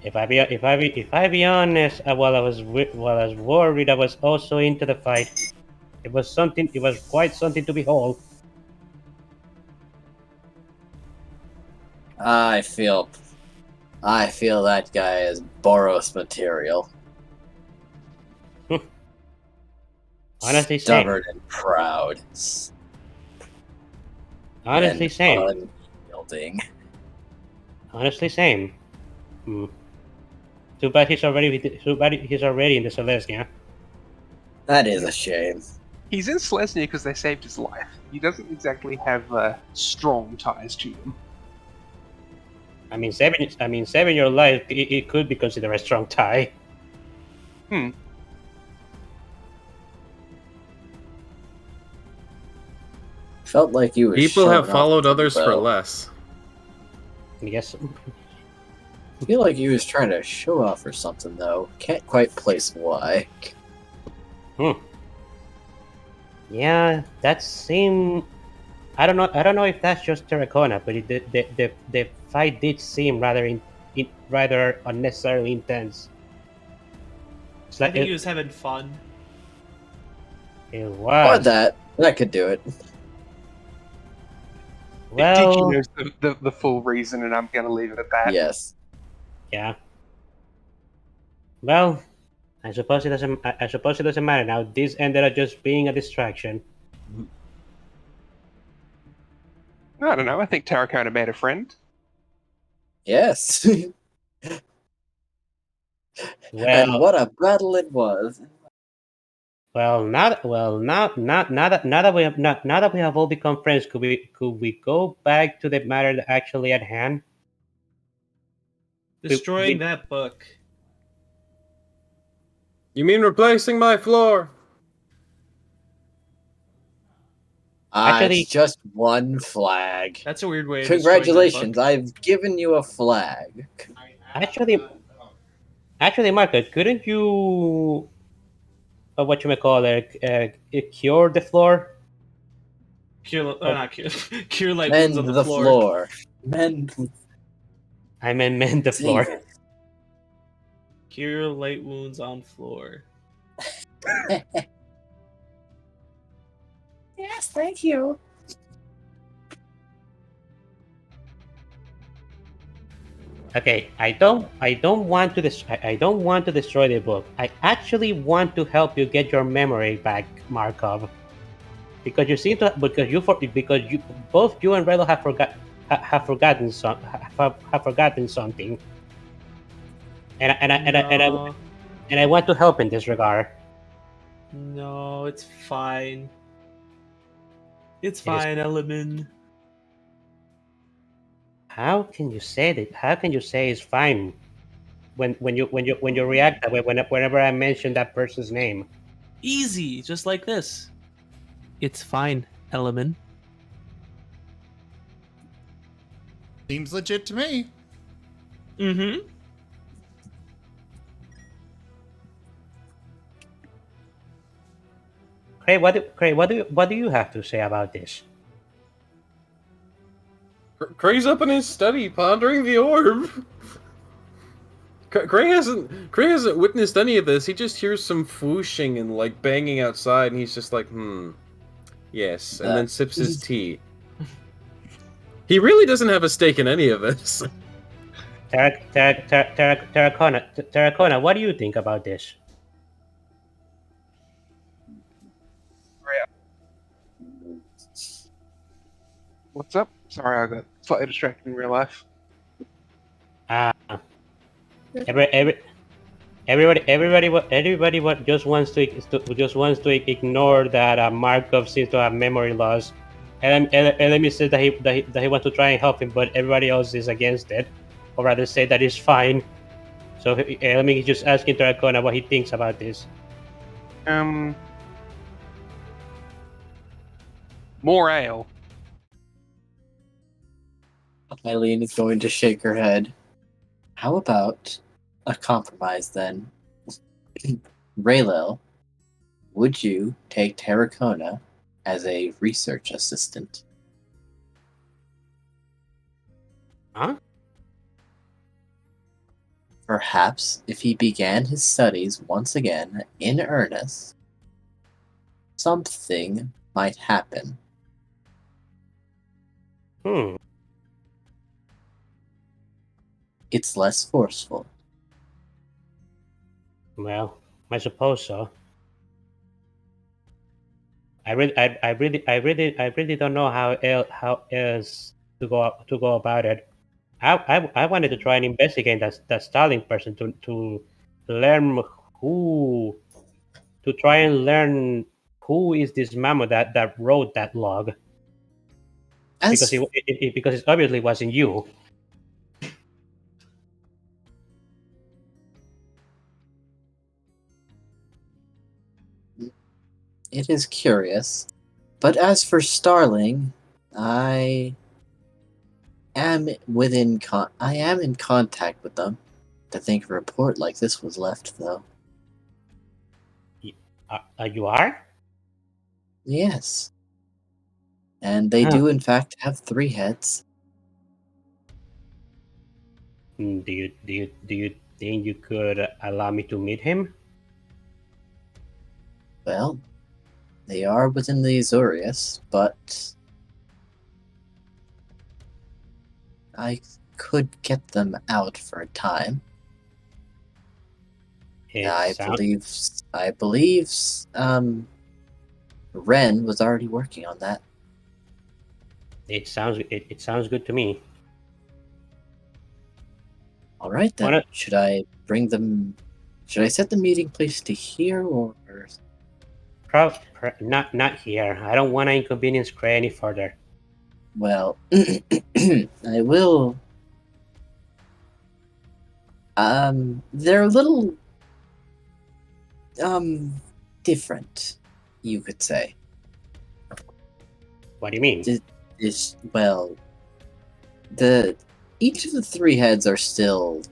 If I be honest, while I was worried, I was also into the fight. It was quite something to behold. I feel that guy is Boros material. Honestly, Stubborn and proud. Honestly, and same. Unyielding. Honestly, same. Too bad he's already in the Celestia. That is a shame. He's in Selesnya because they saved his life. He doesn't exactly have strong ties to them. I mean, saving your life, it could be considered a strong tie. Felt like you were People have showing followed off others for well. less. Yes. I feel like he was trying to show off or something, though. Can't quite place why. Yeah, that seemed. I don't know if that's just Terracona, but the fight did seem rather unnecessarily intense. It's I like think he was having fun. it Or was. that could do it. Well, Digi knows the full reason, and I'm going to leave it at that. Yes. yeah. Well, I suppose it doesn't matter now. This ended up just being a distraction. I don't know. I think Tarracona made a friend. Yes. Well, and what a battle it was. now that we have all become friends, could we go back to the matter that actually at hand? Destroying that book. You mean replacing my floor? Actually- It's just one flag. That's a weird way of Congratulations, destroying that I've given you a flag. Actually, Marco, couldn't you, cure the floor? book. Not cure, cure light Mend wounds on the floor. Mend. I meant mend the floor. David. Cure light wounds on floor. Yes, thank you. Okay, I don't want to destroy the book. I actually want to help you get your memory back, Markov. Because both you and Relo have forgotten something. And I want to help in this regard. No, it's fine. It's It is- fine, Element. How can you say that? How can you say it's fine when you react that way whenever I mention that person's name? Easy, just like this. It's fine, Element. Seems legit to me. Mm-hmm. What do you have to say about this? Cray's up in his study, pondering the orb. Cray hasn't witnessed any of this. He just hears some whooshing and like banging outside, and he's just like, yes, and then sips his tea. He really doesn't have a stake in any of this. Terracona, what do you think about this? What's up? Sorry, I got slightly distracted in real life. Everybody just wants to ignore that Markov seems to have memory loss. And Elemi says that he wants to try and help him, but everybody else is against it, or rather say that it's fine. So Elemi is just asking Terracona what he thinks about this. More ale. Eileen is going to shake her head. How about a compromise then? Raylel, would you take Terracona as a research assistant? Huh? Perhaps if he began his studies once again in earnest, something might happen. It's less forceful. Well, I suppose so. I really don't know how else to go about it. I wanted to try and investigate that Stalin person to learn who to try and learn who is this mammoth that wrote that log, because it obviously wasn't you. It is curious, but as for Starling, I am in contact with them. To think a report like this was left, though. You are? Yes, and they do in fact have 3 heads. Do you think you could allow me to meet him? Well, they are within the Azorius, but I could get them out for a time. I believe Ren was already working on that. It sounds good to me. All right then. Should I bring them? Should I set the meeting place to here or? Not here. I don't want to inconvenience Cray any further. Well, I will. They're a little different, you could say. What do you mean? Well, each of the 3 heads are still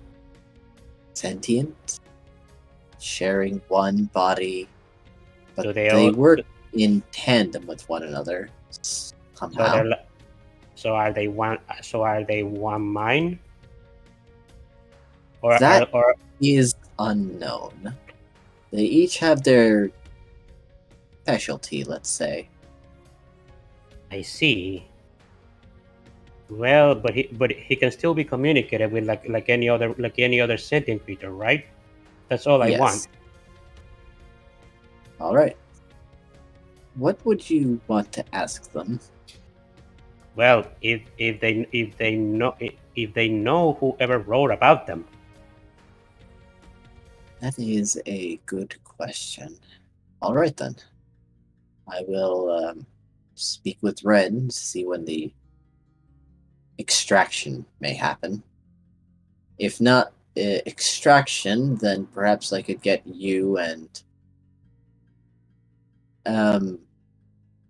sentient, sharing one body, but they work in tandem with one another somehow. So are they one? So are they one mind? Or that is unknown. They each have their specialty, let's say. I see. Well, but he can still be communicated with like any other sentient creature, right? That's all I want. All right. What would you want to ask them? Well, if they know whoever wrote about them. That is a good question. All right then. I will speak with Ren to see when the extraction may happen. If not extraction, then perhaps I could get you and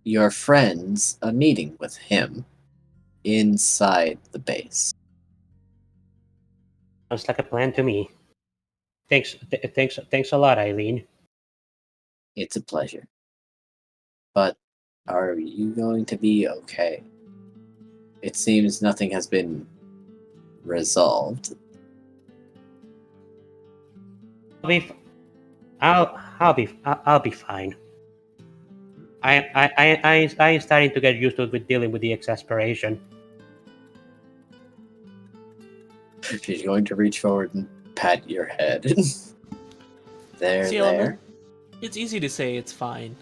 your friends a meeting with him inside the base. Sounds like a plan to me. Thanks a lot, Eileen. It's a pleasure. But are you going to be okay? It seems nothing has been resolved. I'll be fine. I'm starting to get used to dealing with the exasperation. She's going to reach forward and pat your head. there. Element, it's easy to say it's fine.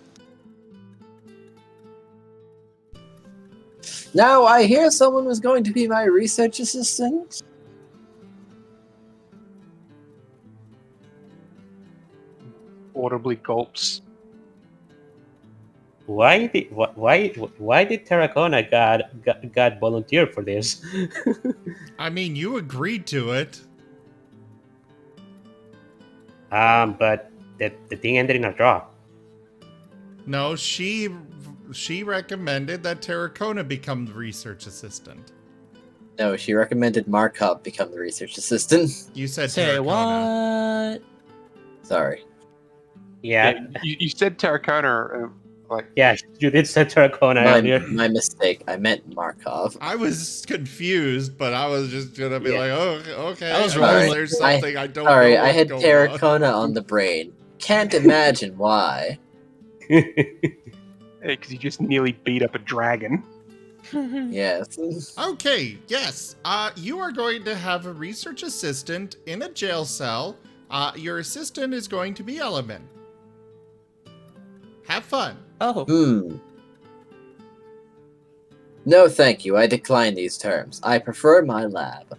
Now I hear someone was going to be my research assistant. Audibly gulps. Why did Terracona God volunteer for this? I mean, you agreed to it. But the thing ended in a draw. No, she recommended that Terracona become the research assistant. No, she recommended Markov become the research assistant. You said Say Terracona. what? Sorry. Yeah, You said Terracona, yeah, you did say Terracona earlier. My mistake. I meant Markov. I was confused, but I was just gonna be like, oh, okay. I was unless rolling. there's something I don't Sorry, know I what's had going Terracona on the brain. Can't imagine why. because you just nearly beat up a dragon. Yes. Okay, yes. You are going to have a research assistant in a jail cell. Your assistant is going to be Element. Have fun. Oh. No, thank you. I decline these terms. I prefer my lab.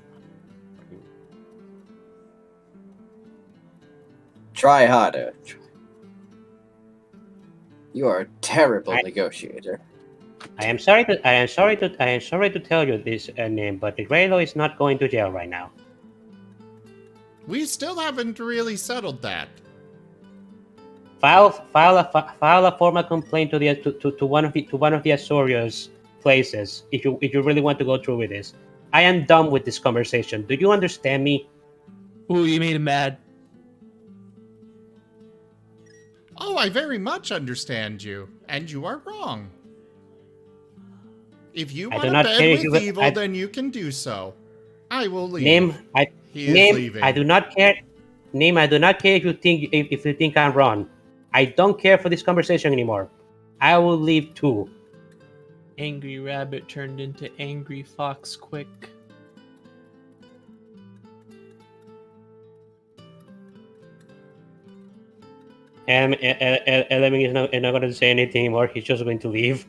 Try harder. You are a terrible negotiator. I am sorry to tell you this name, but Raylo is not going to jail right now. We still haven't really settled that. File a formal complaint to one of the Azorius places if you really want to go through with this. I am done with this conversation. Do you understand me? Ooh, you made him mad. Oh, I very much understand you, and you are wrong. If you want to bed with evil, then you can do so. I will leave. He is leaving. I do not care. Name, I do not care if you think I'm wrong. I don't care for this conversation anymore. I will leave too. Angry rabbit turned into angry fox quick. Element is not going to say anything anymore. He's just going to leave.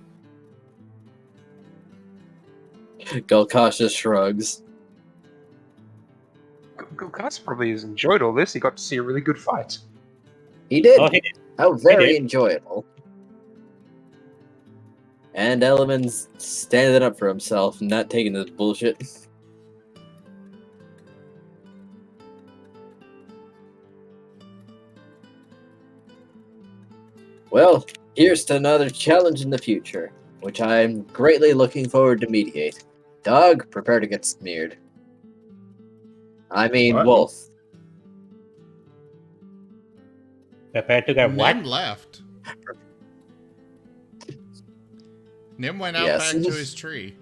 Golkasha shrugs. Golkasha probably has enjoyed all this. He got to see a really good fight. He did. Oh, he did. How very enjoyable. And Element's standing up for himself, not taking this bullshit. Well, here's to another challenge in the future, which I'm greatly looking forward to mediate. Dog, prepare to get smeared. I mean, What? Wolf. Prepare to get what? Nim left. Nim went out Yes. back to his tree.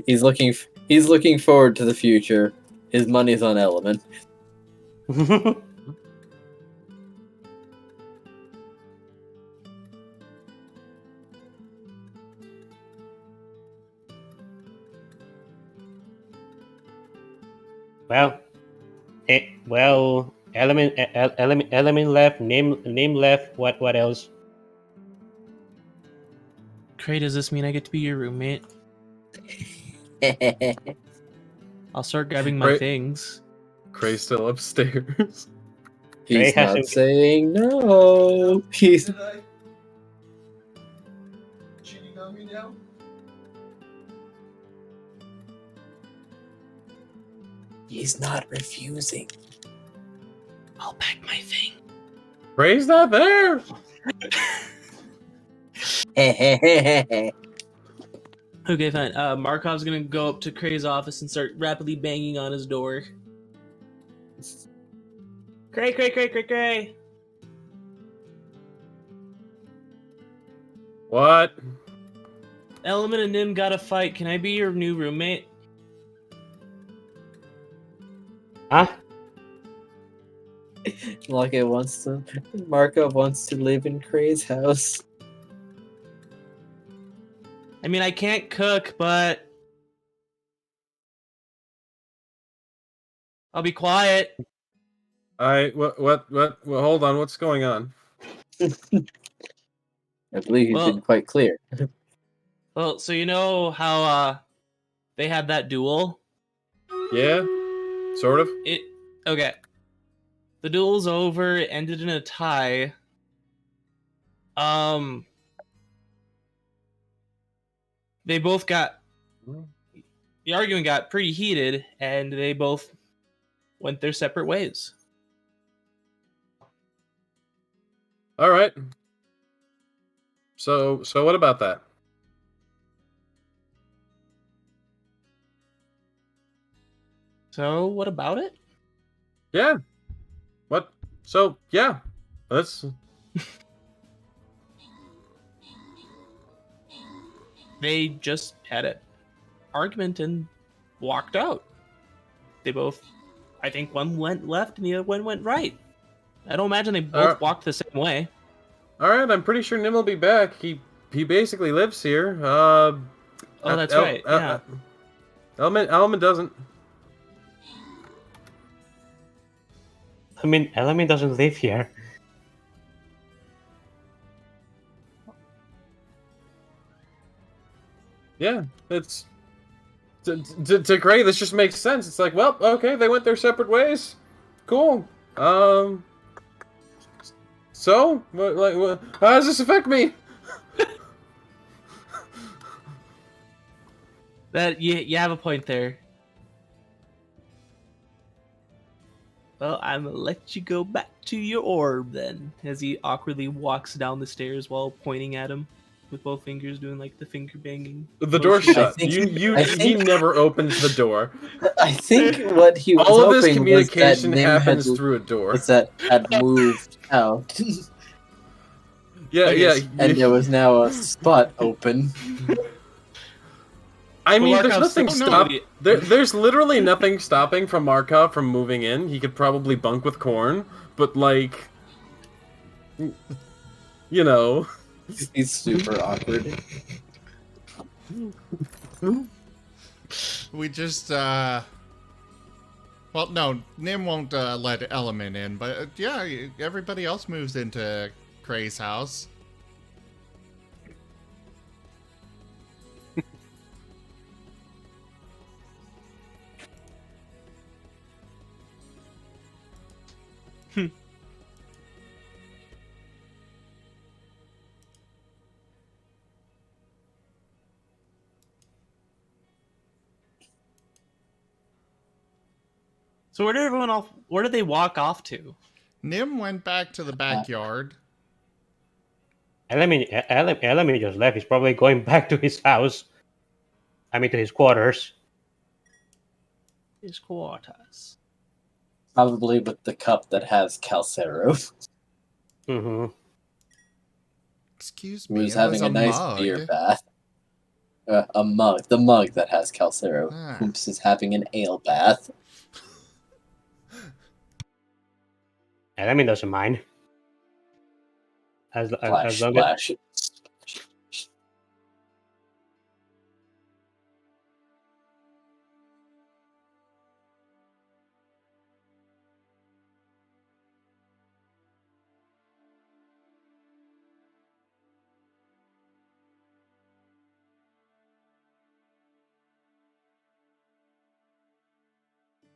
He's looking forward to the future. His money's on Element. Element left. Name left. What else? Cray, does this mean I get to be your roommate? I'll start grabbing my Right. things. Cray's still upstairs. He's has not to- saying no. He's Cheating on me now? not refusing. I'll pack my thing. Cray's not there. Okay, fine. Markov's gonna go up to Cray's office and start rapidly banging on his door. Cray. What? Element and Nim got a fight. Can I be your new roommate? Huh? Marco wants to live in Cray's house. I mean, I can't cook, but I'll be quiet. What? Well, hold on. What's going on? I believe he's Well- been quite clear. Well, so you know how they had that duel? Yeah, sort of. Okay. The duel's over. It ended in a tie. They both got the arguing got pretty heated, and they both went their separate ways. All right. So what about that? So what about it? Yeah. What? So yeah. Let's. They just had an argument and walked out. They both, I think one went left and the other one went right. I don't imagine they both walked the same way. All right. I'm pretty sure Nim will be back. He basically lives here. Oh, that's right. Yeah. Element doesn't. I mean, Element doesn't live here. Yeah, it's to Gray. This just makes sense. It's like, well, okay, they went their separate ways. Cool. So, what, how does this affect me? That you have a point there. Well, I'm gonna let you go back to your orb then, as he awkwardly walks down the stairs while pointing at him with both fingers, doing like the finger banging. The door's motion. shut. I think- He never opens the door. I think what he was All of this hoping communication was that Nim happens had, through a door. was that had moved out, Yeah. and there was now a spot open. I mean, Well, there's Markov's nothing so stop. nobody- There's literally nothing stopping from Markov from moving in. He could probably bunk with Korn, but like, you know, He's super awkward. We just, well, no, Nim won't let Element in, but yeah, everybody else moves into Cray's house. So where did everyone off? Where did they walk off to? Nim went back to the backyard. Element just left. He's probably going back to his house. I mean, to his quarters. His quarters. Probably with the cup that has Calcero. Mm-hmm. Excuse me, He's it having was a nice mug. beer bath. A mug. The mug that has Calcero. Ah. Hoops is having an ale bath. Element doesn't mind. As Splash, long as splash.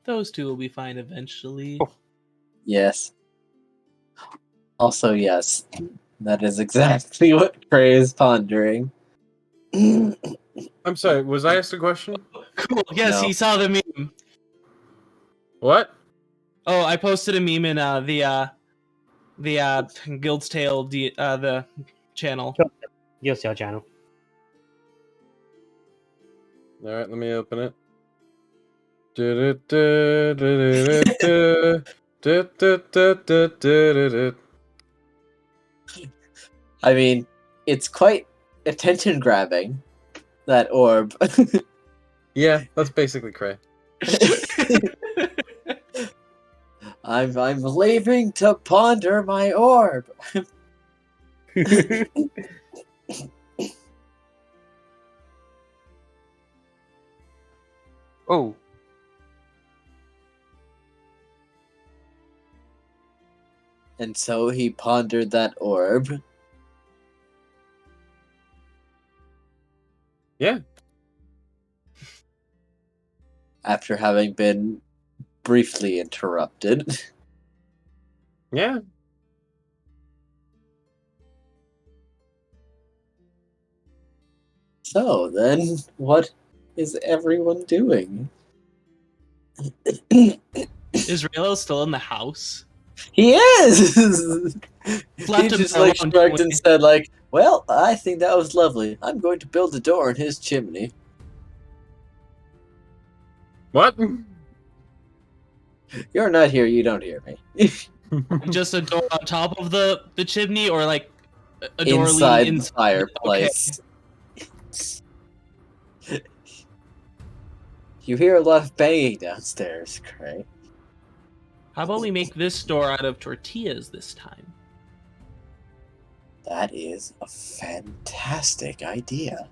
Those two will be fine eventually. Yes. Also, yes. That is exactly what Cray is pondering. I'm sorry. Was I asked a question? Cool. Yes, No. he saw the meme. What? Oh, I posted a meme in the Guild's Tale the channel. Just your channel. All right, let me open it. I mean, it's quite attention grabbing that orb. Yeah, that's basically Cray. I'm leaving to ponder my orb. Oh, And so he pondered that orb. Yeah. After having been briefly interrupted. Yeah. So then, what is everyone doing? Is Raylo still in the house? He is! Left He him just alone, shrugged didn't and we? said like, well, I think that was lovely. I'm going to build a door in his chimney. What? You're not here, you don't hear me. Just a door on top of the chimney, or like a door Inside leading the fireplace. You hear a lot of banging downstairs, Cray. How about we make this door out of tortillas this time? That is a fantastic idea.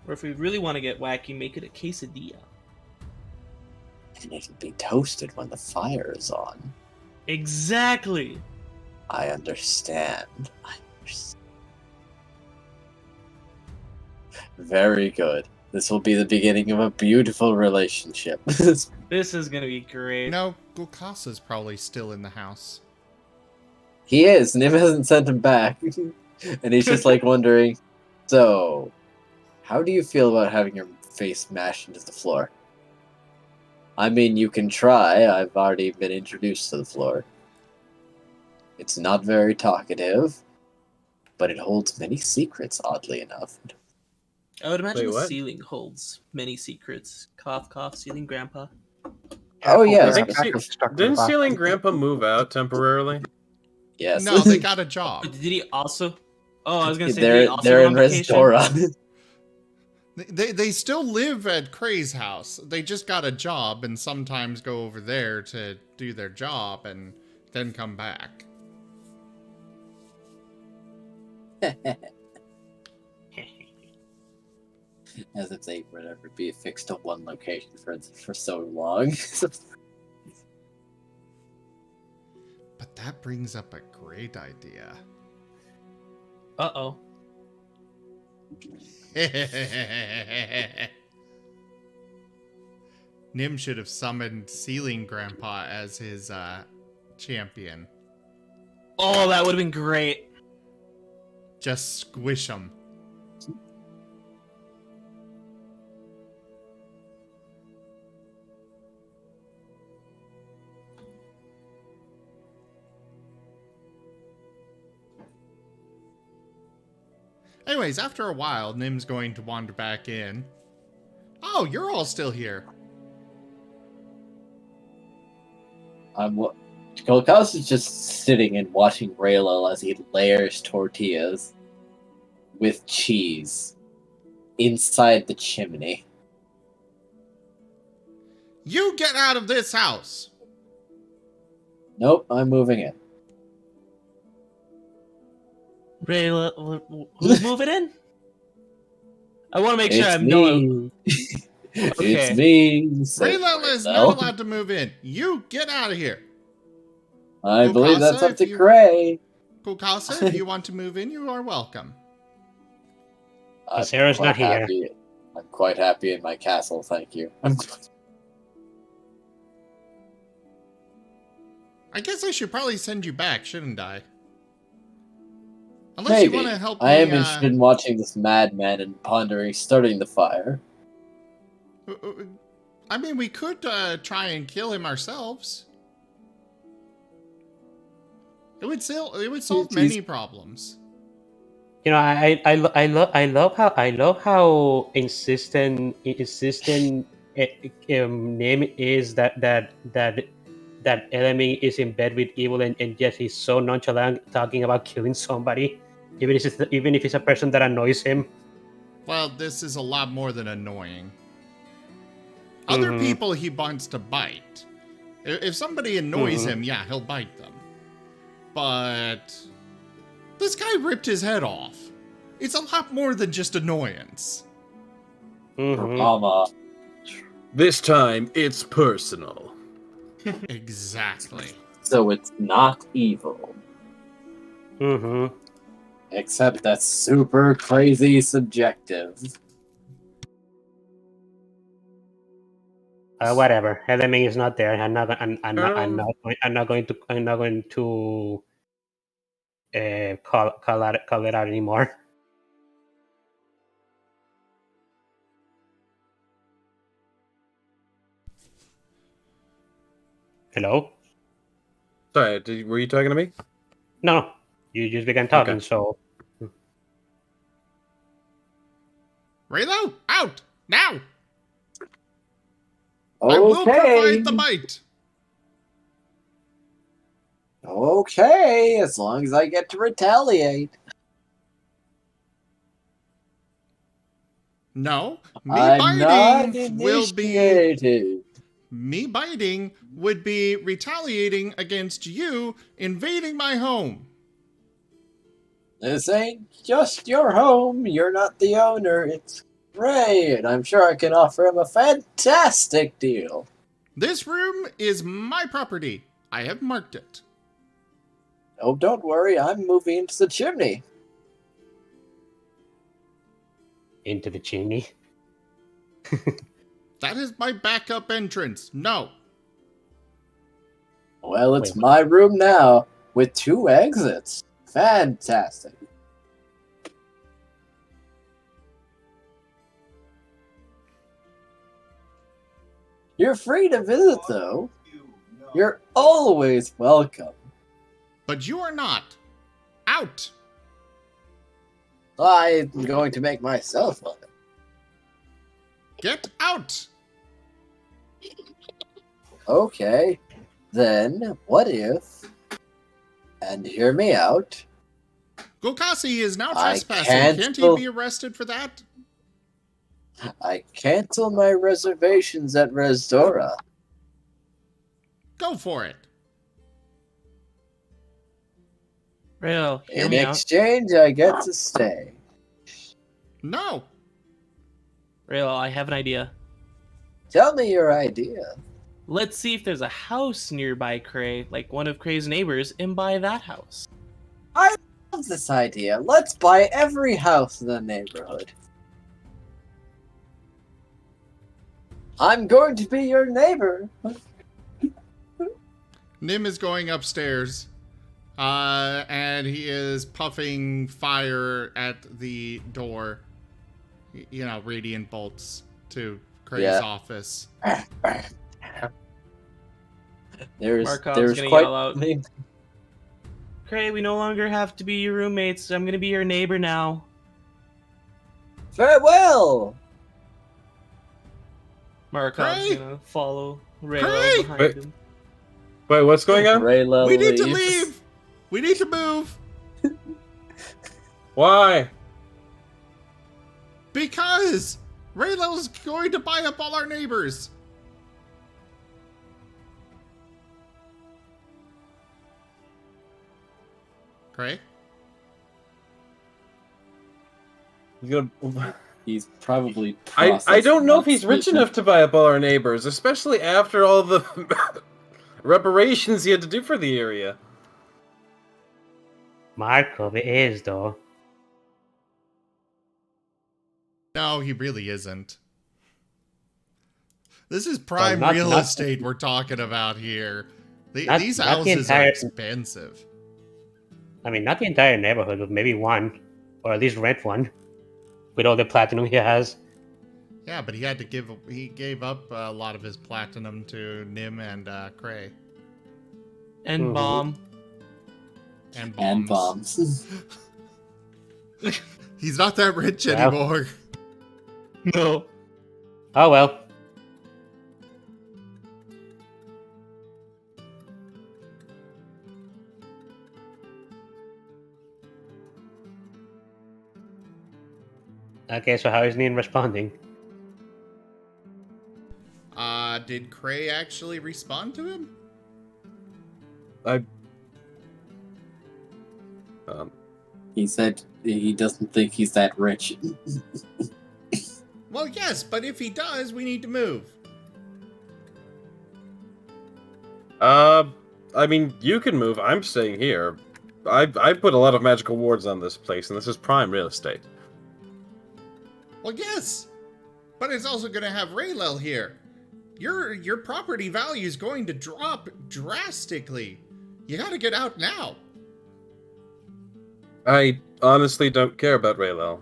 Or if we really want to get wacky, make it a quesadilla. And it'll be toasted when the fire is on. Exactly. I understand. Very good. This will be the beginning of a beautiful relationship. This is gonna be great. No, Gulkasa's probably still in the house. He is. Nim hasn't sent him back. And he's just like wondering, so, how do you feel about having your face mashed into the floor? I mean, you can try. I've already been introduced to the floor. It's not very talkative, but it holds many secrets, oddly enough. I would imagine Wait, the what? ceiling holds many secrets. Cough, cough, ceiling grandpa. Oh, yeah. Apple I think Bear stuck in the Didn't bathroom. Ceiling Grandpa move out temporarily? Yes. No, they got a job. Did he also? Oh, I was gonna say, did he they're also they're go in on vacation? Restora. They still live at Cray's house. They just got a job and sometimes go over there to do their job and then come back. As if they would ever be fixed to one location for so long. But that brings up a great idea. Uh-oh. Nim should have summoned Ceiling Grandpa as his champion. Oh, that would have been great. Just squish him. Anyways, after a while, Nim's going to wander back in. Oh, you're all still here. Golkaus is just sitting and watching Raylo as he layers tortillas with cheese inside the chimney. You get out of this house! Nope, I'm moving in. Rayla, who's moving in? I want to make sure It's I'm me. knowing. It's me. says Raylo is Raylo. not allowed to move in. You get out of here. I believe that's Gulkasa, up to if you- Cray. Gulkasa, if you want to move in, you are welcome. I'm Sarah's quite not here. happy. I'm quite happy in my castle, thank you. I guess I should probably send you back, shouldn't I? Unless Maybe. you want to help I me, am interested in watching this madman and pondering starting the fire. I mean, we could try and kill him ourselves. It would solve many problems. You know, I love how insistent name is that that enemy is in bed with evil, and yet he's so nonchalant talking about killing somebody, even if it's a person that annoys him. Well, this is a lot more than annoying. Other people he wants to bite. If somebody annoys him, yeah, he'll bite them. But this guy ripped his head off. It's a lot more than just annoyance. Mama. This time, it's personal. Exactly. So it's not evil. Mm-hmm. Except that's super crazy subjective. Whatever. Enemy is not there. I'm not going to call it out anymore. Hello? Sorry, were you talking to me? No, you just began talking, Okay. so... Raylo, out! Now! I will Okay. provide the bite. Okay, as long as I get to retaliate. No, I'm not initiated. Me biting would be retaliating against you invading my home. This ain't just your home. You're not the owner. It's Ray, and I'm sure I can offer him a fantastic deal. This room is my property. I have marked it. Oh, don't worry. I'm moving into the chimney. Into the chimney. That is my backup entrance. No. Well, it's my room now, with 2 exits. Fantastic. You're free to visit, though. You're always welcome. But you are not. Out. I'm going to make myself welcome. Get out. Okay, then what if, and hear me out, Gokasi is now I trespassing. Can't he be arrested for that? I cancel my reservations at Resdora. Go for it. Real, hear In me out. exchange, I get to stay. No. Real, I have an idea. Tell me your idea. Let's see if there's a house nearby Cray, like one of Cray's neighbors, and buy that house. I love this idea. Let's buy every house in the neighborhood. I'm going to be your neighbor. Nim is going upstairs. And he is puffing fire at the door. You know, radiant bolts to Cray's office. There's Markov's gonna quite yell out, Cray, we no longer have to be your roommates. I'm gonna be your neighbor now. Farewell. Markov's Cray! gonna follow Cray! Raylo behind him. Wait, what's going on? Raylo We need to leaves. leave. We need to move. Why? Because Raylo's going to buy up all our neighbors. Cray? He's probably. I don't know if he's rich processing enough to buy up all our neighbors, especially after all the reparations he had to do for the area. Markov is, though. No, he really isn't. This is prime not- real not- estate we're talking about here. These not the houses are entire- expensive. I mean, not the entire neighborhood, but maybe one. Or at least rent one. With all the platinum he has. Yeah, but he gave up a lot of his platinum to Nim and Cray. And Mhm. Bomb. And and bombs. bombs. He's not that rich Well. anymore. No. Oh well. Okay, so how is Nin responding? Did Cray actually respond to him? He said he doesn't think he's that rich. Well, yes, but if he does, we need to move. I mean, you can move. I'm staying here. I put a lot of magical wards on this place, and this is prime real estate. Well, yes, but it's also going to have Raylel here. Your property value is going to drop drastically. You got to get out now. I honestly don't care about Raylel.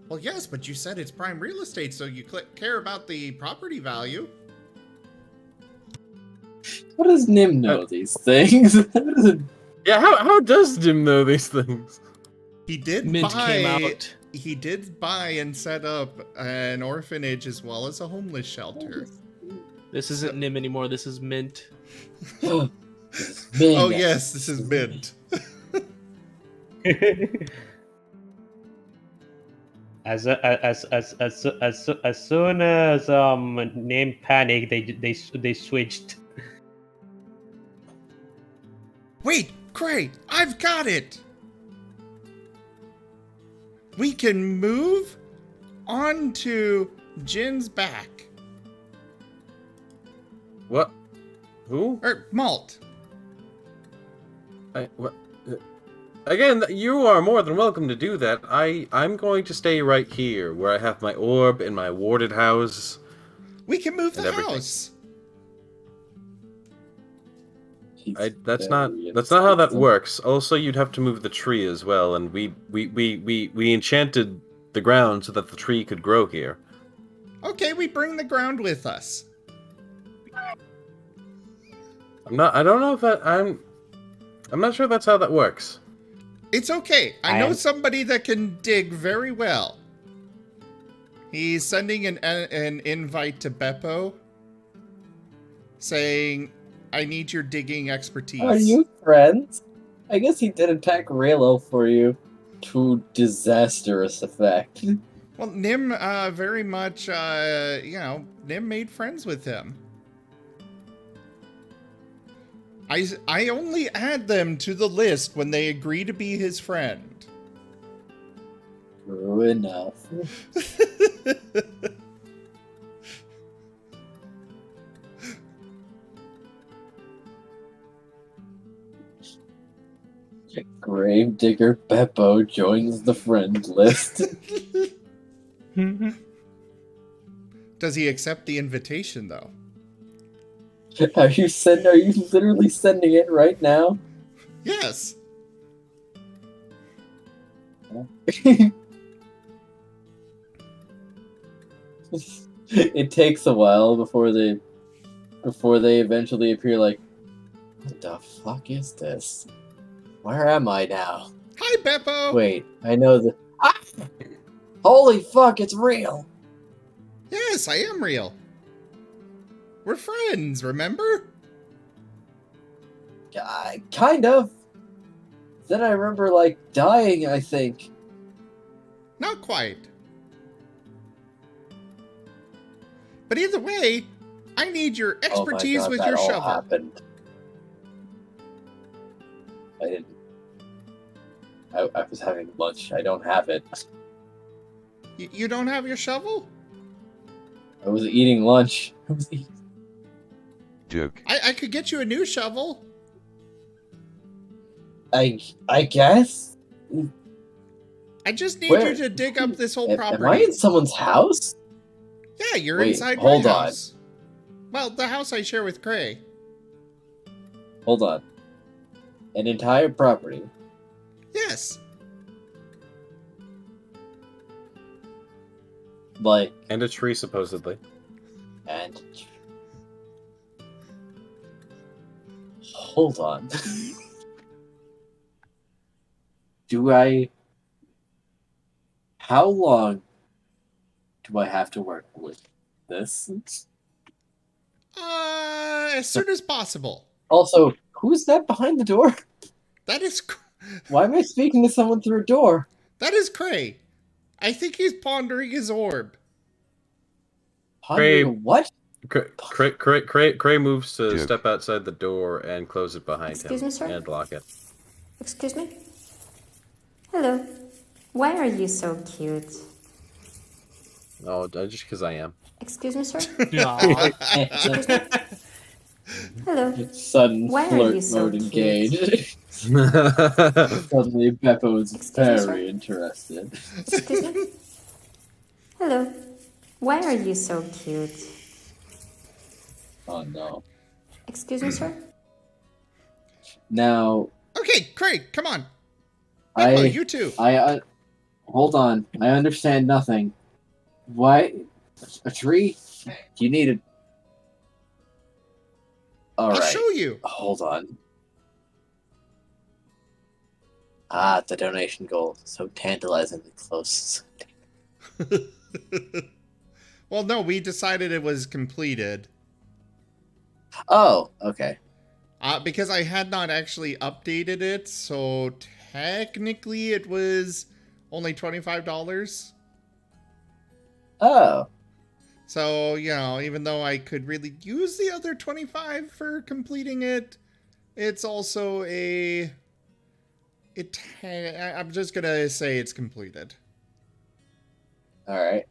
Well, yes, but you said it's prime real estate, so you care about the property value. What does Nim know these things? Yeah, how does Jim know these things? He did Mint came out. He did buy and set up an orphanage as well as a homeless shelter. This isn't Nim anymore. This is Mint. Oh yes, this is Mint. As soon as Nim panicked, they switched. Wait, Cray, I've got it. We can move onto Jin's back. What? Who? Malt. What? Again, you are more than welcome to do that. I'm going to stay right here, where I have my orb in my warded house. We can move the everything. house. That's not how that works. Also, you'd have to move the tree as well, and we enchanted the ground so that the tree could grow here. Okay, we bring the ground with us. I'm not sure that's how that works. It's okay. I know somebody that can dig very well. He's sending an invite to Beppo, saying, I need your digging expertise. Are you friends? I guess he did attack Raylo for you to disastrous effect. Well, Nim very much, Nim made friends with him. I only add them to the list when they agree to be his friend. True enough. Gravedigger Beppo joins the friend list. Does he accept the invitation, though? Are you literally sending it right now? Yes. It takes a while before they eventually appear like, what the fuck is this? Where am I now? Hi, Beppo! Wait, I know the... Ah! Holy fuck, it's real! Yes, I am real. We're friends, remember? Kind of. Then I remember, dying, I think. Not quite. But either way, I need your expertise with your shovel. Happened. I didn't. I was having lunch. I don't have it. You don't have your shovel? I was eating lunch. Duke. I could get you a new shovel. I guess? I just need you to dig up this whole property. Am I in someone's house? Yeah, you're Wait, inside hold my on. house. Well, the house I share with Cray. Hold on. An entire property? Yes. And a tree, supposedly. And... Hold on. How long do I have to work with this? As soon as possible. Also, who's that behind the door? That is... Why am I speaking to someone through a door? That is Cray. I think he's pondering his orb. Pondering what? Cray moves to Jib. step outside the door and close it behind Excuse him me, sir? and lock it. Excuse me? Hello. Why are you so cute? Oh, just because I am. Excuse me, sir? Aw. Excuse me? Hello. Sudden Why are flirt you so mode cute? engaged. Suddenly, Beppo's Excuse me, sir? very interested. Excuse me? Hello. Why are you so cute? Oh no. Excuse me, sir? Now, Okay, Craig, come on. Beppo, you too. hold on. I understand nothing. Why? A tree? You need a... I'll Alright. show you. Hold on. Ah, the donation goal. So tantalizingly close. Well, no, we decided it was completed. Oh, okay. Because I had not actually updated it, so technically it was only $25. Oh. So, you know, even though I could really use the other 25 for completing it, it's also I'm just gonna say it's completed. Alright.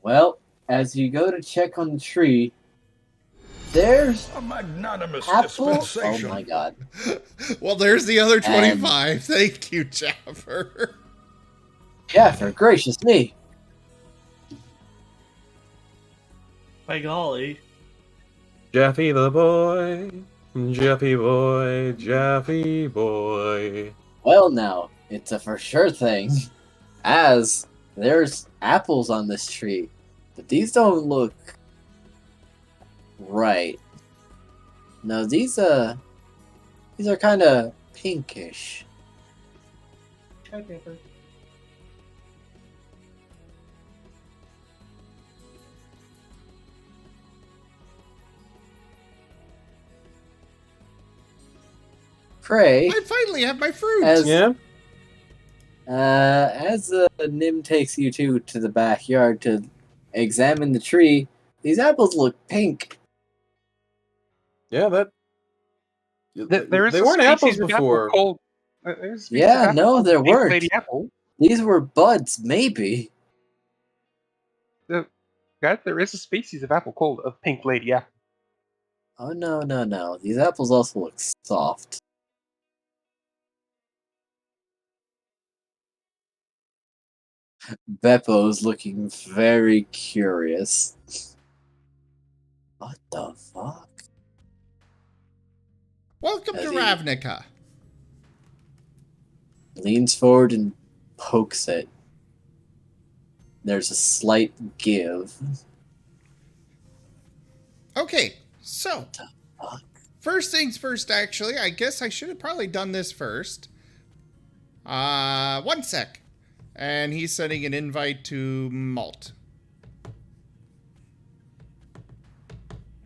Well, as you go to check on the tree, there's A magnanimous apple. Oh dispensation. my god. Well, there's the other 25. Thank you, Jaffer. Jaffer, gracious me. By golly. Jeffy the boy, Jeffy boy, Jeffy boy. Well now, it's a for sure thing, as there's apples on this tree, but these don't look right. No, these are kind of pinkish. Try paper. Pray, I finally have my fruit. as Yeah? Nim takes you two to the backyard to examine the tree, these apples look pink. Yeah, that... There is they a weren't apples species of before. apple called. There's a species Yeah, of apple no, called there pink weren't. Lady apple. These were buds, maybe. Guys, there is a species of apple called a pink lady apple. Oh no, no, no. These apples also look soft. Beppo's looking very curious. What the fuck? Welcome to Has he- Ravnica. Leans forward and pokes it. There's a slight give. Okay, so fuck? first things first, actually, I guess I should have probably done this first. 1 sec. And he's sending an invite to Malt.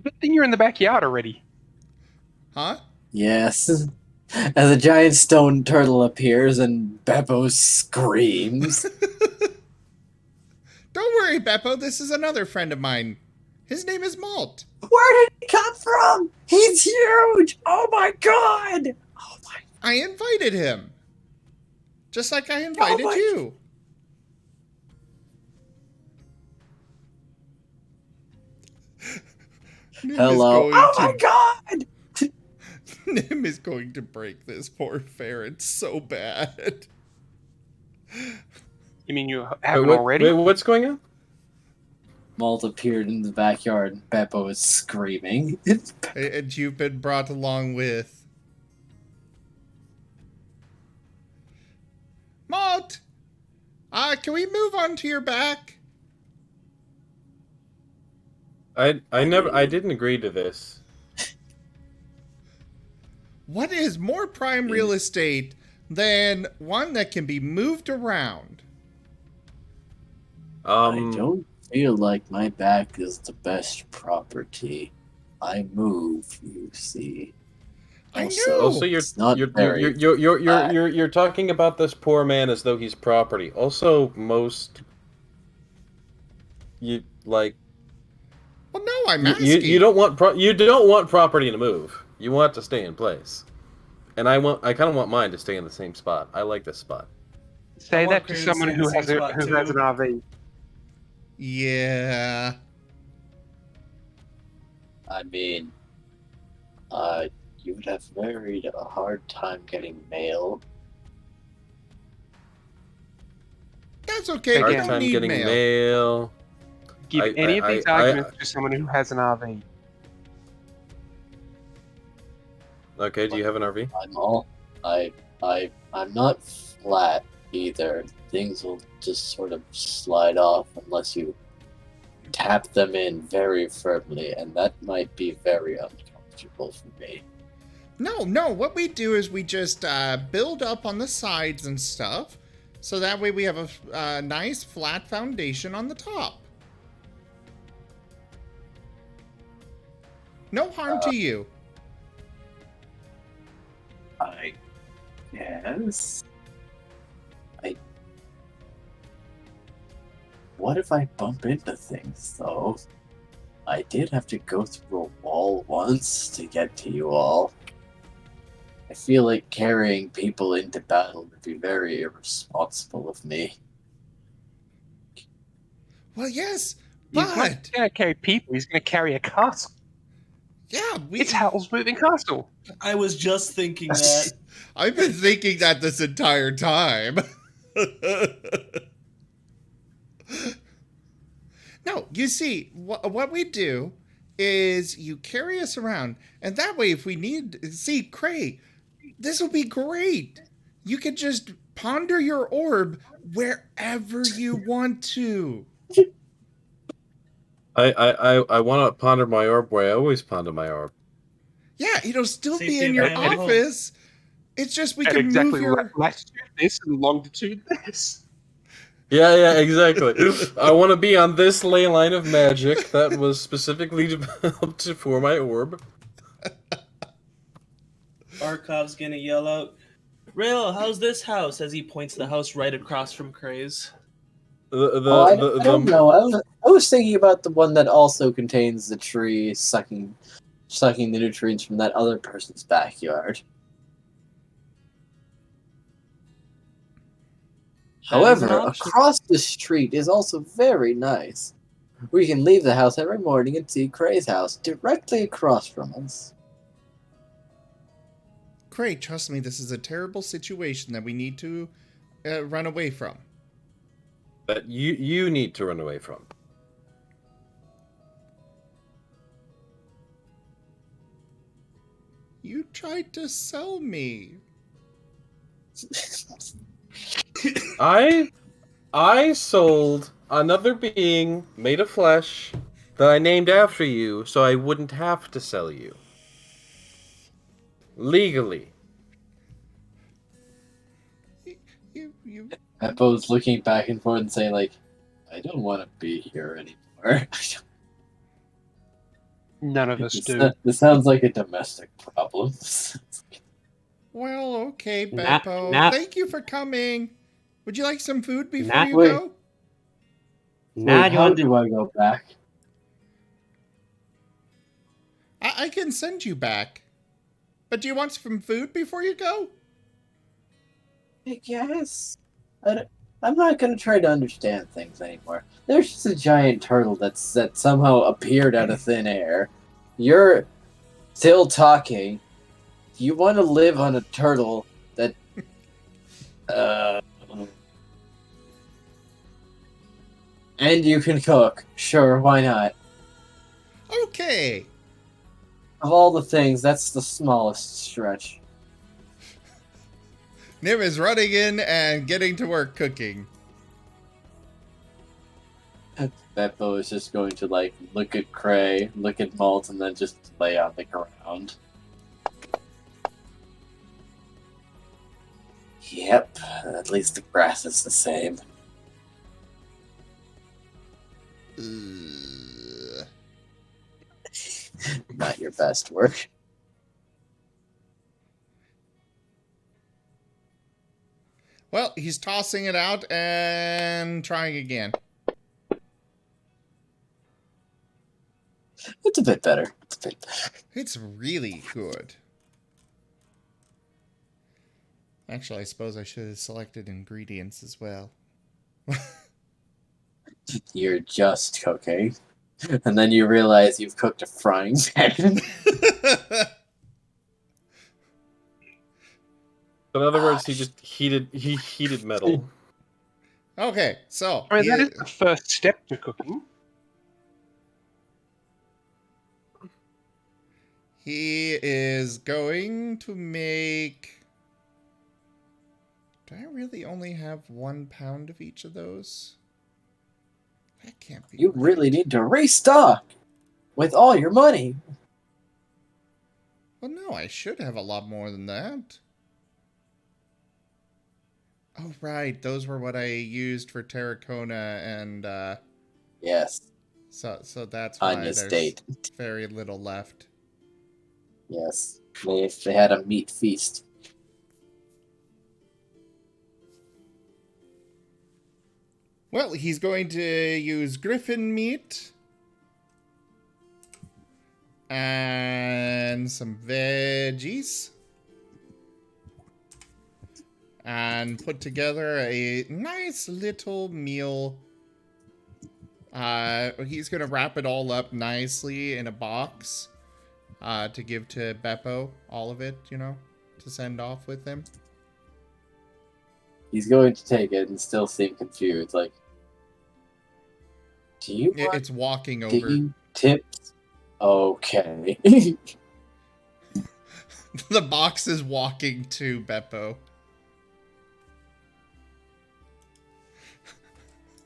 Good thing you're in the backyard already. Huh? Yes. As a giant stone turtle appears and Beppo screams. Don't worry, Beppo, this is another friend of mine. His name is Malt. Where did he come from? He's huge! Oh my god! Oh my... I invited him. Just like I invited you. Nim Hello. is going Oh to- my god! Nim is going to break this poor ferret so bad. You mean you haven't Wait, already? wait, what's going on? Malt appeared in the backyard and Beppo is screaming. And you've been brought along with... Malt! Can we move on to your back? I didn't agree to this. What is more prime real estate than one that can be moved around? I don't feel like my back is the best property. I move, you see. I Also, know. Also, it's not very. you're talking about this poor man as though he's property. Also, you like Well, no, I'm you asking. you don't want property to move. You want it to stay in place. And I kind of want mine to stay in the same spot. I like this spot. Say want that to Cray to someone stay in the who same has spot, who has too. an RV. Yeah. I mean, you would have very a hard time getting mail. That's okay. We Again, don't Hard time need getting mail. mail. Give any of these arguments to someone who has an RV. Okay, do you have an RV? I'm not flat either. Things will just sort of slide off unless you tap them in very firmly, and that might be very uncomfortable for me. No. What we do is we just build up on the sides and stuff, so that way we have a nice flat foundation on the top. No harm to you. I guess. What if I bump into things, though? I did have to go through a wall once to get to you all. I feel like carrying people into battle would be very irresponsible of me. Well, yes, He's not but going to carry people. He's going to carry a castle. yeah, It's Howl's Moving Castle. I was just thinking that. I've been thinking that this entire time. No, you see, what we do is you carry us around, and that way, if we need, see, Cray, this will be great. You can just ponder your orb wherever you want to. I want to ponder my orb where I always ponder my orb. Yeah, it'll still Safety be in of your animal home. office. It's just we And can exactly move your. latitude this and longitude this. Yeah, exactly. I want to be on this ley line of magic that was specifically developed for my orb. Barkov's gonna yell out, Rail, how's this house? As he points the house right across from Cray's. I don't know. I was thinking about the one that also contains the tree sucking the nutrients from that other person's backyard. However, across the street is also very nice. We can leave the house every morning and see Cray's house directly across from us. Cray, trust me, this is a terrible situation that we need to run away from. That you need to run away from. You tried to sell me. I sold another being made of flesh that I named after you so I wouldn't have to sell you. Legally. You. Beppo's looking back and forth and saying, like, I don't want to be here anymore. None of us do. This sounds like a domestic problem. Well, okay, Beppo. Thank you for coming. Would you like some food before you go? How do I go back? I can send you back. But do you want some food before you go? I guess. I'm not going to try to understand things anymore. There's just a giant turtle that somehow appeared out of thin air. You're still talking. You want to live on a turtle that... and you can cook. Sure, why not? Okay. Of all the things, that's the smallest stretch. Nim is running in and getting to work cooking. Beppo is just going to, like, look at Cray, look at Malt, and then just lay on the ground. Yep, at least the grass is the same. Not your best work. Well, he's tossing it out and trying again. It's a bit better. It's really good. Actually, I suppose I should have selected ingredients as well. You're just cooking. And then you realize you've cooked a frying pan. So in other words, he heated metal. Okay, so... I mean, that is the first step to cooking. He is going to make... Do I really only have 1 pound of each of those? That can't be. You right. really need to restock with all your money. Well, no, I should have a lot more than that. Oh, right. Those were what I used for Terracona and, Yes. So that's why On your there's state. very little left. Yes. They had a meat feast. Well, he's going to use griffin meat. And some veggies. And put together a nice little meal. He's going to wrap it all up nicely in a box. To give to Beppo. All of it, you know. To send off with him. He's going to take it and still seem confused. Like, do you want It's walking over. digging tips? Okay. The box is walking to Beppo.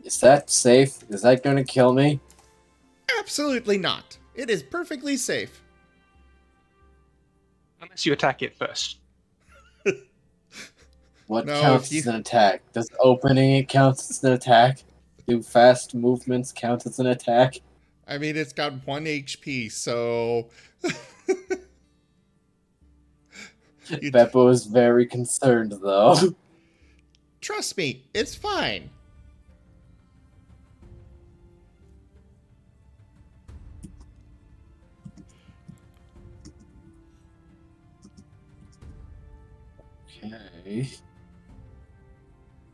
Is that safe? Is that going to kill me? Absolutely not. It is perfectly safe. Unless you attack it first. What No, counts if you- as an attack? Does opening it count as an attack? Do fast movements count as an attack? I mean, it's got 1 HP, so... Beppo is very concerned, though. Trust me, it's fine. Okay.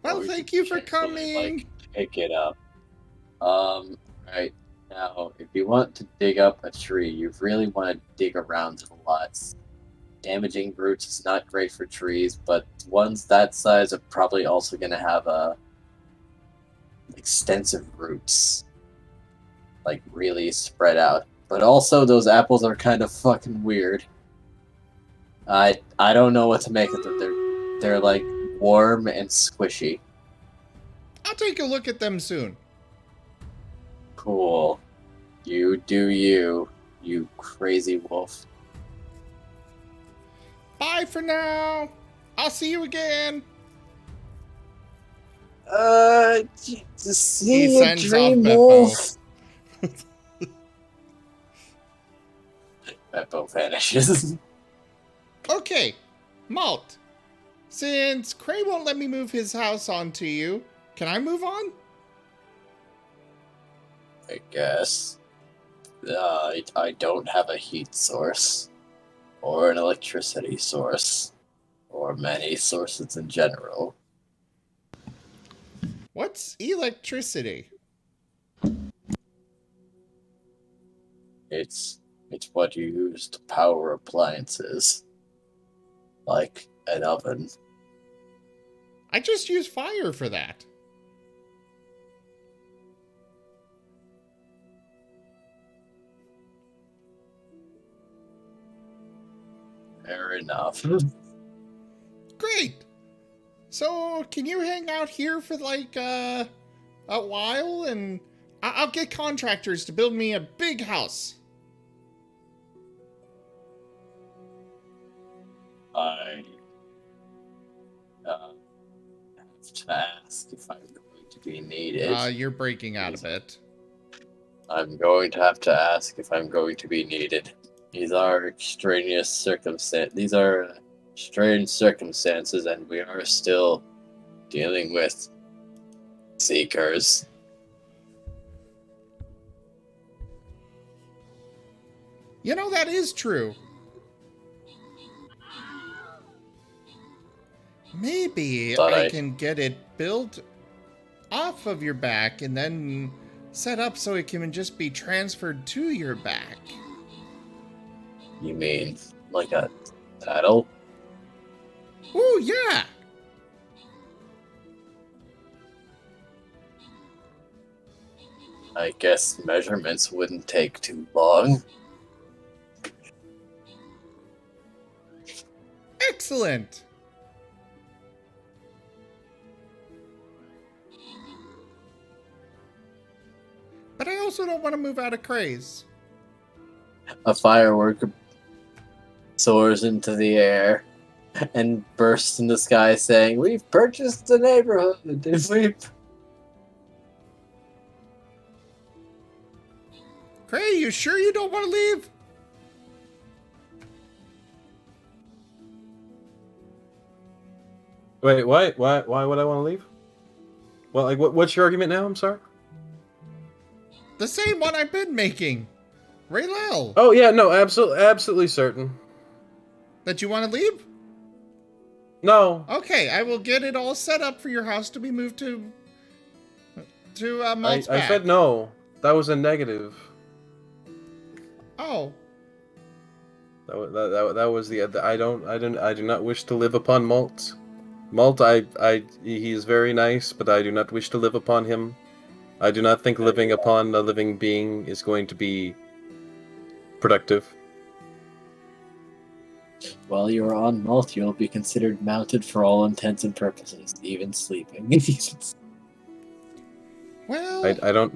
Well, Or thank you for can't really, coming. like, pick it up. Right now, if you want to dig up a tree, you really want to dig around it a lot. Damaging roots is not great for trees, but ones that size are probably also going to have extensive roots, like really spread out. But also, those apples are kind of fucking weird. I don't know what to make of them. They're like warm and squishy. I'll take a look at them soon. Cool. You do you, you crazy wolf. Bye for now. I'll see you again. To see He a sends dream off Beppo. wolf. Beppo vanishes. Okay, Malt. Since Cray won't let me move his house onto you, can I move on? I guess. I don't have a heat source, or an electricity source, or many sources in general. What's electricity? It's what you use to power appliances, like an oven. I just use fire for that. Fair enough. Great. So, can you hang out here for like a while, and I'll get contractors to build me a big house. I have to ask if I'm going to be needed. You're breaking out a bit. I'm going to have to ask if I'm going to be needed. These are extraneous These are strange circumstances, and we are still dealing with seekers. You know, that is true. Maybe Thought I I- can get it built off of your back and then set up so it can just be transferred to your back. You mean like a saddle? Ooh, yeah! I guess measurements wouldn't take too long. Excellent! But I also don't want to move out of Craze. A firework soars into the air and bursts in the sky saying, "We've purchased the neighborhood! We've..." Cray, you sure you don't want to leave? Wait, why would I want to leave? Well, like, what's your argument now? I'm sorry. The same one I've been making. Raylel. Oh yeah, no, absolutely certain. That you want to leave? No. Okay, I will get it all set up for your house to be moved to Malt's I back. said no. That was a negative. Oh. That was the I do not wish to live upon Malt. Malt, he is very nice, but I do not wish to live upon him. I do not think living upon a living being is going to be productive. While you are on Malt, you'll be considered mounted for all intents and purposes, even sleeping. Well, I don't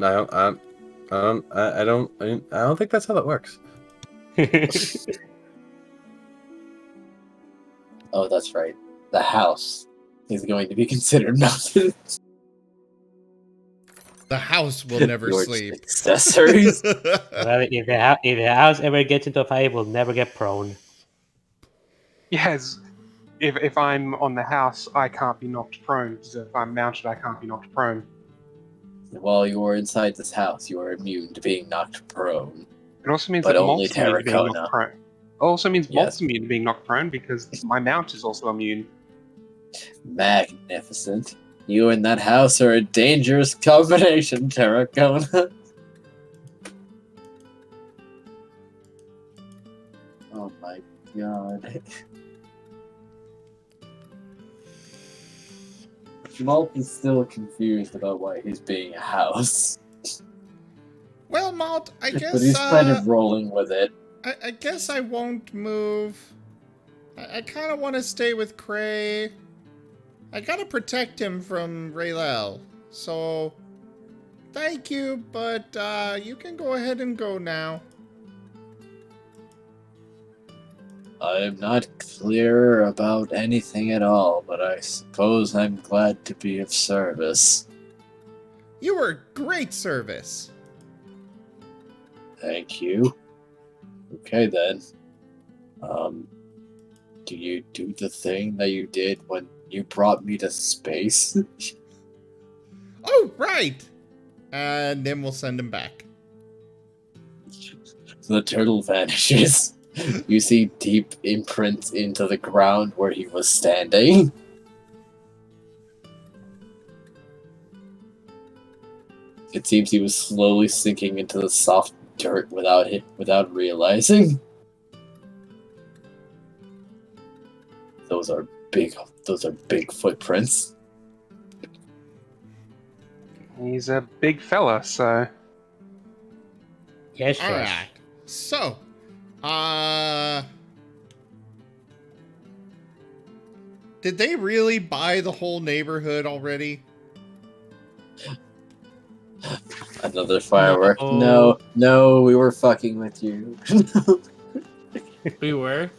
think that's how that works. Oh, that's right. The house is going to be considered mounted. the house will never Your sleep. accessories. Well, if the house ever gets into a fight, it will never get prone. Yes. If I'm on the house, I can't be knocked prone. So if I'm mounted, I can't be knocked prone. While you are inside this house, you are immune to being knocked prone. It also means But that only Malt's immune to being Terracona. knocked prone. It also means Yes. Malt's immune to being knocked prone because my mount is also immune. Magnificent. You and that house are a dangerous combination, Terracona. Oh my god. Malt is still confused about why he's being a house. Well, Malt, I guess But he's kind of rolling with it. I guess I won't move. I kind of want to stay with Cray. I gotta protect him from Raylel. So, thank you, but you can go ahead and go now. I'm not clear about anything at all, but I suppose I'm glad to be of service. You were great service. Thank you. Okay then. Do you do the thing that you did when you brought me to space? Oh, right. And then we'll send him back. The turtle vanishes. You see deep imprints into the ground where he was standing. It seems he was slowly sinking into the soft dirt without realizing. Those are big footprints. He's a big fella, so... Yes, All yes. right. So, did they really buy the whole neighborhood already? Another firework. No. No, we were fucking with you. We were.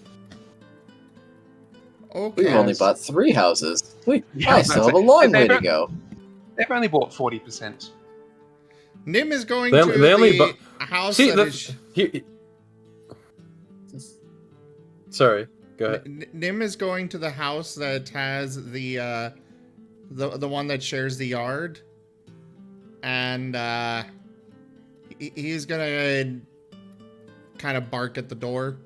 Okay. We've only bought 3 houses. Yeah, I still have a long way to go. They've only bought 40%. Nim is going They- to they only the bu- house See, that that's... Sorry, go ahead. Nim is going to the house that has the the one that shares the yard, and he's gonna kind of bark at the door.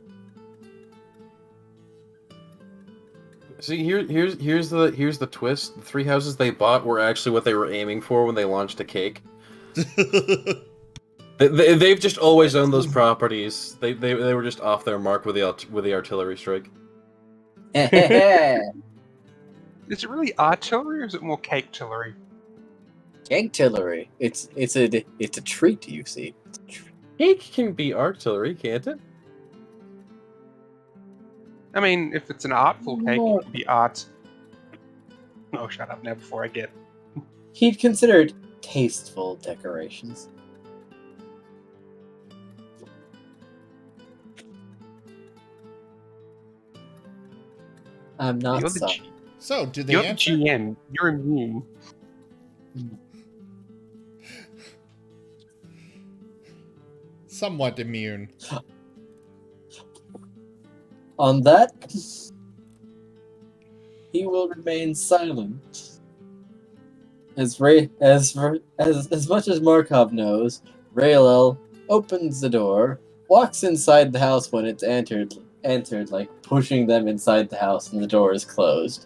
See, here's the twist. The 3 houses they bought were actually what they were aiming for when they launched a cake. They've just always owned those properties. They were just off their mark with the artillery strike. Is it really artillery or is it more cake-tillery? Cake-tillery. It's a treat, you see. Cake can be artillery, can't it? I mean, if it's an artful cake, it can be art. Oh, shut up now before I get... He'd considered tasteful decorations. I'm not You're the sorry. So, did they You're the answer? GM. You're immune. Somewhat immune. On that, he will remain silent. As much as Markov knows, Raylel opens the door, walks inside the house when it's entered, like pushing them inside the house, and the door is closed.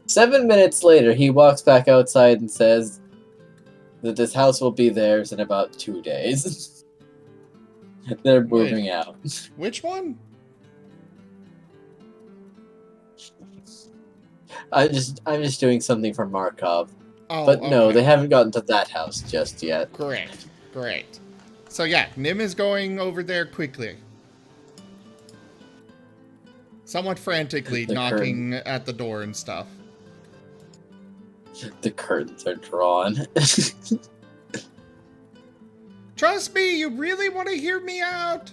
7 minutes later, he walks back outside and says that this house will be theirs in about 2 days. They're moving out. Which one? I'm just doing something for Markov. Oh, But no, okay. they haven't gotten to that house just yet. Great. So yeah, Nim is going over there quickly. Somewhat frantically The knocking at the door and stuff. The curtains are drawn. Trust me, you really want to hear me out?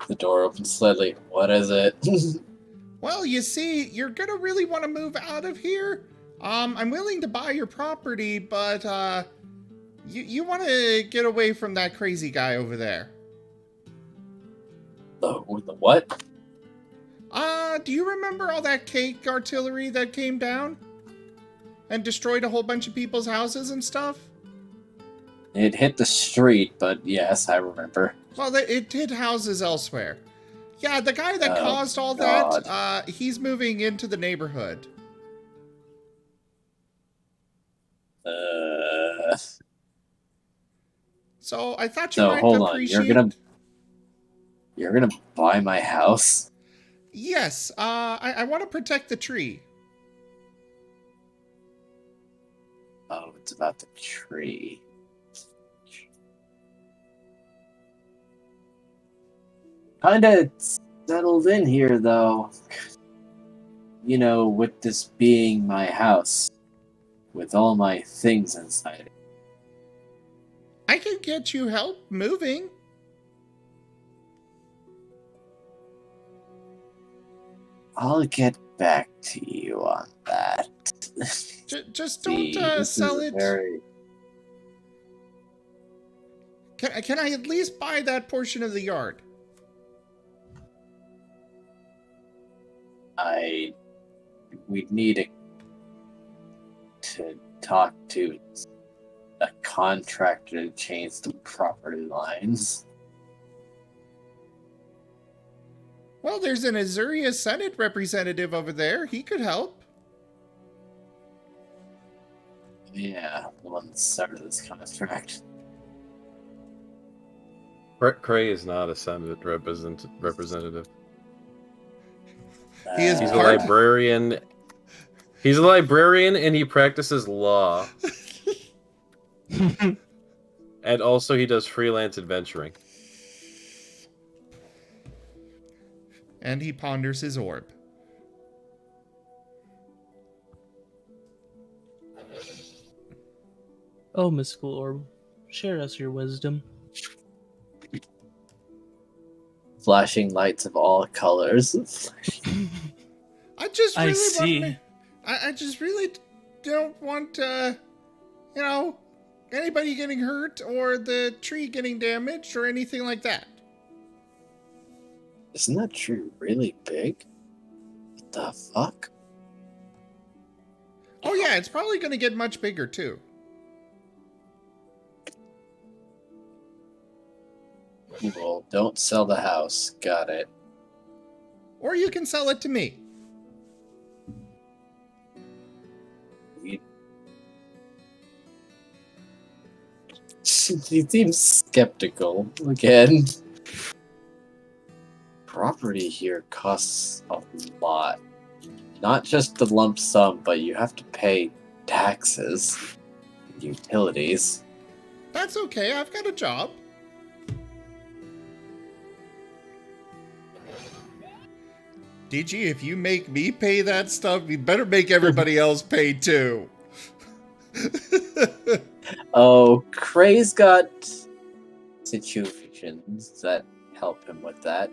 The door opens slightly. What is it? Well, you see, you're gonna really want to move out of here. I'm willing to buy your property, but you want to get away from that crazy guy over there. The what? Do you remember all that cake artillery that came down and destroyed a whole bunch of people's houses and stuff? It hit the street, but yes, I remember. Well, it hit houses elsewhere. Yeah, the guy that caused all God. that, he's moving into the neighborhood. So I thought you So might hold on, appreciate. you're gonna buy my house? Yes, I want to protect the tree. Oh, it's about the tree. Kinda settled in here, though. You know, with this being my house, with all my things inside it. I can get you help moving. I'll get back to you on that. Just See, don't this sell is it. very- Can I at least buy that portion of the yard? We'd need to talk to a contractor to change the property lines. Well, there's an Azuria Senate representative over there. He could help. Yeah, the one that started this contract. Cray is not a Senate representative. He is He's a part- librarian. He's a librarian and he practices law. And also he does freelance adventuring. And he ponders his orb. Oh, mystical orb, share us your wisdom. Flashing lights of all colors. I just I really see. want I just really don't want anybody getting hurt or the tree getting damaged or anything like that. Isn't that tree really big? What the fuck? Oh yeah, it's probably going to get much bigger too. Well, don't sell the house. Got it. Or you can sell it to me. He seems skeptical again. Property here costs a lot. Not just the lump sum, but you have to pay taxes, utilities. That's okay, I've got a job. DG, if you make me pay that stuff, you better make everybody else pay too. Oh, Cray's got situations that help him with that.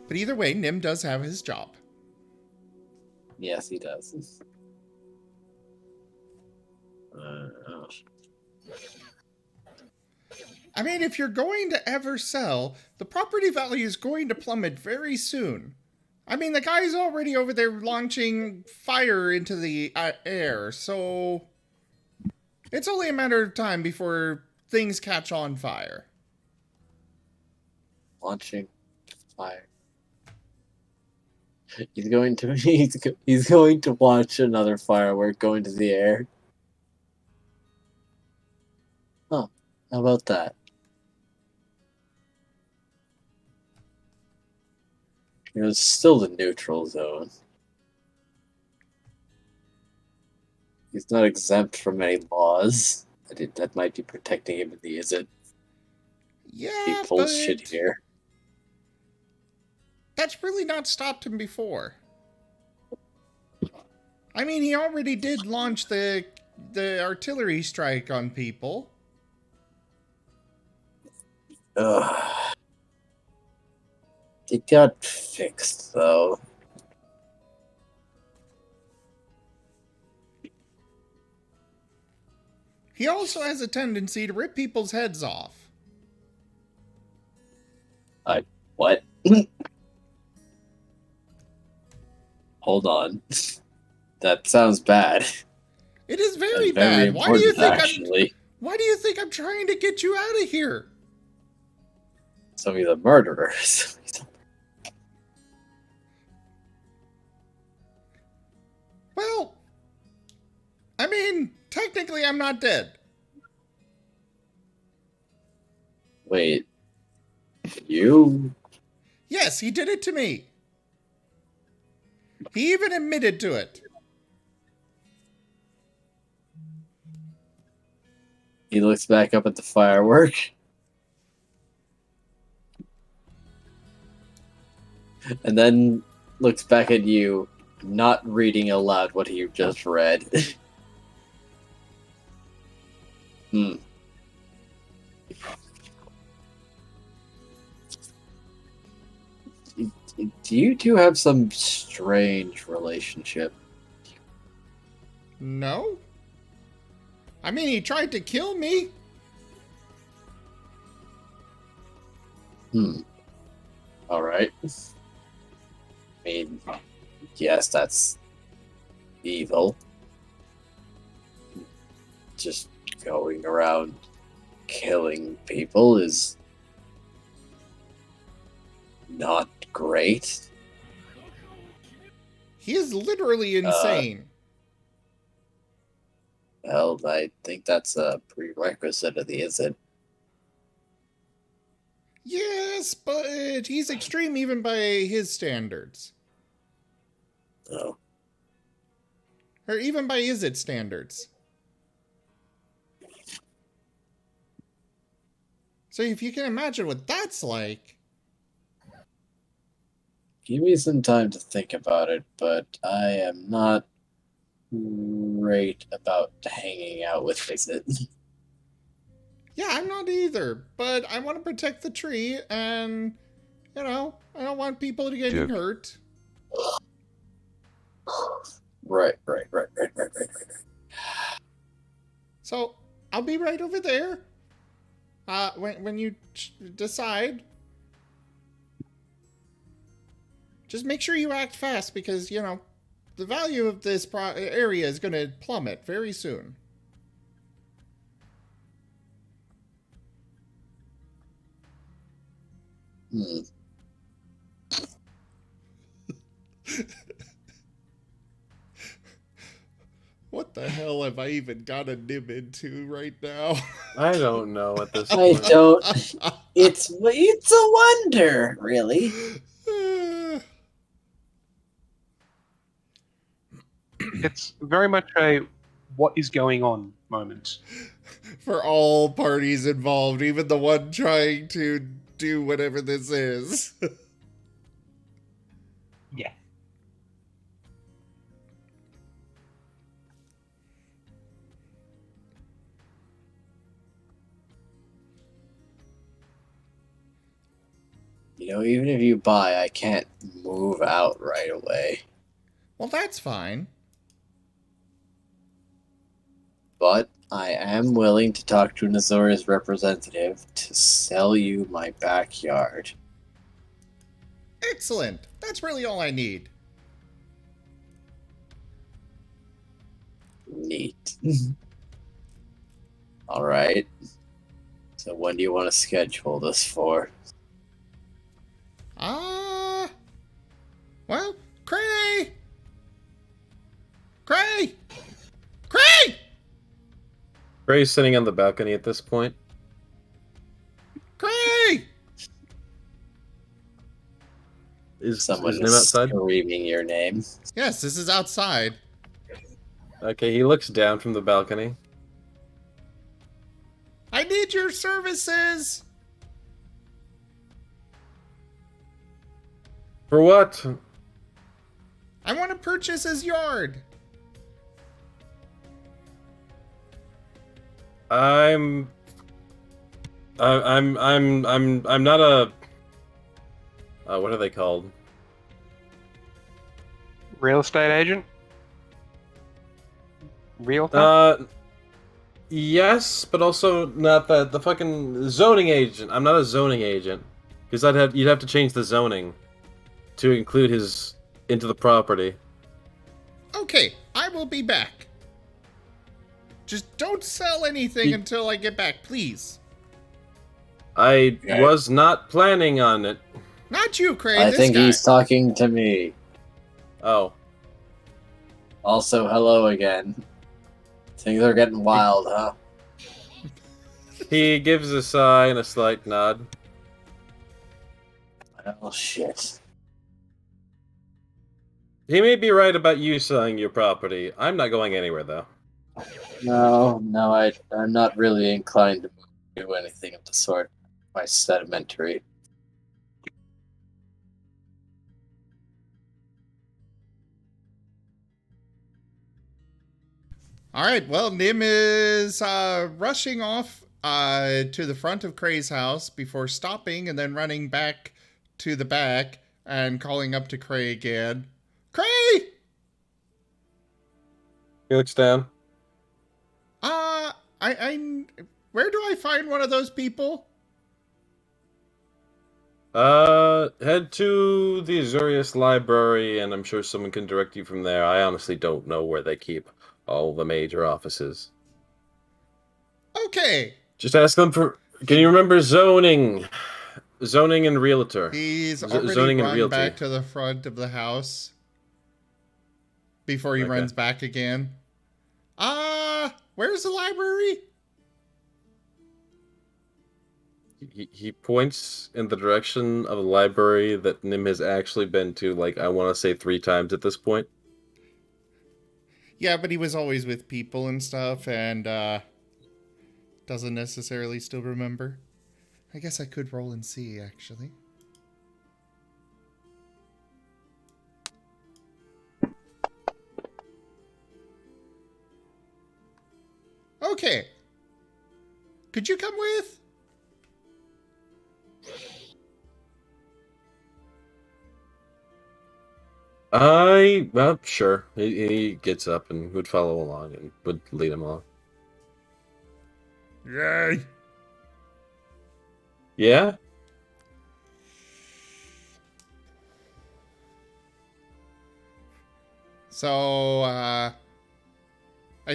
But either way, Nim does have his job. Yes, he does. I mean, if you're going to ever sell, the property value is going to plummet very soon. I mean, the guy's already over there launching fire into the air, so it's only a matter of time before things catch on fire. Launching fire. He's going to he's going to watch another firework go into the air. Huh. How about that? It was still the neutral zone. He's not exempt from any laws. That might be protecting him in the isn't. Yeah, He pulls shit here. That's really not stopped him before. I mean, he already did launch the artillery strike on people. Ugh. It got fixed, though. He also has a tendency to rip people's heads off. What? Hold on. That sounds bad. It is very And very bad. Why do you think actually. Why do you think I'm trying to get you out of here? So he's a murderer. Well, I mean, technically I'm not dead. Wait. You? Yes, he did it to me. He even admitted to it. He looks back up at the firework. And then looks back at you, not reading aloud what he just read. Do you two have some strange relationship? No? I mean, he tried to kill me. Alright. I mean, yes, that's evil. Just going around killing people is not great. He is literally insane. Well, I think that's a prerequisite of the isn't. Yes, but he's extreme even by his standards. Oh. Or even by is it standards. So if you can imagine what that's like. Give me some time to think about it, but I am not great about hanging out with Is-It. Yeah, I'm not either, but I want to protect the tree, and, you know, I don't want people to get hurt. Right. So, I'll be right over there. When you decide. Just make sure you act fast because, you know, the value of this area is going to plummet very soon. What the hell have I even got a nib into right now? I don't know at this I point. don't. It's a wonder, really. It's very much a what is going on moment. For all parties involved, even the one trying to do whatever this is. Yeah. You know, even if you buy, I can't move out right away. Well, that's fine. But I am willing to talk to an Azorius representative to sell you my backyard. Excellent. That's really all I need. Neat. Alright. So when do you want to schedule this for? Well, Cray! Cray! Cray! Ray's sitting on the balcony at this point. Cray! Is Someone Nim is outside? screaming your name. Yes, this is outside. Okay, he looks down from the balcony. I need your services! For what? I want to purchase his yard. I'm not a. What are they called? Real estate agent? Realtor? Yes, but also not the fucking zoning agent. I'm not a zoning agent because you'd have to change the zoning to include his into the property. Okay, I will be back. Just don't sell anything until I get back, please. I was not planning on it. Not you, Cray. I this think guy. he's talking to me. Oh. Also, hello again. Things are getting wild, huh? He gives a sigh and a slight nod. Oh, shit. He may be right about you selling your property. I'm not going anywhere, though. No, I'm not really inclined to do anything of the sort. My sedimentary. All right, well, Nim is rushing off to the front of Cray's house before stopping and then running back to the back and calling up to Cray again. Cray! He looks down. Where do I find one of those people? Head to the Azorius library, and I'm sure someone can direct you from there. I honestly don't know where they keep all the major offices. Okay. Just ask them for... Can you remember zoning? Zoning and realtor. He's already zoning and run realty. back to the front of the house before he runs back again. Where's the library? He points in the direction of a library that Nim has actually been to, like, I want to say 3 times at this point. Yeah, but he was always with people and stuff, and doesn't necessarily still remember. I guess I could roll and see, actually. Okay. Could you come with? Well, sure. He gets up and would follow along and would lead him along. Yay! Yeah? So, I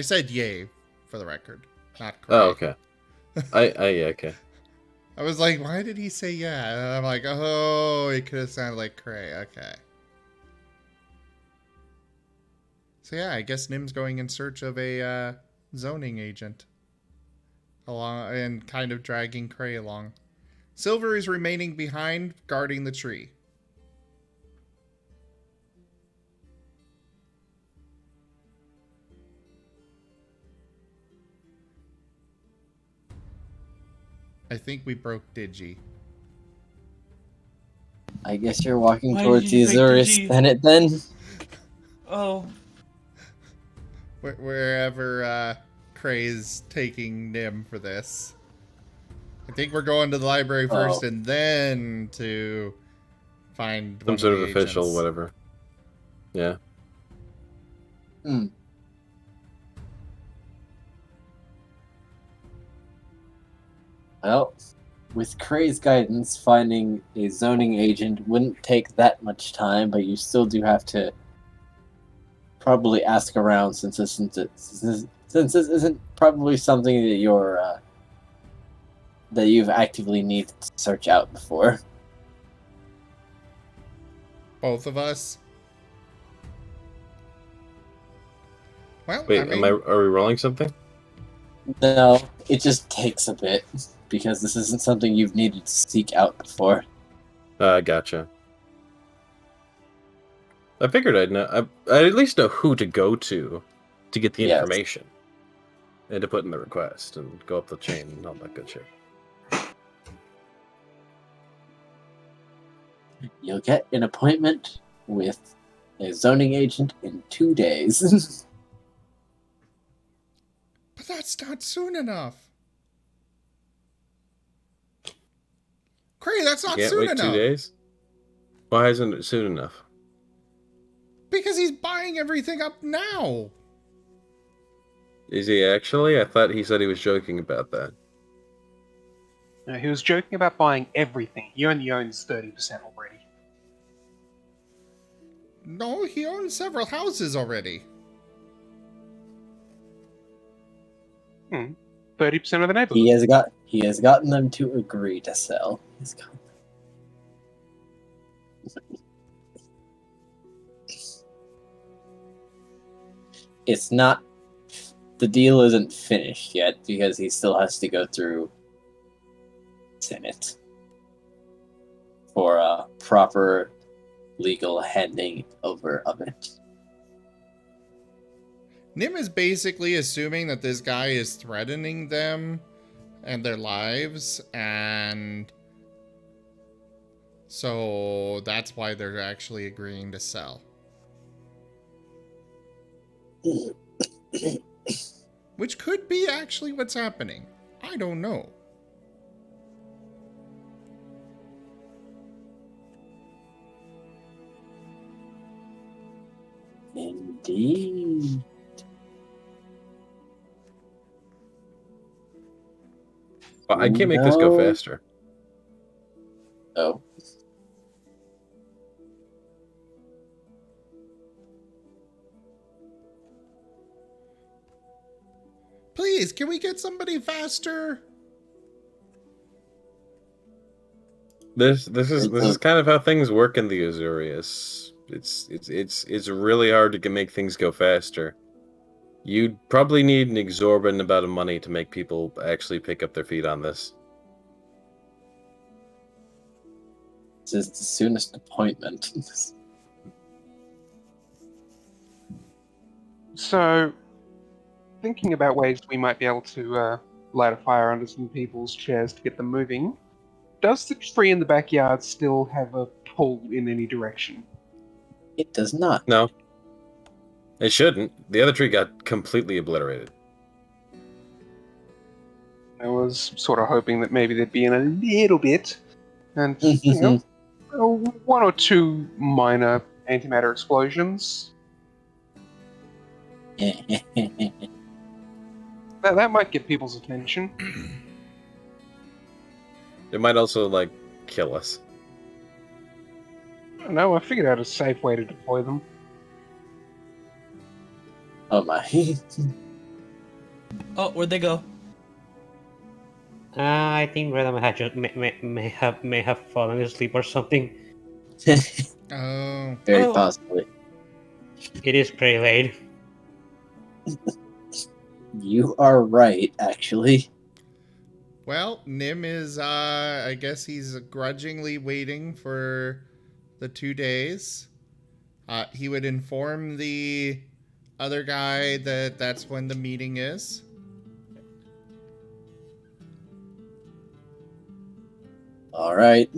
said yay, for the record, not cray. Oh, okay. Yeah, okay. I was like, why did he say yeah? And I'm like, oh, it could have sounded like cray. Okay. So yeah, I guess Nim's going in search of a zoning agent. Along and kind of dragging Cray along. Silver is remaining behind, guarding the tree. I think we broke Digi. I guess you're walking Why towards did the you break Azorius Digi? Planet then? Oh, Wherever Cray's taking Nim for this. I think we're going to the library first and then to find Some one sort of of the official, agents. whatever. Yeah. Hmm. Well, with Cray's guidance, finding a zoning agent wouldn't take that much time, but you still do have to probably ask around since this isn't probably something that that you've actively needed to search out before. Both of us? Well, Wait, I mean, are we rolling something? No, it just takes a bit, because this isn't something you've needed to seek out before. Gotcha. I figured I'd know. I'd at least know who to go to get the Yes. information. And to put in the request and go up the chain and all that good shit. You'll get an appointment with a zoning agent in 2 days. but that's not soon enough. Cray, that's not Can't soon wait enough. 2 days? Why isn't it soon enough? Because he's buying everything up now. Is he actually? I thought he said he was joking about that. No, he was joking about buying everything. He only owns 30% already. No, he owns several houses already. 30% of the neighborhood. He has gotten them to agree to sell. It's not. The deal isn't finished yet because he still has to go through Senate for a proper legal handing over of it. Nim is basically assuming that this guy is threatening them and their lives, and so that's why they're actually agreeing to sell. Which could be actually what's happening. I don't know. Indeed. Well, I can't make this go faster. Oh. Please, can we get somebody faster? This is kind of how things work in the Azorius. It's really hard to make things go faster. You'd probably need an exorbitant amount of money to make people actually pick up their feet on this. This is the soonest appointment. So, thinking about ways we might be able to light a fire under some people's chairs to get them moving, does the tree in the backyard still have a pull in any direction? It does not. No. It shouldn't. The other tree got completely obliterated. I was sort of hoping that maybe there'd be in a little bit, and you know, one or two minor antimatter explosions. That might get people's attention. It might also, like, kill us. I don't know, I figured out a safe way to deploy them. Oh my. Oh, where'd they go? I think Rhythm had just may have fallen asleep or something. Oh. Very Oh. possibly. It is pretty late. You are right, actually. Well, Nim is, I guess he's grudgingly waiting for the 2 days. He would inform the other guy that that's when the meeting is. Alright.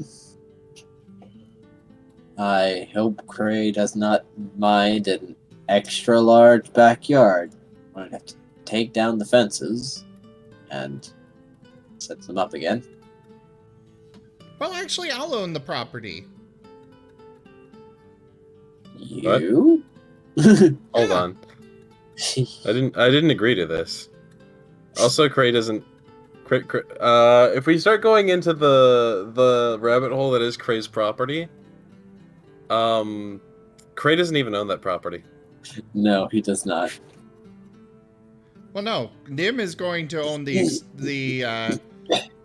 I hope Cray does not mind an extra large backyard. I'm going to have to take down the fences and set them up again. Well, actually, I'll own the property. You? Hold on. I didn't agree to this. Also, Cray doesn't. If we start going into the rabbit hole that is Cray's property, Cray doesn't even own that property. No, he does not. Well, no. Nim is going to own the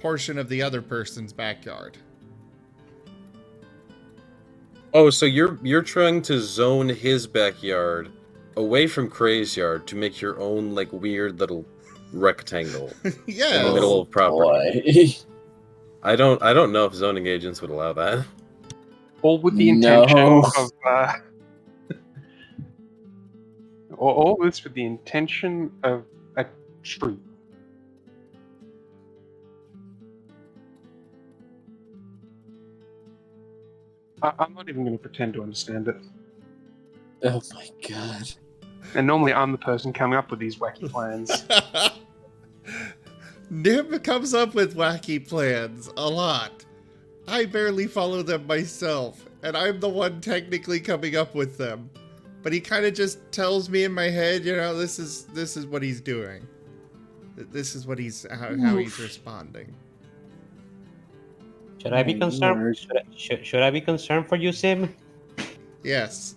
portion of the other person's backyard. Oh, so you're trying to zone his backyard away from Cray's yard to make your own like weird little rectangle Yeah. in the middle of property. Boy. I don't know if zoning agents would allow that. All with the No. intention of all this with the intention of a tree. I'm not even going to pretend to understand it. Oh my god. And normally I'm the person coming up with these wacky plans. Nim comes up with wacky plans a lot. I barely follow them myself, and I'm the one technically coming up with them. But he kind of just tells me in my head, you know, this is what he's doing. This is what how he's responding. Should I be concerned? Should I be concerned for you, Sim? Yes.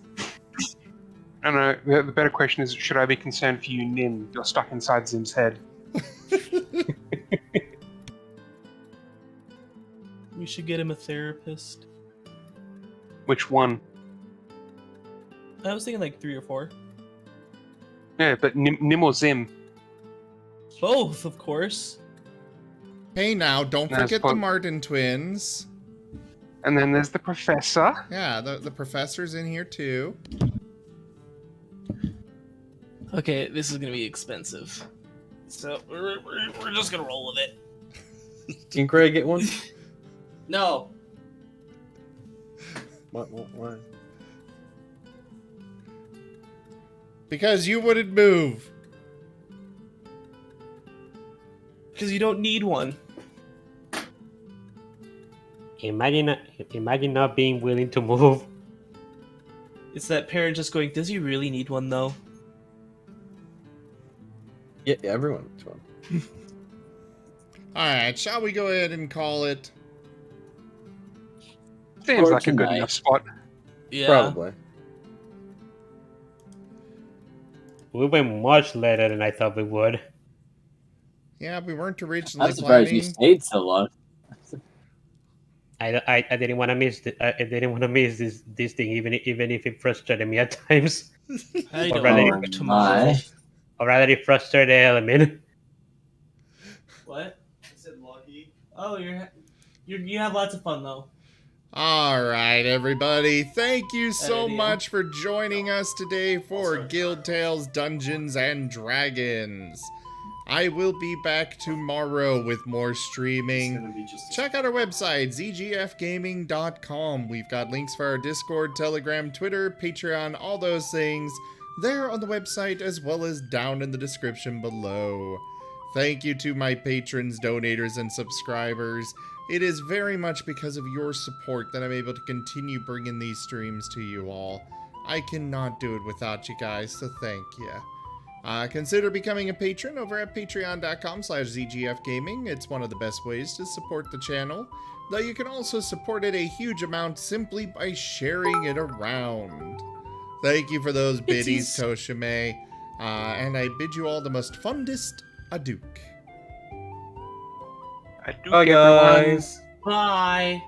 I don't know, the better question is, should I be concerned for you, Nim? You're stuck inside Zim's head. We should get him a therapist. Which one? I was thinking like 3 or 4. Yeah, but Nim or Zim? Both, of course. Hey now, don't That's forget the Marten twins. And then there's the professor. Yeah, the professor's in here too. Okay, this is gonna be expensive. So we're just gonna roll with it. Can Cray get one? No. Why? Because you wouldn't move. Because you don't need one. Imagine not being willing to move. It's that parent just going, does he really need one though? Yeah, everyone needs one. Alright, shall we go ahead and call it? Seems For like a good tonight. enough spot. Yeah. Probably. We went much later than I thought we would. Yeah, we weren't originally I'm surprised planning. you stayed so long. I didn't want to miss I didn't want to miss this thing even if it frustrated me at times. I Or don't rather- know tomorrow. my. Or rather, it frustrated the element. What? I said lucky. Oh, you have lots of fun though. Alright, everybody. Thank you so Idiot. much for joining us today for Guild Tales Dungeons and Dragons. I will be back tomorrow with more streaming. Check out our website, zgfgaming.com. We've got links for our Discord, Telegram, Twitter, Patreon, all those things there on the website as well as down in the description below. Thank you to my patrons, donators, and subscribers. It is very much because of your support that I'm able to continue bringing these streams to you all. I cannot do it without you guys, so thank you. Consider becoming a patron over at patreon.com/zgfgaming. It's one of the best ways to support the channel, though you can also support it a huge amount simply by sharing it around. Thank you for those biddies, Toshime. And I bid you all the most fondest adieu. I do Bye, everyone. guys. Bye.